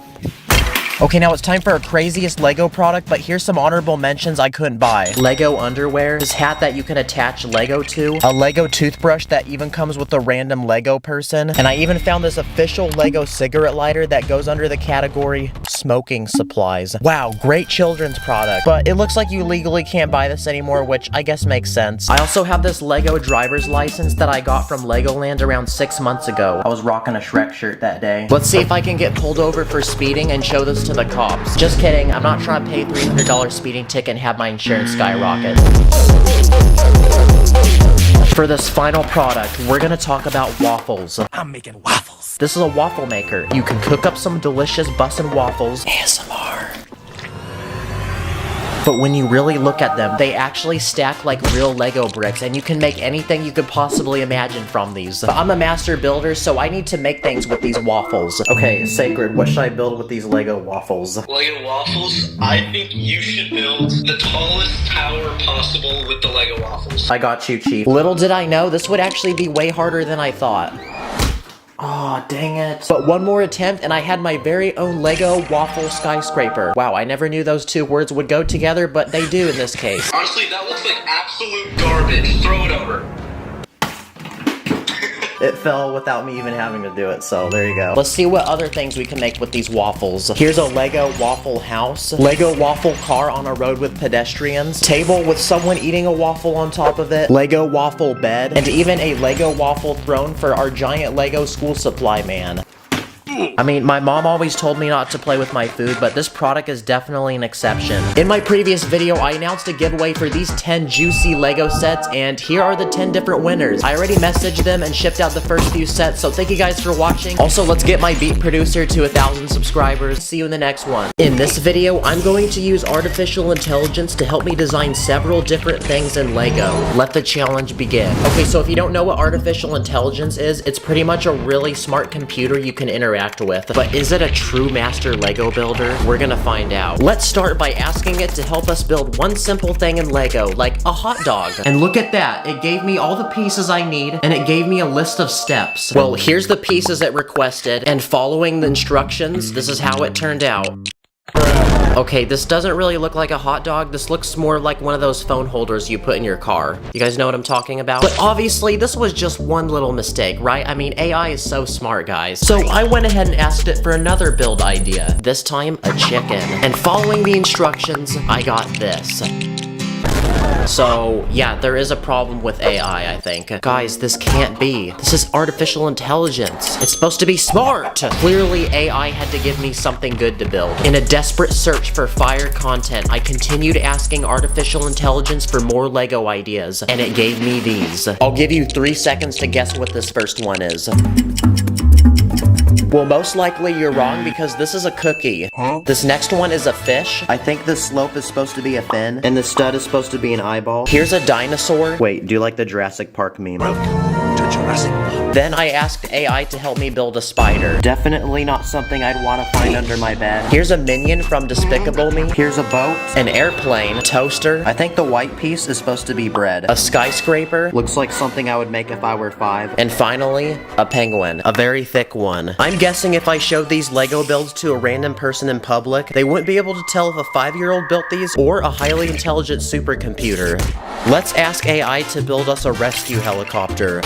S5: Okay, now it's time for our craziest Lego product, but here's some honorable mentions I couldn't buy. Lego underwear, this hat that you can attach Lego to, a Lego toothbrush that even comes with a random Lego person, and I even found this official Lego cigarette lighter that goes under the category smoking supplies. Wow, great children's product, but it looks like you legally can't buy this anymore, which I guess makes sense. I also have this Lego driver's license that I got from Legoland around 6 months ago. I was rocking a Shrek shirt that day. Let's see if I can get pulled over for speeding and show this to the cops. Just kidding, I'm not trying to pay $300 speeding ticket and have my insurance skyrocket. For this final product, we're gonna talk about waffles. I'm making waffles. This is a waffle maker. You can cook up some delicious bussin' waffles. ASMR. But when you really look at them, they actually stack like real Lego bricks, and you can make anything you could possibly imagine from these. But I'm a master builder, so I need to make things with these waffles. Okay, Sacred, what should I build with these Lego waffles?
S16: Lego waffles? I think you should build the tallest tower possible with the Lego waffles.
S5: I got you, Chief. Little did I know, this would actually be way harder than I thought. Aw, dang it. But one more attempt and I had my very own Lego waffle skyscraper. Wow, I never knew those 2 words would go together, but they do in this case.
S16: Honestly, that looks like absolute garbage. Throw it over.
S5: It fell without me even having to do it, so there you go. Let's see what other things we can make with these waffles. Here's a Lego waffle house, Lego waffle car on a road with pedestrians, table with someone eating a waffle on top of it, Lego waffle bed, and even a Lego waffle throne for our giant Lego school supply man. I mean, my mom always told me not to play with my food, but this product is definitely an exception. In my previous video, I announced a giveaway for these 10 juicy Lego sets, and here are the 10 different winners. I already messaged them and shipped out the first few sets, so thank you guys for watching. Also, let's get my beat producer to 1,000 subscribers. See you in the next one. In this video, I'm going to use artificial intelligence to help me design several different things in Lego. Let the challenge begin. Okay, so if you don't know what artificial intelligence is, it's pretty much a really smart computer you can interact with. But is it a true master Lego builder? We're gonna find out. Let's start by asking it to help us build one simple thing in Lego, like a hot dog. And look at that, it gave me all the pieces I need, and it gave me a list of steps. Well, here's the pieces it requested, and following the instructions, this is how it turned out. Okay, this doesn't really look like a hot dog. This looks more like one of those phone holders you put in your car. You guys know what I'm talking about? But obviously, this was just one little mistake, right? I mean, AI is so smart, guys. So I went ahead and asked it for another build idea. This time, a chicken. And following the instructions, I got this. So, yeah, there is a problem with AI, I think. Guys, this can't be. This is artificial intelligence. It's supposed to be smart. Clearly, AI had to give me something good to build. In a desperate search for fire content, I continued asking artificial intelligence for more Lego ideas, and it gave me these. I'll give you 3 seconds to guess what this first one is. Well, most likely you're wrong because this is a cookie. This next one is a fish. I think the slope is supposed to be a fin, and the stud is supposed to be an eyeball. Here's a dinosaur. Wait, do you like the Jurassic Park meme? Then I asked AI to help me build a spider. Definitely not something I'd want to find under my bed. Here's a minion from Despicable Me. Here's a boat, an airplane, a toaster. I think the white piece is supposed to be bread. A skyscraper. Looks like something I would make if I were 5. And finally, a penguin. A very thick one. I'm guessing if I showed these Lego builds to a random person in public, they wouldn't be able to tell if a 5-year-old built these or a highly intelligent supercomputer. Let's ask AI to build us a rescue helicopter.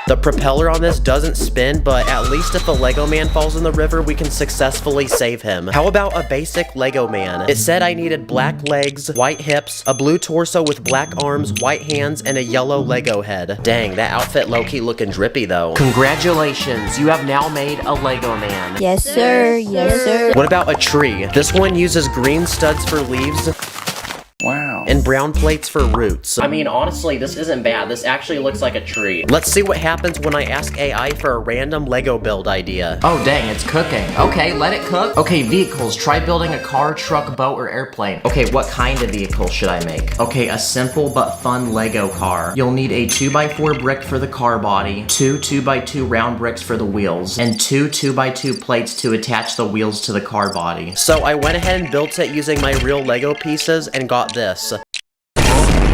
S5: The propeller on this doesn't spin, but at least if a Lego man falls in the river, we can successfully save him. How about a basic Lego man? It said I needed black legs, white hips, a blue torso with black arms, white hands, and a yellow Lego head. Dang, that outfit low-key looking drippy though. Congratulations, you have now made a Lego man.
S11: Yes, sir. Yes, sir.
S5: What about a tree? This one uses green studs for leaves. Wow. And brown plates for roots. I mean, honestly, this isn't bad. This actually looks like a tree. Let's see what happens when I ask AI for a random Lego build idea. Oh, dang, it's cooking. Okay, let it cook. Okay, vehicles. Try building a car, truck, boat, or airplane. Okay, what kind of vehicle should I make? Okay, a simple but fun Lego car. You'll need a 2x4 brick for the car body, 2 2x2 round bricks for the wheels, and 2 2x2 plates to attach the wheels to the car body. So I went ahead and built it using my real Lego pieces and got this.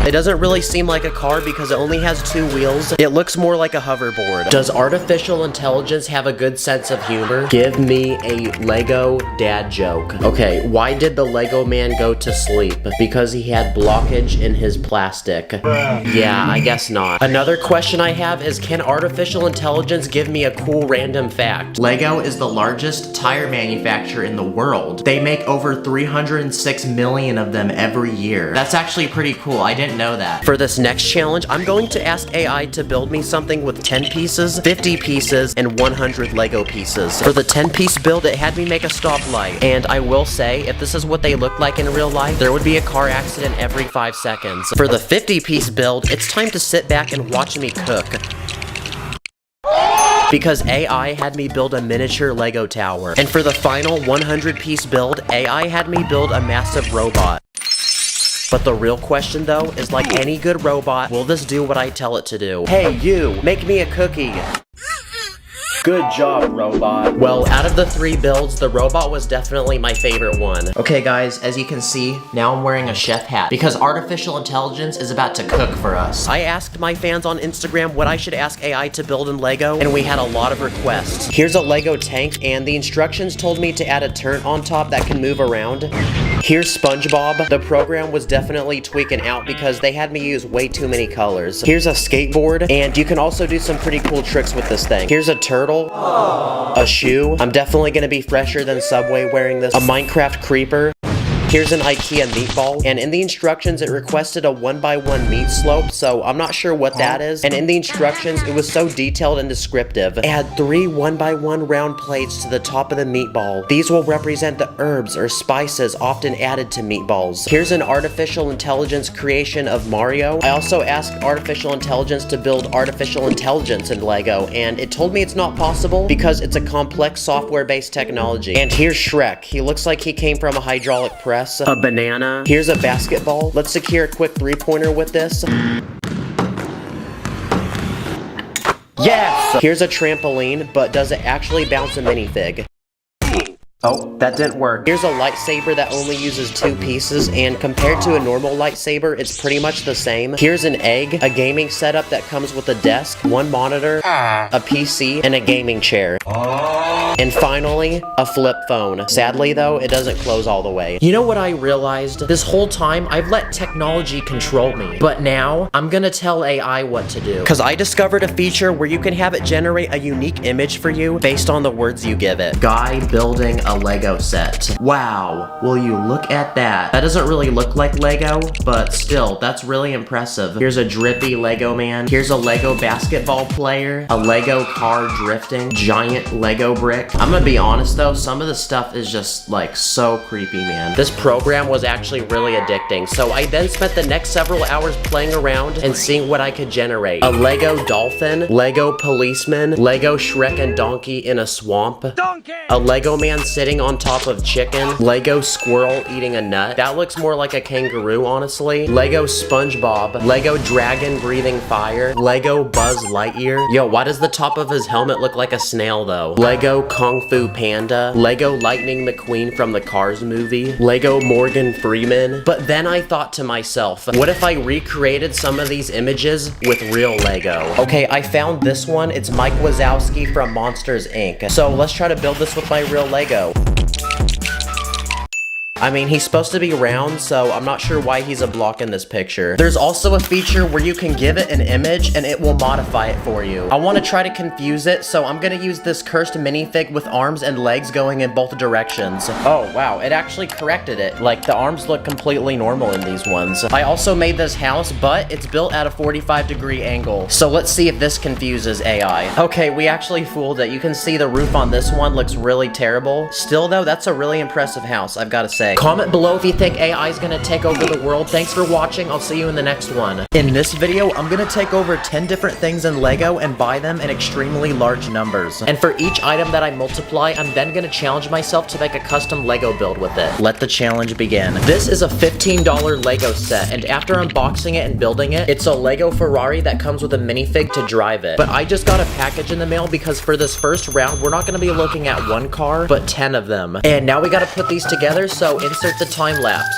S5: It doesn't really seem like a car because it only has 2 wheels. It looks more like a hoverboard. Does artificial intelligence have a good sense of humor? Give me a Lego dad joke. Okay, why did the Lego man go to sleep? Because he had blockage in his plastic. Yeah, I guess not. Another question I have is, can artificial intelligence give me a cool random fact? Lego is the largest tire manufacturer in the world. They make over 306 million of them every year. That's actually pretty cool. I didn't know that. For this next challenge, I'm going to ask AI to build me something with 10 pieces, 50 pieces, and 100 Lego pieces. For the 10-piece build, it had me make a stoplight. And I will say, if this is what they look like in real life, there would be a car accident every 5 seconds. For the 50-piece build, it's time to sit back and watch me cook. Because AI had me build a miniature Lego tower. And for the final 100-piece build, AI had me build a massive robot. But the real question though is, like any good robot, will this do what I tell it to do? Hey you, make me a cookie. Good job, robot. Well, out of the 3 builds, the robot was definitely my favorite one. Okay guys, as you can see, now I'm wearing a chef hat because artificial intelligence is about to cook for us. I asked my fans on Instagram what I should ask AI to build in Lego, and we had a lot of requests. Here's a Lego tank, and the instructions told me to add a turret on top that can move around. Here's SpongeBob. The program was definitely tweaking out because they had me use way too many colors. Here's a skateboard, and you can also do some pretty cool tricks with this thing. Here's a turtle, a shoe. I'm definitely gonna be fresher than Subway wearing this. A Minecraft creeper. Here's an IKEA meatball, and in the instructions it requested a 1x1 meat slope, so I'm not sure what that is. And in the instructions it was so detailed and descriptive. It had 3 1x1 round plates to the top of the meatball. These will represent the herbs or spices often added to meatballs. Here's an artificial intelligence creation of Mario. I also asked artificial intelligence to build artificial intelligence in Lego, and it told me it's not possible because it's a complex software-based technology. And here's Shrek. He looks like he came from a hydraulic press. A banana. Here's a basketball. Let's secure a quick three-pointer with this. Yes! Here's a trampoline, but does it actually bounce a minifig? Oh, that didn't work. Here's a lightsaber that only uses 2 pieces, and compared to a normal lightsaber, it's pretty much the same. Here's an egg, a gaming setup that comes with a desk, 1 monitor, a PC, and a gaming chair. And finally, a flip phone. Sadly though, it doesn't close all the way. You know what I realized? This whole time, I've let technology control me. But now, I'm gonna tell AI what to do. Cause I discovered a feature where you can have it generate a unique image for you based on the words you give it. Guy building a Lego set. Wow, will you look at that? That doesn't really look like Lego, but still, that's really impressive. Here's a drippy Lego man. Here's a Lego basketball player. A Lego car drifting. Giant Lego brick. I'm gonna be honest though, some of the stuff is just like so creepy, man. This program was actually really addicting, so I then spent the next several hours playing around and seeing what I could generate. A Lego dolphin, Lego policeman, Lego Shrek and Donkey in a swamp, a Lego man sitting on top of chicken, Lego squirrel eating a nut. That looks more like a kangaroo, honestly. Lego SpongeBob, Lego dragon breathing fire, Lego Buzz Lightyear. Yo, why does the top of his helmet look like a snail though? Lego Kung Fu Panda, Lego Lightning McQueen from the Cars movie, Lego Morgan Freeman. But then I thought to myself, what if I recreated some of these images with real Lego? Okay, I found this one. It's Mike Wazowski from Monsters Inc. So let's try to build this with my real Lego. I mean, he's supposed to be round, so I'm not sure why he's a block in this picture. There's also a feature where you can give it an image and it will modify it for you. I want to try to confuse it, so I'm gonna use this cursed minifig with arms and legs going in both directions. Oh, wow, it actually corrected it. Like, the arms look completely normal in these ones. I also made this house, but it's built at a 45-degree angle. So let's see if this confuses AI. Okay, we actually fooled it. You can see the roof on this one looks really terrible. Still though, that's a really impressive house, I've got to say. Comment below if you think AI is gonna take over the world. Thanks for watching. I'll see you in the next one. In this video, I'm gonna take over 10 different things in Lego and buy them in extremely large numbers. And for each item that I multiply, I'm then gonna challenge myself to make a custom Lego build with it. Let the challenge begin. This is a $15 Lego set, and after unboxing it and building it, it's a Lego Ferrari that comes with a minifig to drive it. But I just got a package in the mail because for this first round, we're not gonna be looking at one car, but 10 of them. And now we gotta put these together, so insert the time lapse.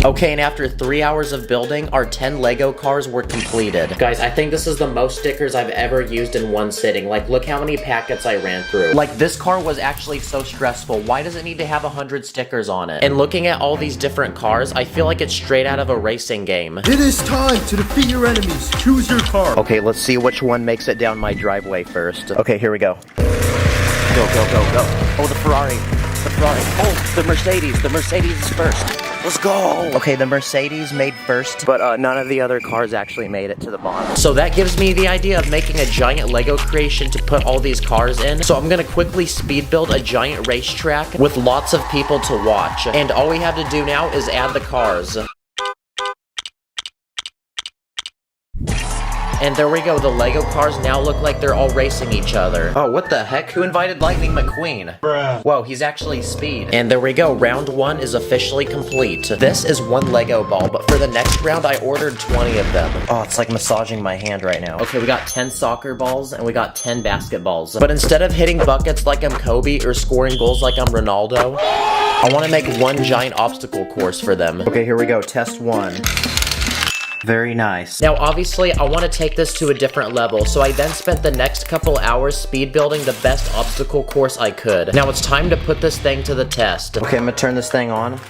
S5: Okay, and after 3 hours of building, our 10 Lego cars were completed. Guys, I think this is the most stickers I've ever used in one sitting. Like, look how many packets I ran through. Like, this car was actually so stressful. Why does it need to have 100 stickers on it? And looking at all these different cars, I feel like it's straight out of a racing game.
S17: It is time to defeat your enemies. Choose your car.
S5: Okay, let's see which one makes it down my driveway first. Okay, here we go. Go, go, go, go. Oh, the Ferrari. The Ferrari. Oh, the Mercedes. The Mercedes is first. Let's go! Okay, the Mercedes made first, but none of the other cars actually made it to the bottom. So that gives me the idea of making a giant Lego creation to put all these cars in. So I'm gonna quickly speed build a giant racetrack with lots of people to watch. And all we have to do now is add the cars. And there we go, the Lego cars now look like they're all racing each other. Oh, what the heck? Who invited Lightning McQueen? Bruh. Whoa, he's actually Speed. And there we go, round 1 is officially complete. This is 1 Lego ball, but for the next round, I ordered 20 of them. Oh, it's like massaging my hand right now. Okay, we got 10 soccer balls, and we got 10 basketballs. But instead of hitting buckets like I'm Kobe or scoring goals like I'm Ronaldo, I want to make 1 giant obstacle course for them. Okay, here we go, test 1.
S4: Very nice.
S5: Now obviously I want to take this to a different level, so I then spent the next couple hours speed building the best obstacle course I could. Now it's time to put this thing to the test.
S4: Okay, I'm gonna turn this thing on.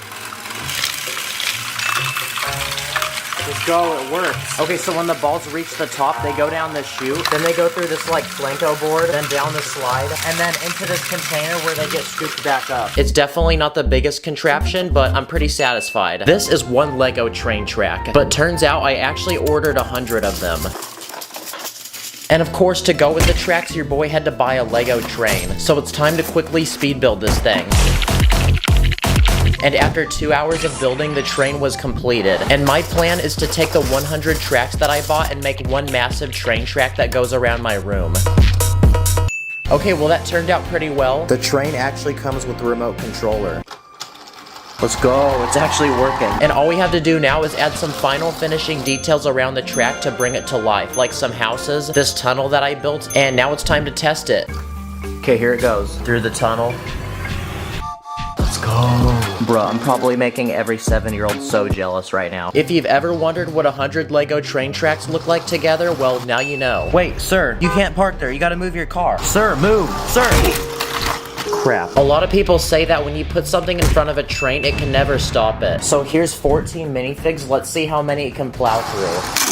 S5: Let's go, it works. Okay, so when the balls reach the top, they go down the chute, then they go through this like Flanco board, then down the slide, and then into this container where they get scooped back up. It's definitely not the biggest contraption, but I'm pretty satisfied. This is one Lego train track, but turns out I actually ordered 100 of them. And of course, to go with the tracks, your boy had to buy a Lego train. So it's time to quickly speed build this thing. And after 2 hours of building, the train was completed. And my plan is to take the 100 tracks that I bought and make one massive train track that goes around my room. Okay, well that turned out pretty well.
S1: The train actually comes with a remote controller.
S5: Let's go, it's actually working. And all we have to do now is add some final finishing details around the track to bring it to life, like some houses, this tunnel that I built, and now it's time to test it. Okay, here it goes. Through the tunnel. Let's go. Bruh, I'm probably making every 7-year-old so jealous right now. If you've ever wondered what 100 Lego train tracks look like together, well, now you know.
S4: Wait, sir, you can't park there. You gotta move your car. Sir, move. Sir.
S5: Crap. A lot of people say that when you put something in front of a train, it can never stop it. So here's 14 minifigs. Let's see how many it can plow through.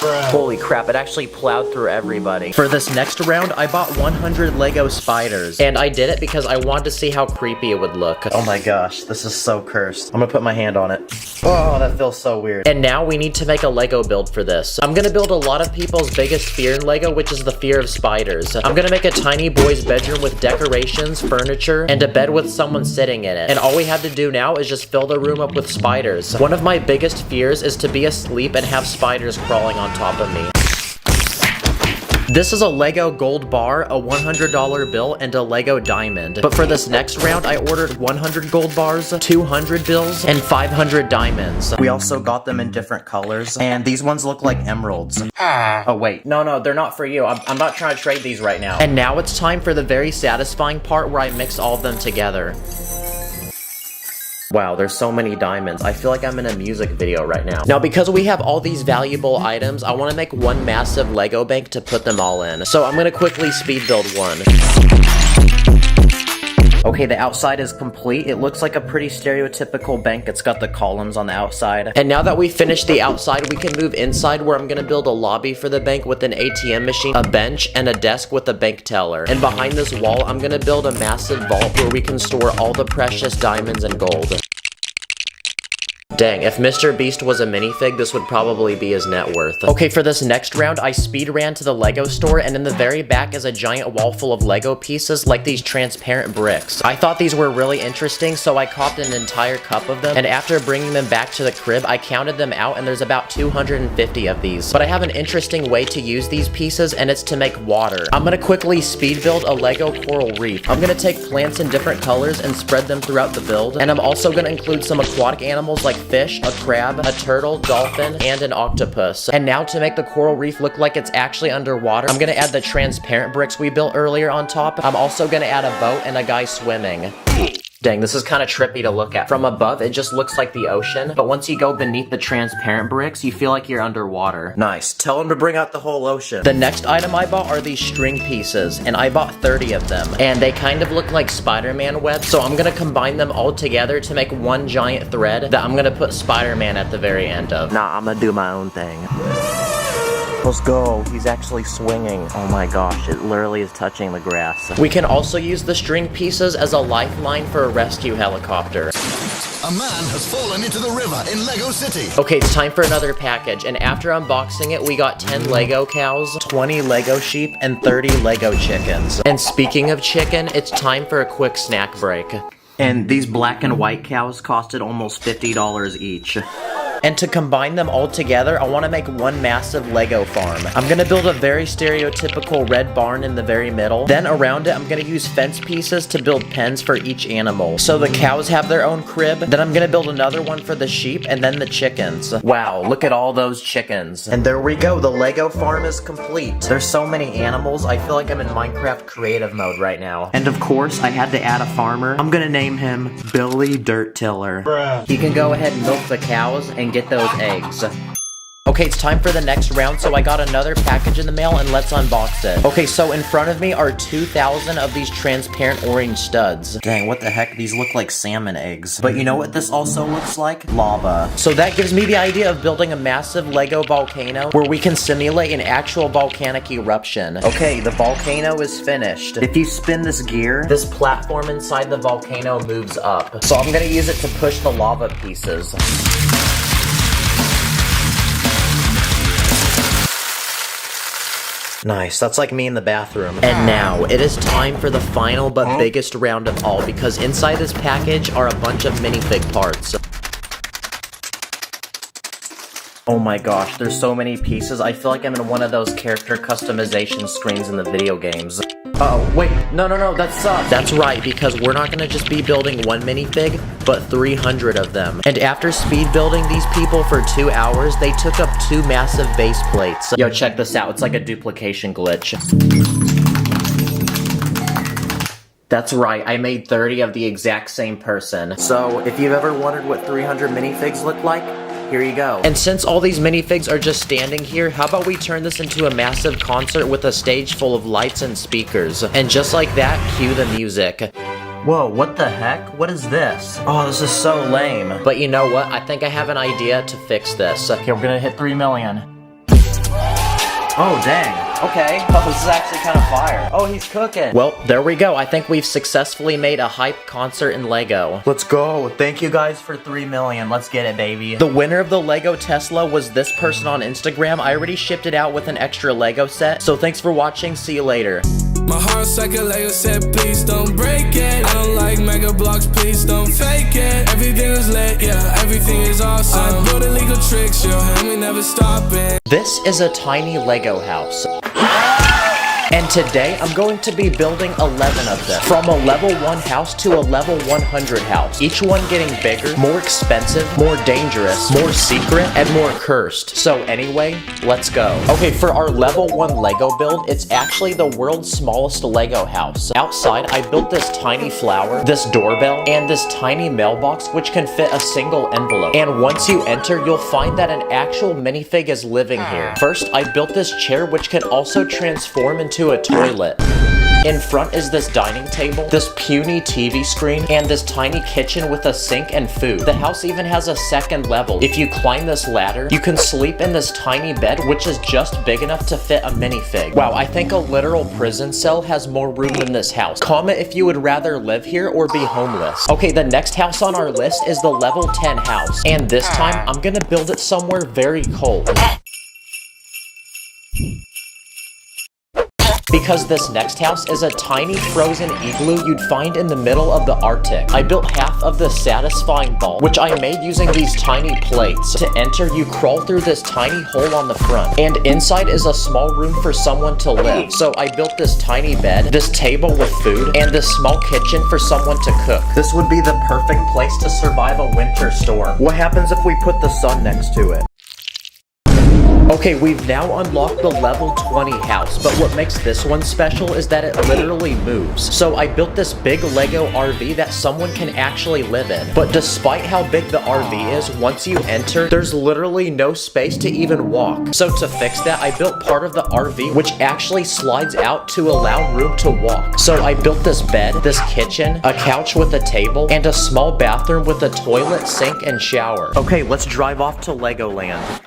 S5: Holy crap, it actually plowed through everybody. For this next round, I bought 100 Lego spiders. And I did it because I wanted to see how creepy it would look.
S4: Oh my gosh, this is so cursed. I'm gonna put my hand on it. Oh, that feels so weird.
S5: And now we need to make a Lego build for this. I'm gonna build a lot of people's biggest fear in Lego, which is the fear of spiders. I'm gonna make a tiny boy's bedroom with decorations, furniture, and a bed with someone sitting in it. And all we have to do now is just fill the room up with spiders. One of my biggest fears is to be asleep and have spiders crawling on top of me. This is a Lego gold bar, a $100 bill, and a Lego diamond. But for this next round, I ordered 100 gold bars, 200 bills, and 500 diamonds.
S4: We also got them in different colors, and these ones look like emeralds. Oh wait,
S5: No, they're not for you. I'm not trying to trade these right now. And now it's time for the very satisfying part where I mix all of them together. Wow, there's so many diamonds. I feel like I'm in a music video right now. Now, because we have all these valuable items, I want to make one massive Lego bank to put them all in. So I'm going to quickly speed build one. Okay, the outside is complete. It looks like a pretty stereotypical bank. It's got the columns on the outside. And now that we finished the outside, we can move inside where I'm gonna build a lobby for the bank with an ATM machine, a bench, and a desk with a bank teller. And behind this wall, I'm gonna build a massive vault where we can store all the precious diamonds and gold. Dang, if Mr. Beast was a minifig, this would probably be his net worth. Okay, for this next round, I speed ran to the Lego store, and in the very back is a giant wall full of Lego pieces, like these transparent bricks. I thought these were really interesting, so I copped an entire cup of them, and after bringing them back to the crib, I counted them out, and there's about 250 of these. But I have an interesting way to use these pieces, and it's to make water. I'm gonna quickly speed build a Lego coral reef. I'm gonna take plants in different colors and spread them throughout the build, and I'm also gonna include some aquatic animals like fish, a crab, a turtle, dolphin, and an octopus. And now to make the coral reef look like it's actually underwater, I'm gonna add the transparent bricks we built earlier on top. I'm also gonna add a boat and a guy swimming. Dang, this is kind of trippy to look at. From above, it just looks like the ocean, but once you go beneath the transparent bricks, you feel like you're underwater.
S4: Nice. Tell him to bring out the whole ocean.
S5: The next item I bought are these string pieces, and I bought 30 of them. And they kind of look like Spider-Man web, so I'm gonna combine them all together to make one giant thread that I'm gonna put Spider-Man at the very end of.
S4: Nah, I'm gonna do my own thing.
S5: Let's go. He's actually swinging. Oh my gosh, it literally is touching the grass. We can also use the string pieces as a lifeline for a rescue helicopter.
S6: A man has fallen into the river in Lego City.
S5: Okay, it's time for another package, and after unboxing it, we got 10 Lego cows, 20 Lego sheep, and 30 Lego chickens. And speaking of chicken, it's time for a quick snack break.
S4: And these black and white cows costed almost $50 each.
S5: And to combine them all together, I want to make one massive Lego farm. I'm going to build a very stereotypical red barn in the very middle. Then around it, I'm going to use fence pieces to build pens for each animal. So the cows have their own crib. Then I'm going to build another one for the sheep and then the chickens. Wow, look at all those chickens. And there we go, the Lego farm is complete. There's so many animals, I feel like I'm in Minecraft creative mode right now. And of course, I had to add a farmer. I'm going to name him Billy Dirt Tiller. Bruh. He can go ahead and milk the cows and and get those eggs. Okay, it's time for the next round, so I got another package in the mail, and let's unbox it. Okay, so in front of me are 2,000 of these transparent orange studs. Dang, what the heck? These look like salmon eggs. But you know what this also looks like? Lava. So that gives me the idea of building a massive Lego volcano where we can simulate an actual volcanic eruption. Okay, the volcano is finished. If you spin this gear, this platform inside the volcano moves up. So I'm gonna use it to push the lava pieces. Nice, that's like me in the bathroom. And now, it is time for the final but biggest round of all, because inside this package are a bunch of minifig parts. Oh my gosh, there's so many pieces. I feel like I'm in one of those character customization screens in the video games. Oh, wait, no, that sucks. That's right, because we're not gonna just be building one minifig, but 300 of them. And after speed building these people for 2 hours, they took up 2 massive base plates. Yo, check this out, it's like a duplication glitch. That's right, I made 30 of the exact same person. So, if you've ever wondered what 300 minifigs look like, here you go. And since all these minifigs are just standing here, how about we turn this into a massive concert with a stage full of lights and speakers? And just like that, cue the music. Whoa, what the heck? What is this? Oh, this is so lame. But you know what? I think I have an idea to fix this. Okay, we're gonna hit 3 million. Oh, dang. Okay. Oh, this is actually kind of fire. Oh, he's cooking. Well, there we go. I think we've successfully made a hype concert in Lego. Let's go. Thank you guys for 3 million. Let's get it, baby. The winner of the Lego Tesla was this person on Instagram. I already shipped it out with an extra Lego set. So thanks for watching. See you later.
S3: My heart's like a Lego set, please don't break it. I don't like mega blocks, please don't fake it. Everything is lit, yeah, everything is awesome. I build illegal tricks, yo, and we never stopping.
S5: This is a tiny Lego house. And today, I'm going to be building 11 of them. From a level 1 house to a level 100 house. Each one getting bigger, more expensive, more dangerous, more secret, and more cursed. So anyway, let's go. Okay, for our level 1 Lego build, it's actually the world's smallest Lego house. Outside, I built this tiny flower, this doorbell, and this tiny mailbox, which can fit a single envelope. And once you enter, you'll find that an actual minifig is living here. First, I built this chair, which can also transform into a toilet. In front is this dining table, this puny TV screen, and this tiny kitchen with a sink and food. The house even has a second level. If you climb this ladder, you can sleep in this tiny bed, which is just big enough to fit a minifig. Wow, I think a literal prison cell has more room than this house. Comment if you would rather live here or be homeless. Okay, the next house on our list is the level 10 house. And this time, I'm gonna build it somewhere very cold. Because this next house is a tiny frozen igloo you'd find in the middle of the Arctic. I built half of the satisfying ball, which I made using these tiny plates. To enter, you crawl through this tiny hole on the front, and inside is a small room for someone to live. So I built this tiny bed, this table with food, and this small kitchen for someone to cook. This would be the perfect place to survive a winter storm. What happens if we put the sun next to it? Okay, we've now unlocked the level 20 house, but what makes this one special is that it literally moves. So I built this big Lego RV that someone can actually live in. But despite how big the RV is, once you enter, there's literally no space to even walk. So to fix that, I built part of the RV which actually slides out to allow room to walk. So I built this bed, this kitchen, a couch with a table, and a small bathroom with a toilet, sink, and shower. Okay, let's drive off to Legoland.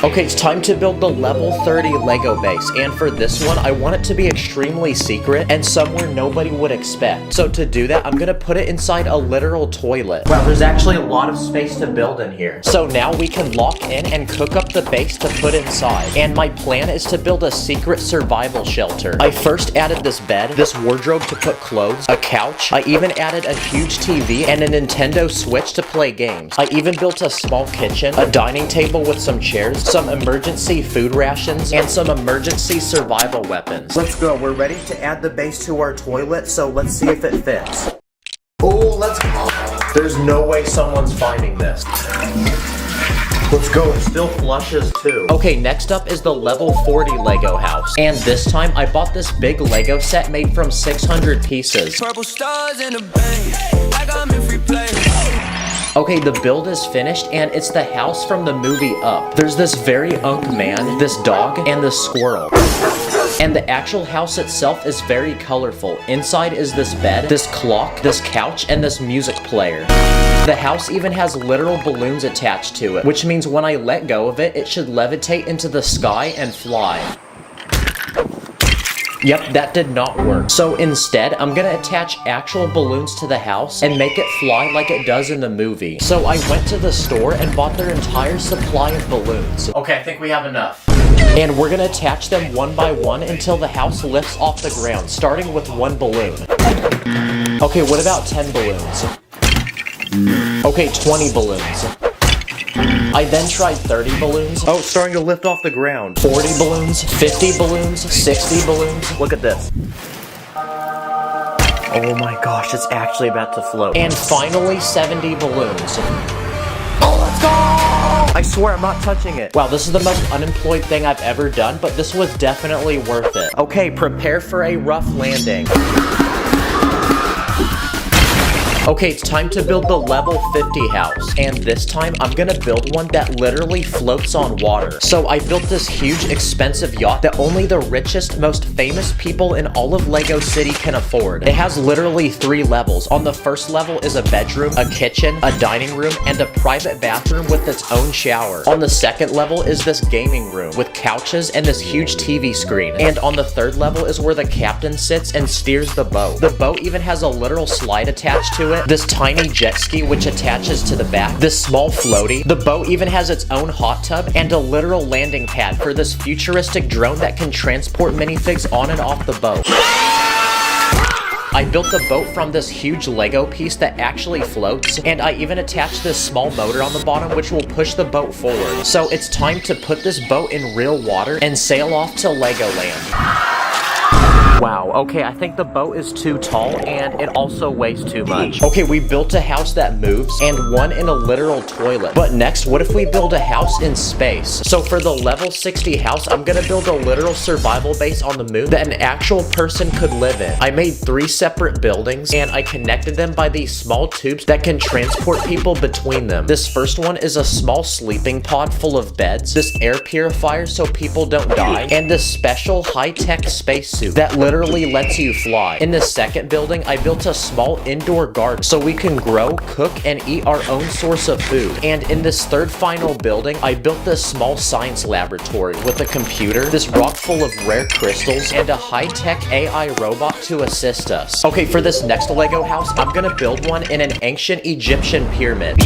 S5: Okay, it's time to build the level 30 Lego base, and for this one, I want it to be extremely secret and somewhere nobody would expect. So to do that, I'm gonna put it inside a literal toilet. Wow, there's actually a lot of space to build in here. So now we can lock in and cook up the base to put inside. And my plan is to build a secret survival shelter. I first added this bed, this wardrobe to put clothes, a couch. I even added a huge TV and a Nintendo Switch to play games. I even built a small kitchen, a dining table with some chairs, some emergency food rations, and some emergency survival weapons. Let's go. We're ready to add the base to our toilet, so let's see if it fits. Oh, let's go. There's no way someone's finding this. Let's
S4: go, it still flushes too.
S5: Okay, next up is the level 40 Lego house. And this time, I bought this big Lego set made from 600 pieces.
S3: Purple stars in the bank, like I'm in free play.
S5: Okay, the build is finished, and it's the house from the movie Up. There's this very unk man, this dog, and this squirrel. And the actual house itself is very colorful. Inside is this bed, this clock, this couch, and this music player. The house even has literal balloons attached to it, which means when I let go of it, it should levitate into the sky and fly. Yep, that did not work. So instead, I'm gonna attach actual balloons to the house and make it fly like it does in the movie. So I went to the store and bought their entire supply of balloons.
S4: Okay, I think we have enough.
S5: And we're gonna attach them one by one until the house lifts off the ground, starting with 1 balloon. Okay, what about 10 balloons? Okay, 20 balloons. I then tried 30 balloons.
S4: Oh, it's starting to lift off the ground.
S5: 40 balloons, 50 balloons, 60 balloons.
S4: Look at this. Oh my gosh, it's actually about to float.
S5: And finally, 70 balloons.
S4: Oh, let's go! I swear I'm not touching it.
S5: Wow, this is the most unemployed thing I've ever done, but this was definitely worth it. Okay, prepare for a rough landing. Okay, it's time to build the level 50 house. And this time, I'm gonna build one that literally floats on water. So I built this huge, expensive yacht that only the richest, most famous people in all of Lego City can afford. It has literally 3 levels. On the first level is a bedroom, a kitchen, a dining room, and a private bathroom with its own shower. On the second level is this gaming room with couches and this huge TV screen. And on the third level is where the captain sits and steers the boat. The boat even has a literal slide attached to it. This tiny jet ski which attaches to the back, this small floaty. The boat even has its own hot tub and a literal landing pad for this futuristic drone that can transport minifigs on and off the boat. I built the boat from this huge Lego piece that actually floats, and I even attached this small motor on the bottom which will push the boat forward. So it's time to put this boat in real water and sail off to Legoland. Wow, okay, I think the boat is too tall and it also weighs too much. Okay, we built a house that moves and one in a literal toilet. But next, what if we build a house in space? So for the level 60 house, I'm gonna build a literal survival base on the moon that an actual person could live in. I made 3 separate buildings and I connected them by these small tubes that can transport people between them. This first one is a small sleeping pod full of beds, this air purifier so people don't die, and this special high-tech spacesuit that literally lets you fly. In the second building, I built a small indoor garden so we can grow, cook, and eat our own source of food. And in this third final building, I built this small science laboratory with a computer, this rock full of rare crystals, and a high-tech AI robot to assist us. Okay, for this next Lego house, I'm gonna build one in an ancient Egyptian pyramid.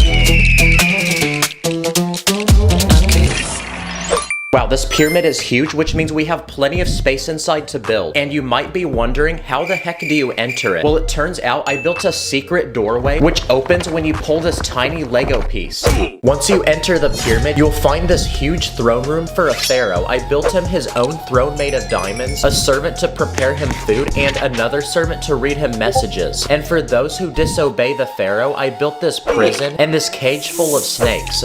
S5: Wow, this pyramid is huge, which means we have plenty of space inside to build. And you might be wondering, how the heck do you enter it? Well, it turns out I built a secret doorway, which opens when you pull this tiny Lego piece. Once you enter the pyramid, you'll find this huge throne room for a pharaoh. I built him his own throne made of diamonds, a servant to prepare him food, and another servant to read him messages. And for those who disobey the pharaoh, I built this prison and this cage full of snakes.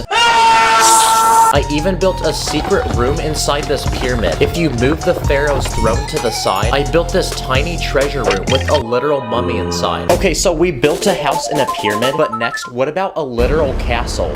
S5: I even built a secret room inside this pyramid. If you move the pharaoh's throne to the side, I built this tiny treasure room with a literal mummy inside. Okay, so we built a house in a pyramid, but next, what about a literal castle?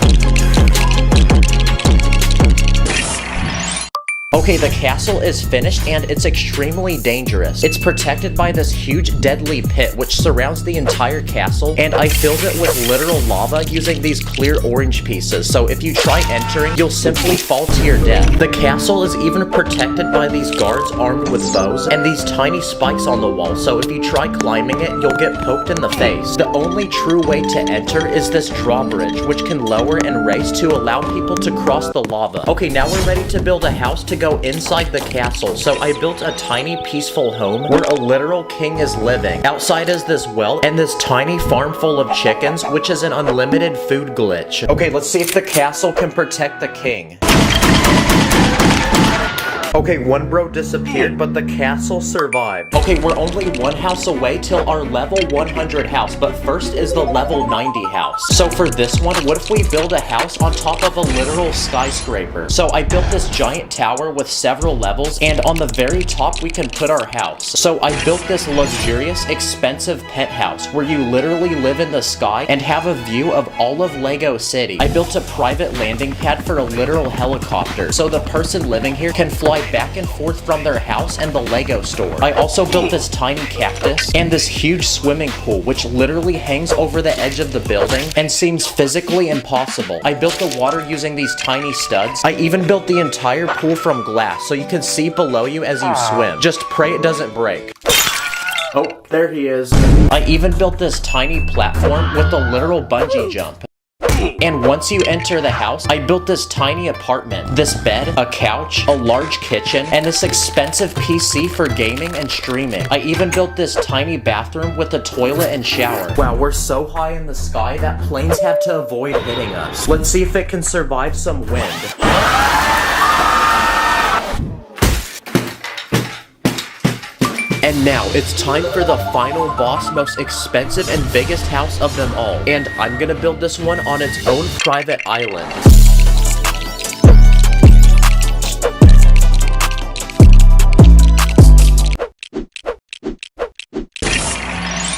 S5: Okay, the castle is finished and it's extremely dangerous. It's protected by this huge deadly pit which surrounds the entire castle, and I filled it with literal lava using these clear orange pieces, so if you try entering, you'll simply fall to your death. The castle is even protected by these guards armed with bows and these tiny spikes on the wall, so if you try climbing it, you'll get poked in the face. The only true way to enter is this drawbridge, which can lower and raise to allow people to cross the lava. Okay, now we're ready to build a house to go inside the castle, so I built a tiny peaceful home where a literal king is living. Outside is this well and this tiny farm full of chickens, which is an unlimited food glitch. Okay, let's see if the castle can protect the king. Okay, one bro disappeared, but the castle survived. Okay, we're only one house away till our level 100 house, but first is the level 90 house. So for this one, what if we build a house on top of a literal skyscraper? So I built this giant tower with several levels, and on the very top we can put our house. So I built this luxurious, expensive penthouse where you literally live in the sky and have a view of all of Lego City. I built a private landing pad for a literal helicopter, so the person living here can fly back and forth from their house and the Lego store. I also built this tiny cactus and this huge swimming pool, which literally hangs over the edge of the building and seems physically impossible. I built the water using these tiny studs. I even built the entire pool from glass so you can see below you as you swim. Just pray it doesn't break. Oh, there he is. I even built this tiny platform with a literal bungee jump. And once you enter the house, I built this tiny apartment, this bed, a couch, a large kitchen, and this expensive PC for gaming and streaming. I even built this tiny bathroom with a toilet and shower. Wow, we're so high in the sky that planes have to avoid hitting us. Let's see if it can survive some wind. And now, it's time for the final boss, most expensive and biggest house of them all. And I'm gonna build this one on its own private island.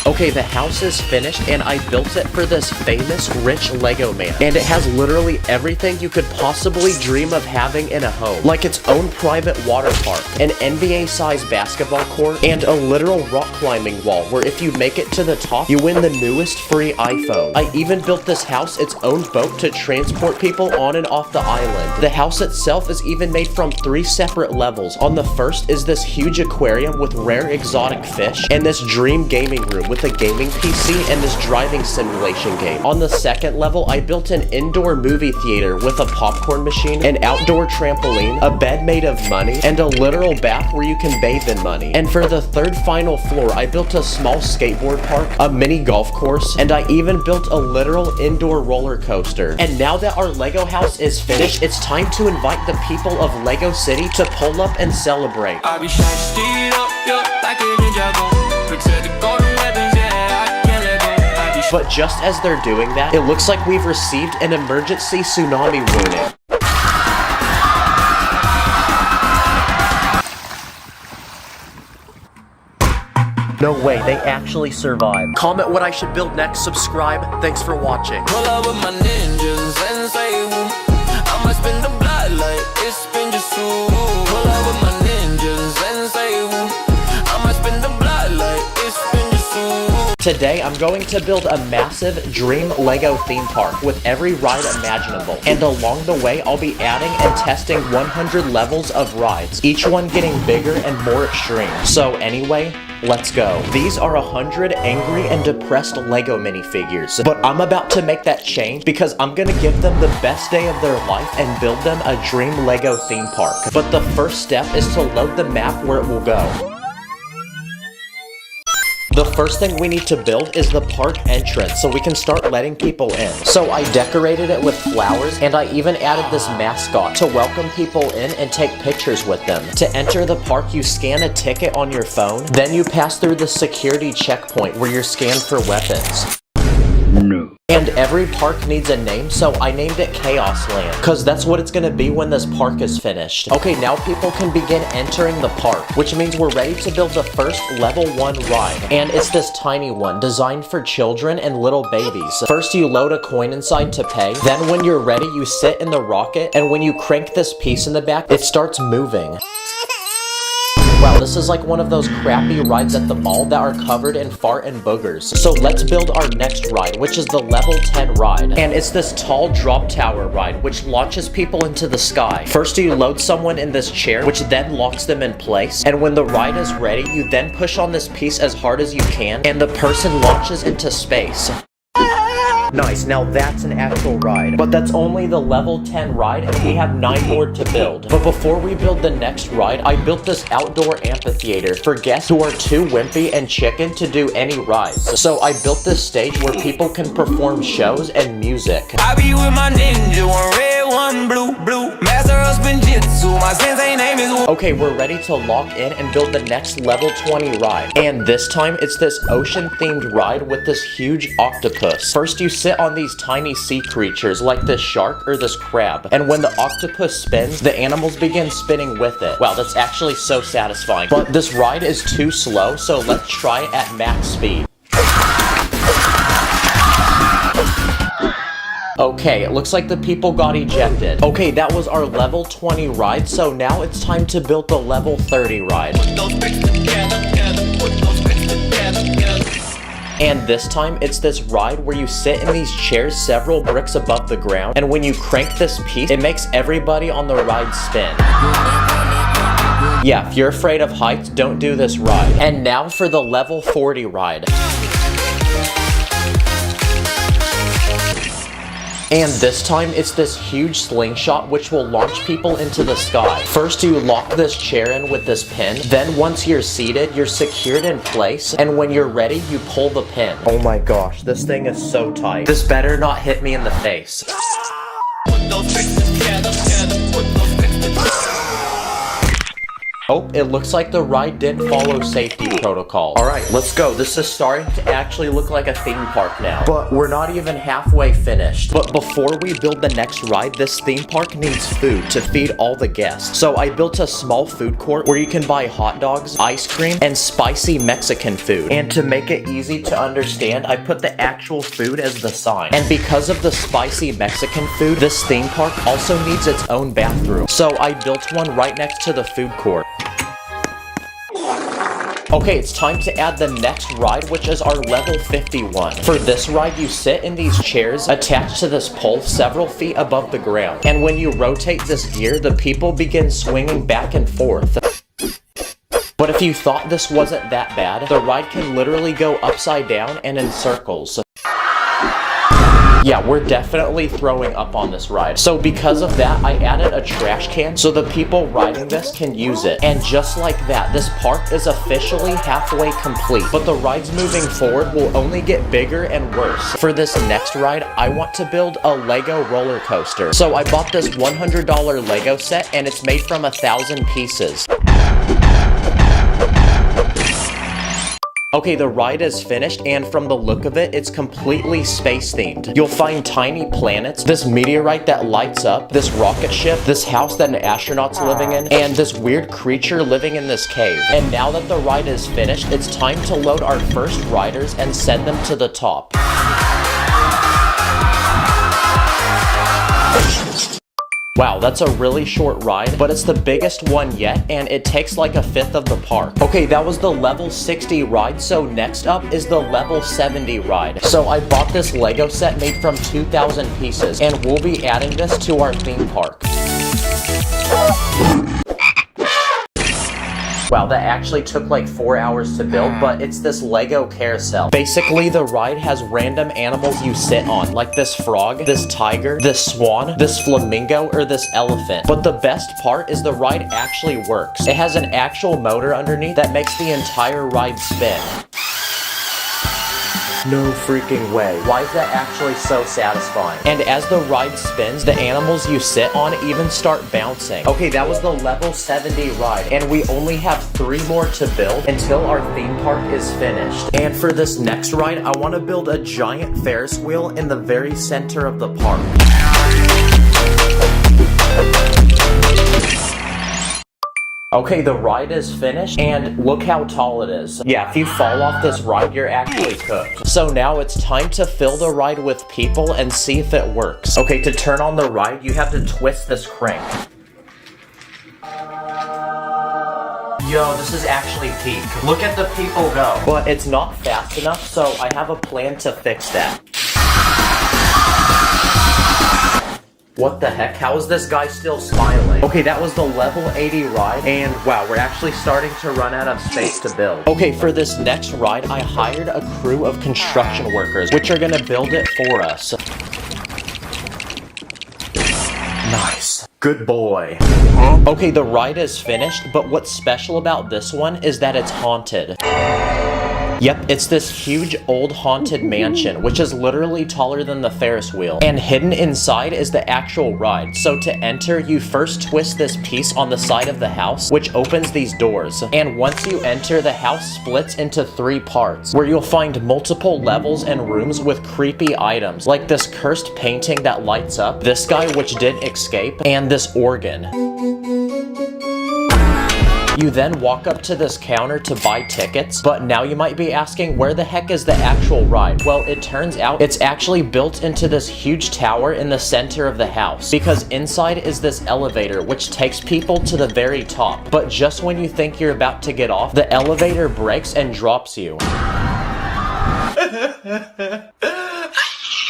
S5: Okay, the house is finished and I built it for this famous rich Lego man. And it has literally everything you could possibly dream of having in a home. Like its own private water park, an NBA-sized basketball court, and a literal rock climbing wall where if you make it to the top, you win the newest free iPhone. I even built this house its own boat to transport people on and off the island. The house itself is even made from 3 separate levels. On the first is this huge aquarium with rare exotic fish, and this dream gaming room with a gaming PC and this driving simulation game. On the second level, I built an indoor movie theater with a popcorn machine, an outdoor trampoline, a bed made of money, and a literal bath where you can bathe in money. And for the third final floor, I built a small skateboard park, a mini golf course, and I even built a literal indoor roller coaster. And now that our Lego house is finished, it's time to invite the people of Lego City to pull up and celebrate.
S3: I be shining up, yeah, like a ninja go. Protect the golden weapons, yeah, I can't let go.
S5: But just as they're doing that, it looks like we've received an emergency tsunami warning. No way, they actually survived. Comment what I should build next, subscribe, thanks for watching.
S3: Pull up with my ninjas and say woo. I'ma spin the blood like it's been just so. Pull up with my ninjas and say woo. I'ma spin the blood like it's been just so.
S5: Today, I'm going to build a massive dream Lego theme park with every ride imaginable. And along the way, I'll be adding and testing 100 levels of rides, each one getting bigger and more extreme. So anyway, let's go. These are 100 angry and depressed Lego minifigures, but I'm about to make that change because I'm gonna give them the best day of their life and build them a dream Lego theme park. But the first step is to load the map where it will go. The first thing we need to build is the park entrance so we can start letting people in. So I decorated it with flowers and I even added this mascot to welcome people in and take pictures with them. To enter the park, you scan a ticket on your phone, then you pass through the security checkpoint where you're scanned for weapons. No. And every park needs a name, so I named it Chaos Land, cause that's what it's gonna be when this park is finished. Okay, now people can begin entering the park, which means we're ready to build the first level 1 ride. And it's this tiny one, designed for children and little babies. First you load a coin inside to pay, then when you're ready you sit in the rocket, and when you crank this piece in the back, it starts moving. Wow, this is like one of those crappy rides at the mall that are covered in fart and boogers. So let's build our next ride, which is the level 10 ride. And it's this tall drop tower ride, which launches people into the sky. First you load someone in this chair, which then locks them in place. And when the ride is ready, you then push on this piece as hard as you can, and the person launches into space. Nice, now that's an actual ride. But that's only the level 10 ride, and we have 9 more to build. But before we build the next ride, I built this outdoor amphitheater for guests who are too wimpy and chicken to do any rides. So I built this stage where people can perform shows and music.
S3: I be with my ninja, one red, one blue. Master of Spinjitzu, my sensei name is...
S5: Okay, we're ready to lock in and build the next level 20 ride. And this time, it's this ocean-themed ride with this huge octopus. First, you sit on these tiny sea creatures like this shark or this crab. And when the octopus spins, the animals begin spinning with it. Wow, that's actually so satisfying. But this ride is too slow, so let's try it at max speed. Okay, it looks like the people got ejected. Okay, that was our level 20 ride, so now it's time to build the level 30 ride. And this time, it's this ride where you sit in these chairs several bricks above the ground, and when you crank this piece, it makes everybody on the ride spin. Yeah, if you're afraid of heights, don't do this ride. And now for the level 40 ride. And this time, it's this huge slingshot which will launch people into the sky. First, you lock this chair in with this pin. Then once you're seated, you're secured in place. And when you're ready, you pull the pin. Oh my gosh, this thing is so tight. This better not hit me in the face. Oh, it looks like the ride didn't follow safety protocol. Alright, let's go. This is starting to actually look like a theme park now. But we're not even halfway finished. But before we build the next ride, this theme park needs food to feed all the guests. So I built a small food court where you can buy hot dogs, ice cream, and spicy Mexican food. And to make it easy to understand, I put the actual food as the sign. And because of the spicy Mexican food, this theme park also needs its own bathroom. So I built one right next to the food court. Okay, it's time to add the next ride, which is our level 51. For this ride, you sit in these chairs attached to this pole several feet above the ground. And when you rotate this gear, the people begin swinging back and forth. But if you thought this wasn't that bad, the ride can literally go upside down and in circles. Yeah, we're definitely throwing up on this ride. So because of that, I added a trash can so the people riding this can use it. And just like that, this park is officially halfway complete. But the rides moving forward will only get bigger and worse. For this next ride, I want to build a Lego roller coaster. So I bought this $100 Lego set, and it's made from 1,000 pieces. Okay, the ride is finished, and from the look of it, it's completely space-themed. You'll find tiny planets, this meteorite that lights up, this rocket ship, this house that an astronaut's living in, and this weird creature living in this cave. And now that the ride is finished, it's time to load our first riders and send them to the top. Wow, that's a really short ride, but it's the biggest one yet, and it takes like 1/5 of the park. Okay, that was the level 60 ride, so next up is the level 70 ride. So I bought this Lego set made from 2,000 pieces, and we'll be adding this to our theme park. Wow, that actually took like 4 hours to build, but it's this Lego carousel. Basically, the ride has random animals you sit on, like this frog, this tiger, this swan, this flamingo, or this elephant. But the best part is the ride actually works. It has an actual motor underneath that makes the entire ride spin. No freaking way. Why is that actually so satisfying? And as the ride spins, the animals you sit on even start bouncing. Okay, that was the level 70 ride, and we only have 3 more to build until our theme park is finished. And for this next ride, I want to build a giant Ferris wheel in the very center of the park. Okay, the ride is finished, and look how tall it is. Yeah, if you fall off this ride, you're actually cooked. So now it's time to fill the ride with people and see if it works. Okay, to turn on the ride, you have to twist this crank. Yo, this is actually peak. Look at the people go. But it's not fast enough, so I have a plan to fix that. What the heck? How is this guy still smiling? Okay, that was the level 80 ride, and wow, we're actually starting to run out of space to build. Okay, for this next ride, I hired a crew of construction workers, which are gonna build it for us. Nice. Good boy. Okay, the ride is finished, but what's special about this one is that it's haunted. Yep, it's this huge old haunted mansion, which is literally taller than the Ferris wheel. And hidden inside is the actual ride. So to enter, you first twist this piece on the side of the house, which opens these doors. And once you enter, the house splits into 3 parts, where you'll find multiple levels and rooms with creepy items, like this cursed painting that lights up, this guy which didn't escape, and this organ. You then walk up to this counter to buy tickets, but now you might be asking, where the heck is the actual ride? Well, it turns out it's actually built into this huge tower in the center of the house, because inside is this elevator which takes people to the very top. But just when you think you're about to get off, the elevator breaks and drops you.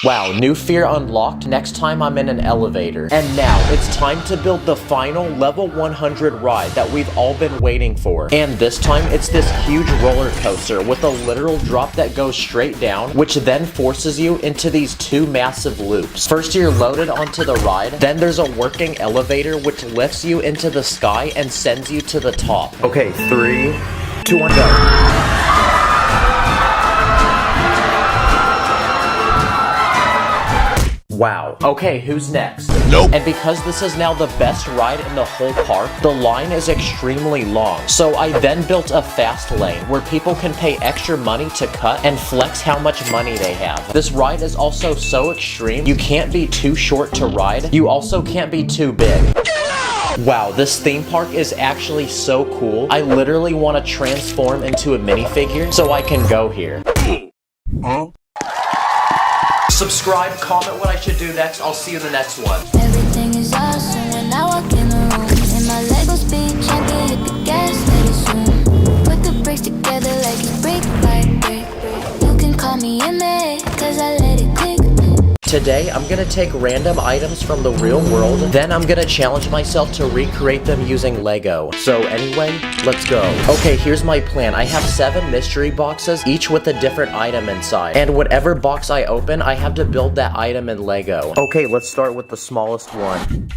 S5: Wow, new fear unlocked. Next time I'm in an elevator. And now, it's time to build the final level 100 ride that we've all been waiting for. And this time, it's this huge roller coaster with a literal drop that goes straight down, which then forces you into these 2 massive loops. First, you're loaded onto the ride, then there's a working elevator which lifts you into the sky and sends you to the top. Okay, 3, 2, 1, go. Wow. Okay, who's next? Nope. And because this is now the best ride in the whole park, the line is extremely long. So I then built a fast lane where people can pay extra money to cut and flex how much money they have. This ride is also so extreme, you can't be too short to ride. You also can't be too big. Wow, this theme park is actually so cool. I literally want to transform into a minifigure so I can go here. Huh? Subscribe, comment what I should do next. I'll see you in the next one.
S18: Everything is awesome when I walk in the room. In my Lego speed, champion, hit the gas, let it zoom. Put the bricks together like it's brick by brick. You can call me MA, cause I let it click.
S5: Today, I'm gonna take random items from the real world, then I'm gonna challenge myself to recreate them using Lego. So anyway, let's go. Okay, here's my plan. I have 7 mystery boxes, each with a different item inside. And whatever box I open, I have to build that item in Lego. Okay, let's start with the smallest one.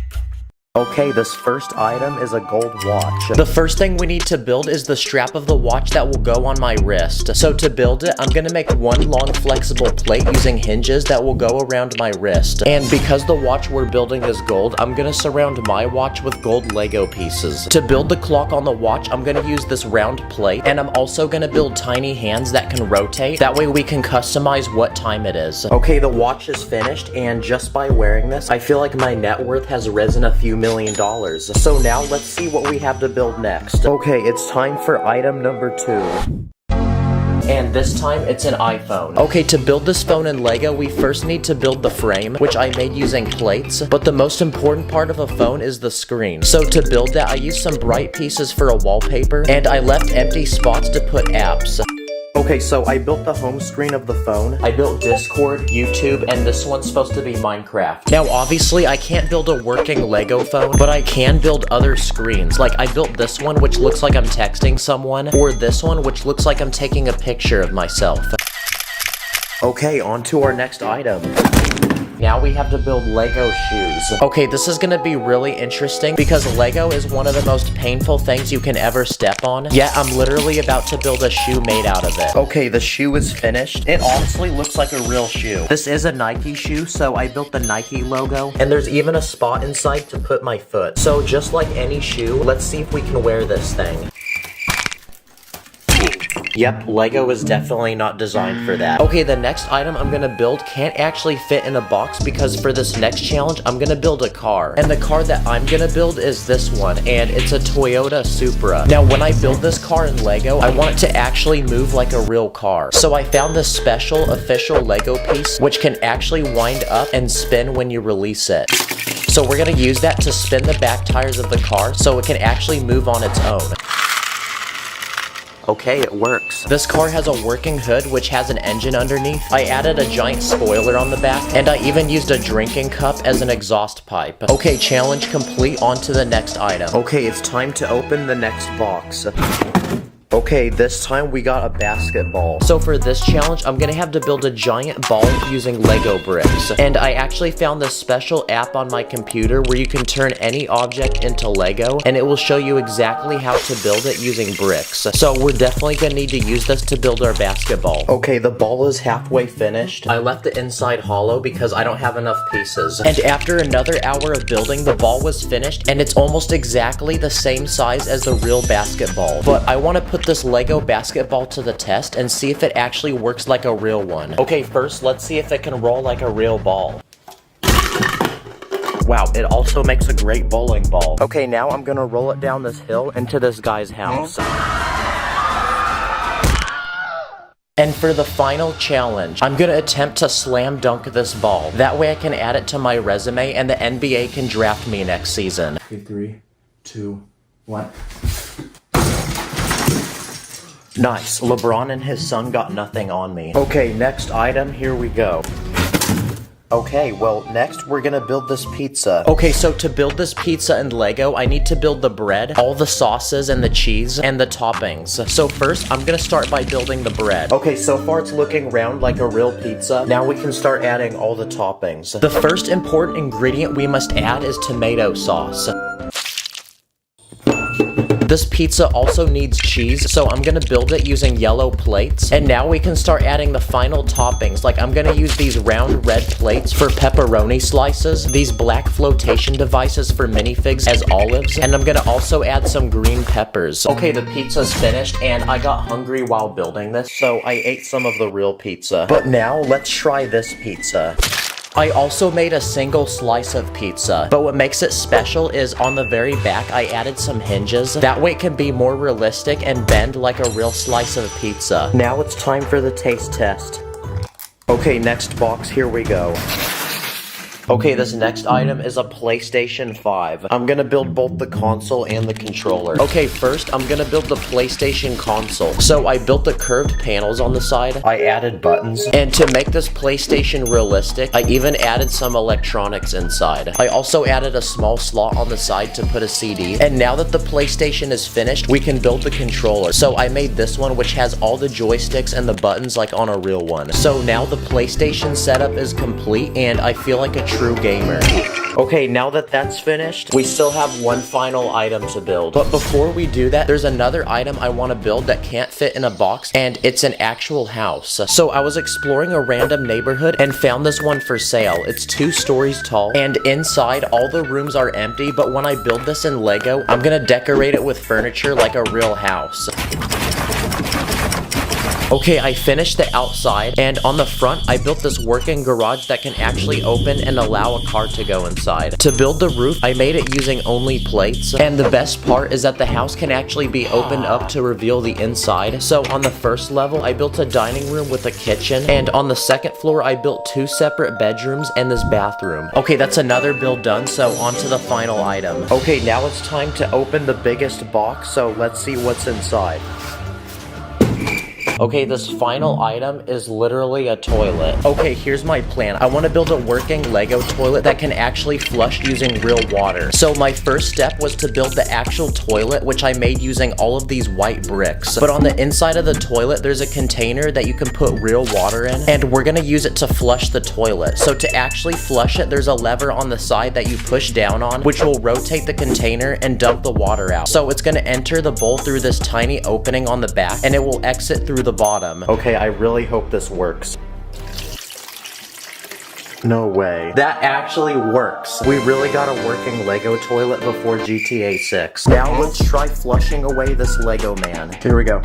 S5: Okay, this first item is a gold watch. The first thing we need to build is the strap of the watch that will go on my wrist. So to build it, I'm gonna make one long flexible plate using hinges that will go around my wrist. And because the watch we're building is gold, I'm gonna surround my watch with gold Lego pieces. To build the clock on the watch, I'm gonna use this round plate, and I'm also gonna build tiny hands that can rotate. That way we can customize what time it is. Okay, the watch is finished, and just by wearing this, I feel like my net worth has risen a few $1 million. So now let's see what we have to build next. Okay, it's time for item number 2. And this time, it's an iPhone. Okay, to build this phone in Lego, we first need to build the frame, which I made using plates, but the most important part of a phone is the screen. So to build that, I used some bright pieces for a wallpaper, and I left empty spots to put apps. Okay, so I built the home screen of the phone, I built Discord, YouTube, and this one's supposed to be Minecraft. Now, obviously, I can't build a working Lego phone, but I can build other screens. Like, I built this one, which looks like I'm texting someone, or this one, which looks like I'm taking a picture of myself. Okay, on to our next item. Now we have to build Lego shoes. Okay, this is gonna be really interesting because Lego is one of the most painful things you can ever step on. Yet I'm literally about to build a shoe made out of it. Okay, the shoe is finished. It honestly looks like a real shoe. This is a Nike shoe, so I built the Nike logo. And there's even a spot inside to put my foot. So just like any shoe, let's see if we can wear this thing. Yep, Lego is definitely not designed for that. Okay, the next item I'm gonna build can't actually fit in a box because for this next challenge, I'm gonna build a car. And the car that I'm gonna build is this one, and it's a Toyota Supra. Now, when I build this car in Lego, I want it to actually move like a real car. So I found this special official Lego piece, which can actually wind up and spin when you release it. So we're gonna use that to spin the back tires of the car so it can actually move on its own. Okay, it works. This car has a working hood which has an engine underneath. I added a giant spoiler on the back, and I even used a drinking cup as an exhaust pipe. Okay, challenge complete, on to the next item. Okay, it's time to open the next box. Okay, this time we got a basketball. So for this challenge, I'm gonna have to build a giant ball using Lego bricks. And I actually found this special app on my computer where you can turn any object into Lego, and it will show you exactly how to build it using bricks. So we're definitely gonna need to use this to build our basketball. Okay, the ball is halfway finished. I left the inside hollow because I don't have enough pieces. And after another hour of building, the ball was finished, and it's almost exactly the same size as the real basketball. But I wanna put this Lego basketball to the test and see if it actually works like a real one. Okay, first let's see if it can roll like a real ball. Wow, it also makes a great bowling ball. Okay, now I'm gonna roll it down this hill into this guy's house. And for the final challenge, I'm gonna attempt to slam dunk this ball. That way I can add it to my resume and the NBA can draft me next season.
S1: Okay, 3, 2, 1.
S5: Nice. LeBron and his son got nothing on me. Okay, next item, here we go. Okay, well, next we're gonna build this pizza. Okay, so to build this pizza in Lego, I need to build the bread, all the sauces and the cheese, and the toppings. So first, I'm gonna start by building the bread. Okay, so far it's looking round like a real pizza. Now we can start adding all the toppings. The first important ingredient we must add is tomato sauce. This pizza also needs cheese, so I'm gonna build it using yellow plates. And now we can start adding the final toppings. Like, I'm gonna use these round red plates for pepperoni slices, these black flotation devices for minifigs as olives, and I'm gonna also add some green peppers. Okay, the pizza's finished, and I got hungry while building this, so I ate some of the real pizza. But now, let's try this pizza. I also made a single slice of pizza, but what makes it special is on the very back I added some hinges. That way it can be more realistic and bend like a real slice of pizza. Now it's time for the taste test. Okay, next box, here we go. Okay, this next item is a PlayStation 5. I'm gonna build both the console and the controller. Okay, first, I'm gonna build the PlayStation console. So I built the curved panels on the side. I added buttons. And to make this PlayStation realistic, I even added some electronics inside. I also added a small slot on the side to put a CD. And now that the PlayStation is finished, we can build the controller. So I made this one, which has all the joysticks and the buttons like on a real one. So now the PlayStation setup is complete, and I feel like a true gamer. Okay, now that that's finished, we still have one final item to build. But before we do that, there's another item I want to build that can't fit in a box, and it's an actual house. So I was exploring a random neighborhood and found this one for sale. It's 2 stories tall, and inside all the rooms are empty, but when I build this in Lego, I'm gonna decorate it with furniture like a real house. Okay, I finished the outside, and on the front, I built this working garage that can actually open and allow a car to go inside. To build the roof, I made it using only plates, and the best part is that the house can actually be opened up to reveal the inside. So on the first level, I built a dining room with a kitchen, and on the second floor, I built 2 separate bedrooms and this bathroom. Okay, that's another build done, so on to the final item. Okay, now it's time to open the biggest box, so let's see what's inside. Okay, this final item is literally a toilet. Okay, here's my plan. I want to build a working Lego toilet that can actually flush using real water. So my first step was to build the actual toilet, which I made using all of these white bricks. But on the inside of the toilet, there's a container that you can put real water in, and we're gonna use it to flush the toilet. So to actually flush it, there's a lever on the side that you push down on, which will rotate the container and dump the water out. So it's gonna enter the bowl through this tiny opening on the back, and it will exit through the bottom. Okay, I really hope this works. No way. That actually works. We really got a working Lego toilet before GTA 6. Now let's try flushing away this Lego man. Here we go.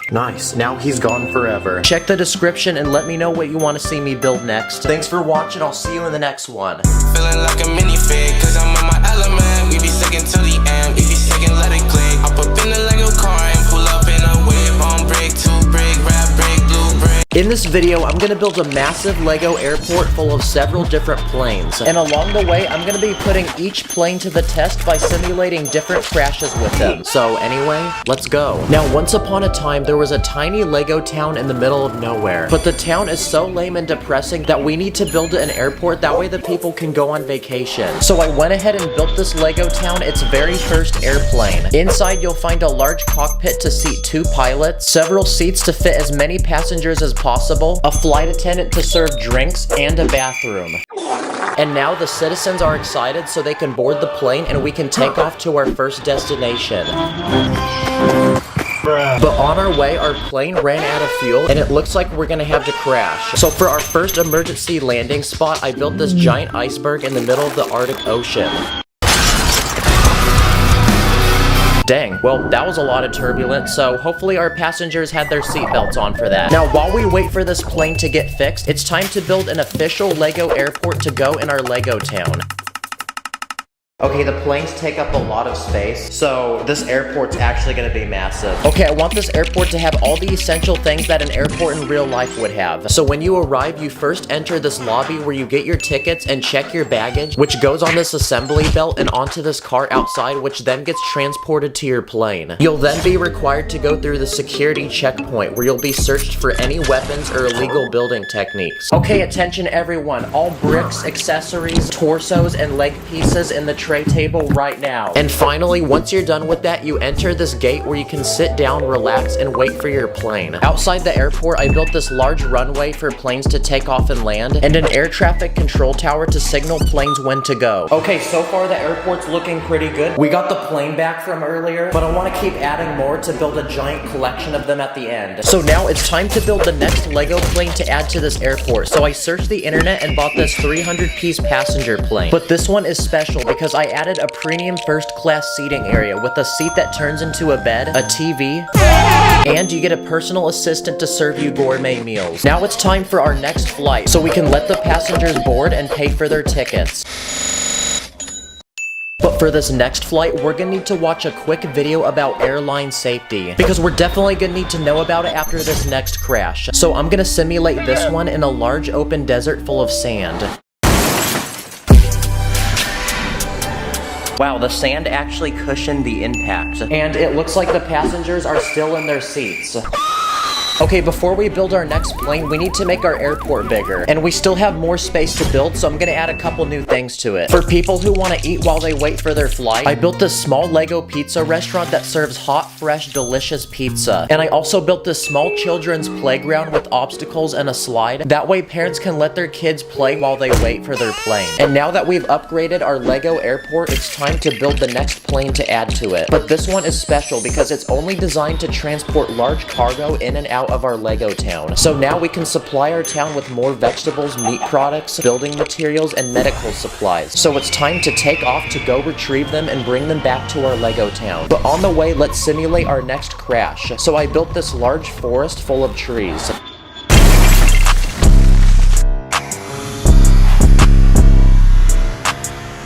S5: Nice, now he's gone forever. Check the description and let me know what you want to see me build next. Thanks for watching, I'll see you in the next one.
S3: Feeling like a minifig, cause I'm in my element. We be sticking to the end, if you second let it click. Hop up in the Lego car and pull up in a whip. On brick, 2 brick, rap brick, blue brick.
S5: In this video, I'm gonna build a massive Lego airport full of several different planes. And along the way, I'm gonna be putting each plane to the test by simulating different crashes with them. So anyway, let's go. Now, once upon a time, there was a tiny Lego town in the middle of nowhere. But the town is so lame and depressing that we need to build an airport, that way the people can go on vacation. So I went ahead and built this Lego town, its very first airplane. Inside, you'll find a large cockpit to seat 2 pilots, several seats to fit as many passengers as possible, a flight attendant to serve drinks, and a bathroom. And now the citizens are excited so they can board the plane and we can take off to our first destination. But on our way, our plane ran out of fuel and it looks like we're gonna have to crash. So for our first emergency landing spot, I built this giant iceberg in the middle of the Arctic Ocean. Dang, well, that was a lot of turbulence, so hopefully our passengers had their seatbelts on for that. Now, while we wait for this plane to get fixed, it's time to build an official Lego airport to go in our Lego town. Okay, the planes take up a lot of space, so this airport's actually gonna be massive. Okay, I want this airport to have all the essential things that an airport in real life would have. So when you arrive, you first enter this lobby where you get your tickets and check your baggage, which goes on this assembly belt and onto this car outside, which then gets transported to your plane. You'll then be required to go through the security checkpoint, where you'll be searched for any weapons or illegal building techniques. Okay, attention everyone, all bricks, accessories, torsos, and leg pieces in the tray table right now. And finally, once you're done with that, you enter this gate where you can sit down, relax, and wait for your plane. Outside the airport, I built this large runway for planes to take off and land, and an air traffic control tower to signal planes when to go. Okay, so far the airport's looking pretty good. We got the plane back from earlier, but I want to keep adding more to build a giant collection of them at the end. So now it's time to build the next Lego plane to add to this airport. So I searched the internet and bought this 300-piece passenger plane. But this one is special because I added a premium first-class seating area with a seat that turns into a bed, a TV, and you get a personal assistant to serve you gourmet meals. Now it's time for our next flight, so we can let the passengers board and pay for their tickets. But for this next flight, we're gonna need to watch a quick video about airline safety, because we're definitely gonna need to know about it after this next crash. So I'm gonna simulate this one in a large open desert full of sand. Wow, the sand actually cushioned the impact, and it looks like the passengers are still in their seats. Okay, before we build our next plane, we need to make our airport bigger. And we still have more space to build, so I'm gonna add a couple new things to it. For people who want to eat while they wait for their flight, I built this small Lego pizza restaurant that serves hot, fresh, delicious pizza. And I also built this small children's playground with obstacles and a slide. That way parents can let their kids play while they wait for their plane. And now that we've upgraded our Lego airport, it's time to build the next plane to add to it. But this one is special because it's only designed to transport large cargo in and out of our Lego town. So now we can supply our town with more vegetables, meat products, building materials, and medical supplies. So it's time to take off to go retrieve them and bring them back to our Lego town. But on the way, let's simulate our next crash. So I built this large forest full of trees.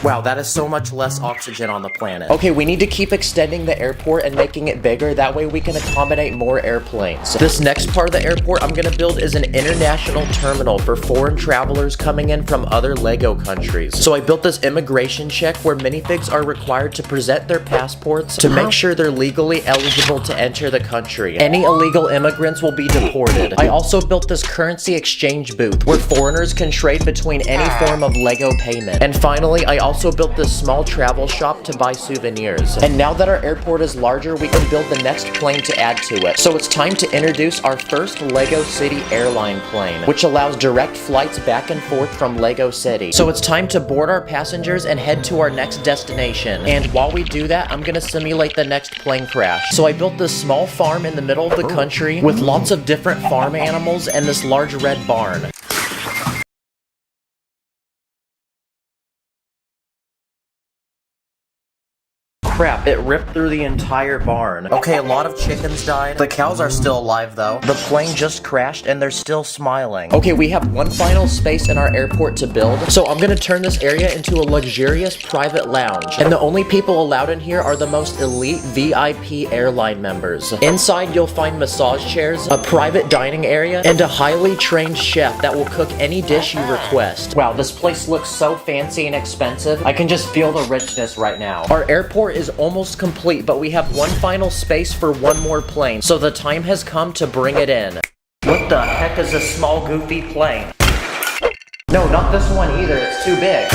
S5: Wow, that is so much less oxygen on the planet. Okay, we need to keep extending the airport and making it bigger. That way we can accommodate more airplanes. This next part of the airport I'm gonna build is an international terminal for foreign travelers coming in from other Lego countries. So I built this immigration check where minifigs are required to present their passports to make sure they're legally eligible to enter the country. Any illegal immigrants will be deported. I also built this currency exchange booth where foreigners can trade between any form of Lego payment. And finally, I also built this small travel shop to buy souvenirs. And now that our airport is larger, we can build the next plane to add to it. So it's time to introduce our first Lego City airline plane, which allows direct flights back and forth from Lego City. So it's time to board our passengers and head to our next destination. And while we do that, I'm gonna simulate the next plane crash. So I built this small farm in the middle of the country with lots of different farm animals and this large red barn. crap, it ripped through the entire barn. Okay, a lot of chickens died. The cows are still alive though. The plane just crashed and they're still smiling. Okay, we have one final space in our airport to build, so I'm gonna turn this area into a luxurious private lounge. And the only people allowed in here are the most elite VIP airline members. Inside, you'll find massage chairs, a private dining area, and a highly trained chef that will cook any dish you request. Wow, this place looks so fancy and expensive. I can just feel the richness right now. Our airport is almost complete, but we have one final space for one more plane, so the time has come to bring it in. What the heck is this small goofy plane? No, not this one either, it's too big.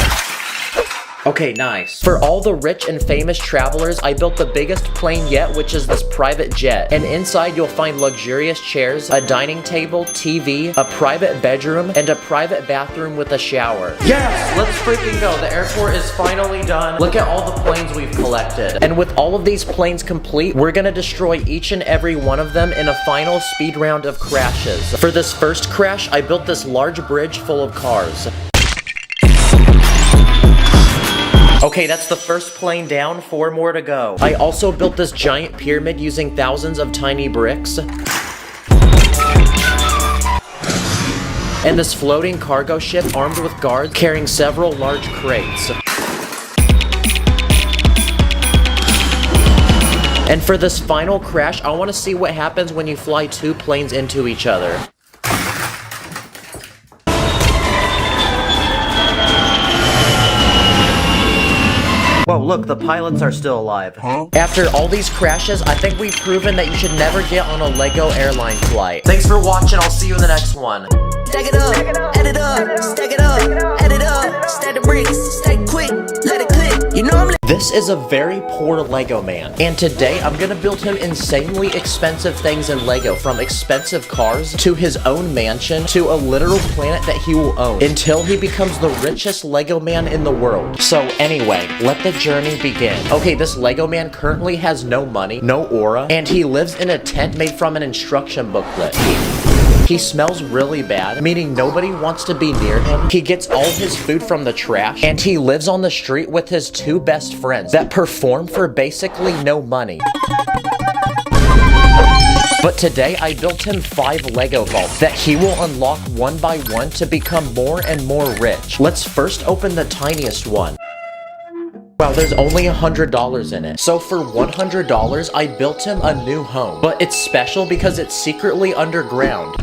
S5: Okay, nice. For all the rich and famous travelers, I built the biggest plane yet, which is this private jet. And inside you'll find luxurious chairs, a dining table, TV, a private bedroom, and a private bathroom with a shower. Yes! Let's freaking go. The airport is finally done. Look at all the planes we've collected. And with all of these planes complete, we're gonna destroy each and every one of them in a final speed round of crashes. For this first crash, I built this large bridge full of cars. Okay, that's the first plane down, 4 more to go. I also built this giant pyramid using thousands of tiny bricks. And this floating cargo ship armed with guards carrying several large crates. And for this final crash, I want to see what happens when you fly 2 planes into each other. Whoa, look, the pilots are still alive. After all these crashes, I think we've proven that you should never get on a LEGO airline flight. Thanks for watching, I'll see you in the next one.
S2: Stack it up, add it up, stack it up, add it up, stack the bricks, stack quick, let it click. You know I'm
S5: This is a very poor LEGO man, and today I'm gonna build him insanely expensive things in LEGO, from expensive cars to his own mansion to a literal planet that he will own, until he becomes the richest LEGO man in the world. So anyway, let the journey begin. Okay, this LEGO man currently has no money, no aura, and he lives in a tent made from an instruction booklet. He smells really bad, meaning nobody wants to be near him. He gets all his food from the trash, and he lives on the street with his 2 best friends that perform for basically no money. But today I built him 5 LEGO vaults that he will unlock one by one to become more and more rich. Let's first open the tiniest one. Wow, there's only $100 in it. So for $100, I built him a new home. But it's special because it's secretly underground.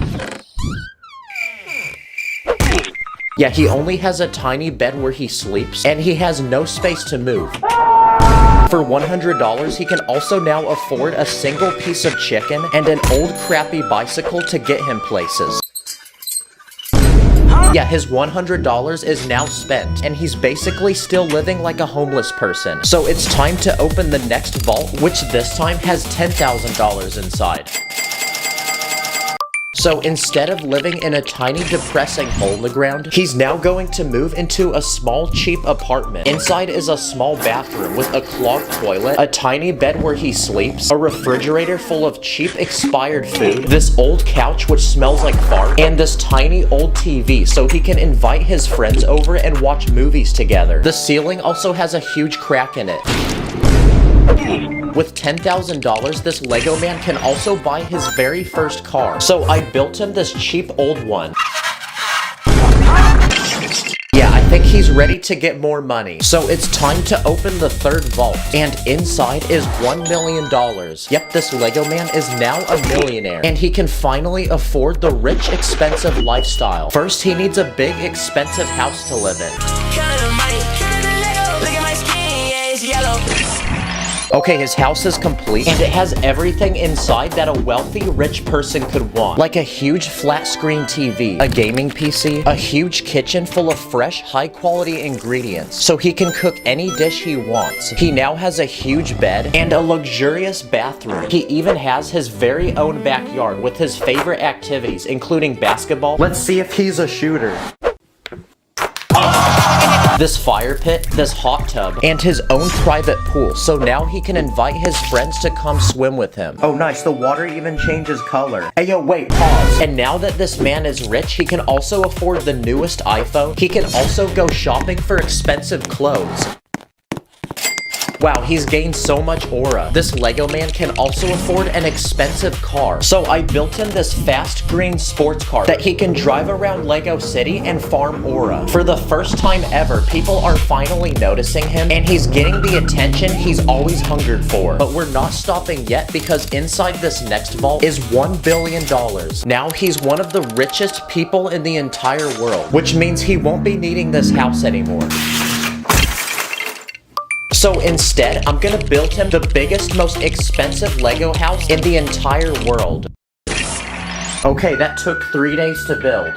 S5: Yeah, he only has a tiny bed where he sleeps, and he has no space to move. For $100, he can also now afford a single piece of chicken and an old crappy bicycle to get him places. Yeah, his $100 is now spent, and he's basically still living like a homeless person. So it's time to open the next vault, which this time has $10,000 inside. So instead of living in a tiny depressing hole in the ground, he's now going to move into a small cheap apartment. Inside is a small bathroom with a clogged toilet, a tiny bed where he sleeps, a refrigerator full of cheap expired food, this old couch which smells like fart, and this tiny old TV so he can invite his friends over and watch movies together. The ceiling also has a huge crack in it. With $10,000, this LEGO man can also buy his very first car. So I built him this cheap old one. Yeah, I think he's ready to get more money. So it's time to open the 3rd vault. And inside is $1 million. Yep, this LEGO man is now a millionaire. And he can finally afford the rich, expensive lifestyle. First, he needs a big, expensive house to live in. Okay, his house is complete, and it has everything inside that a wealthy, rich person could want. Like a huge flat-screen TV, a gaming PC, a huge kitchen full of fresh, high-quality ingredients, so he can cook any dish he wants. He now has a huge bed and a luxurious bathroom. He even has his very own backyard with his favorite activities, including basketball. Let's see if he's a shooter. This fire pit, this hot tub, and his own private pool, so now he can invite his friends to come swim with him. Oh nice, the water even changes color. Hey yo, wait, pause. And now that this man is rich, he can also afford the newest iPhone. He can also go shopping for expensive clothes. Wow, he's gained so much aura. This Lego man can also afford an expensive car. So I built him this fast green sports car that he can drive around Lego City and farm aura. For the first time ever, people are finally noticing him and he's getting the attention he's always hungered for. But we're not stopping yet because inside this next vault is $1 billion. Now he's one of the richest people in the entire world, which means he won't be needing this house anymore. So instead, I'm gonna build him the biggest, most expensive Lego house in the entire world. Okay, that took 3 days to build.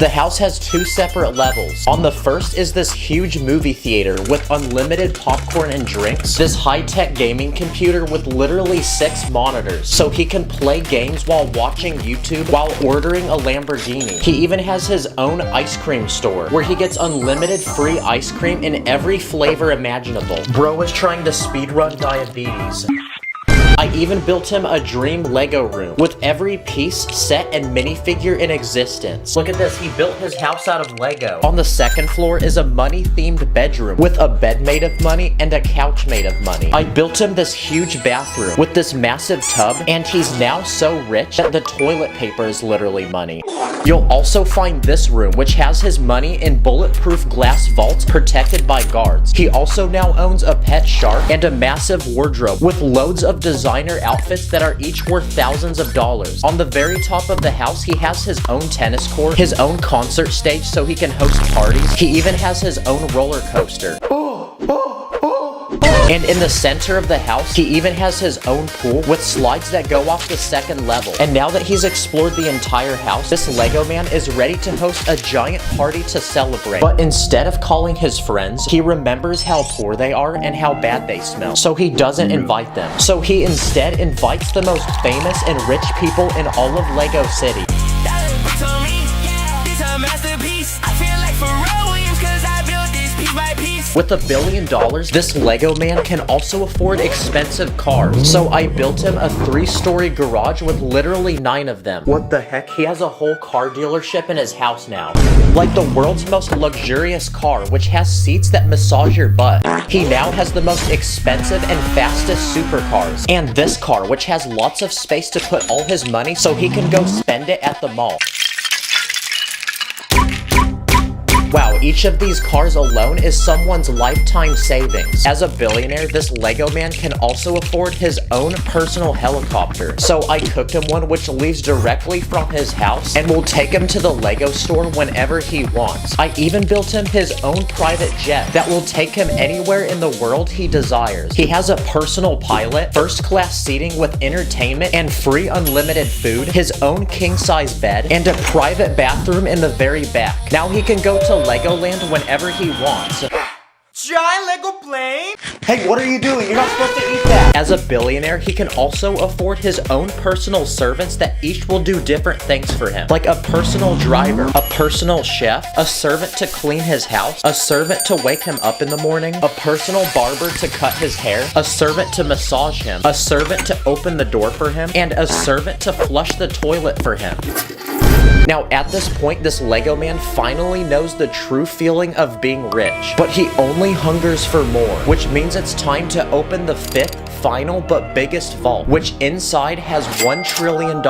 S5: The house has 2 separate levels. On the first is this huge movie theater with unlimited popcorn and drinks. This high-tech gaming computer with literally 6 monitors, so he can play games while watching YouTube while ordering a Lamborghini. He even has his own ice cream store, where he gets unlimited free ice cream in every flavor imaginable. Bro is trying to speedrun diabetes. I even built him a dream Lego room with every piece, set, and minifigure in existence. Look at this, he built his house out of Lego. On the second floor is a money-themed bedroom with a bed made of money and a couch made of money. I built him this huge bathroom with this massive tub, and he's now so rich that the toilet paper is literally money. You'll also find this room, which has his money in bulletproof glass vaults protected by guards. He also now owns a pet shark and a massive wardrobe with loads of designer outfits that are each worth thousands of dollars. On the very top of the house, he has his own tennis court, his own concert stage so he can host parties. He even has his own roller coaster. And in the center of the house, he even has his own pool with slides that go off the second level. And now that he's explored the entire house, this Lego man is ready to host a giant party to celebrate. But instead of calling his friends, he remembers how poor they are and how bad they smell. So he doesn't invite them. So he instead invites the most famous and rich people in all of Lego City. With $1 billion, this Lego man can also afford expensive cars. So I built him a 3-story garage with literally 9 of them. What the heck? He has a whole car dealership in his house now. Like the world's most luxurious car, which has seats that massage your butt. He now has the most expensive and fastest supercars. And this car, which has lots of space to put all his money so he can go spend it at the mall. Wow, each of these cars alone is someone's lifetime savings. As a billionaire, this Lego man can also afford his own personal helicopter. So I cooked him one which leaves directly from his house and will take him to the Lego store whenever he wants. I even built him his own private jet that will take him anywhere in the world he desires. He has a personal pilot, first-class seating with entertainment and free unlimited food, his own king-size bed, and a private bathroom in the very back. Now he can go to Legoland whenever he wants.
S3: Giant Lego plane?
S5: Hey, what are you doing? You're not supposed to eat that! As a billionaire, he can also afford his own personal servants that each will do different things for him. Like a personal driver, a personal chef, a servant to clean his house, a servant to wake him up in the morning, a personal barber to cut his hair, a servant to massage him, a servant to open the door for him, and a servant to flush the toilet for him. Now, at this point, this Lego man finally knows the true feeling of being rich, but he only hungers for more, which means it's time to open the 5th, final, but biggest vault, which inside has $1 trillion.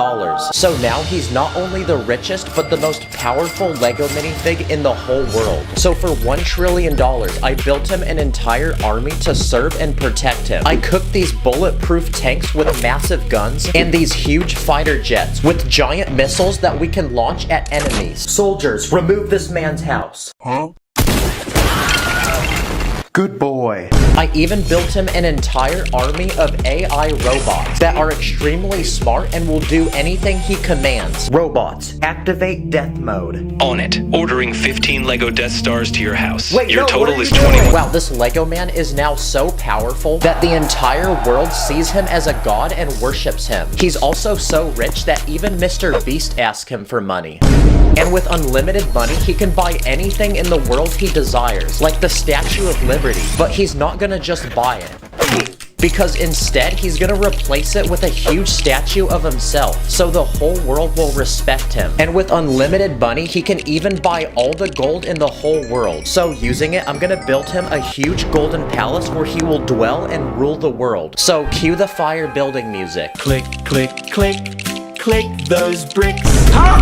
S5: So now he's not only the richest, but the most powerful Lego minifig in the whole world. So for $1 trillion, I built him an entire army to serve and protect him. I cooked these bulletproof tanks with massive guns, and these huge fighter jets with giant missiles that we can launch at enemies. Soldiers, remove this man's house. Huh? Good boy. I even built him an entire army of AI robots that are extremely smart and will do anything he commands. Robots, activate death mode.
S19: On it. Ordering 15 Lego Death Stars to your house.
S5: Wait,
S19: your
S5: no,
S19: total is 21.
S5: Wow, this Lego man is now so powerful that the entire world sees him as a god and worships him. He's also so rich that even Mr. Beast asks him for money. And with unlimited money, he can buy anything in the world he desires, like the Statue of Liberty. But he's not gonna just buy it. because instead he's gonna replace it with a huge statue of himself, so the whole world will respect him. And with unlimited money, he can even buy all the gold in the whole world. So using it, I'm gonna build him a huge golden palace where he will dwell and rule the world. So cue the fire building music.
S3: Click, click, click. Click those bricks.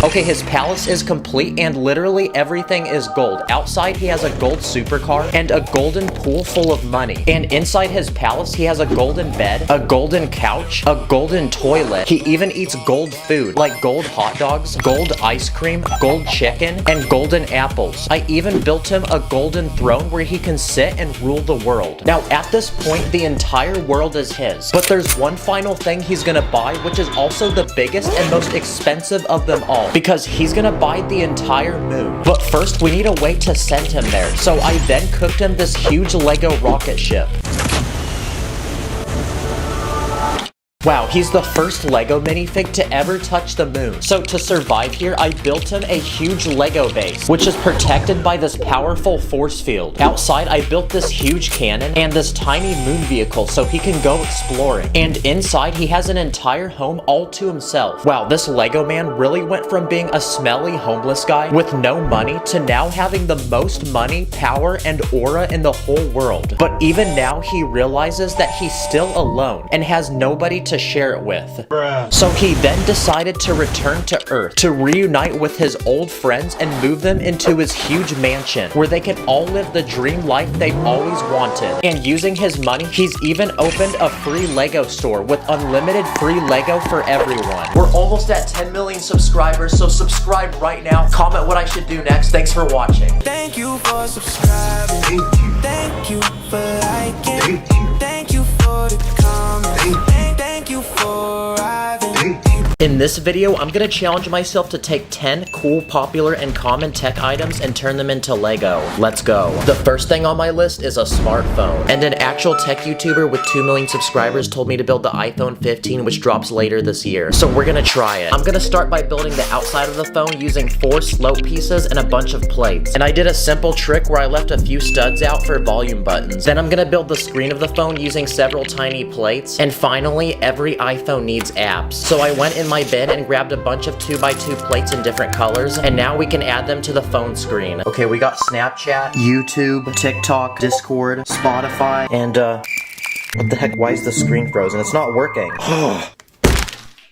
S5: Okay, his palace is complete and literally everything is gold. Outside, he has a gold supercar and a golden pool full of money. And inside his palace, he has a golden bed, a golden couch, a golden toilet. He even eats gold food, like gold hot dogs, gold ice cream, gold chicken, and golden apples. I even built him a golden throne where he can sit and rule the world. Now, at this point, the entire world is his. But there's one final thing he's gonna buy, which is also the biggest and most expensive of them all, because he's gonna buy the entire moon. But first, we need a way to send him there, so I then cooked him this huge Lego rocket ship. Wow, he's the first Lego minifig to ever touch the moon. So to survive here, I built him a huge Lego base, which is protected by this powerful force field. Outside, I built this huge cannon and this tiny moon vehicle so he can go exploring. And inside, he has an entire home all to himself. Wow, this Lego man really went from being a smelly homeless guy with no money to now having the most money, power, and aura in the whole world. But even now, he realizes that he's still alone and has nobody to share it with. Bruh. So he then decided to return to Earth to reunite with his old friends and move them into his huge mansion where they can all live the dream life they've always wanted. And using his money, he's even opened a free Lego store with unlimited free Lego for everyone. We're almost at 10 million subscribers, so subscribe right now. Comment what I should do next. Thanks for watching.
S3: Thank you for subscribing. Thank you for liking. Thank you for the comment. Thank you for arriving.
S5: In this video, I'm gonna challenge myself to take 10 cool, popular, and common tech items and turn them into Lego. Let's go. The first thing on my list is a smartphone. And an actual tech YouTuber with 2 million subscribers told me to build the iPhone 15, which drops later this year. So we're gonna try it. I'm gonna start by building the outside of the phone using 4 slope pieces and a bunch of plates. And I did a simple trick where I left a few studs out for volume buttons. Then I'm gonna build the screen of the phone using several tiny plates. And finally, every iPhone needs apps. So I went in my bin and grabbed a bunch of 2x2 plates in different colors, and now we can add them to the phone screen. Okay, we got Snapchat, YouTube, TikTok, Discord, Spotify, and what the heck, why is the screen frozen? It's not working.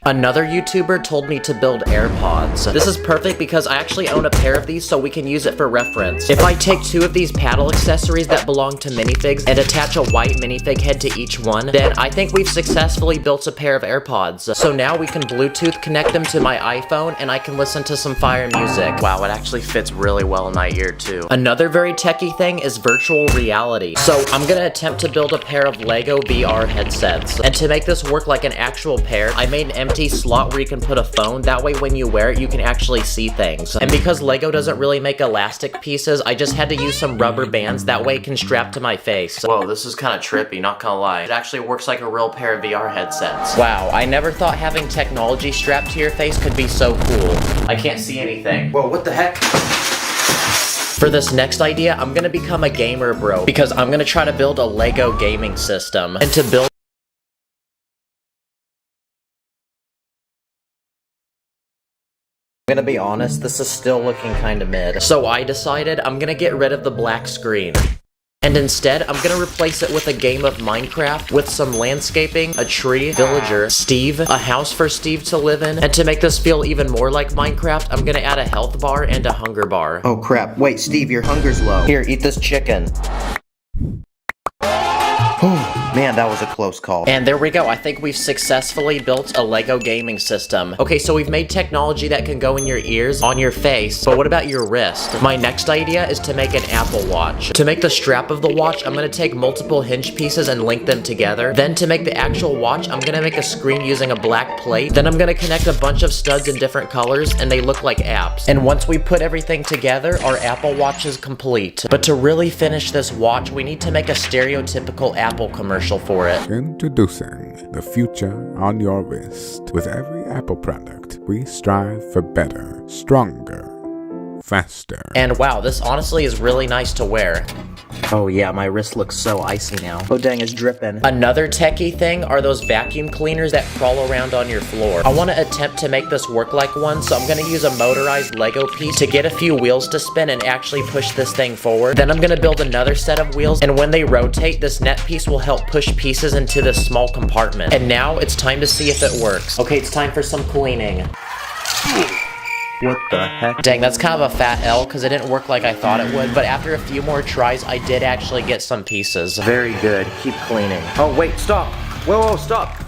S5: Another YouTuber told me to build AirPods. This is perfect because I actually own a pair of these, so we can use it for reference. If I take 2 of these paddle accessories that belong to minifigs and attach a white minifig head to each one, then I think we've successfully built a pair of AirPods. So now we can Bluetooth connect them to my iPhone and I can listen to some fire music. Wow, it actually fits really well in my ear too. Another very techie thing is virtual reality. So I'm gonna attempt to build a pair of Lego VR headsets. And to make this work like an actual pair, I made an empty slot where you can put a phone. That way when you wear it, you can actually see things. And because Lego doesn't really make elastic pieces, I just had to use some rubber bands. That way it can strap to my face. Whoa, this is kind of trippy, not gonna lie. It actually works like a real pair of VR headsets. Wow, I never thought having technology strapped to your face could be so cool. I can't see anything. Whoa, what the heck? For this next idea, I'm gonna become a gamer bro because I'm gonna try to build a Lego gaming system. And to build I'm gonna be honest, this is still looking kinda mid. So I decided I'm gonna get rid of the black screen. And instead, I'm gonna replace it with a game of Minecraft with some landscaping, a tree, villager, Steve, a house for Steve to live in. And to make this feel even more like Minecraft, I'm gonna add a health bar and a hunger bar. Oh crap, wait Steve, your hunger's low. Here, eat this chicken. Man, that was a close call. And there we go. I think we've successfully built a Lego gaming system. Okay, so we've made technology that can go in your ears, on your face, but what about your wrist? My next idea is to make an Apple Watch. To make the strap of the watch, I'm gonna take multiple hinge pieces and link them together. Then to make the actual watch, I'm gonna make a screen using a black plate. Then I'm gonna connect a bunch of studs in different colors, and they look like apps. And once we put everything together, our Apple Watch is complete. But to really finish this watch, we need to make a stereotypical Apple commercial for it.
S12: Introducing the future on your wrist. With every Apple product, we strive for better, stronger, faster.
S5: And wow, this honestly is really nice to wear. Oh yeah, my wrist looks so icy now. Oh dang, it's dripping. Another techie thing are those vacuum cleaners that crawl around on your floor. I want to attempt to make this work like one, so I'm going to use a motorized Lego piece to get a few wheels to spin and actually push this thing forward. Then I'm going to build another set of wheels, and when they rotate, this net piece will help push pieces into this small compartment. And now it's time to see if it works. Okay, it's time for some cleaning.
S4: What the heck?
S5: Dang, that's kind of a fat L because it didn't work like I thought it would, but after a few more tries, I did actually get some pieces.
S4: Very good. Keep cleaning. Oh, wait, stop. Whoa, stop.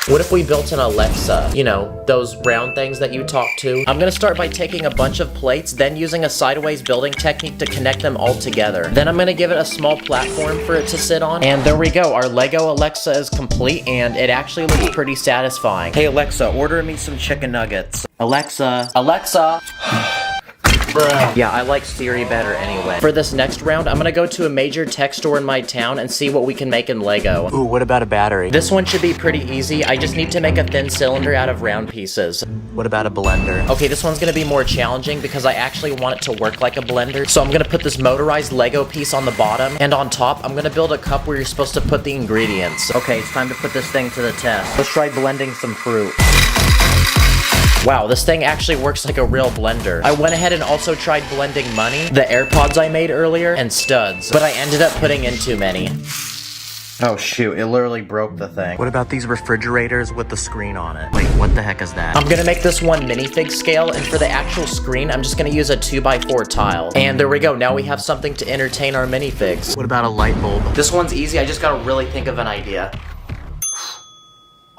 S5: What if we built an Alexa? You know, those round things that you talk to? I'm gonna start by taking a bunch of plates, then using a sideways building technique to connect them all together. Then I'm gonna give it a small platform for it to sit on. And there we go, our Lego Alexa is complete, and it actually looks pretty satisfying.
S4: Hey Alexa, order me some chicken nuggets.
S5: Alexa. Alexa! Yeah, I like Siri better anyway. For this next round, I'm gonna go to a major tech store in my town and see what we can make in Lego.
S1: Ooh, what about a battery?
S5: This one should be pretty easy. I just need to make a thin cylinder out of round pieces.
S1: What about a blender?
S5: Okay, this one's gonna be more challenging because I actually want it to work like a blender. So I'm gonna put this motorized Lego piece on the bottom, and on top, I'm gonna build a cup where you're supposed to put the ingredients.
S4: Okay, it's time to put this thing to the test. Let's try blending some fruit.
S5: Wow, this thing actually works like a real blender. I went ahead and also tried blending money, the AirPods I made earlier, and studs, but I ended up putting in too many.
S4: Oh shoot, it literally broke the thing.
S1: What about these refrigerators with the screen on it?
S4: Wait, what the heck is that?
S5: I'm gonna make this one minifig scale, and for the actual screen, I'm just gonna use a 2x4 tile. And there we go, now we have something to entertain our minifigs.
S1: What about a light bulb?
S5: This one's easy, I just gotta really think of an idea.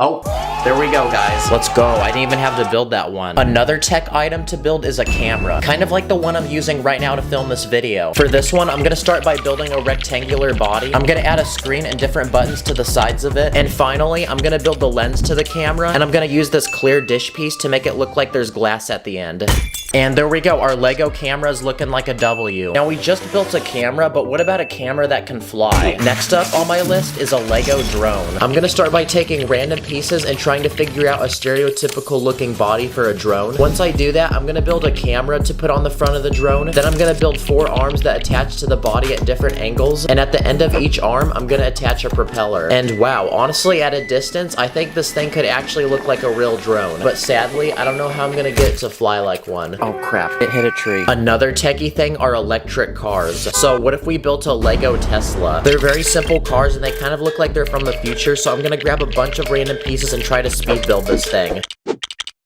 S5: Oh, there we go, guys. Let's go. I didn't even have to build that one. Another tech item to build is a camera, kind of like the one I'm using right now to film this video. For this one, I'm gonna start by building a rectangular body. I'm gonna add a screen and different buttons to the sides of it. And finally, I'm gonna build the lens to the camera, and I'm gonna use this clear dish piece to make it look like there's glass at the end. And there we go, our Lego camera is looking like a W. Now we just built a camera, but what about a camera that can fly? Next up on my list is a Lego drone. I'm gonna start by taking random pieces and trying to figure out a stereotypical looking body for a drone. Once I do that, I'm gonna build a camera to put on the front of the drone. Then I'm gonna build 4 arms that attach to the body at different angles. And at the end of each arm, I'm gonna attach a propeller. And wow, honestly, at a distance, I think this thing could actually look like a real drone. But sadly, I don't know how I'm gonna get it to fly like one.
S1: Oh crap, it hit a tree.
S5: Another techie thing are electric cars. So what if we built a Lego Tesla? They're very simple cars and they kind of look like they're from the future, so I'm gonna grab a bunch of random pieces and try to speed build this thing.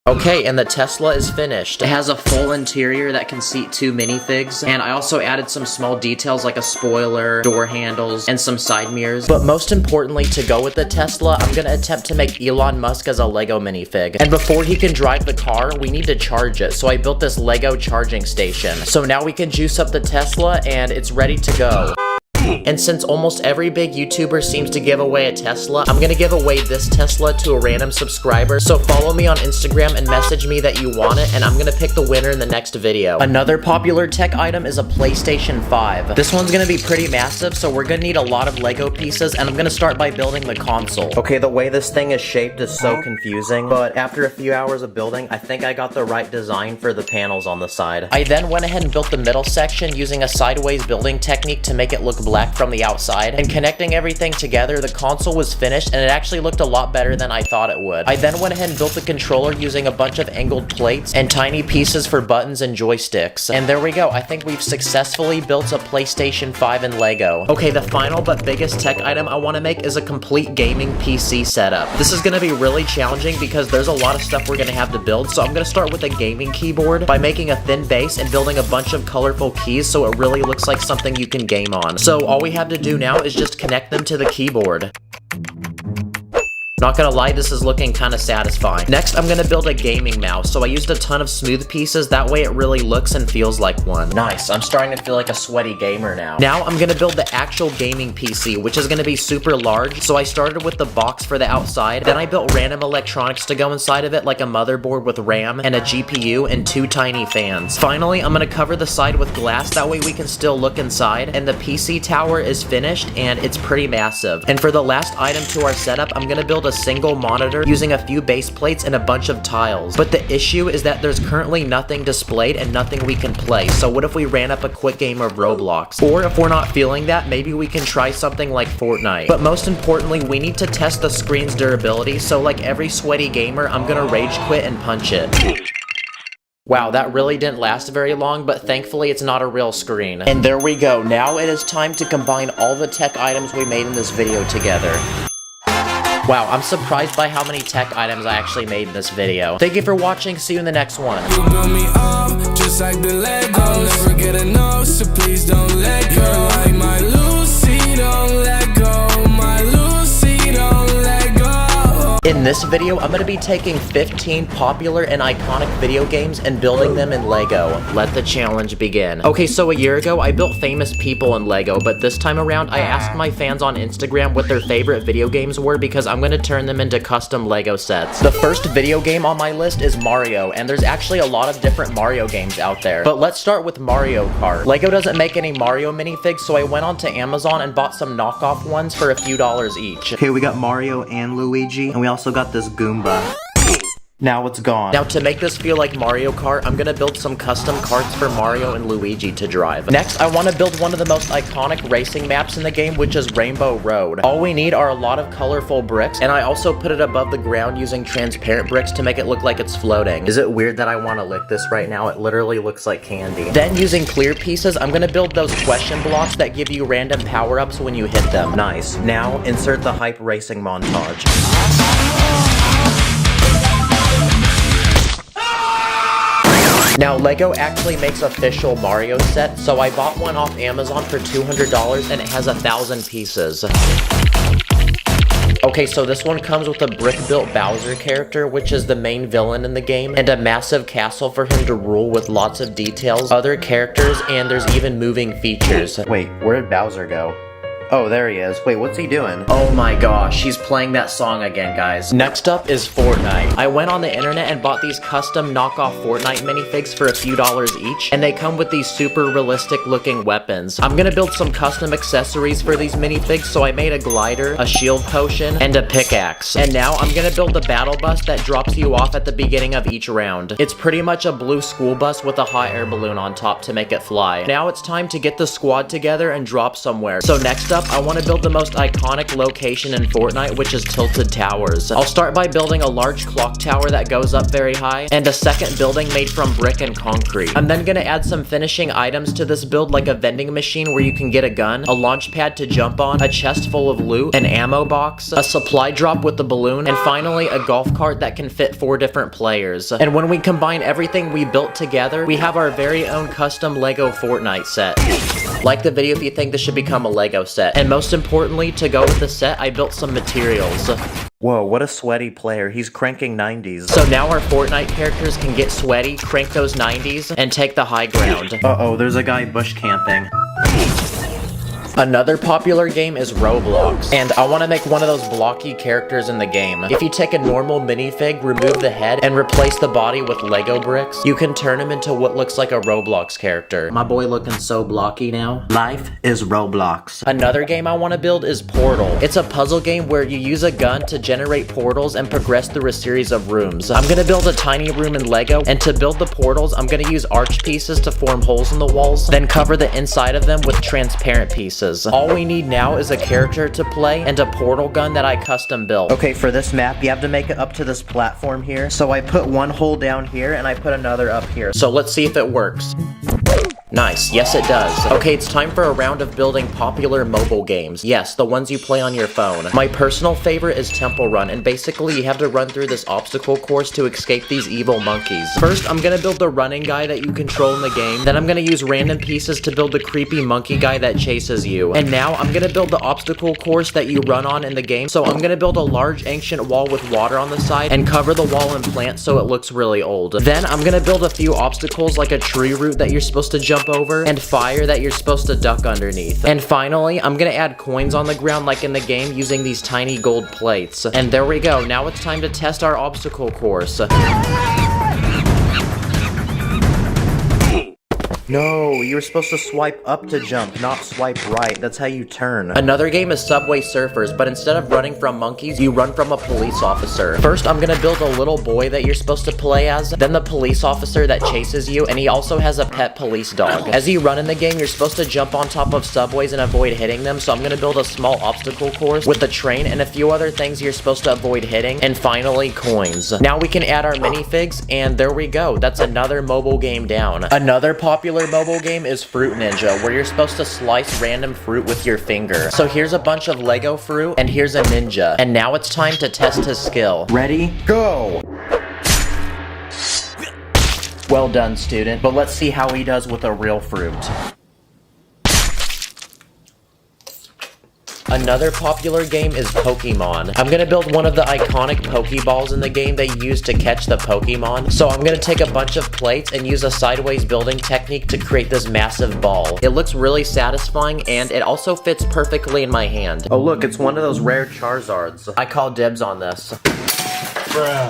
S5: Okay, and the Tesla is finished. It has a full interior that can seat 2 minifigs, and I also added some small details like a spoiler, door handles, and some side mirrors. But most importantly, to go with the Tesla, I'm gonna attempt to make Elon Musk as a Lego minifig. And before he can drive the car, we need to charge it, so I built this Lego charging station. So now we can juice up the Tesla, and it's ready to go. And since almost every big YouTuber seems to give away a Tesla, I'm gonna give away this Tesla to a random subscriber. So follow me on Instagram and message me that you want it, and I'm gonna pick the winner in the next video. Another popular tech item is a PlayStation 5. This one's gonna be pretty massive, so we're gonna need a lot of Lego pieces, and I'm gonna start by building the console.
S4: Okay, the way this thing is shaped is so confusing, but after a few hours of building, I think I got the right design for the panels on the side.
S5: I then went ahead and built the middle section using a sideways building technique to make it look black from the outside, and connecting everything together, the console was finished and it actually looked a lot better than I thought it would. I then went ahead and built the controller using a bunch of angled plates and tiny pieces for buttons and joysticks. And there we go, I think we've successfully built a PlayStation 5 in Lego. Okay, the final but biggest tech item I want to make is a complete gaming PC setup. This is going to be really challenging because there's a lot of stuff we're going to have to build, so I'm going to start with a gaming keyboard by making a thin base and building a bunch of colorful keys so it really looks like something you can game on. So all we have to do now is just connect them to the keyboard. Not gonna lie, this is looking kind of satisfying. Next, I'm gonna build a gaming mouse, so I used a ton of smooth pieces, that way it really looks and feels like one. Nice, I'm starting to feel like a sweaty gamer now. Now, I'm gonna build the actual gaming PC, which is gonna be super large, so I started with the box for the outside, then I built random electronics to go inside of it, like a motherboard with RAM, and a GPU, and 2 tiny fans. Finally, I'm gonna cover the side with glass, that way we can still look inside, and the PC tower is finished, and it's pretty massive. And for the last item to our setup, I'm gonna build a a single monitor using a few base plates and a bunch of tiles. But the issue is that there's currently nothing displayed and nothing we can play. So what if we ran up a quick game of Roblox? Or if we're not feeling that, maybe we can try something like Fortnite. But most importantly, we need to test the screen's durability, so like every sweaty gamer, I'm gonna rage quit and punch it. Wow, that really didn't last very long, but thankfully it's not a real screen. And there we go, now it is time to combine all the tech items we made in this video together. Wow, I'm surprised by how many tech items I actually made in this video. Thank you for watching, see you in the next one.
S3: You build me up, just like the Legos. I'll never get enough, so please don't let go. You're like my Lucy, don't let go. My Lucy, don't let go.
S5: In this video, I'm gonna be taking 15 popular and iconic video games and building them in Lego. Let the challenge begin. Okay, so a year ago, I built famous people in Lego, but this time around, I asked my fans on Instagram what their favorite video games were because I'm gonna turn them into custom Lego sets. The first video game on my list is Mario, and there's actually a lot of different Mario games out there. But let's start with Mario Kart. Lego doesn't make any Mario minifigs, so I went onto Amazon and bought some knockoff ones for a few dollars each.
S4: Okay, we got Mario and Luigi, and we also got this Goomba. Now it's gone.
S5: Now to make this feel like Mario Kart, I'm gonna build some custom karts for Mario and Luigi to drive. Next, I want to build one of the most iconic racing maps in the game, which is Rainbow Road. All we need are a lot of colorful bricks, and I also put it above the ground using transparent bricks to make it look like it's floating.
S4: Is it weird that I want to lick this right now? It literally looks like candy.
S5: Then using clear pieces, I'm gonna build those question blocks that give you random power-ups when you hit them.
S4: Nice. Now insert the hype racing montage.
S5: Now, Lego actually makes official Mario set, so I bought one off Amazon for $200 and it has 1,000 pieces. Okay, so this one comes with a brick-built Bowser character, which is the main villain in the game, and a massive castle for him to rule with lots of details, other characters, and there's even moving features.
S4: Wait, where did Bowser go? Oh, there he is. Wait, what's he doing?
S5: Oh my gosh, he's playing that song again, guys. Next up is Fortnite. I went on the internet and bought these custom knockoff Fortnite minifigs for a few dollars each, and they come with these super realistic looking weapons. I'm gonna build some custom accessories for these minifigs, so I made a glider, a shield potion, and a pickaxe. And now I'm gonna build the battle bus that drops you off at the beginning of each round. It's pretty much a blue school bus with a hot air balloon on top to make it fly. Now it's time to get the squad together and drop somewhere. So next up, I want to build the most iconic location in Fortnite, which is Tilted Towers. I'll start by building a large clock tower that goes up very high, and a second building made from brick and concrete. I'm then going to add some finishing items to this build, like a vending machine where you can get a gun, a launch pad to jump on, a chest full of loot, an ammo box, a supply drop with the balloon, and finally a golf cart that can fit 4 different players. And when we combine everything we built together, we have our very own custom Lego Fortnite set. Like the video if you think this should become a Lego set. And most importantly, to go with the set, I built some materials.
S4: Whoa, what a sweaty player. He's cranking 90s.
S5: So now our Fortnite characters can get sweaty, crank those 90s, and take the high ground.
S4: Uh-oh, there's a guy bush camping.
S5: Another popular game is Roblox, and I want to make one of those blocky characters in the game. If you take a normal minifig, remove the head, and replace the body with Lego bricks, you can turn him into what looks like a Roblox character.
S4: My boy looking so blocky now. Life is Roblox.
S5: Another game I want to build is Portal. It's a puzzle game where you use a gun to generate portals and progress through a series of rooms. I'm going to build a tiny room in Lego, and to build the portals, I'm going to use arch pieces to form holes in the walls, then cover the inside of them with transparent pieces. All we need now is a character to play and a portal gun that I custom built.
S4: Okay, for this map, you have to make it up to this platform here. So I put one hole down here and I put another up here.
S5: So let's see if it works. Nice, yes it does. Okay, it's time for a round of building popular mobile games. Yes, the ones you play on your phone. My personal favorite is Temple Run, and basically you have to run through this obstacle course to escape these evil monkeys. First, I'm gonna build the running guy that you control in the game, then I'm gonna use random pieces to build the creepy monkey guy that chases you. And now, I'm gonna build the obstacle course that you run on in the game, so I'm gonna build a large ancient wall with water on the side, and cover the wall in plants so it looks really old. Then, I'm gonna build a few obstacles like a tree root that you're supposed to jump over, and fire that you're supposed to duck underneath. And finally, I'm gonna add coins on the ground like in the game using these tiny gold plates. And there we go, now it's time to test our obstacle course.
S4: No, you were supposed to swipe up to jump, not swipe right. That's how you turn.
S5: Another game is Subway Surfers, but instead of running from monkeys, you run from a police officer. First, I'm gonna build a little boy that you're supposed to play as, then the police officer that chases you, and he also has a pet police dog. As you run in the game, you're supposed to jump on top of subways and avoid hitting them, so I'm gonna build a small obstacle course with a train and a few other things you're supposed to avoid hitting, and finally, coins. Now we can add our minifigs, and there we go. That's another mobile game down. Another popular mobile game is Fruit Ninja, where you're supposed to slice random fruit with your finger. So here's a bunch of Lego fruit, and here's a ninja. And now it's time to test his skill. Ready? Go! Well done, student, but let's see how he does with a real fruit. Another popular game is Pokemon. I'm gonna build one of the iconic Pokeballs in the game they use to catch the Pokemon. So I'm gonna take a bunch of plates and use a sideways building technique to create this massive ball. It looks really satisfying and it also fits perfectly in my hand.
S4: Oh look, it's one of those rare Charizards.
S5: I call dibs on this.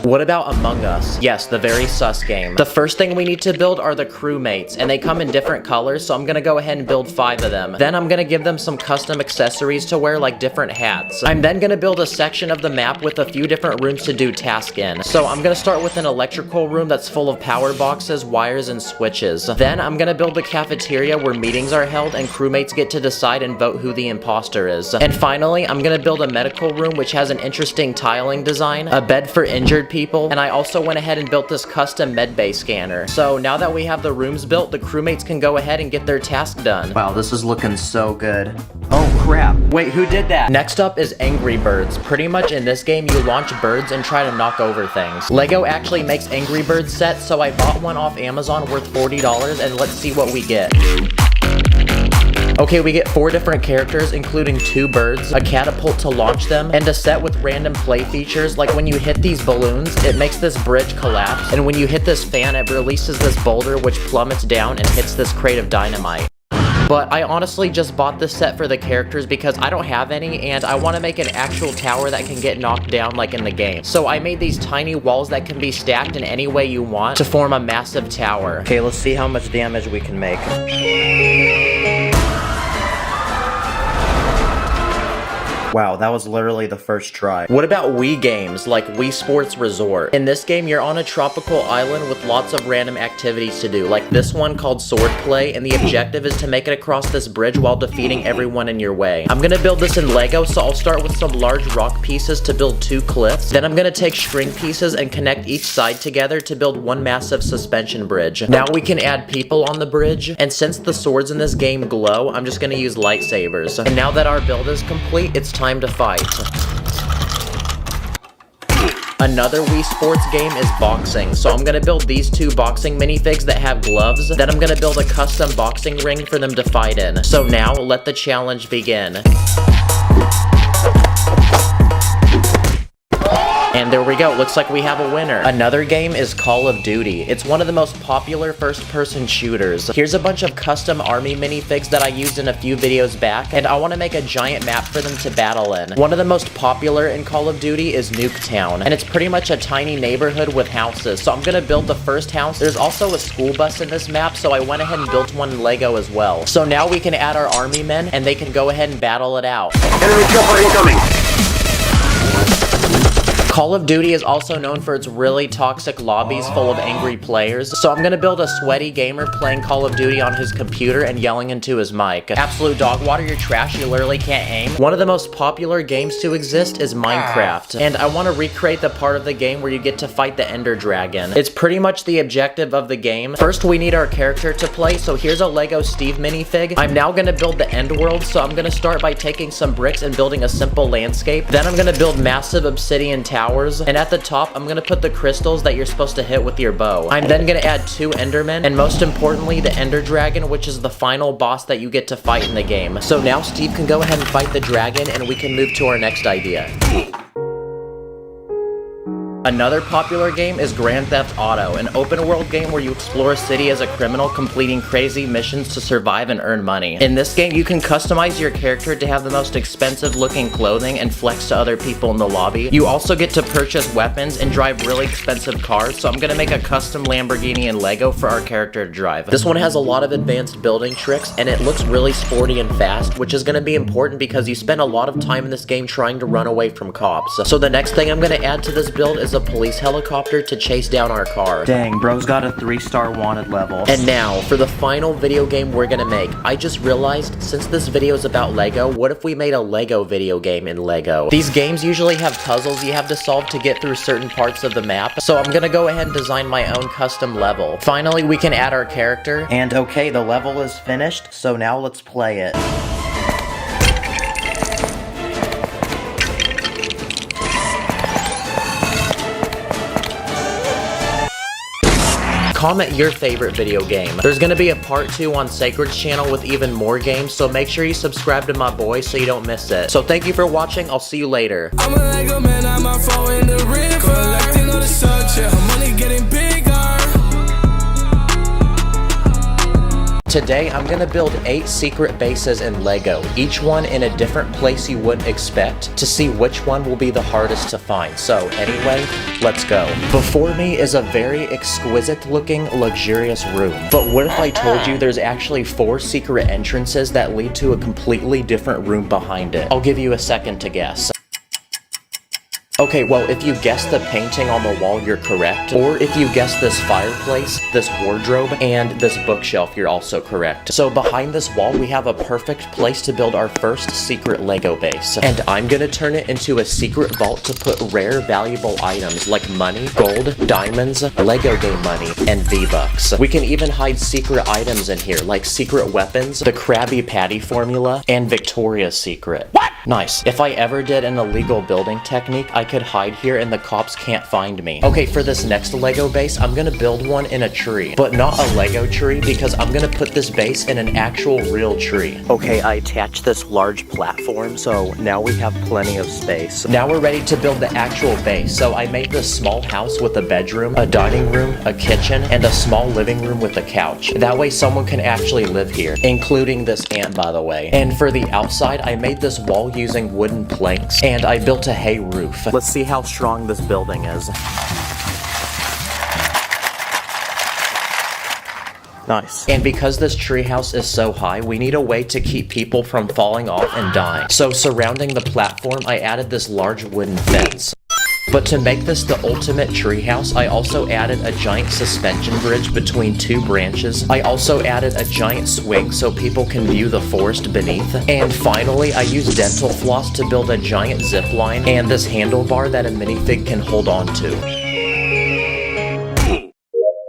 S5: What about Among Us? Yes, the very sus game. The first thing we need to build are the crewmates, and they come in different colors, so I'm gonna go ahead and build 5 of them. Then I'm gonna give them some custom accessories to wear, like different hats. I'm then gonna build a section of the map with a few different rooms to do tasks in. So I'm gonna start with an electrical room that's full of power boxes, wires, and switches. Then I'm gonna build the cafeteria where meetings are held and crewmates get to decide and vote who the imposter is. And finally, I'm gonna build a medical room which has an interesting tiling design, a bed for injured people, and I also went ahead and built this custom medbay scanner. So now that we have the rooms built, the crewmates can go ahead and get their task done.
S4: Wow, this is looking so good. Oh crap.
S5: Wait, who did that? Next up is Angry Birds. Pretty much in this game, you launch birds and try to knock over things. Lego actually makes Angry Birds sets, so I bought one off Amazon worth $40, and let's see what we get. Okay, we get 4 different characters, including 2 birds, a catapult to launch them, and a set with random play features, like when you hit these balloons, it makes this bridge collapse, and when you hit this fan, it releases this boulder which plummets down and hits this crate of dynamite. But I honestly just bought this set for the characters because I don't have any, and I want to make an actual tower that can get knocked down like in the game. So I made these tiny walls that can be stacked in any way you want to form a massive tower.
S4: Okay, let's see how much damage we can make. Wow, that was literally the first try.
S5: What about Wii games, like Wii Sports Resort? In this game, you're on a tropical island with lots of random activities to do, like this one called Swordplay, and the objective is to make it across this bridge while defeating everyone in your way. I'm gonna build this in Lego, so I'll start with some large rock pieces to build 2 cliffs. Then I'm gonna take string pieces and connect each side together to build one massive suspension bridge. Now we can add people on the bridge, and since the swords in this game glow, I'm just gonna use lightsabers. And now that our build is complete, it's time to fight. Another Wii Sports game is boxing, so I'm gonna build these 2 boxing minifigs that have gloves, then I'm gonna build a custom boxing ring for them to fight in. So now, let the challenge begin. And there we go, looks like we have a winner. Another game is Call of Duty. It's one of the most popular first-person shooters. Here's a bunch of custom army minifigs that I used in a few videos back, and I want to make a giant map for them to battle in. One of the most popular in Call of Duty is Nuketown, and it's pretty much a tiny neighborhood with houses, so I'm gonna build the first house. There's also a school bus in this map, so I went ahead and built one in Lego as well. So now we can add our army men, and they can go ahead and battle it out.
S20: Enemy chopper incoming!
S5: Call of Duty is also known for its really toxic lobbies full of angry players, so I'm gonna build a sweaty gamer playing Call of Duty on his computer and yelling into his mic. Absolute dog water, you're trash, you literally can't aim. One of the most popular games to exist is Minecraft, and I want to recreate the part of the game where you get to fight the Ender Dragon. It's pretty much the objective of the game. First, we need our character to play, so here's a Lego Steve minifig. I'm now gonna build the end world, so I'm gonna start by taking some bricks and building a simple landscape. Then I'm gonna build massive obsidian towers, and at the top I'm gonna put the crystals that you're supposed to hit with your bow. I'm then gonna add 2 endermen, and most importantly the Ender Dragon, which is the final boss that you get to fight in the game. So now Steve can go ahead and fight the dragon, and we can move to our next idea. Another popular game is Grand Theft Auto, an open-world game where you explore a city as a criminal, completing crazy missions to survive and earn money. In this game, you can customize your character to have the most expensive-looking clothing and flex to other people in the lobby. You also get to purchase weapons and drive really expensive cars, so I'm gonna make a custom Lamborghini in Lego for our character to drive. This one has a lot of advanced building tricks, and it looks really sporty and fast, which is gonna be important because you spend a lot of time in this game trying to run away from cops. So the next thing I'm gonna add to this build is a police helicopter to chase down our car.
S4: Dang, bro's got a 3-star wanted level.
S5: And now, for the final video game we're gonna make. I just realized, since this video is about Lego, what if we made a Lego video game in Lego? These games usually have puzzles you have to solve to get through certain parts of the map, so I'm gonna go ahead and design my own custom level. Finally, we can add our character.
S4: And okay, the level is finished, so now let's play it.
S5: Comment your favorite video game. There's gonna be a part 2 on Sacred's channel with even more games, so make sure you subscribe to my boy so you don't miss it. So thank you for watching, I'll see you later.
S3: I'm a Lego man, I'm a fall in the river. Collecting all the such, yeah, money getting bigger.
S5: Today, I'm gonna build 8 secret bases in Lego, each one in a different place you wouldn't expect, to see which one will be the hardest to find. So anyway, let's go. Before me is a very exquisite looking, luxurious room. But what if I told you there's actually 4 secret entrances that lead to a completely different room behind it? I'll give you a second to guess. Okay, well, if you guess the painting on the wall, you're correct. Or if you guess this fireplace, this wardrobe, and this bookshelf, you're also correct. So behind this wall, we have a perfect place to build our first secret Lego base. And I'm gonna turn it into a secret vault to put rare, valuable items like money, gold, diamonds, Lego game money, and V-Bucks. We can even hide secret items in here, like secret weapons, the Krabby Patty formula, and Victoria's Secret. What? Nice. If I ever did an illegal building technique, I could hide here and the cops can't find me. Okay, for this next Lego base, I'm gonna build one in a tree. But not a Lego tree, because I'm gonna put this base in an actual real tree.
S4: Okay, I attached this large platform, so now we have plenty of space.
S5: Now we're ready to build the actual base. So I made this small house with a bedroom, a dining room, a kitchen, and a small living room with a couch. That way someone can actually live here, including this ant, by the way. And for the outside, I made this wall using wooden planks, and I built a hay roof.
S4: Let's see how strong this building is. Nice.
S5: And because this treehouse is so high, we need a way to keep people from falling off and dying. So surrounding the platform, I added this large wooden fence. But to make this the ultimate treehouse, I also added a giant suspension bridge between 2 branches. I also added a giant swing so people can view the forest beneath. And finally, I used dental floss to build a giant zip line and this handlebar that a minifig can hold on to.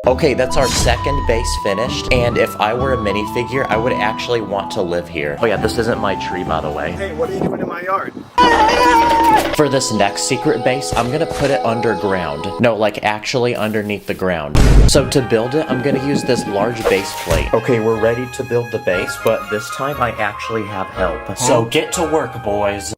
S5: Okay, that's our second base finished, and if I were a minifigure, I would actually want to live here. Oh yeah, this isn't my tree, by the way.
S7: Hey, what are you doing in my yard?
S5: For this next secret base, I'm gonna put it underground. No, like actually underneath the ground. So to build it, I'm gonna use this large base plate.
S4: Okay, we're ready to build the base, but this time I actually have help.
S5: So get to work, boys.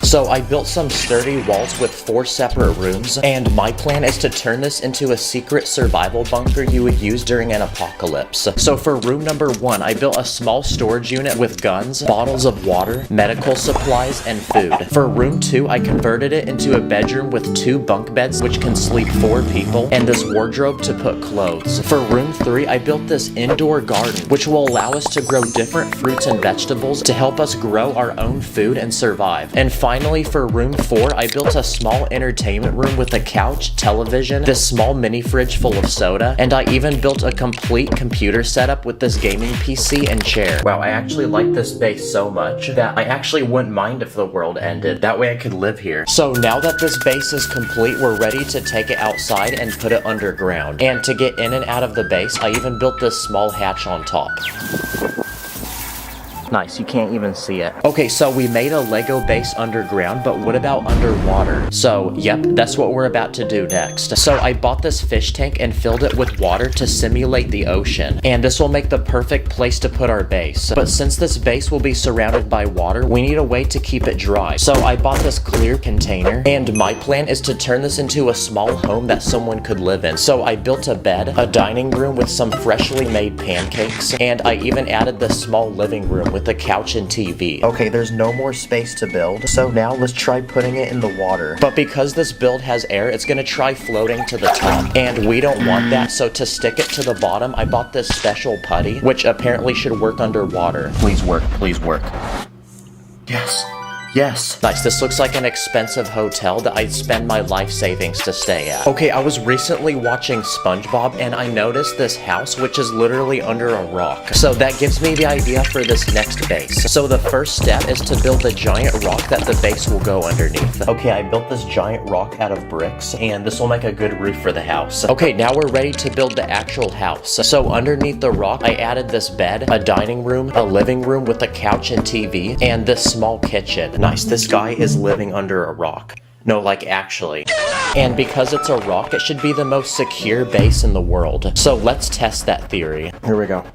S5: So I built some sturdy walls with 4 separate rooms, and my plan is to turn this into a secret survival bunker you would use during an apocalypse. So for room number 1, I built a small storage unit with guns, bottles of water, medical supplies, and food. For room 2, I converted it into a bedroom with 2 bunk beds which can sleep 4 people, and this wardrobe to put clothes. For room 3, I built this indoor garden, which will allow us to grow different fruits and vegetables to help us grow our own food and survive. And finally, for room 4, I built a small entertainment room with a couch, television, this small mini fridge full of soda, and I even built a complete computer setup with this gaming PC and chair. Wow, I actually like this base so much that I actually wouldn't mind if the world ended. That way I could live here. So now that this base is complete, we're ready to take it outside and put it underground. And to get in and out of the base, I even built this small hatch on top. Nice, you can't even see it. Okay, so we made a Lego base underground, but what about underwater? So, yep, that's what we're about to do next. So I bought this fish tank and filled it with water to simulate the ocean. And this will make the perfect place to put our base. But since this base will be surrounded by water, we need a way to keep it dry. So I bought this clear container, and my plan is to turn this into a small home that someone could live in. So I built a bed, a dining room with some freshly made pancakes, and I even added this small living room with a couch and TV.
S4: Okay, there's no more space to build, so now let's try putting it in the water.
S5: But because this build has air, it's gonna try floating to the top, and we don't want that, so to stick it to the bottom, I bought this special putty, which apparently should work underwater.
S4: Please work, please work. Yes. Yes.
S5: Nice, this looks like an expensive hotel that I'd spend my life savings to stay at. Okay, I was recently watching SpongeBob and I noticed this house which is literally under a rock. So that gives me the idea for this next base. So the first step is to build a giant rock that the base will go underneath.
S4: Okay, I built this giant rock out of bricks and this will make a good roof for the house.
S5: Okay, now we're ready to build the actual house. So underneath the rock, I added this bed, a dining room, a living room with a couch and TV, and this small kitchen.
S4: Nice, this guy is living under a rock.
S5: No, like actually. And because it's a rock, it should be the most secure base in the world. So let's test that theory.
S4: Here we go.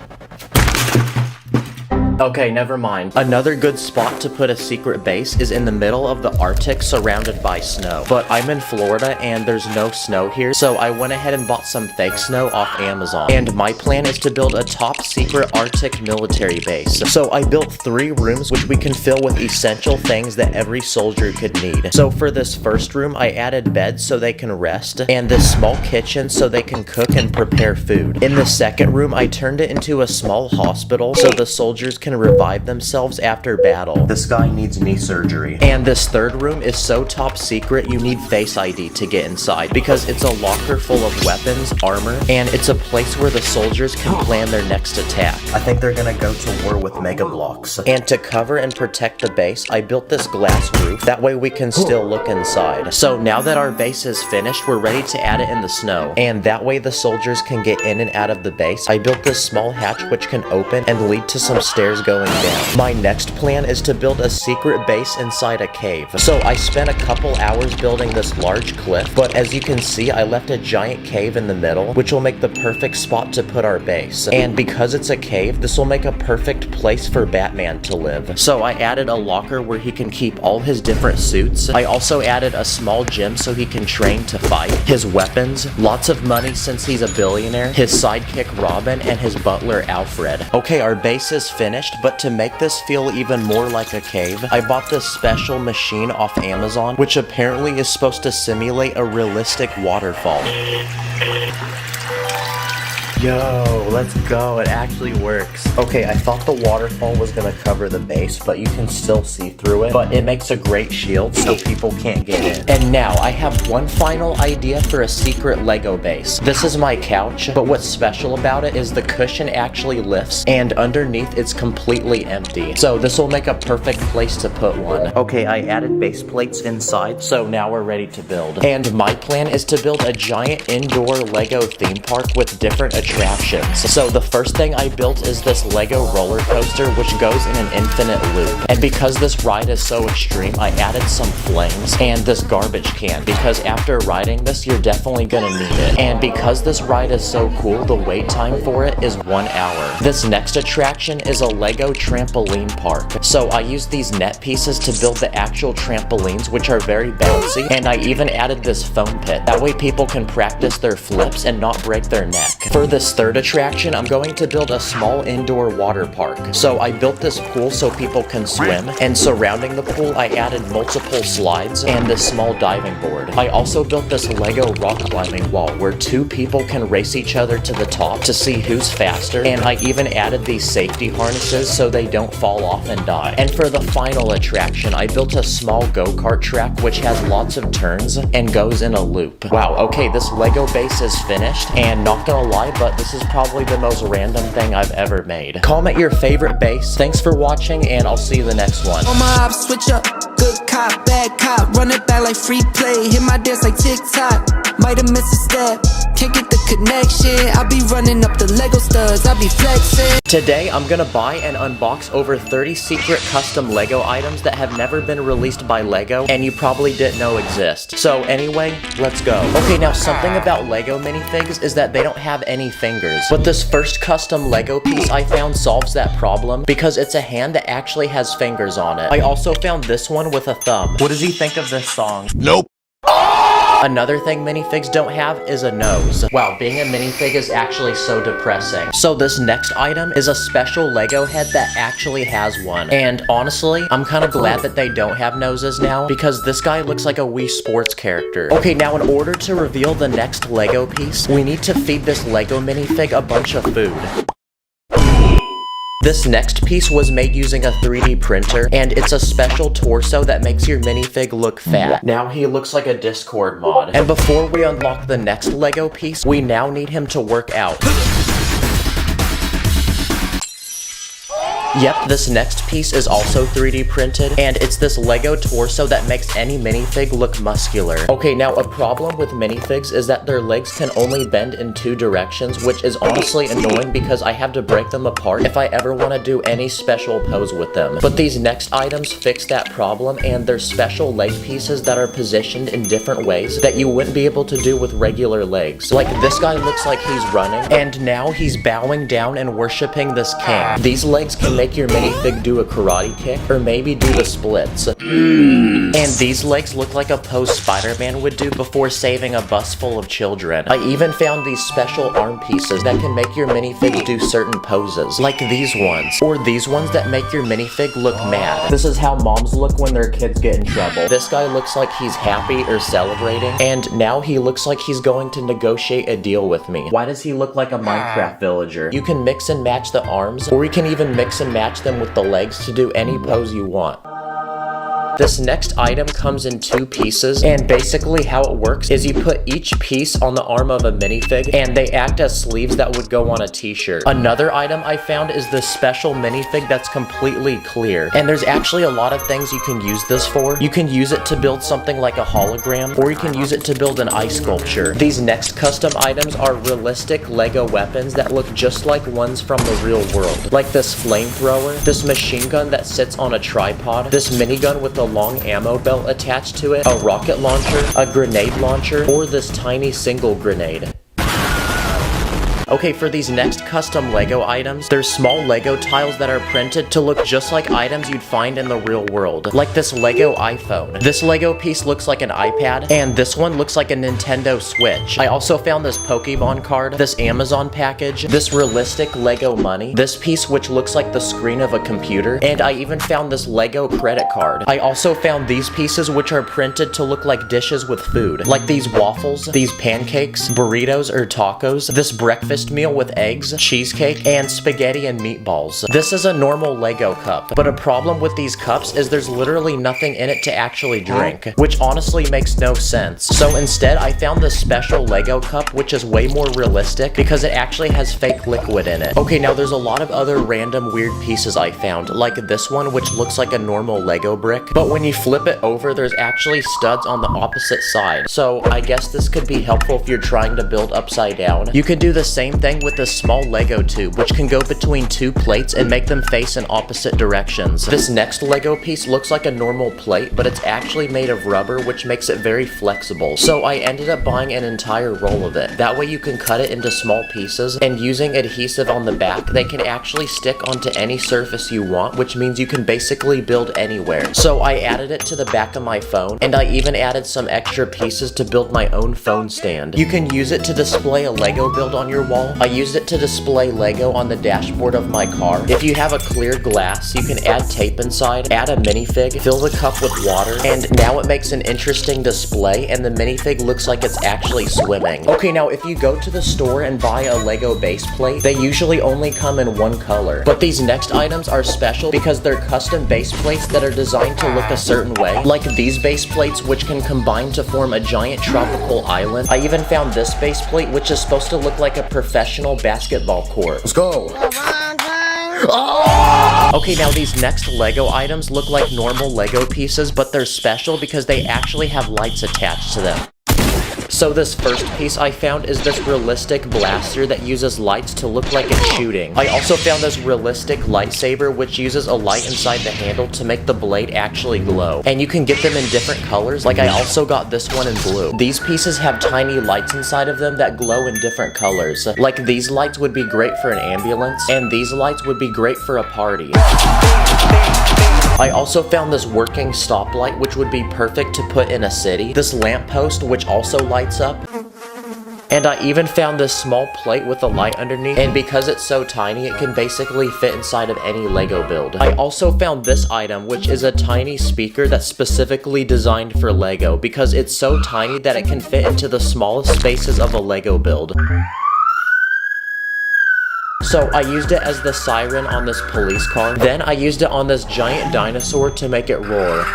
S5: Okay, never mind. Another good spot to put a secret base is in the middle of the Arctic surrounded by snow. But I'm in Florida and there's no snow here, so I went ahead and bought some fake snow off Amazon. And my plan is to build a top secret Arctic military base. So I built 3 rooms which we can fill with essential things that every soldier could need. So for this first room, I added beds so they can rest, and this small kitchen so they can cook and prepare food. In the second room, I turned it into a small hospital so the soldiers can revive themselves after battle.
S4: This guy needs knee surgery.
S5: And this third room is so top secret you need Face ID to get inside because it's a locker full of weapons, armor, and it's a place where the soldiers can plan their next attack.
S4: I think they're gonna go to war with Mega Bloks.
S5: And to cover and protect the base, I built this glass roof. That way we can still look inside. So now that our base is finished, we're ready to add it in the snow. And that way the soldiers can get in and out of the base. I built this small hatch which can open and lead to some stairs going down. My next plan is to build a secret base inside a cave. So I spent a couple hours building this large cliff, but as you can see, I left a giant cave in the middle, which will make the perfect spot to put our base. And because it's a cave, this will make a perfect place for Batman to live. So I added a locker where he can keep all his different suits. I also added a small gym so he can train to fight, his weapons, lots of money since he's a billionaire, his sidekick Robin, and his butler Alfred. Okay, our base is finished, but to make this feel even more like a cave, I bought this special machine off Amazon, which apparently is supposed to simulate a realistic waterfall.
S4: Yo, let's go. It actually works. Okay, I thought the waterfall was gonna cover the base, but you can still see through it. But it makes a great shield so people can't get in.
S5: And now, I have one final idea for a secret Lego base. This is my couch, but what's special about it is the cushion actually lifts, and underneath it's completely empty. So this will make a perfect place to put one.
S4: Okay, I added base plates inside,
S5: so now we're ready to build. And my plan is to build a giant indoor Lego theme park with different attractions. So the first thing I built is this Lego roller coaster which goes in an infinite loop. And because this ride is so extreme, I added some flames and this garbage can because after riding this, you're definitely gonna need it. And because this ride is so cool, the wait time for it is 1 hour. This next attraction is a Lego trampoline park. So I used these net pieces to build the actual trampolines, which are very bouncy, and I even added this foam pit. That way people can practice their flips and not break their neck. For this third attraction, I'm going to build a small indoor water park. So I built this pool so people can swim, and surrounding the pool, I added multiple slides and this small diving board. I also built this Lego rock climbing wall where 2 people can race each other to the top to see who's faster, and I even added these safety harnesses so they don't fall off and die. And for the final attraction, I built a small go-kart track which has lots of turns and goes in a loop. Wow, okay, this Lego base is finished, and not gonna lie, but this is probably the most random thing I've ever made. Comment your favorite base. Thanks for watching, and I'll see you the next one.
S2: On my ops, switch up. Good cop, bad cop. Run it back like free play. Hit my dance like TikTok. Might have missed a step. Can't get the next year, I'll be running up the Lego studs, I'll be flexing.
S5: Today, I'm gonna buy and unbox over 30 secret custom Lego items that have never been released by Lego and you probably didn't know exist. So anyway, let's go. Okay, now something about Lego minifigs is that they don't have any fingers. But this first custom Lego piece I found solves that problem because it's a hand that actually has fingers on it. I also found this one with a thumb. What does he think of this song?
S14: Nope.
S5: Another thing minifigs don't have is a nose. Wow, being a minifig is actually so depressing. So this next item is a special Lego head that actually has one. And honestly, I'm kind of glad that they don't have noses now because this guy looks like a Wii Sports character. Okay, now in order to reveal the next Lego piece, we need to feed this Lego minifig a bunch of food. This next piece was made using a 3D printer, and it's a special torso that makes your minifig look fat. Now he looks like a Discord mod. And before we unlock the next Lego piece, we now need him to work out. Yep, this next piece is also 3D printed, and it's this Lego torso that makes any minifig look muscular. Okay, now a problem with minifigs is that their legs can only bend in 2 directions, which is honestly annoying because I have to break them apart if I ever want to do any special pose with them. But these next items fix that problem, and they're special leg pieces that are positioned in different ways that you wouldn't be able to do with regular legs. Like this guy looks like he's running, and now he's bowing down and worshiping this king. These legs can make your minifig do a karate kick, or maybe do the splits. And these legs look like a pose Spider-Man would do before saving a bus full of children. I even found these special arm pieces that can make your minifig do certain poses, like these ones, or these ones that make your minifig look mad. This is how moms look when their kids get in trouble. This guy looks like he's happy or celebrating, and now he looks like he's going to negotiate a deal with me. Why does he look like a Minecraft villager? You can mix and match the arms, or you can even mix and match them with the legs to do any pose you want. This next item comes in 2 pieces, and basically how it works is you put each piece on the arm of a minifig, and they act as sleeves that would go on a t-shirt. Another item I found is this special minifig that's completely clear, and there's actually a lot of things you can use this for. You can use it to build something like a hologram, or you can use it to build an ice sculpture. These next custom items are realistic Lego weapons that look just like ones from the real world, like this flamethrower, this machine gun that sits on a tripod, this minigun with a long ammo belt attached to it, a rocket launcher, a grenade launcher, or this tiny single grenade. Okay, for these next custom Lego items, there's small Lego tiles that are printed to look just like items you'd find in the real world, like this Lego iPhone. This Lego piece looks like an iPad, and this one looks like a Nintendo Switch. I also found this Pokemon card, this Amazon package, this realistic Lego money, this piece which looks like the screen of a computer, and I even found this Lego credit card. I also found these pieces which are printed to look like dishes with food, like these waffles, these pancakes, burritos or tacos, this breakfast meal with eggs, cheesecake, and spaghetti and meatballs. This is a normal Lego cup, but a problem with these cups is there's literally nothing in it to actually drink, which honestly makes no sense. So instead, I found this special Lego cup, which is way more realistic because it actually has fake liquid in it. Okay, now there's a lot of other random weird pieces I found, like this one, which looks like a normal Lego brick, but when you flip it over, there's actually studs on the opposite side. So I guess this could be helpful if you're trying to build upside down. You could do the same thing with this small Lego tube, which can go between 2 plates and make them face in opposite directions. This next Lego piece looks like a normal plate, but it's actually made of rubber, which makes it very flexible. So I ended up buying an entire roll of it. That way you can cut it into small pieces, and using adhesive on the back, they can actually stick onto any surface you want, which means you can basically build anywhere. So I added it to the back of my phone, and I even added some extra pieces to build my own phone stand. You can use it to display a Lego build on your wall. I used it to display Lego on the dashboard of my car. If you have a clear glass, you can add tape inside, add a minifig, fill the cup with water, and now it makes an interesting display, and the minifig looks like it's actually swimming. Okay, now if you go to the store and buy a Lego base plate, they usually only come in 1 color. But these next items are special because they're custom base plates that are designed to look a certain way, like these base plates which can combine to form a giant tropical island. I even found this base plate which is supposed to look like a professional basketball court. Let's go. Okay, now these next Lego items look like normal Lego pieces, but they're special because they actually have lights attached to them. So this first piece I found is this realistic blaster that uses lights to look like it's shooting. I also found this realistic lightsaber which uses a light inside the handle to make the blade actually glow. And you can get them in different colors, like I also got this one in blue. These pieces have tiny lights inside of them that glow in different colors. Like these lights would be great for an ambulance, and these lights would be great for a party. I also found this working stoplight which would be perfect to put in a city, this lamppost which also lights up, and I even found this small plate with a light underneath, and because it's so tiny it can basically fit inside of any Lego build. I also found this item which is a tiny speaker that's specifically designed for Lego because it's so tiny that it can fit into the smallest spaces of a Lego build. So I used it as the siren on this police car. Then I used it on this giant dinosaur to make it roar.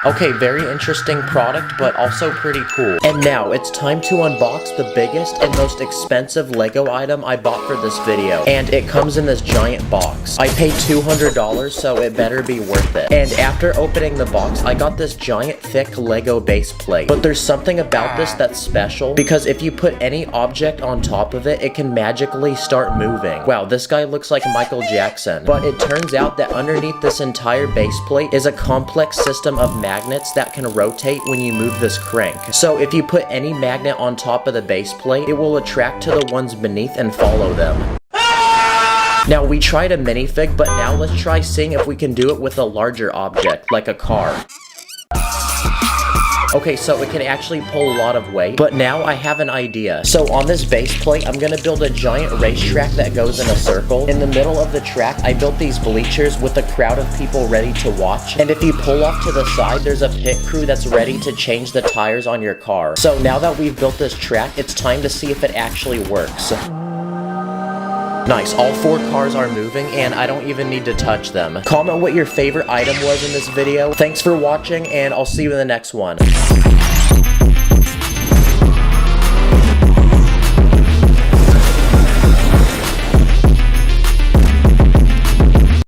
S5: Okay, very interesting product, but also pretty cool. And now, it's time to unbox the biggest and most expensive Lego item I bought for this video. And it comes in this giant box. I paid $200, so it better be worth it. And after opening the box, I got this giant thick Lego base plate. But there's something about this that's special, because if you put any object on top of it, it can magically start moving. Wow, this guy looks like Michael Jackson. But it turns out that underneath this entire base plate is a complex system of magnets that can rotate when you move this crank. So if you put any magnet on top of the base plate, it will attract to the ones beneath and follow them. Now we tried a minifig, but now let's try seeing if we can do it with a larger object, like a car. Okay, so it can actually pull a lot of weight, but now I have an idea. So on this base plate, I'm gonna build a giant racetrack that goes in a circle. In the middle of the track, I built these bleachers with a crowd of people ready to watch. And if you pull off to the side, there's a pit crew that's ready to change the tires on your car. So now that we've built this track, it's time to see if it actually works. Nice, all 4 cars are moving and I don't even need to touch them. Comment what your favorite item was in this video. Thanks for watching and I'll see you in the next one.